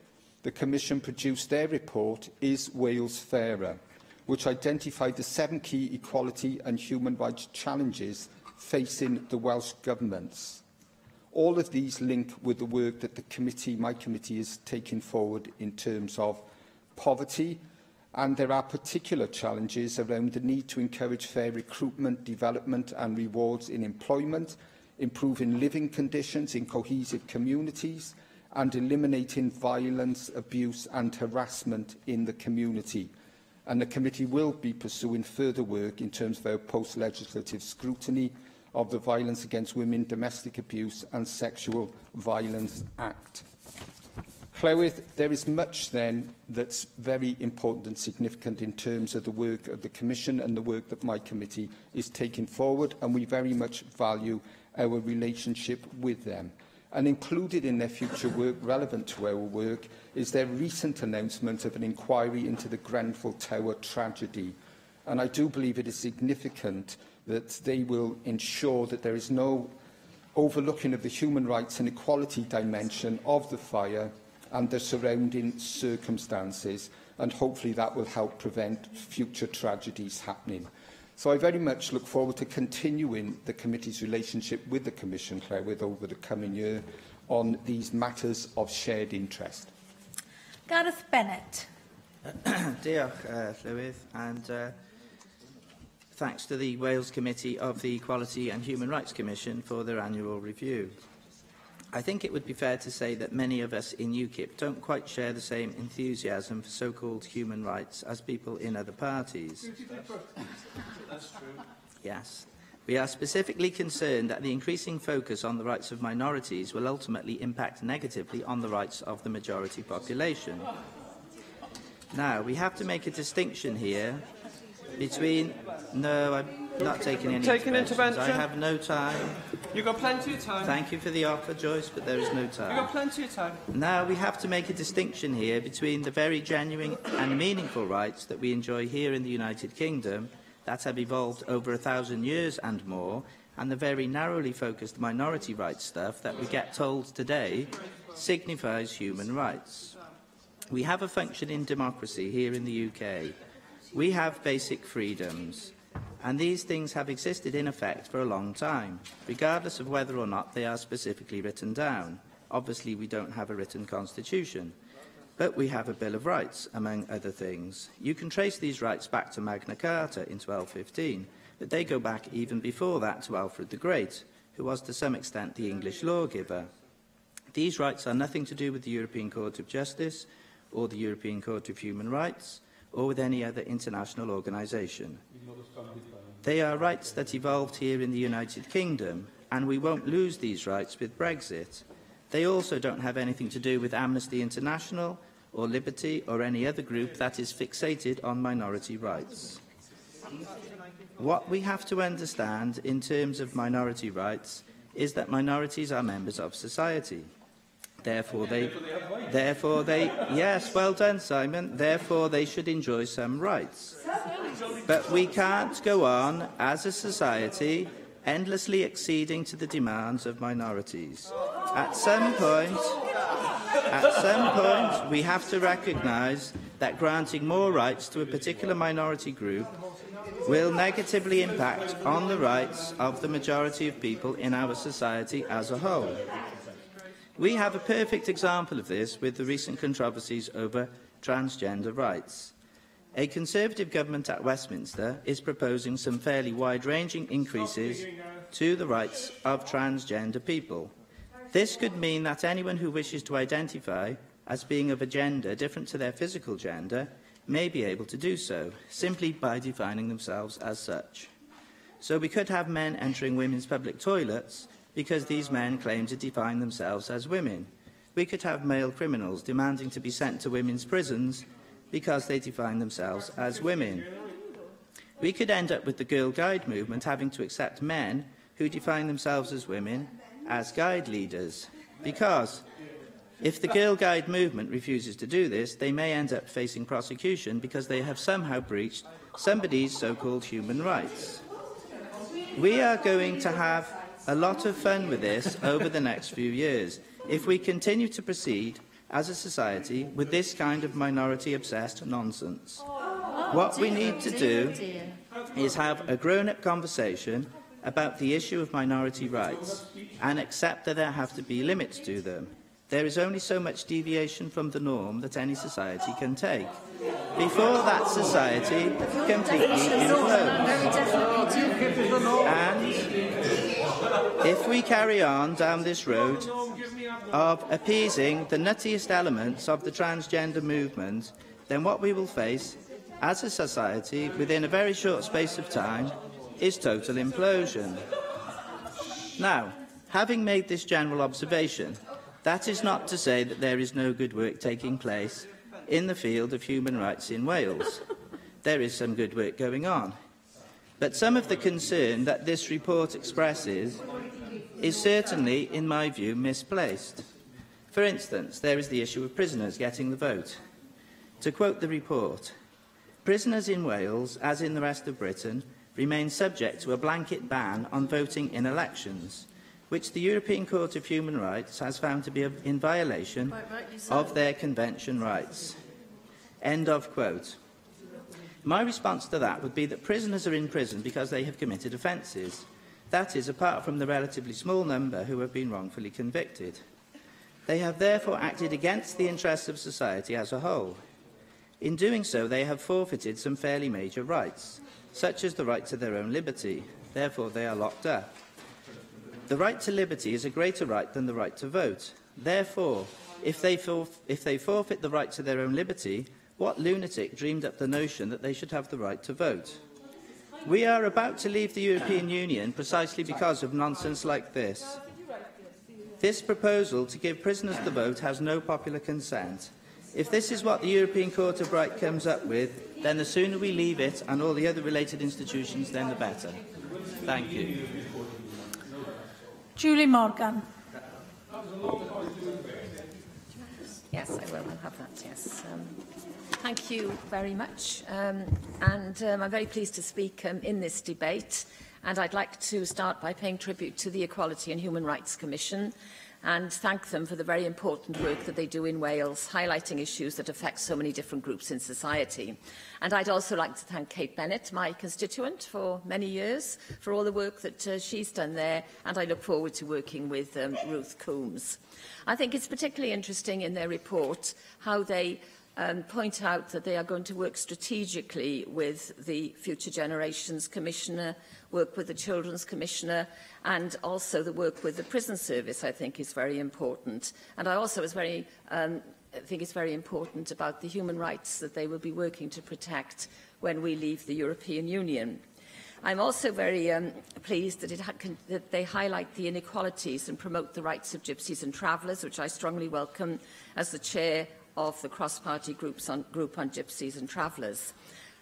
the Commission produced their report, Is Wales Fairer?, which identified the 7 key equality and human rights challenges facing the Welsh Governments. All of these link with the work that my committee is taking forward in terms of poverty, and there are particular challenges around the need to encourage fair recruitment, development and rewards in employment, improving living conditions in cohesive communities, and eliminating violence, abuse and harassment in the community. And the committee will be pursuing further work in terms of our post-legislative scrutiny of the Violence Against Women, Domestic Abuse and Sexual Violence Act. Llywydd, there is much then that's very important and significant in terms of the work of the Commission and the work that my committee is taking forward, and we very much value our relationship with them. And included in their future work, relevant to our work, is their recent announcement of an inquiry into the Grenfell Tower tragedy. And I do believe it is significant that they will ensure that there is no overlooking of the human rights and equality dimension of the fire and the surrounding circumstances, and hopefully that will help prevent future tragedies happening. So I very much look forward to continuing the committee's relationship with the Commission, Llywydd, over the coming year on these matters of shared interest. Gareth Bennett. Diolch, Llywydd, and thanks to the Wales Committee of the Equality and Human Rights Commission for their annual review. I think it would be fair to say that many of us in UKIP don't quite share the same enthusiasm for so-called human rights as people in other parties. That's true. Yes. We are specifically concerned that the increasing focus on the rights of minorities will ultimately impact negatively on the rights of the majority population. Now, we have to make a distinction here between... No, I'm not taking any interventions. I have no time. You've got plenty of time. Thank you for the offer, Joyce, but there is no time. You've got plenty of time. Now, we have to make a distinction here between the very genuine and meaningful rights that we enjoy here in the United Kingdom that have evolved over 1,000 years and more, and the very narrowly focused minority rights stuff that we get told today signifies human rights. We have a functioning democracy here in the UK. We have basic freedoms, and these things have existed in effect for a long time, regardless of whether or not they are specifically written down. Obviously, we don't have a written constitution, but we have a Bill of Rights, among other things. You can trace these rights back to Magna Carta in 1215, but they go back even before that to Alfred the Great, who was to some extent the English lawgiver. These rights are nothing to do with the European Court of Justice or the European Court of Human Rights, or with any other international organisation. They are rights that evolved here in the United Kingdom, and we won't lose these rights with Brexit. They also don't have anything to do with Amnesty International, or Liberty, or any other group that is fixated on minority rights. What we have to understand in terms of minority rights is that minorities are members of society. Therefore they, yes, well done, Simon. Therefore, they should enjoy some rights. But we can't go on, as a society, endlessly acceding to the demands of minorities. At some point, we have to recognise that granting more rights to a particular minority group will negatively impact on the rights of the majority of people in our society as a whole. We have a perfect example of this with the recent controversies over transgender rights. A Conservative government at Westminster is proposing some fairly wide-ranging increases to the rights of transgender people. This could mean that anyone who wishes to identify as being of a gender different to their physical gender may be able to do so, simply by defining themselves as such. So we could have men entering women's public toilets because these men claim to define themselves as women. We could have male criminals demanding to be sent to women's prisons because they define themselves as women. We could end up with the Girl Guide movement having to accept men who define themselves as women as guide leaders, because if the Girl Guide movement refuses to do this, they may end up facing prosecution because they have somehow breached somebody's so-called human rights. We are going to have a lot of fun with this over the next few years if we continue to proceed as a society with this kind of minority-obsessed nonsense. What we need to do is have a grown-up conversation about the issue of minority rights and accept that there have to be limits to them. There is only so much deviation from the norm that any society can take before that society completely implodes. And if we carry on down this road of appeasing the nuttiest elements of the transgender movement, then what we will face as a society within a very short space of time is total implosion. Now, having made this general observation, that is not to say that there is no good work taking place in the field of human rights in Wales. There is some good work going on. But some of the concern that this report expresses is certainly, in my view, misplaced. For instance, there is the issue of prisoners getting the vote. To quote the report, prisoners in Wales, as in the rest of Britain, remain subject to a blanket ban on voting in elections, which the European Court of Human Rights has found to be in violation of their convention rights. End of quote. My response to that would be that prisoners are in prison because they have committed offences. That is, apart from the relatively small number who have been wrongfully convicted. They have therefore acted against the interests of society as a whole. In doing so, they have forfeited some fairly major rights, such as the right to their own liberty. Therefore, they are locked up. The right to liberty is a greater right than the right to vote. Therefore, if they forfeit the right to their own liberty, what lunatic dreamed up the notion that they should have the right to vote? We are about to leave the European Union precisely because of nonsense like this. This proposal to give prisoners the vote has no popular consent. If this is what the European Court of Right comes up with, then the sooner we leave it and all the other related institutions, then the better. Thank you. Julie Morgan. Yes, I will. I'll have that, yes. Thank you very much. I'm very pleased to speak in this debate. And I'd like to start by paying tribute to the Equality and Human Rights Commission and thank them for the very important work that they do in Wales, highlighting issues that affect so many different groups in society. And I'd also like to thank Kate Bennett, my constituent for many years, for all the work that she's done there, and I look forward to working with Ruth Coombs. I think it's particularly interesting in their report how they point out that they are going to work strategically with the Future Generations Commissioner, work with the Children's Commissioner, and also the work with the Prison Service, I think, is very important. And I also think it's very important about the human rights that they will be working to protect when we leave the European Union. I'm also very pleased that they highlight the inequalities and promote the rights of gypsies and travellers, which I strongly welcome as the chair of the cross-party group on gypsies and travellers.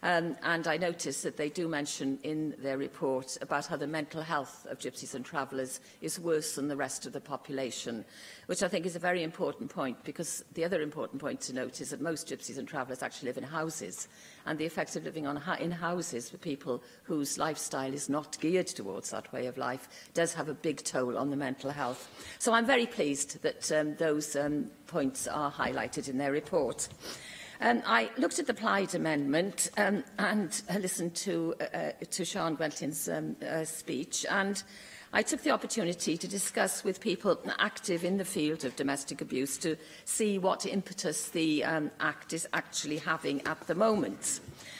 And I notice that they do mention in their report about how the mental health of gypsies and travellers is worse than the rest of the population, which I think is a very important point, because the other important point to note is that most gypsies and travellers actually live in houses, and the effect of living in houses for people whose lifestyle is not geared towards that way of life does have a big toll on the mental health. So I'm very pleased that those points are highlighted in their report. I looked at the Plaid Amendment and listened to Sian Gwentlin's speech, and I took the opportunity to discuss with people active in the field of domestic abuse to see what impetus the Act is actually having at the moment.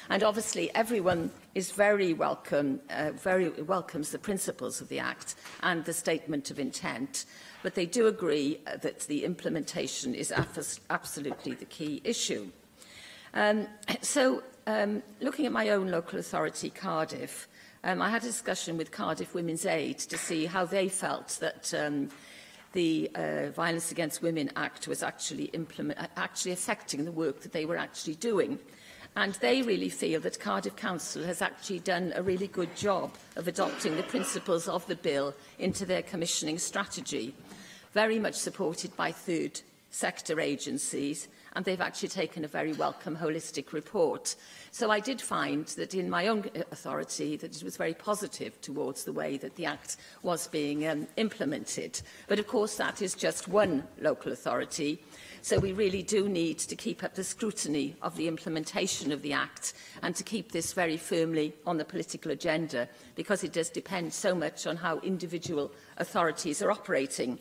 And obviously everyone is very welcomes the principles of the Act and the statement of intent, but they do agree that the implementation is absolutely the key issue. Looking at my own local authority, Cardiff, I had a discussion with Cardiff Women's Aid to see how they felt that the Violence Against Women Act was actually affecting the work that they were actually doing. And they really feel that Cardiff Council has actually done a really good job of adopting the principles of the bill into their commissioning strategy, very much supported by third sector agencies, and they've actually taken a very welcome holistic report. So I did find that in my own authority that it was very positive towards the way that the Act was being implemented. But of course that is just one local authority, so we really do need to keep up the scrutiny of the implementation of the Act and to keep this very firmly on the political agenda, because it does depend so much on how individual authorities are operating.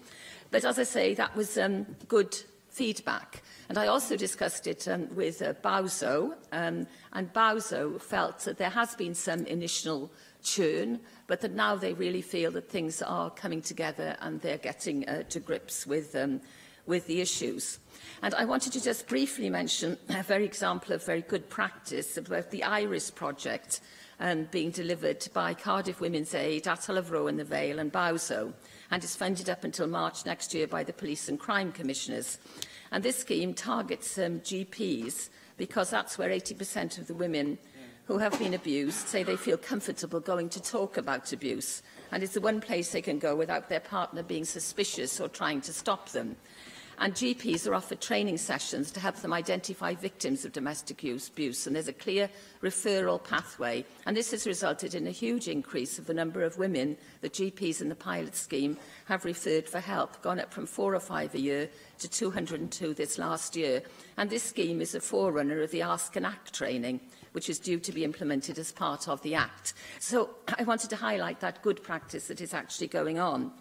But as I say, that was good feedback. And I also discussed it with BAWSO, and BAWSO felt that there has been some initial churn, but that now they really feel that things are coming together and they're getting to grips with the issues. And I wanted to just briefly mention a very example of very good practice about the IRIS project being delivered by Cardiff Women's Aid, Atal of Roe and the Vale and BAWSO, and is funded up until March next year by the Police and Crime Commissioners. And this scheme targets GPs because that's where 80% of the women who have been abused say they feel comfortable going to talk about abuse. And it's the one place they can go without their partner being suspicious or trying to stop them. And GPs are offered training sessions to help them identify victims of domestic abuse, and there's a clear referral pathway. And this has resulted in a huge increase of the number of women that GPs in the pilot scheme have referred for help, gone up from 4 or 5 a year to 202 this last year. And this scheme is a forerunner of the Ask and Act training, which is due to be implemented as part of the Act. So I wanted to highlight that good practice that is actually going on.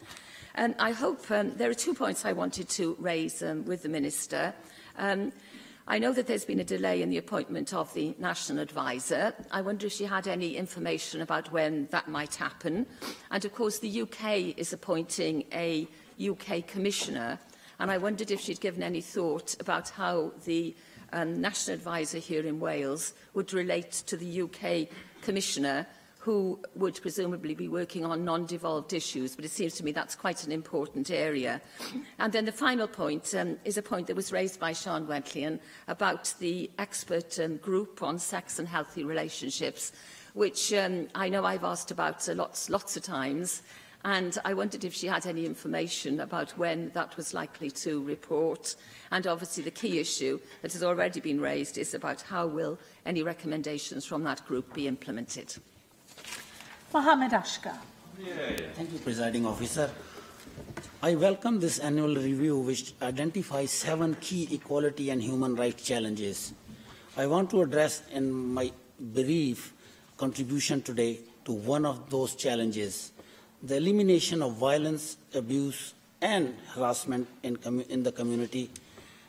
And I hope there are 2 points I wanted to raise with the Minister. I know that there's been a delay in the appointment of the National Advisor. I wonder if she had any information about when that might happen. And of course, the UK is appointing a UK Commissioner, and I wondered if she'd given any thought about how the National Advisor here in Wales would relate to the UK Commissioner, who would presumably be working on non-devolved issues, but it seems to me that's quite an important area. And then the final point is a point that was raised by Sean Wentlian about the expert group on sex and healthy relationships, which I know I've asked about lots of times, and I wondered if she had any information about when that was likely to report. And obviously the key issue that has already been raised is about how will any recommendations from that group be implemented. Mohammed Ashkar. Thank you, Presiding Officer. I welcome this annual review, which identifies 7 key equality and human rights challenges. I want to address in my brief contribution today to one of those challenges, the elimination of violence, abuse, and harassment in the community.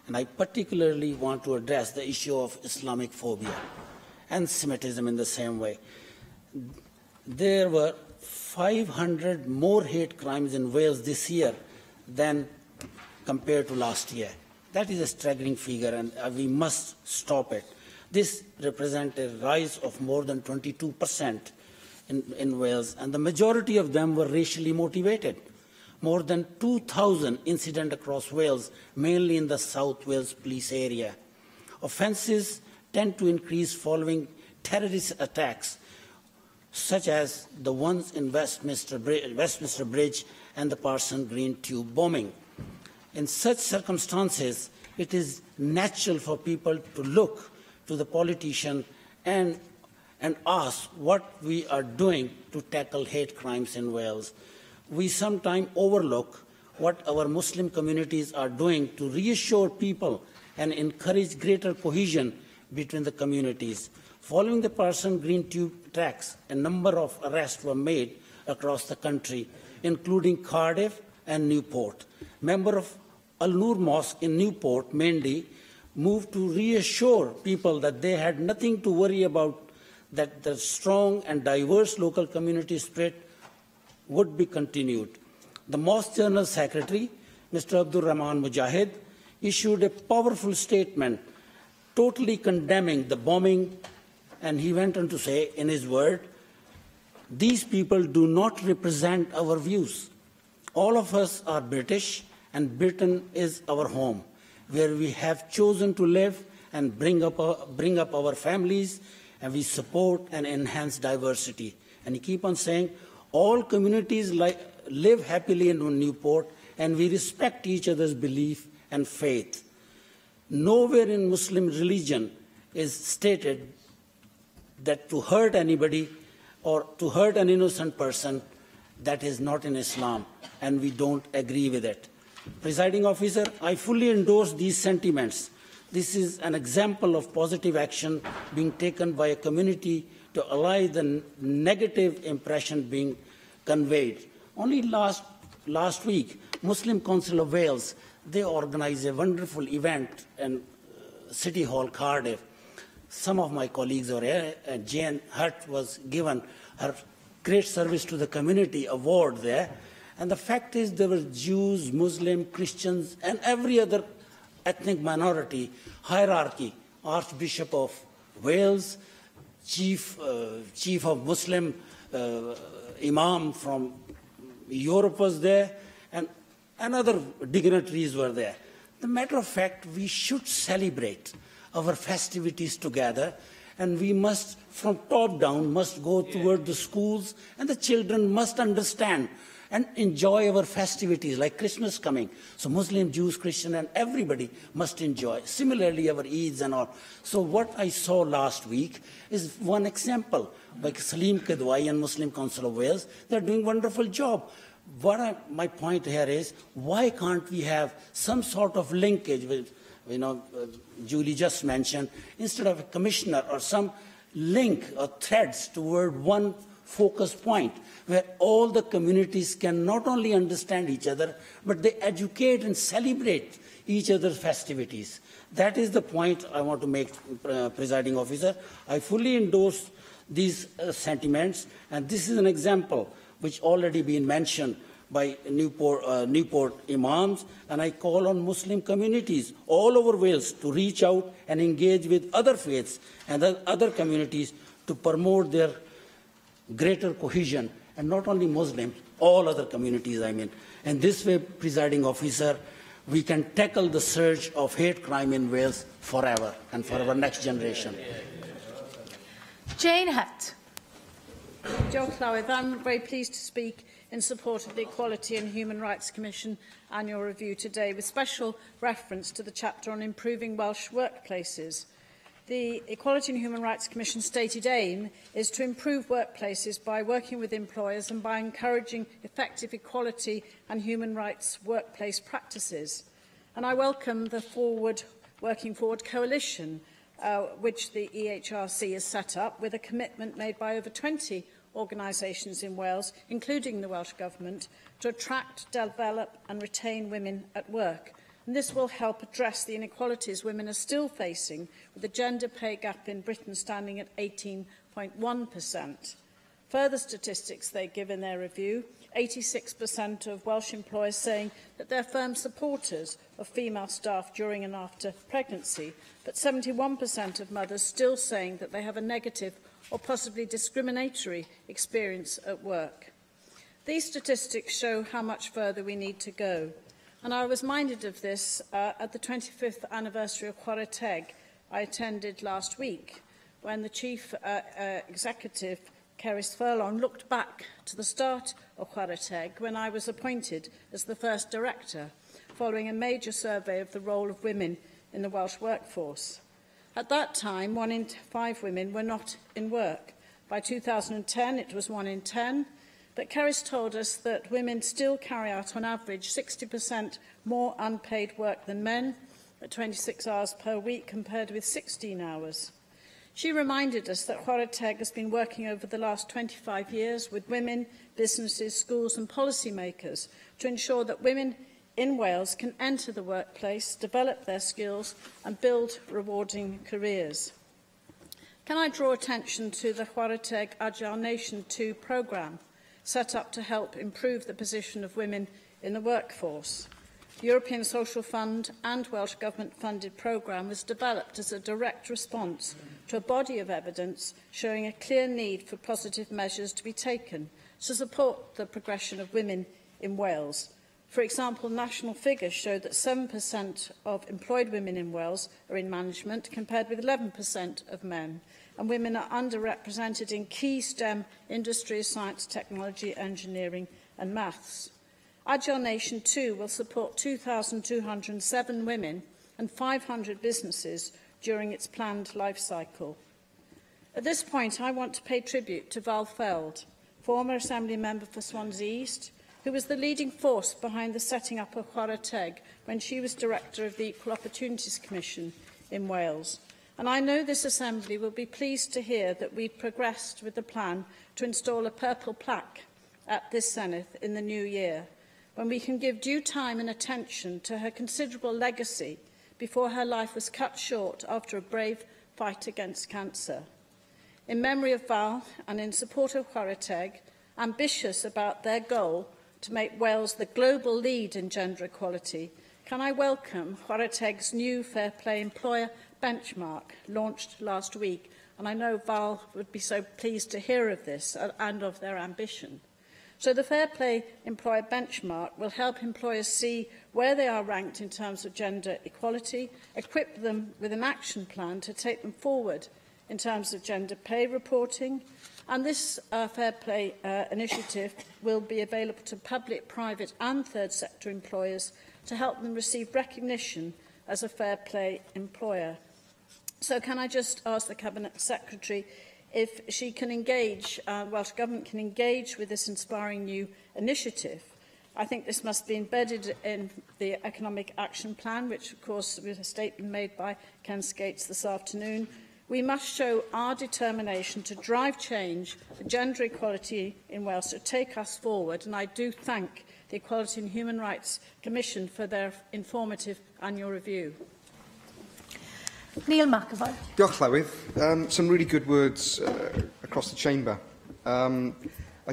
And I particularly want to address the issue of Islamic phobia and Semitism in the same way. There were 500 more hate crimes in Wales this year than compared to last year. That is a staggering figure, and we must stop it. This represents a rise of more than 22% in Wales, and the majority of them were racially motivated. More than 2,000 incidents across Wales, mainly in the South Wales police area. Offences tend to increase following terrorist attacks, such as the ones in Westminster Bridge and the Parson Green Tube bombing. In such circumstances, it is natural for people to look to the politician and ask what we are doing to tackle hate crimes in Wales. We sometimes overlook what our Muslim communities are doing to reassure people and encourage greater cohesion between the communities. Following the Parson Green Tube attacks, a number of arrests were made across the country, including Cardiff and Newport. Members of Al-Noor Mosque in Newport, Mendy, moved to reassure people that they had nothing to worry about, that the strong and diverse local community spirit would be continued. The Mosque General Secretary, Mr. Abdul Rahman Mujahid, issued a powerful statement totally condemning the bombing, and he went on to say, in his word, These people do not represent our views. All of us are British, and Britain is our home, where we have chosen to live and bring up our families, and we support and enhance diversity. And you keep on saying, all communities live happily in Newport, and we respect each other's belief and faith. Nowhere in Muslim religion is stated that to hurt anybody or to hurt an innocent person, that is not in Islam, and we don't agree with it. Presiding officer, I fully endorse these sentiments. This is an example of positive action being taken by a community to allay the negative impression being conveyed. Only last week, Muslim Council of Wales, they organised a wonderful event in City Hall, Cardiff. Some of my colleagues were here, and Jane Hurt was given her Great Service to the Community award there. And the fact is there were Jews, Muslim, Christians, and every other ethnic minority hierarchy. Archbishop of Wales, chief of Muslim Imam from Europe was there, and other dignitaries were there. The matter of fact, we should celebrate our festivities together, and we must, from top down, must go toward the schools, and the children must understand and enjoy our festivities, like Christmas coming. So Muslim, Jews, Christian, and everybody must enjoy. Similarly, our Eids and all. So what I saw last week is one example, like Salim Kidwai and Muslim Council of Wales. They're doing a wonderful job. My point here is, why can't we have some sort of linkage with, Julie just mentioned, instead of a commissioner or some link or threads toward one focus point where all the communities can not only understand each other, but they educate and celebrate each other's festivities. That is the point I want to make, Presiding Officer. I fully endorse these sentiments, and this is an example which already been mentioned by Newport Imams, and I call on Muslim communities all over Wales to reach out and engage with other faiths and other communities to promote their greater cohesion, and not only Muslims, all other communities, And this way, Presiding Officer, we can tackle the surge of hate crime in Wales forever and for our next generation. Jane Hutt. Joe Clywyd, I'm very pleased to speak in support of the Equality and Human Rights Commission annual review today, with special reference to the chapter on improving Welsh workplaces. The Equality and Human Rights Commission's stated aim is to improve workplaces by working with employers and by encouraging effective equality and human rights workplace practices. And I welcome the Working Forward Coalition, which the EHRC has set up, with a commitment made by over 20 organisations in Wales, including the Welsh Government, to attract, develop and retain women at work. And this will help address the inequalities women are still facing, with the gender pay gap in Britain standing at 18.1%. Further statistics they give in their review, 86% of Welsh employers saying that they're firm supporters of female staff during and after pregnancy, but 71% of mothers still saying that they have a negative or possibly discriminatory experience at work. These statistics show how much further we need to go. And I was minded of this at the 25th anniversary of Chwarae Teg I attended last week, when the Chief Executive, Cerys Furlong, looked back to the start of Chwarae Teg when I was appointed as the first director, following a major survey of the role of women in the Welsh workforce. At that time, 1 in 5 women were not in work. By 2010, it was 1 in 10. But Cerys told us that women still carry out, on average, 60% more unpaid work than men, at 26 hours per week compared with 16 hours. She reminded us that Chwarae Teg has been working over the last 25 years with women, businesses, schools and policymakers to ensure that women in Wales can enter the workplace, develop their skills and build rewarding careers. Can I draw attention to the Chwarae Teg Agile Nation 2 programme, set up to help improve the position of women in the workforce? the European Social Fund and Welsh Government-funded programme was developed as a direct response to a body of evidence showing a clear need for positive measures to be taken to support the progression of women in Wales. For example, national figures show that 7% of employed women in Wales are in management, compared with 11% of men, and women are underrepresented in key STEM industries, science, technology, engineering and maths. Agile Nation 2 will support 2,207 women and 500 businesses during its planned life cycle. At this point, I want to pay tribute to Val Feld, former Assembly member for Swansea East, who was the leading force behind the setting up of Chwarae Teg when she was Director of the Equal Opportunities Commission in Wales. And I know this Assembly will be pleased to hear that we've progressed with the plan to install a purple plaque at this Senedd in the new year, when we can give due time and attention to her considerable legacy before her life was cut short after a brave fight against cancer. In memory of Val and in support of Chwarae Teg, ambitious about their goal to make Wales the global lead in gender equality, can I welcome Chwarae Teg's new Fair Play Employer benchmark launched last week, and I know Val would be so pleased to hear of this and of their ambition. So the Fair Play Employer benchmark will help employers see where they are ranked in terms of gender equality, equip them with an action plan to take them forward in terms of gender pay reporting, and this Fair Play initiative will be available to public, private and third sector employers to help them receive recognition as a fair play employer. So can I just ask the Cabinet Secretary if she can engage, Welsh Government can engage with this inspiring new initiative. I think this must be embedded in the Economic Action Plan, which of course was a statement made by Ken Skates this afternoon. We must show our determination to drive change for gender equality in Wales to take us forward, and I do thank the Equality and Human Rights Commission for their informative annual review. Neil McAvoy. Diolch, Llywydd. Some really good words across the chamber. I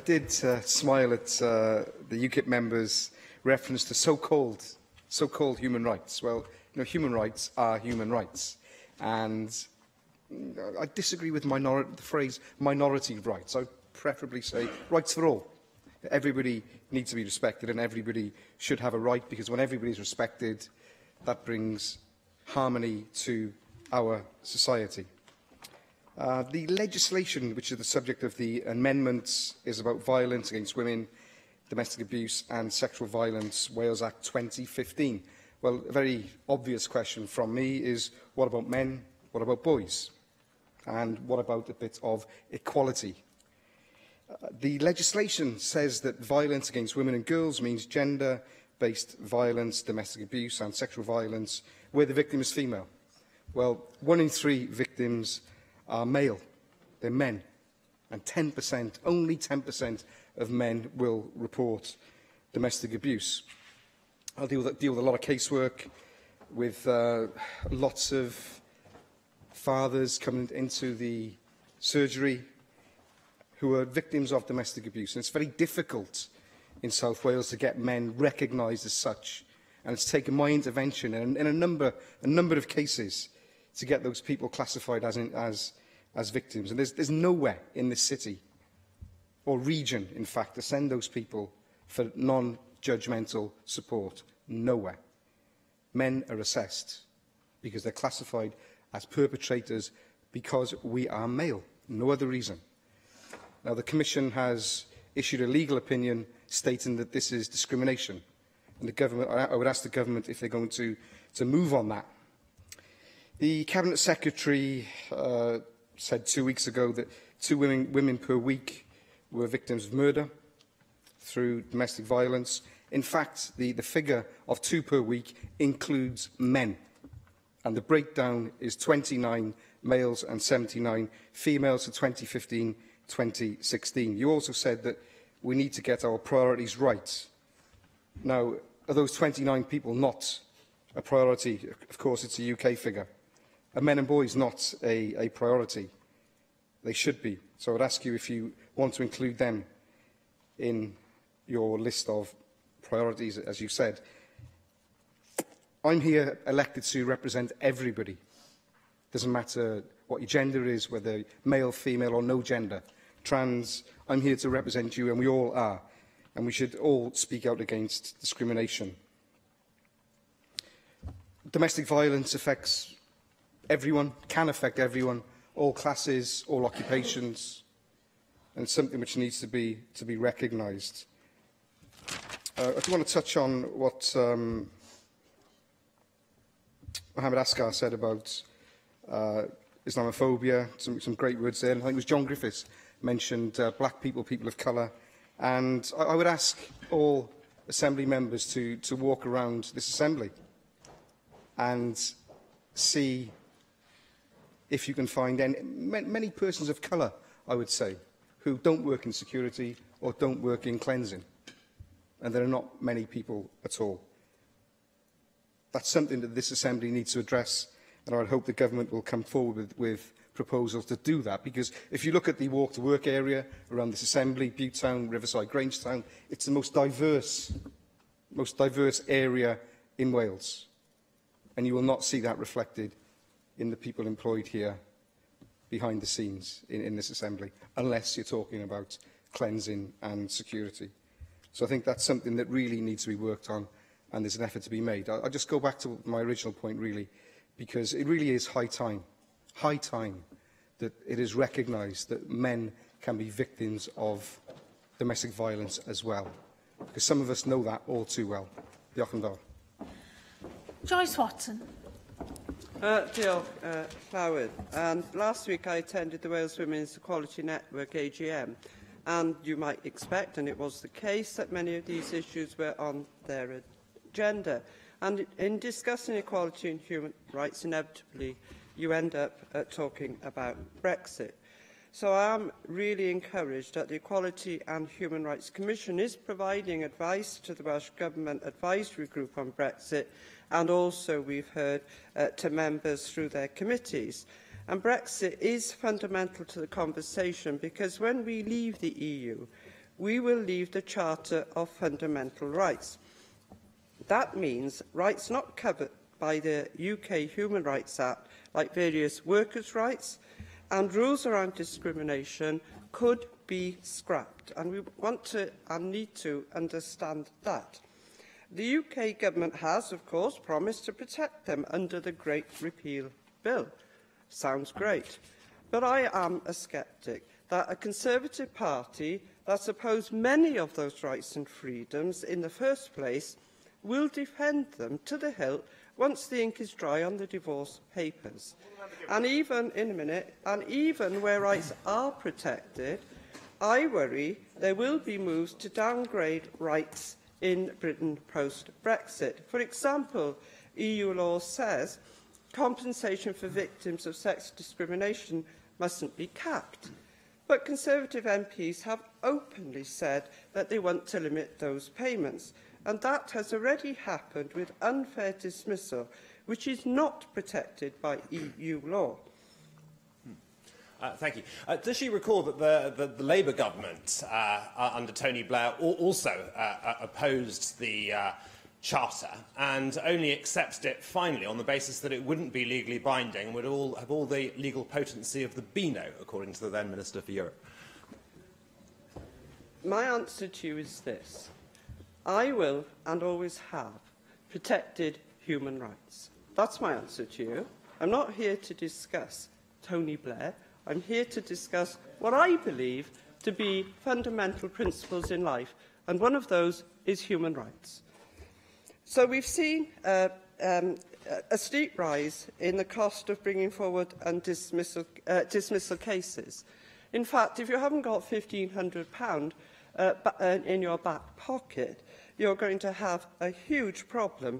did smile at the UKIP members' reference to so-called human rights. Well, you know, human rights are human rights, and I disagree with the phrase minority rights. I would preferably say rights for all. Everybody needs to be respected, and everybody should have a right, because when everybody is respected, that brings harmony to our society. The legislation, which is the subject of the amendments, is about violence against women, domestic abuse and sexual violence, Wales Act 2015. Well, a very obvious question from me is, what about men? What about boys? And what about a bit of equality? The legislation says that violence against women and girls means gender-based violence, domestic abuse and sexual violence where the victim is female. Well, 1 in 3 victims are male. They're men. And 10%, only 10% of men will report domestic abuse. I'll deal with a lot of casework with lots of fathers coming into the surgery who are victims of domestic abuse. And it's very difficult in South Wales to get men recognised as such. And it's taken my intervention in a number of cases to get those people classified as victims. And there's nowhere in this city, or region, in fact, to send those people for non-judgmental support. Nowhere. Men are assessed because they're classified as perpetrators because we are male. No other reason. Now, the Commission has issued a legal opinion stating that this is discrimination. And the government, I would ask the government if they're going to move on that. The Cabinet Secretary said 2 weeks ago that 2 women per week were victims of murder through domestic violence. In fact, the figure of 2 per week includes men. And the breakdown is 29 males and 79 females for 2015-2016. You also said that we need to get our priorities right. Now, are those 29 people not a priority? Of course, it's a UK figure. Are men and boys not a priority? They should be. So I would ask you if you want to include them in your list of priorities, as you said. I'm here elected to represent everybody. Doesn't matter what your gender is, whether male, female or no gender. Trans, I'm here to represent you, and we all are. And we should all speak out against discrimination. Domestic violence affects everyone, can affect everyone, all classes, all occupations, and it's something which needs to be recognised. I do want to touch on what Mohammed Asghar said about Islamophobia, some great words there. And I think it was John Griffiths mentioned black people, people of colour. And I would ask all Assembly members to walk around this Assembly and see if you can find many persons of colour, I would say, who don't work in security or don't work in cleansing. And there are not many people at all. That's something that this Assembly needs to address, and I would hope the Government will come forward with proposals to do that, because if you look at the walk-to-work area around this Assembly, Butetown, Riverside, Grangetown, it's the most diverse area in Wales. And you will not see that reflected in the people employed here behind the scenes in this Assembly, unless you're talking about cleansing and security. So I think that's something that really needs to be worked on, and there's an effort to be made. I'll just go back to my original point, really, because it really is high time that it is recognised that men can be victims of domestic violence as well, because some of us know that all too well. Diolch yn fawr. Joyce Watson. Diolch, Llywyd. Last week I attended the Wales Women's Equality Network AGM, and you might expect, and it was the case, that many of these issues were on their agenda. And in discussing equality and human rights, inevitably you end up talking about Brexit. So I am really encouraged that the Equality and Human Rights Commission is providing advice to the Welsh Government Advisory Group on Brexit, and also we've heard to members through their committees. And Brexit is fundamental to the conversation, because when we leave the EU, we will leave the Charter of Fundamental Rights. That means rights not covered by the UK Human Rights Act, like various workers' rights, and rules around discrimination could be scrapped. And we want to and need to understand that. The UK Government has, of course, promised to protect them under the Great Repeal Bill. Sounds great. But I am a sceptic that a Conservative Party that opposed many of those rights and freedoms in the first place will defend them to the hilt once the ink is dry on the divorce papers. And even, even where rights are protected, I worry there will be moves to downgrade rights in Britain post-Brexit. For example, EU law says compensation for victims of sex discrimination mustn't be capped. But Conservative MPs have openly said that they want to limit those payments. And that has already happened with unfair dismissal, which is not protected by EU law. Thank you. Does she recall that the Labour government under Tony Blair also opposed the Charter and only accepted it finally on the basis that it wouldn't be legally binding and would have all the legal potency of the Beano, according to the then Minister for Europe? My answer to you is this. I will, and always have, protected human rights. That's my answer to you. I'm not here to discuss Tony Blair. I'm here to discuss what I believe to be fundamental principles in life, and one of those is human rights. So we've seen a steep rise in the cost of bringing forward and dismissal cases. In fact, if you haven't got £1,500 in your back pocket, you're going to have a huge problem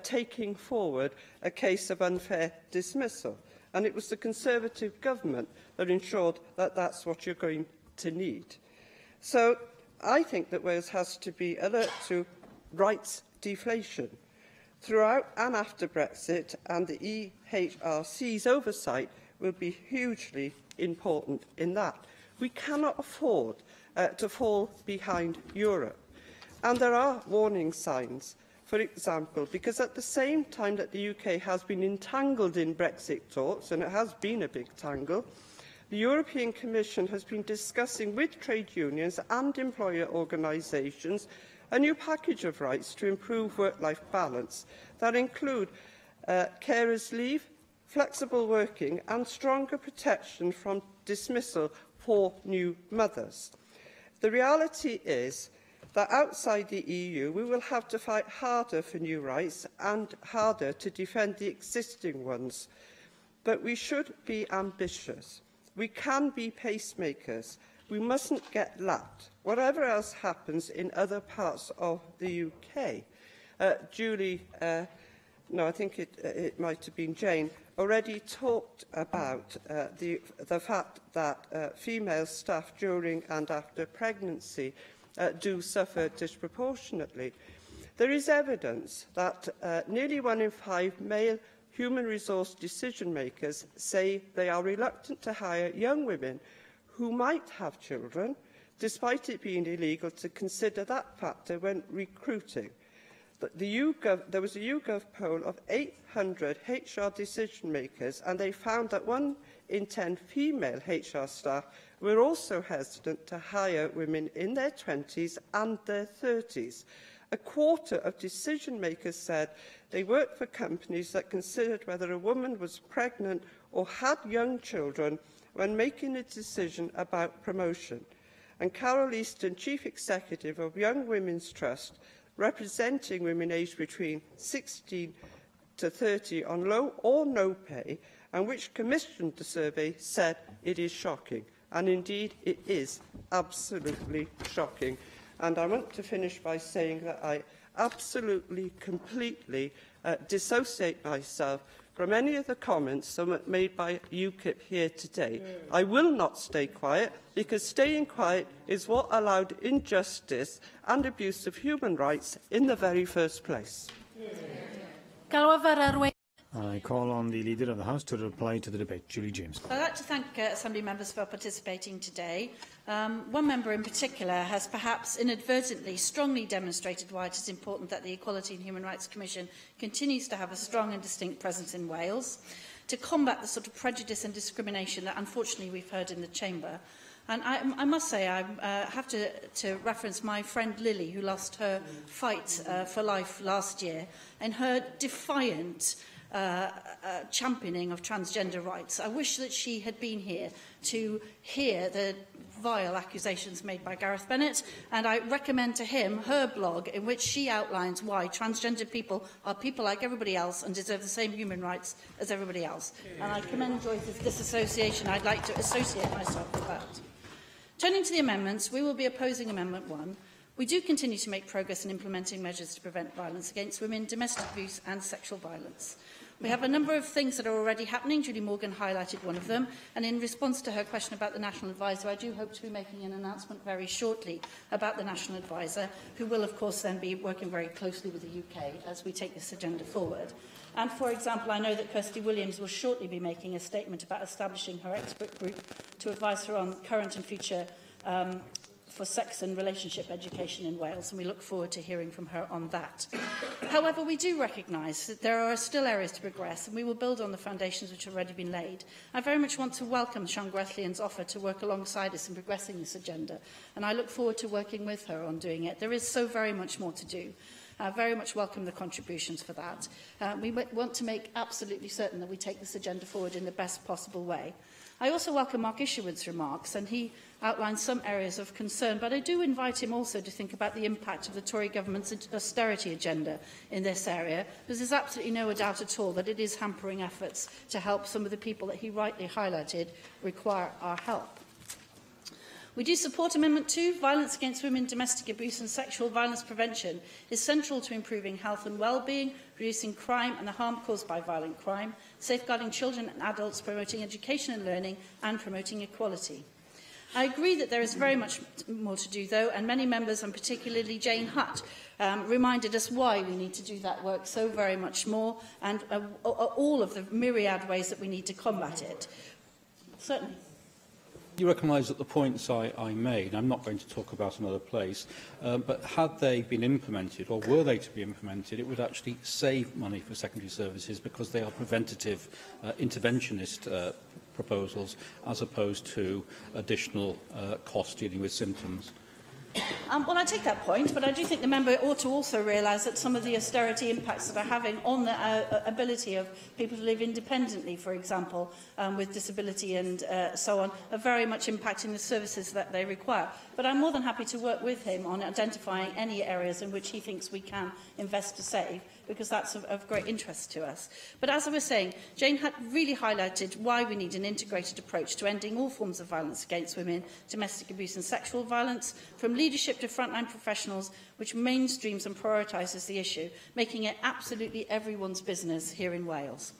taking forward a case of unfair dismissal. And it was the Conservative government that ensured that that's what you're going to need. So I think that Wales has to be alert to rights deflation. Throughout and after Brexit, and the EHRC's oversight will be hugely important in that. We cannot afford to fall behind Europe. And there are warning signs For example, because at the same time that the UK has been entangled in Brexit talks, and it has been a big tangle, the European Commission has been discussing with trade unions and employer organisations a new package of rights to improve work-life balance that include carers' leave, flexible working and stronger protection from dismissal for new mothers. The reality is that outside the EU, we will have to fight harder for new rights and harder to defend the existing ones. But we should be ambitious. We can be pacemakers. We mustn't get lapped, whatever else happens in other parts of the UK. Julie, no, I think it might have been Jane, already talked about the fact that female staff during and after pregnancy do suffer disproportionately. There is evidence that nearly 1 in 5 male human resource decision makers say they are reluctant to hire young women who might have children, despite it being illegal to consider that factor when recruiting. There was a YouGov poll of 800 HR decision makers, and they found that 1 in 10 female HR staff were also hesitant to hire women in their 20s and their 30s. A quarter of decision makers said they worked for companies that considered whether a woman was pregnant or had young children when making a decision about promotion. And Carol Easton, Chief Executive of Young Women's Trust, representing women aged between 16 to 30 on low or no pay, and which commissioned the survey, said it is shocking. And indeed, it is absolutely shocking. And I want to finish by saying that I absolutely, completely dissociate myself from any of the comments made by UKIP here today. I will not stay quiet, because staying quiet is what allowed injustice and abuse of human rights in the very first place. I call on the Leader of the House to reply to the debate. Julie James. I'd like to thank Assembly members for participating today. One member in particular has perhaps inadvertently strongly demonstrated why it is important that the Equality and Human Rights Commission continues to have a strong and distinct presence in Wales to combat the sort of prejudice and discrimination that unfortunately we've heard in the Chamber. And I must say, I have to reference my friend Lily, who lost her fight for life last year, and her defiant championing of transgender rights. I wish that she had been here to hear the vile accusations made by Gareth Bennett, and I recommend to him her blog in which she outlines why transgender people are people like everybody else and deserve the same human rights as everybody else. And I commend Joyce's disassociation. I'd like to associate myself with that. Turning to the amendments, we will be opposing Amendment 1. We do continue to make progress in implementing measures to prevent violence against women, domestic abuse and sexual violence. We have a number of things that are already happening. Julie Morgan highlighted one of them. And in response to her question about the National Advisor, I do hope to be making an announcement very shortly about the National Advisor, who will, of course, then be working very closely with the UK as we take this agenda forward. And, for example, I know that Kirsty Williams will shortly be making a statement about establishing her expert group to advise her on current and future for sex and relationship education in Wales, and we look forward to hearing from her on that. However, we do recognise that there are still areas to progress, and we will build on the foundations which have already been laid. I very much want to welcome Sian Grethllian's offer to work alongside us in progressing this agenda, and I look forward to working with her on doing it. There is so very much more to do. I very much welcome the contributions for that. We want to make absolutely certain that we take this agenda forward in the best possible way. I also welcome Mark Isherwood's remarks, and he outlined some areas of concern, but I do invite him also to think about the impact of the Tory government's austerity agenda in this area, because there's absolutely no doubt at all that it is hampering efforts to help some of the people that he rightly highlighted require our help. We do support Amendment 2. Violence against women, domestic abuse and sexual violence prevention is central to improving health and well-being, reducing crime and the harm caused by violent crime, safeguarding children and adults, promoting education and learning and promoting equality. I agree that there is very much more to do, though, and many members, and particularly Jane Hutt, reminded us why we need to do that work so very much more, and all of the myriad ways that we need to combat it. Certainly. You recognise that the points I made, I'm not going to talk about another place, but had they been implemented, or were they to be implemented, it would actually save money for secondary services because they are preventative, interventionist proposals, as opposed to additional costs dealing with symptoms. Well, I take that point, but I do think the member ought to also realise that some of the austerity impacts that are having on the ability of people to live independently, for example, with disability and so on, are very much impacting the services that they require. But I'm more than happy to work with him on identifying any areas in which he thinks we can invest to save, because that's of great interest to us. But as I was saying, Jane had really highlighted why we need an integrated approach to ending all forms of violence against women, domestic abuse and sexual violence, from leadership to frontline professionals, which mainstreams and prioritises the issue, making it absolutely everyone's business here in Wales.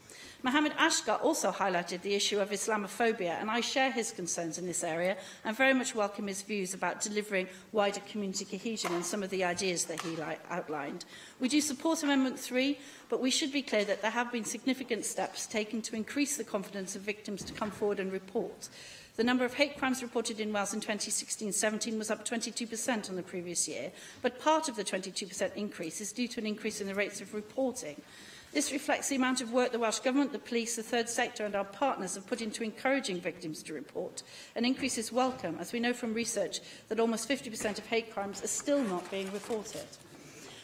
Mohammed Ashgar also highlighted the issue of Islamophobia, and I share his concerns in this area and very much welcome his views about delivering wider community cohesion and some of the ideas that he outlined. We do support Amendment 3, but we should be clear that there have been significant steps taken to increase the confidence of victims to come forward and report. The number of hate crimes reported in Wales in 2016-17 was up 22% on the previous year, but part of the 22% increase is due to an increase in the rates of reporting. This reflects the amount of work the Welsh Government, the police, the third sector and our partners have put into encouraging victims to report. An increase is welcome, as we know from research that almost 50% of hate crimes are still not being reported.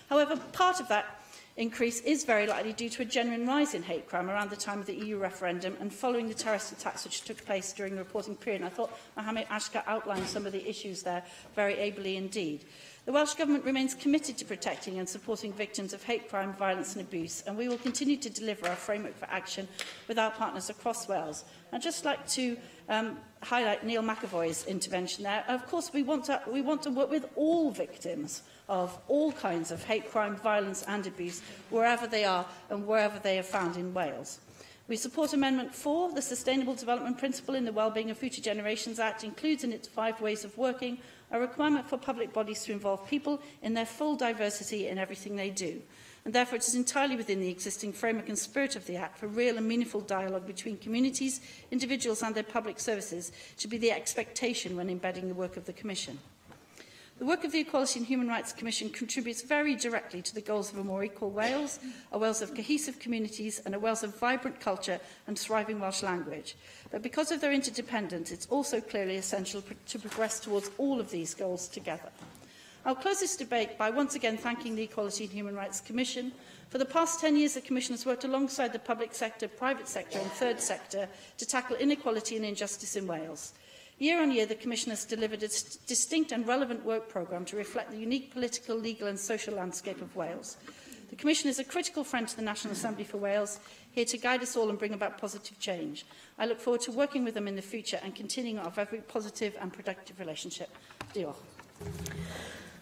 However, part of that increase is very likely due to a genuine rise in hate crime around the time of the EU referendum and following the terrorist attacks which took place during the reporting period. And I thought Mohammed Ashgar outlined some of the issues there very ably indeed. The Welsh Government remains committed to protecting and supporting victims of hate crime, violence and abuse, and we will continue to deliver our framework for action with our partners across Wales. I'd just like to highlight Neil McAvoy's intervention there. Of course, we want to work with all victims of all kinds of hate crime, violence and abuse, wherever they are and wherever they are found in Wales. We support Amendment 4. The Sustainable Development Principle in the Wellbeing of Future Generations Act includes in its 5 ways of working a requirement for public bodies to involve people in their full diversity in everything they do. And therefore it is entirely within the existing framework and spirit of the Act for real and meaningful dialogue between communities, individuals and their public services to be the expectation when embedding the work of the Commission. The work of the Equality and Human Rights Commission contributes very directly to the goals of a more equal Wales, a Wales of cohesive communities and a Wales of vibrant culture and thriving Welsh language. But because of their interdependence, it's also clearly essential to progress towards all of these goals together. I'll close this debate by once again thanking the Equality and Human Rights Commission. For the past 10 years, the Commission has worked alongside the public sector, private sector and third sector to tackle inequality and injustice in Wales. Year on year, the Commission has delivered a distinct and relevant work programme to reflect the unique political, legal and social landscape of Wales. The Commission is a critical friend to the National Assembly for Wales, here to guide us all and bring about positive change. I look forward to working with them in the future and continuing our very positive and productive relationship. Diolch.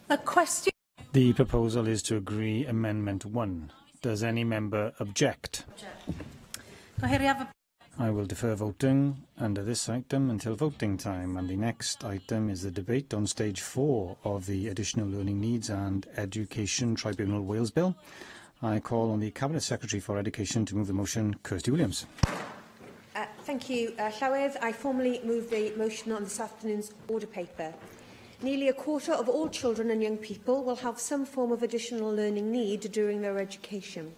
A question. The proposal is to agree Amendment 1. Does any member object? I will defer voting under this item until voting time, and the next item is the debate on Stage 4 of the Additional Learning Needs and Education Tribunal Wales Bill. I call on the Cabinet Secretary for Education to move the motion, Kirsty Williams. Thank you, Llywedd. I formally move the motion on this afternoon's order paper. Nearly a quarter of all children and young people will have some form of additional learning need during their education.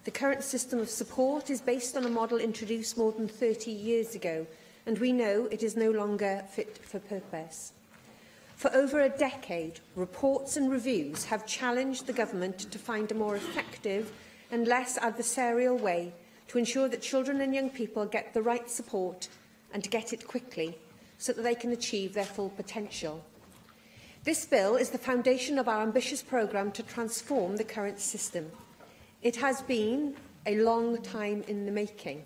The current system of support is based on a model introduced more than 30 years ago, and we know it is no longer fit for purpose. For over a decade, reports and reviews have challenged the government to find a more effective and less adversarial way to ensure that children and young people get the right support and to get it quickly so that they can achieve their full potential. This bill is the foundation of our ambitious programme to transform the current system. It has been a long time in the making,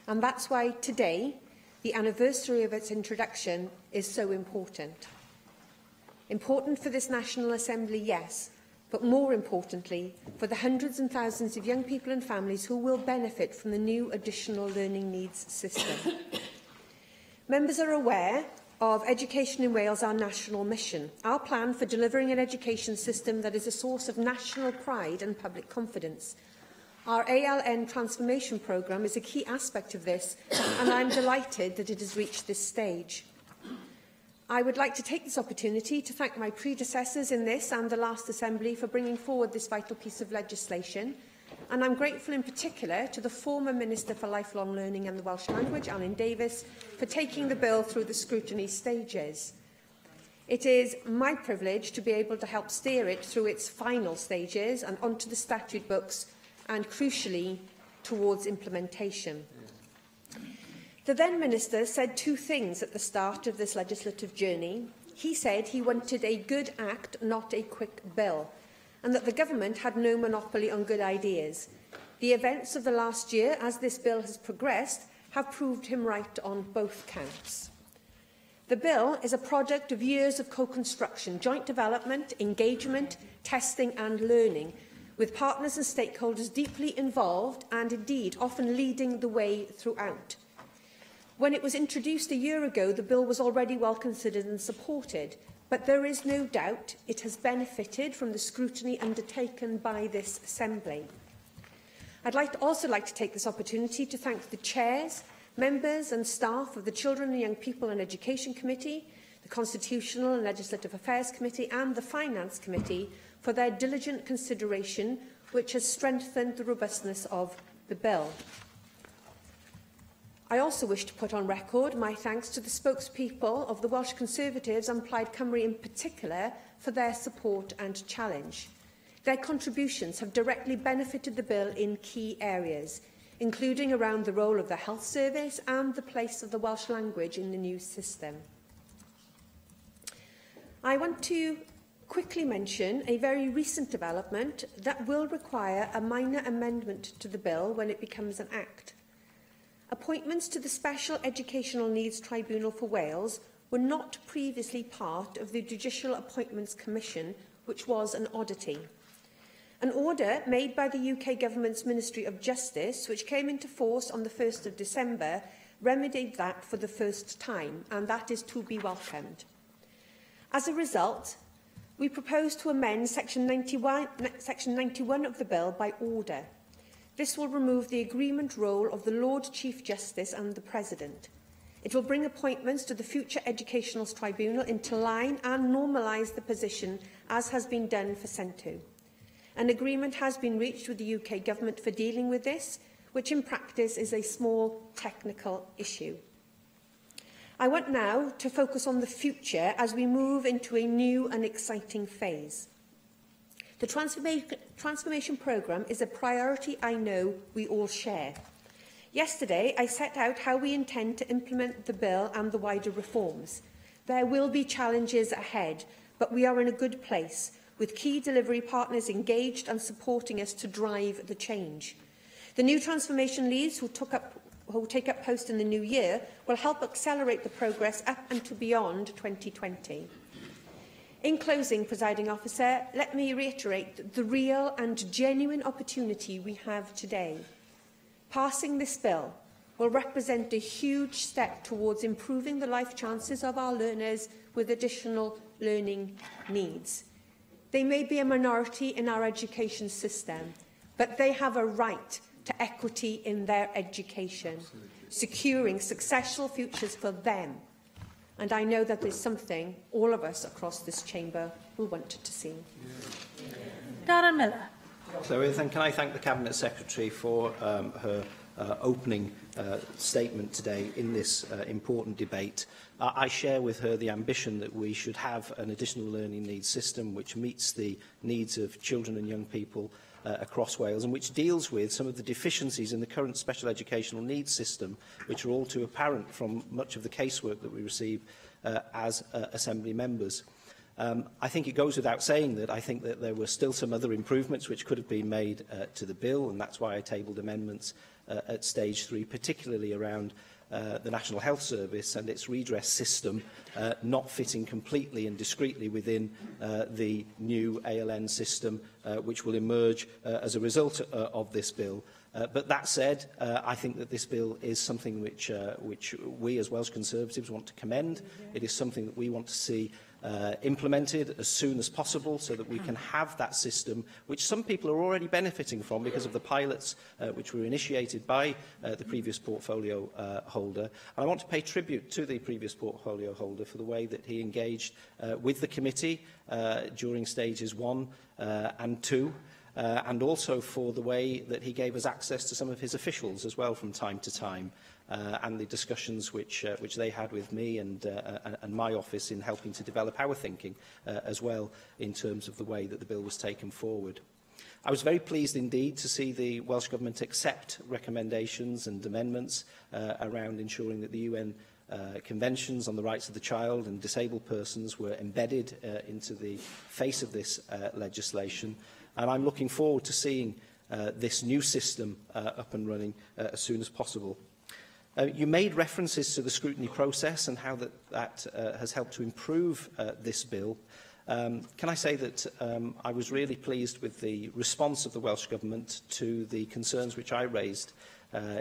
and that's why today, the anniversary of its introduction, is so important. Important for this National Assembly, yes, but more importantly, for the hundreds and thousands of young people and families who will benefit from the new Additional Learning Needs system. Members are aware of Education in Wales, our national mission, our plan for delivering an education system that is a source of national pride and public confidence. Our ALN transformation programme is a key aspect of this, and I'm delighted that it has reached this stage. I would like to take this opportunity to thank my predecessors in this and the last Assembly for bringing forward this vital piece of legislation, and I'm grateful in particular to the former Minister for Lifelong Learning and the Welsh Language, Alan Davies, for taking the bill through the scrutiny stages. It is my privilege to be able to help steer it through its final stages and onto the statute books and, crucially, towards implementation. The then Minister said two things at the start of this legislative journey. He said he wanted a good act, not a quick bill, and that the government had no monopoly on good ideas. The events of the last year, as this bill has progressed, have proved him right on both counts. The bill is a product of years of co-construction, joint development, engagement, testing and learning, with partners and stakeholders deeply involved and indeed often leading the way throughout. When it was introduced a year ago, the bill was already well considered and supported, but there is no doubt it has benefited from the scrutiny undertaken by this Assembly. I'd also like to take this opportunity to thank the chairs, members and staff of the Children and Young People and Education Committee, the Constitutional and Legislative Affairs Committee and the Finance Committee for their diligent consideration, which has strengthened the robustness of the bill. I also wish to put on record my thanks to the spokespeople of the Welsh Conservatives and Plaid Cymru in particular for their support and challenge. Their contributions have directly benefited the bill in key areas, including around the role of the health service and the place of the Welsh language in the new system. I want to quickly mention a very recent development that will require a minor amendment to the bill when it becomes an act. Appointments to the Special Educational Needs Tribunal for Wales were not previously part of the Judicial Appointments Commission, which was an oddity. An order made by the UK Government's Ministry of Justice, which came into force on the 1st of December, remedied that for the first time, and that is to be welcomed. As a result, we propose to amend Section 91 of the bill by order. This will remove the agreement role of the Lord Chief Justice and the President. It will bring appointments to the future Educational Tribunal into line and normalise the position, as has been done for CENTU. An agreement has been reached with the UK Government for dealing with this, which in practice is a small technical issue. I want now to focus on the future as we move into a new and exciting phase. The transformation programme is a priority I know we all share. Yesterday, I set out how we intend to implement the bill and the wider reforms. There will be challenges ahead, but we are in a good place, with key delivery partners engaged and supporting us to drive the change. The new transformation leads who take up post in the new year will help accelerate the progress up and to beyond 2020. In closing, Presiding Officer, let me reiterate the real and genuine opportunity we have today. Passing this bill will represent a huge step towards improving the life chances of our learners with additional learning needs. They may be a minority in our education system, but they have a right to equity in their education, securing successful futures for them. And I know that there's something all of us across this chamber will want to see. Darren Miller. And can I thank the Cabinet Secretary for her opening statement today in this important debate. I share with her the ambition that we should have an additional learning needs system which meets the needs of children and young people across Wales and which deals with some of the deficiencies in the current special educational needs system, which are all too apparent from much of the casework that we receive as Assembly members. I think it goes without saying that I think that there were still some other improvements which could have been made to the bill, and that's why I tabled amendments at stage 3, particularly around the National Health Service and its redress system not fitting completely and discreetly within the new ALN system which will emerge as a result of this bill. But that said, I think that this bill is something which we as Welsh Conservatives want to commend. It is something that we want to see implemented as soon as possible so that we can have that system, which some people are already benefiting from because of the pilots which were initiated by the previous portfolio holder. And I want to pay tribute to the previous portfolio holder for the way that he engaged with the committee during stages 1 and 2. And also for the way that he gave us access to some of his officials as well from time to time, and the discussions which they had with me and my office in helping to develop our thinking as well in terms of the way that the bill was taken forward. I was very pleased indeed to see the Welsh Government accept recommendations and amendments around ensuring that the UN conventions on the rights of the child and disabled persons were embedded into the face of this legislation. And I'm looking forward to seeing this new system up and running as soon as possible. You made references to the scrutiny process and how that has helped to improve this bill. Can I say that I was really pleased with the response of the Welsh Government to the concerns which I raised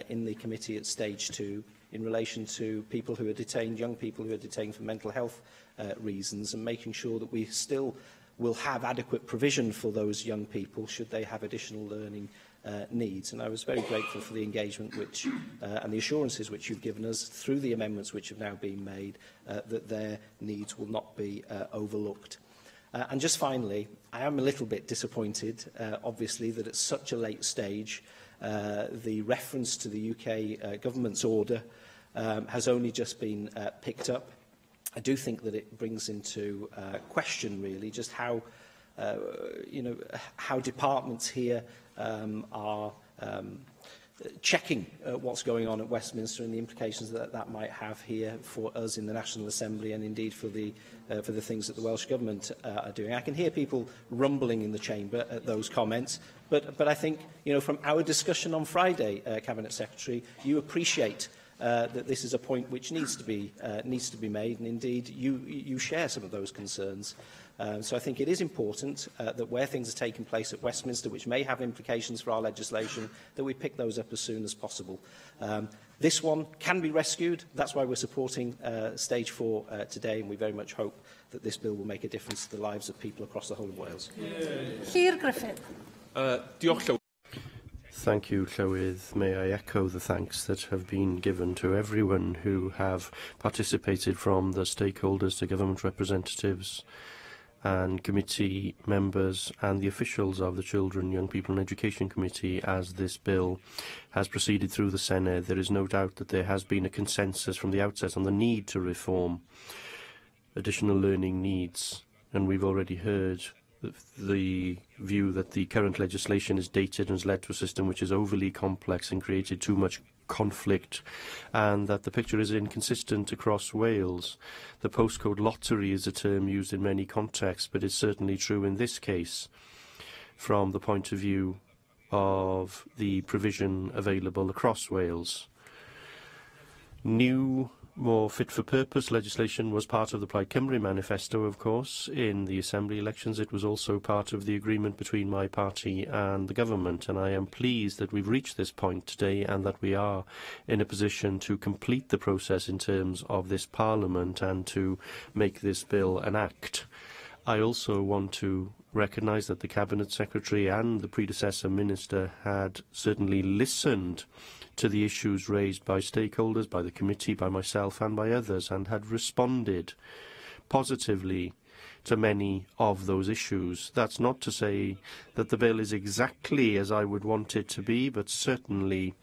in the committee at stage 2 in relation to people who are detained, young people who are detained for mental health reasons, and making sure that we still will have adequate provision for those young people should they have additional learning needs. And I was very grateful for the engagement which, and the assurances which you've given us through the amendments which have now been made that their needs will not be overlooked. And just finally, I am a little bit disappointed, obviously, that at such a late stage the reference to the UK government's order has only just been picked up. I do think that it brings into question, really, just how, how departments here are checking what's going on at Westminster and the implications that that might have here for us in the National Assembly and indeed for the things that the Welsh Government are doing. I can hear people rumbling in the chamber at those comments, but I think, from our discussion on Friday, Cabinet Secretary, you appreciate that this is a point which needs to be made, and indeed you share some of those concerns. So I think it is important that where things are taking place at Westminster, which may have implications for our legislation, that we pick those up as soon as possible. This one can be rescued. That's why we're supporting Stage 4 today, and we very much hope that this bill will make a difference to the lives of people across the whole of Wales. Llŷr Griffith. Thank you, Llywydd. May I echo the thanks that have been given to everyone who have participated, from the stakeholders to government representatives and committee members and the officials of the Children, Young People and Education Committee as this bill has proceeded through the Senedd. There is no doubt that there has been a consensus from the outset on the need to reform additional learning needs, and we've already heard the view that the current legislation is dated and has led to a system which is overly complex and created too much conflict, and that the picture is inconsistent across Wales. The postcode lottery is a term used in many contexts, but it's certainly true in this case from the point of view of the provision available across Wales. New, more fit-for-purpose legislation was part of the Plaid Cymru manifesto, of course. In the Assembly elections, it was also part of the agreement between my party and the government, and I am pleased that we've reached this point today and that we are in a position to complete the process in terms of this Parliament and to make this bill an act. I also want to recognise that the Cabinet Secretary and the predecessor Minister had certainly listened to the issues raised by stakeholders, by the committee, by myself and by others, and had responded positively to many of those issues. That's not to say that the bill is exactly as I would want it to be, but certainly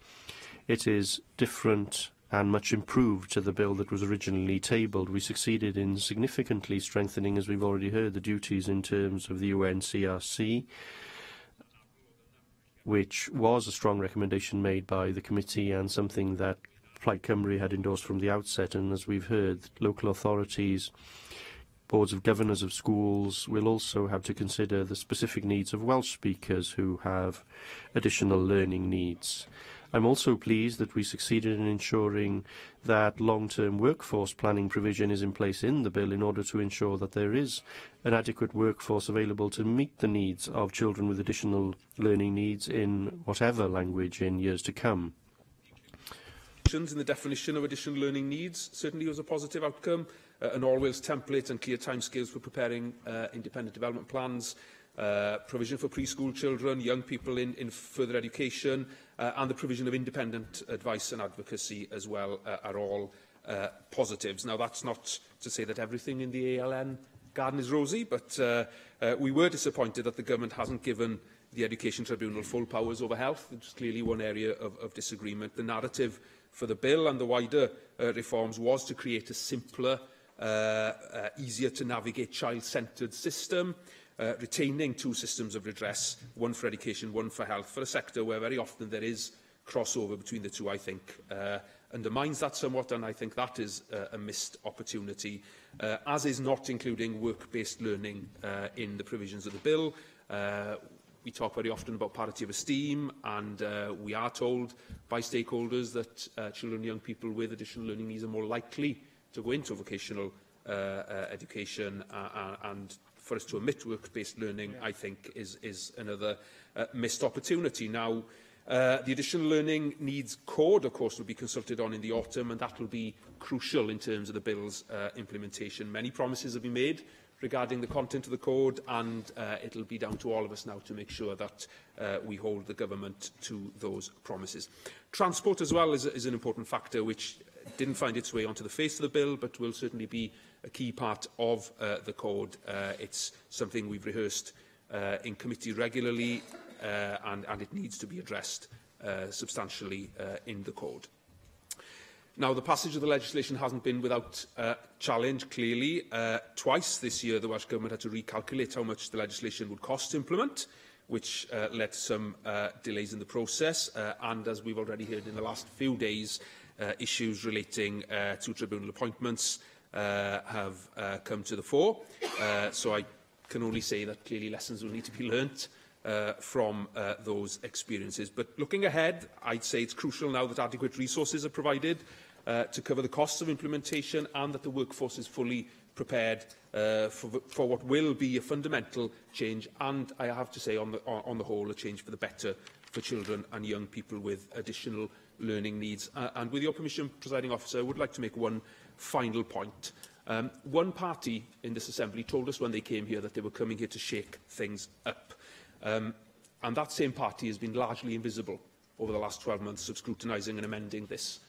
it is different and much improved to the bill that was originally tabled. We succeeded in significantly strengthening, as we've already heard, the duties in terms of the UNCRC, which was a strong recommendation made by the committee and something that Plaid Cymru had endorsed from the outset. And as we've heard, local authorities, boards of governors of schools will also have to consider the specific needs of Welsh speakers who have additional learning needs. I'm also pleased that we succeeded in ensuring that long-term workforce planning provision is in place in the bill in order to ensure that there is an adequate workforce available to meet the needs of children with additional learning needs in whatever language in years to come. In the definition of additional learning needs certainly was a positive outcome. an All-Wales template and clear timescales for preparing independent development plans, provision for preschool children, young people in further education, and the provision of independent advice and advocacy as well are all positives. Now, that's not to say that everything in the ALN garden is rosy, but we were disappointed that the government hasn't given the Education Tribunal full powers over health, which is clearly one area of disagreement. The narrative for the bill and the wider reforms was to create a simpler, easier to navigate child-centred system, retaining two systems of redress, one for education, one for health, for a sector where very often there is crossover between the two, I think, undermines that somewhat, and I think that is a missed opportunity, as is not including work-based learning in the provisions of the bill. We talk very often about parity of esteem, and we are told by stakeholders that children and young people with additional learning needs are more likely to go into vocational education, and for us to omit work-based learning, I think, is another missed opportunity. Now, the additional learning needs code, of course, will be consulted on in the autumn, and that will be crucial in terms of the bill's implementation. Many promises have been made regarding the content of the code, and it will be down to all of us now to make sure that we hold the government to those promises. Transport as well is an important factor which didn't find its way onto the face of the bill, but will certainly be a key part of the code. It's something we've rehearsed in committee regularly, and it needs to be addressed substantially in the code. Now, the passage of the legislation hasn't been without challenge, clearly. Twice this year, the Welsh Government had to recalculate how much the legislation would cost to implement, which led to some delays in the process. And as we've already heard in the last few days, issues relating to tribunal appointments have come to the fore. So I can only say that clearly lessons will need to be learnt from those experiences. But looking ahead, I'd say it's crucial now that adequate resources are provided to cover the costs of implementation, and that the workforce is fully prepared for what will be a fundamental change, and I have to say, on the whole, a change for the better for children and young people with additional learning needs. And with your permission, Presiding Officer, I would like to make one final point. One party in this Assembly told us when they came here that they were coming here to shake things up. And that same party has been largely invisible over the last 12 months of scrutinising and amending this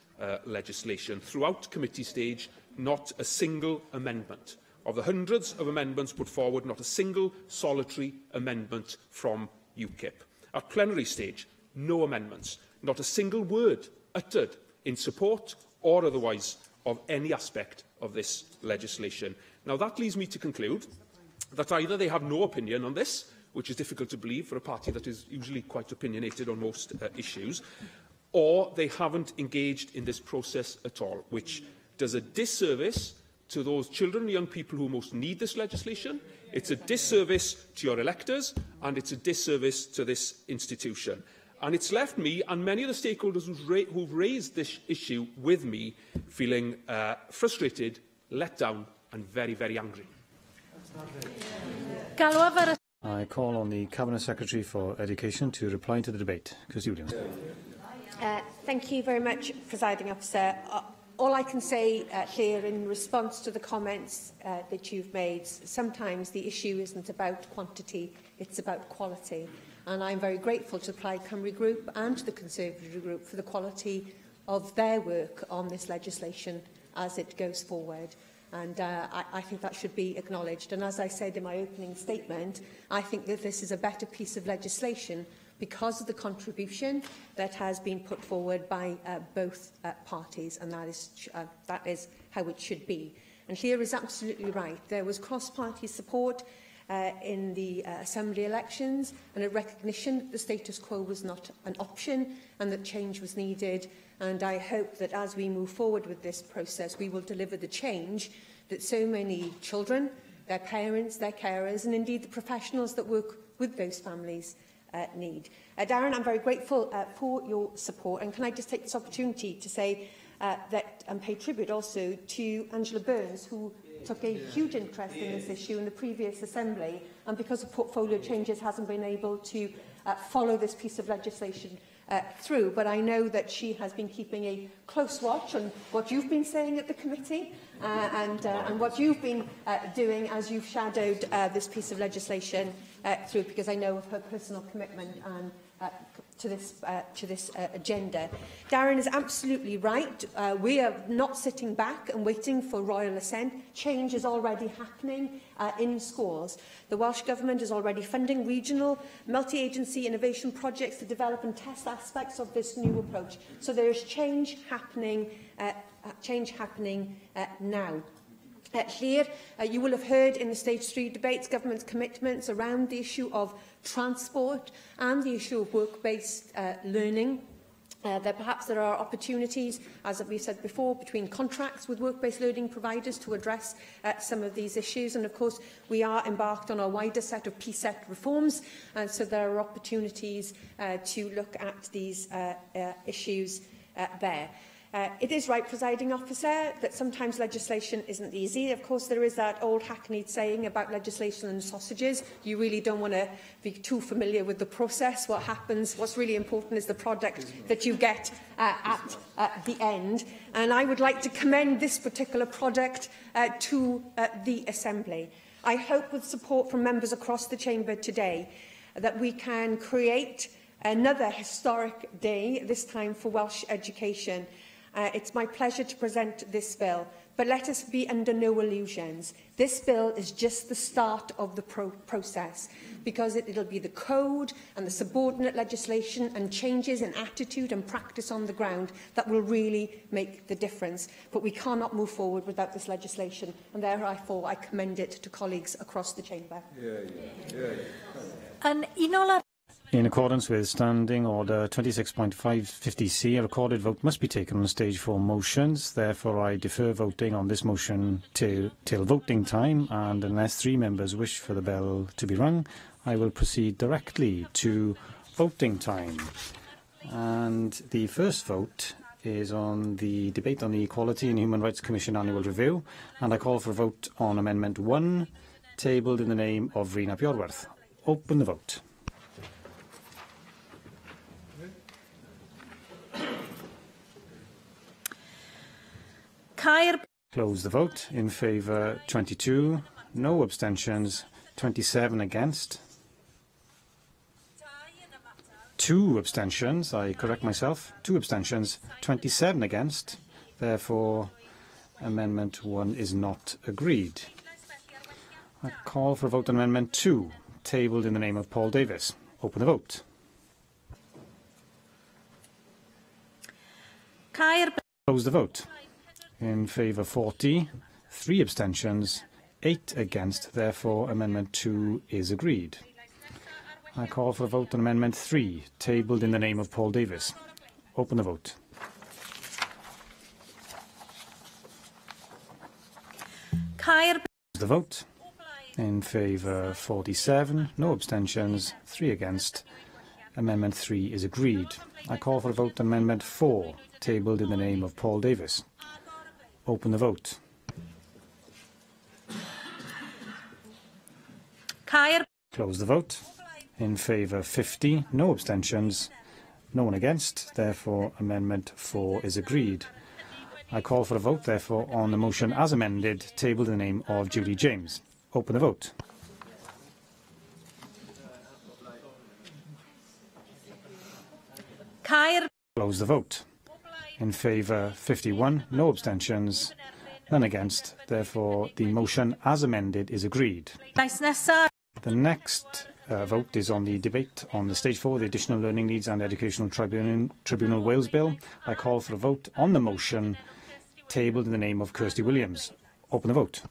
legislation. Throughout committee stage, not a single amendment. Of the hundreds of amendments put forward, not a single solitary amendment from UKIP. At plenary stage, no amendments. Not a single word uttered in support or otherwise of any aspect of this legislation. Now, that leads me to conclude that either they have no opinion on this, which is difficult to believe for a party that is usually quite opinionated on most issues, or they haven't engaged in this process at all, which does a disservice to those children and young people who most need this legislation. It's a disservice to your electors, and it's a disservice to this institution. And it's left me and many of the stakeholders who've raised this issue with me feeling frustrated, let down, and very, very angry. I call on the Cabinet Secretary for Education to reply to the debate. Kirsty Williams. Thank you very much, Presiding Officer. All I can say here in response to the comments that you've made, sometimes the issue isn't about quantity, it's about quality. And I'm very grateful to the Plaid Cymru Group and to the Conservative Group for the quality of their work on this legislation as it goes forward. And I think that should be acknowledged. And as I said in my opening statement, I think that this is a better piece of legislation because of the contribution that has been put forward by both parties, and that is how it should be. And Llŷr is absolutely right. There was cross-party support in the Assembly elections, and a recognition that the status quo was not an option and that change was needed. And I hope that as we move forward with this process, we will deliver the change that so many children, their parents, their carers, and indeed the professionals that work with those families need. Darren, I'm very grateful for your support, and can I just take this opportunity to say that and pay tribute also to Angela Burns, who took a huge interest in this issue in the previous Assembly, and because of portfolio changes hasn't been able to follow this piece of legislation through, but I know that she has been keeping a close watch on what you've been saying at the committee and what you've been doing as you've shadowed this piece of legislation through, because I know of her personal commitment and to this agenda. Darren is absolutely right. We are not sitting back and waiting for royal assent. Change is already happening in schools. The Welsh Government is already funding regional multi-agency innovation projects to develop and test aspects of this new approach. So there is change happening now. Here, you will have heard in the Stage 3 debates government's commitments around the issue of transport and the issue of work-based learning. Perhaps there are opportunities, as we've said before, between contracts with work-based learning providers to address some of these issues. And of course, we are embarked on a wider set of PSET reforms, and so there are opportunities to look at these issues there. It is right, Presiding Officer, that sometimes legislation isn't easy. Of course, there is that old hackneyed saying about legislation and sausages. You really don't want to be too familiar with the process. What happens, what's really important is the product that you get at the end. And I would like to commend this particular product to the Assembly. I hope, with support from members across the Chamber today, that we can create another historic day, this time for Welsh education. It's my pleasure to present this bill, but let us be under no illusions. This bill is just the start of the process, because it'll be the code and the subordinate legislation and changes in attitude and practice on the ground that will really make the difference. But we cannot move forward without this legislation, and therefore I commend it to colleagues across the Chamber. And Enola. In accordance with Standing Order 26.550C, a recorded vote must be taken on stage for motions. Therefore, I defer voting on this motion till voting time, and unless 3 members wish for the bell to be rung, I will proceed directly to voting time. And the first vote is on the debate on the Equality and Human Rights Commission Annual Review, and I call for a vote on Amendment 1, tabled in the name of Rhena Bjorwerth. Open the vote. Close the vote. In favour 22, no abstentions, 27 against. 2 abstentions, I correct myself, 2 abstentions, 27 against. Therefore, Amendment 1 is not agreed. I call for a vote on Amendment 2, tabled in the name of Paul Davis. Open the vote. Close the vote. In favour 40, 3 abstentions, 8 against. Therefore, Amendment 2 is agreed. I call for a vote on Amendment 3, tabled in the name of Paul Davis. Open the vote. Close the vote. In favour 47, no abstentions, 3 against. Amendment 3 is agreed. I call for a vote on Amendment 4, tabled in the name of Paul Davis. Open the vote. Close the vote. In favour 50, no abstentions, no one against. Therefore, Amendment 4 is agreed. I call for a vote, therefore, on the motion as amended, tabled in the name of Julie James. Open the vote. Close the vote. In favour 51, no abstentions, none against. Therefore, the motion as amended is agreed. The next vote is on the debate on the Stage 4, the Additional Learning Needs and Educational Tribunal Wales Bill. I call for a vote on the motion tabled in the name of Kirsty Williams. Open the vote.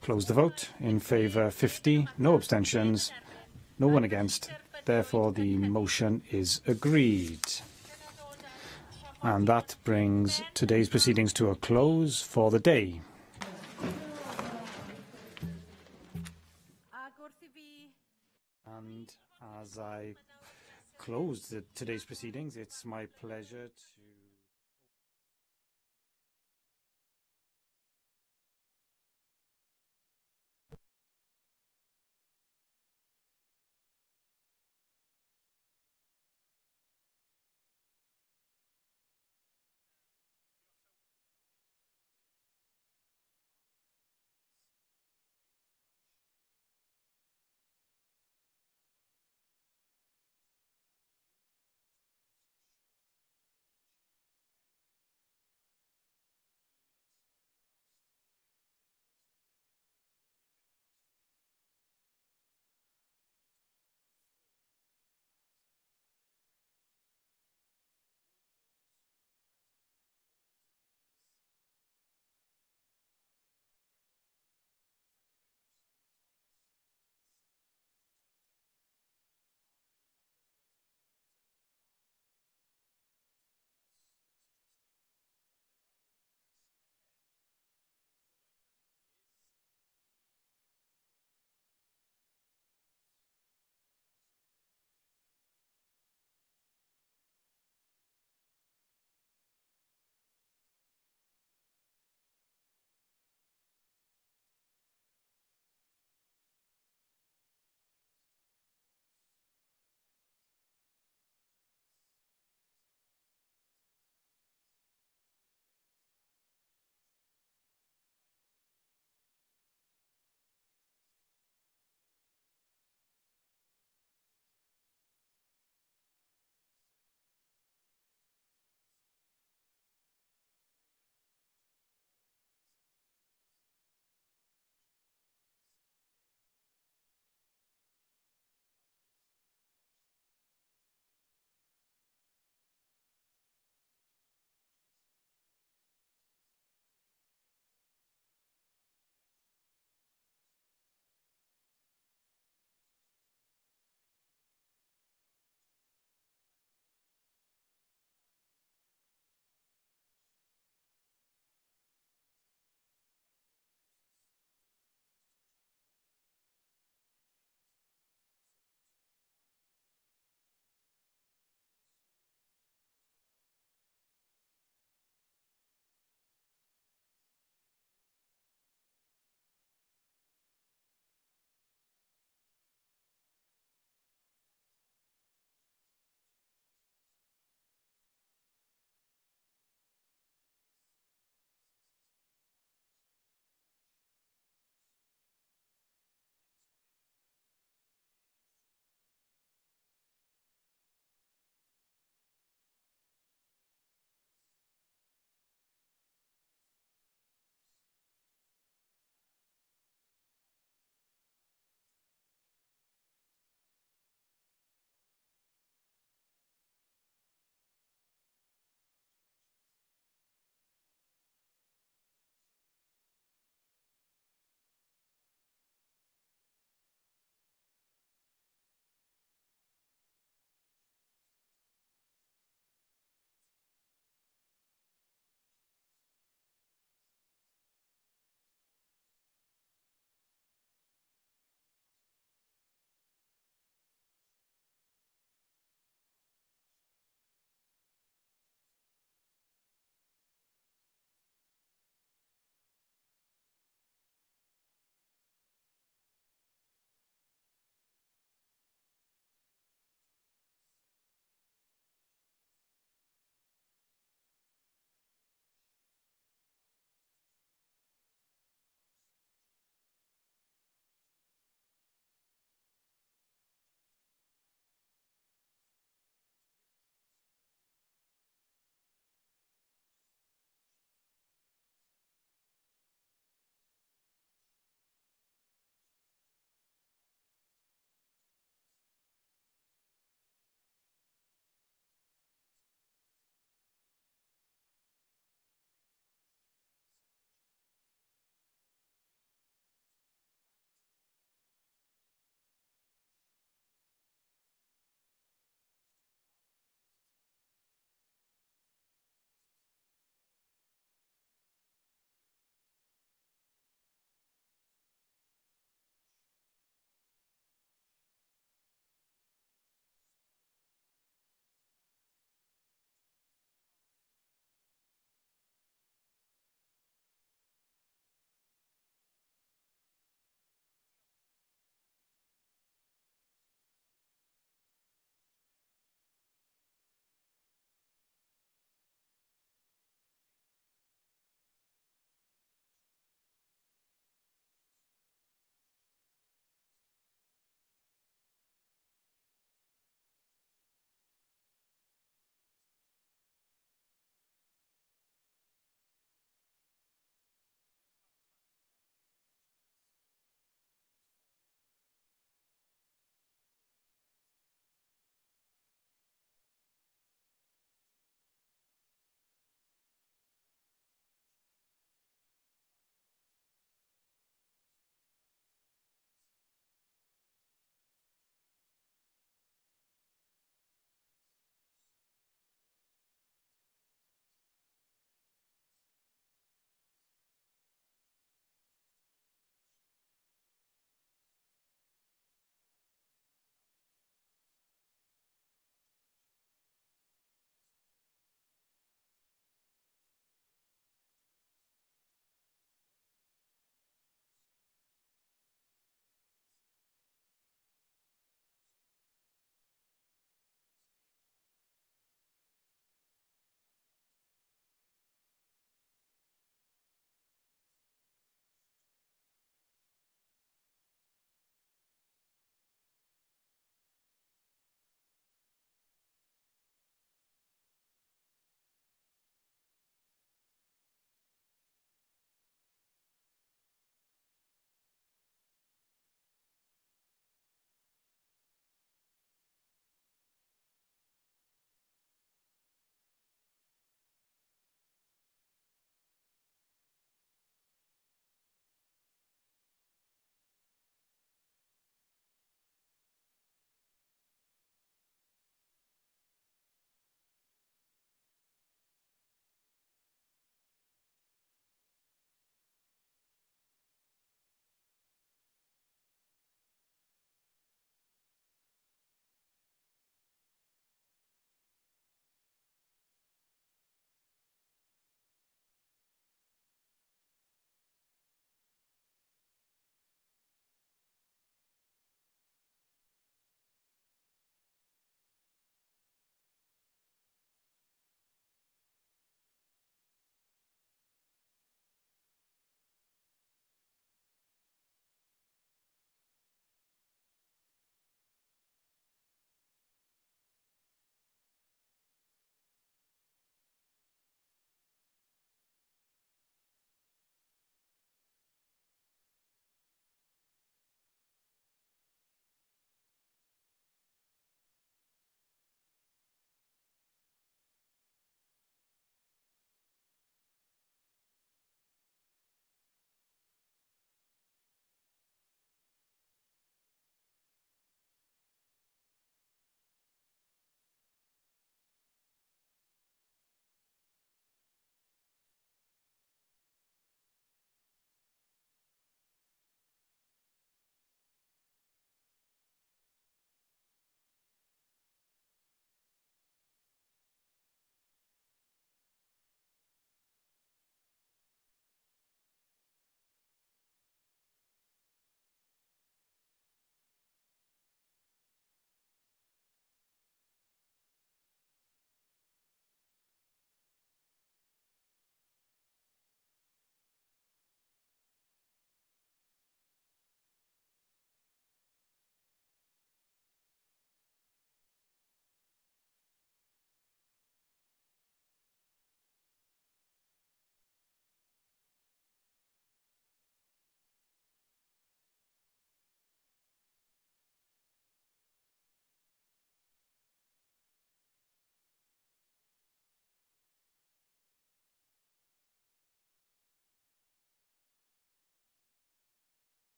Close the vote. In favour 50, no abstentions, no one against. Therefore, the motion is agreed. And that brings today's proceedings to a close for the day. And as I close today's proceedings, it's my pleasure to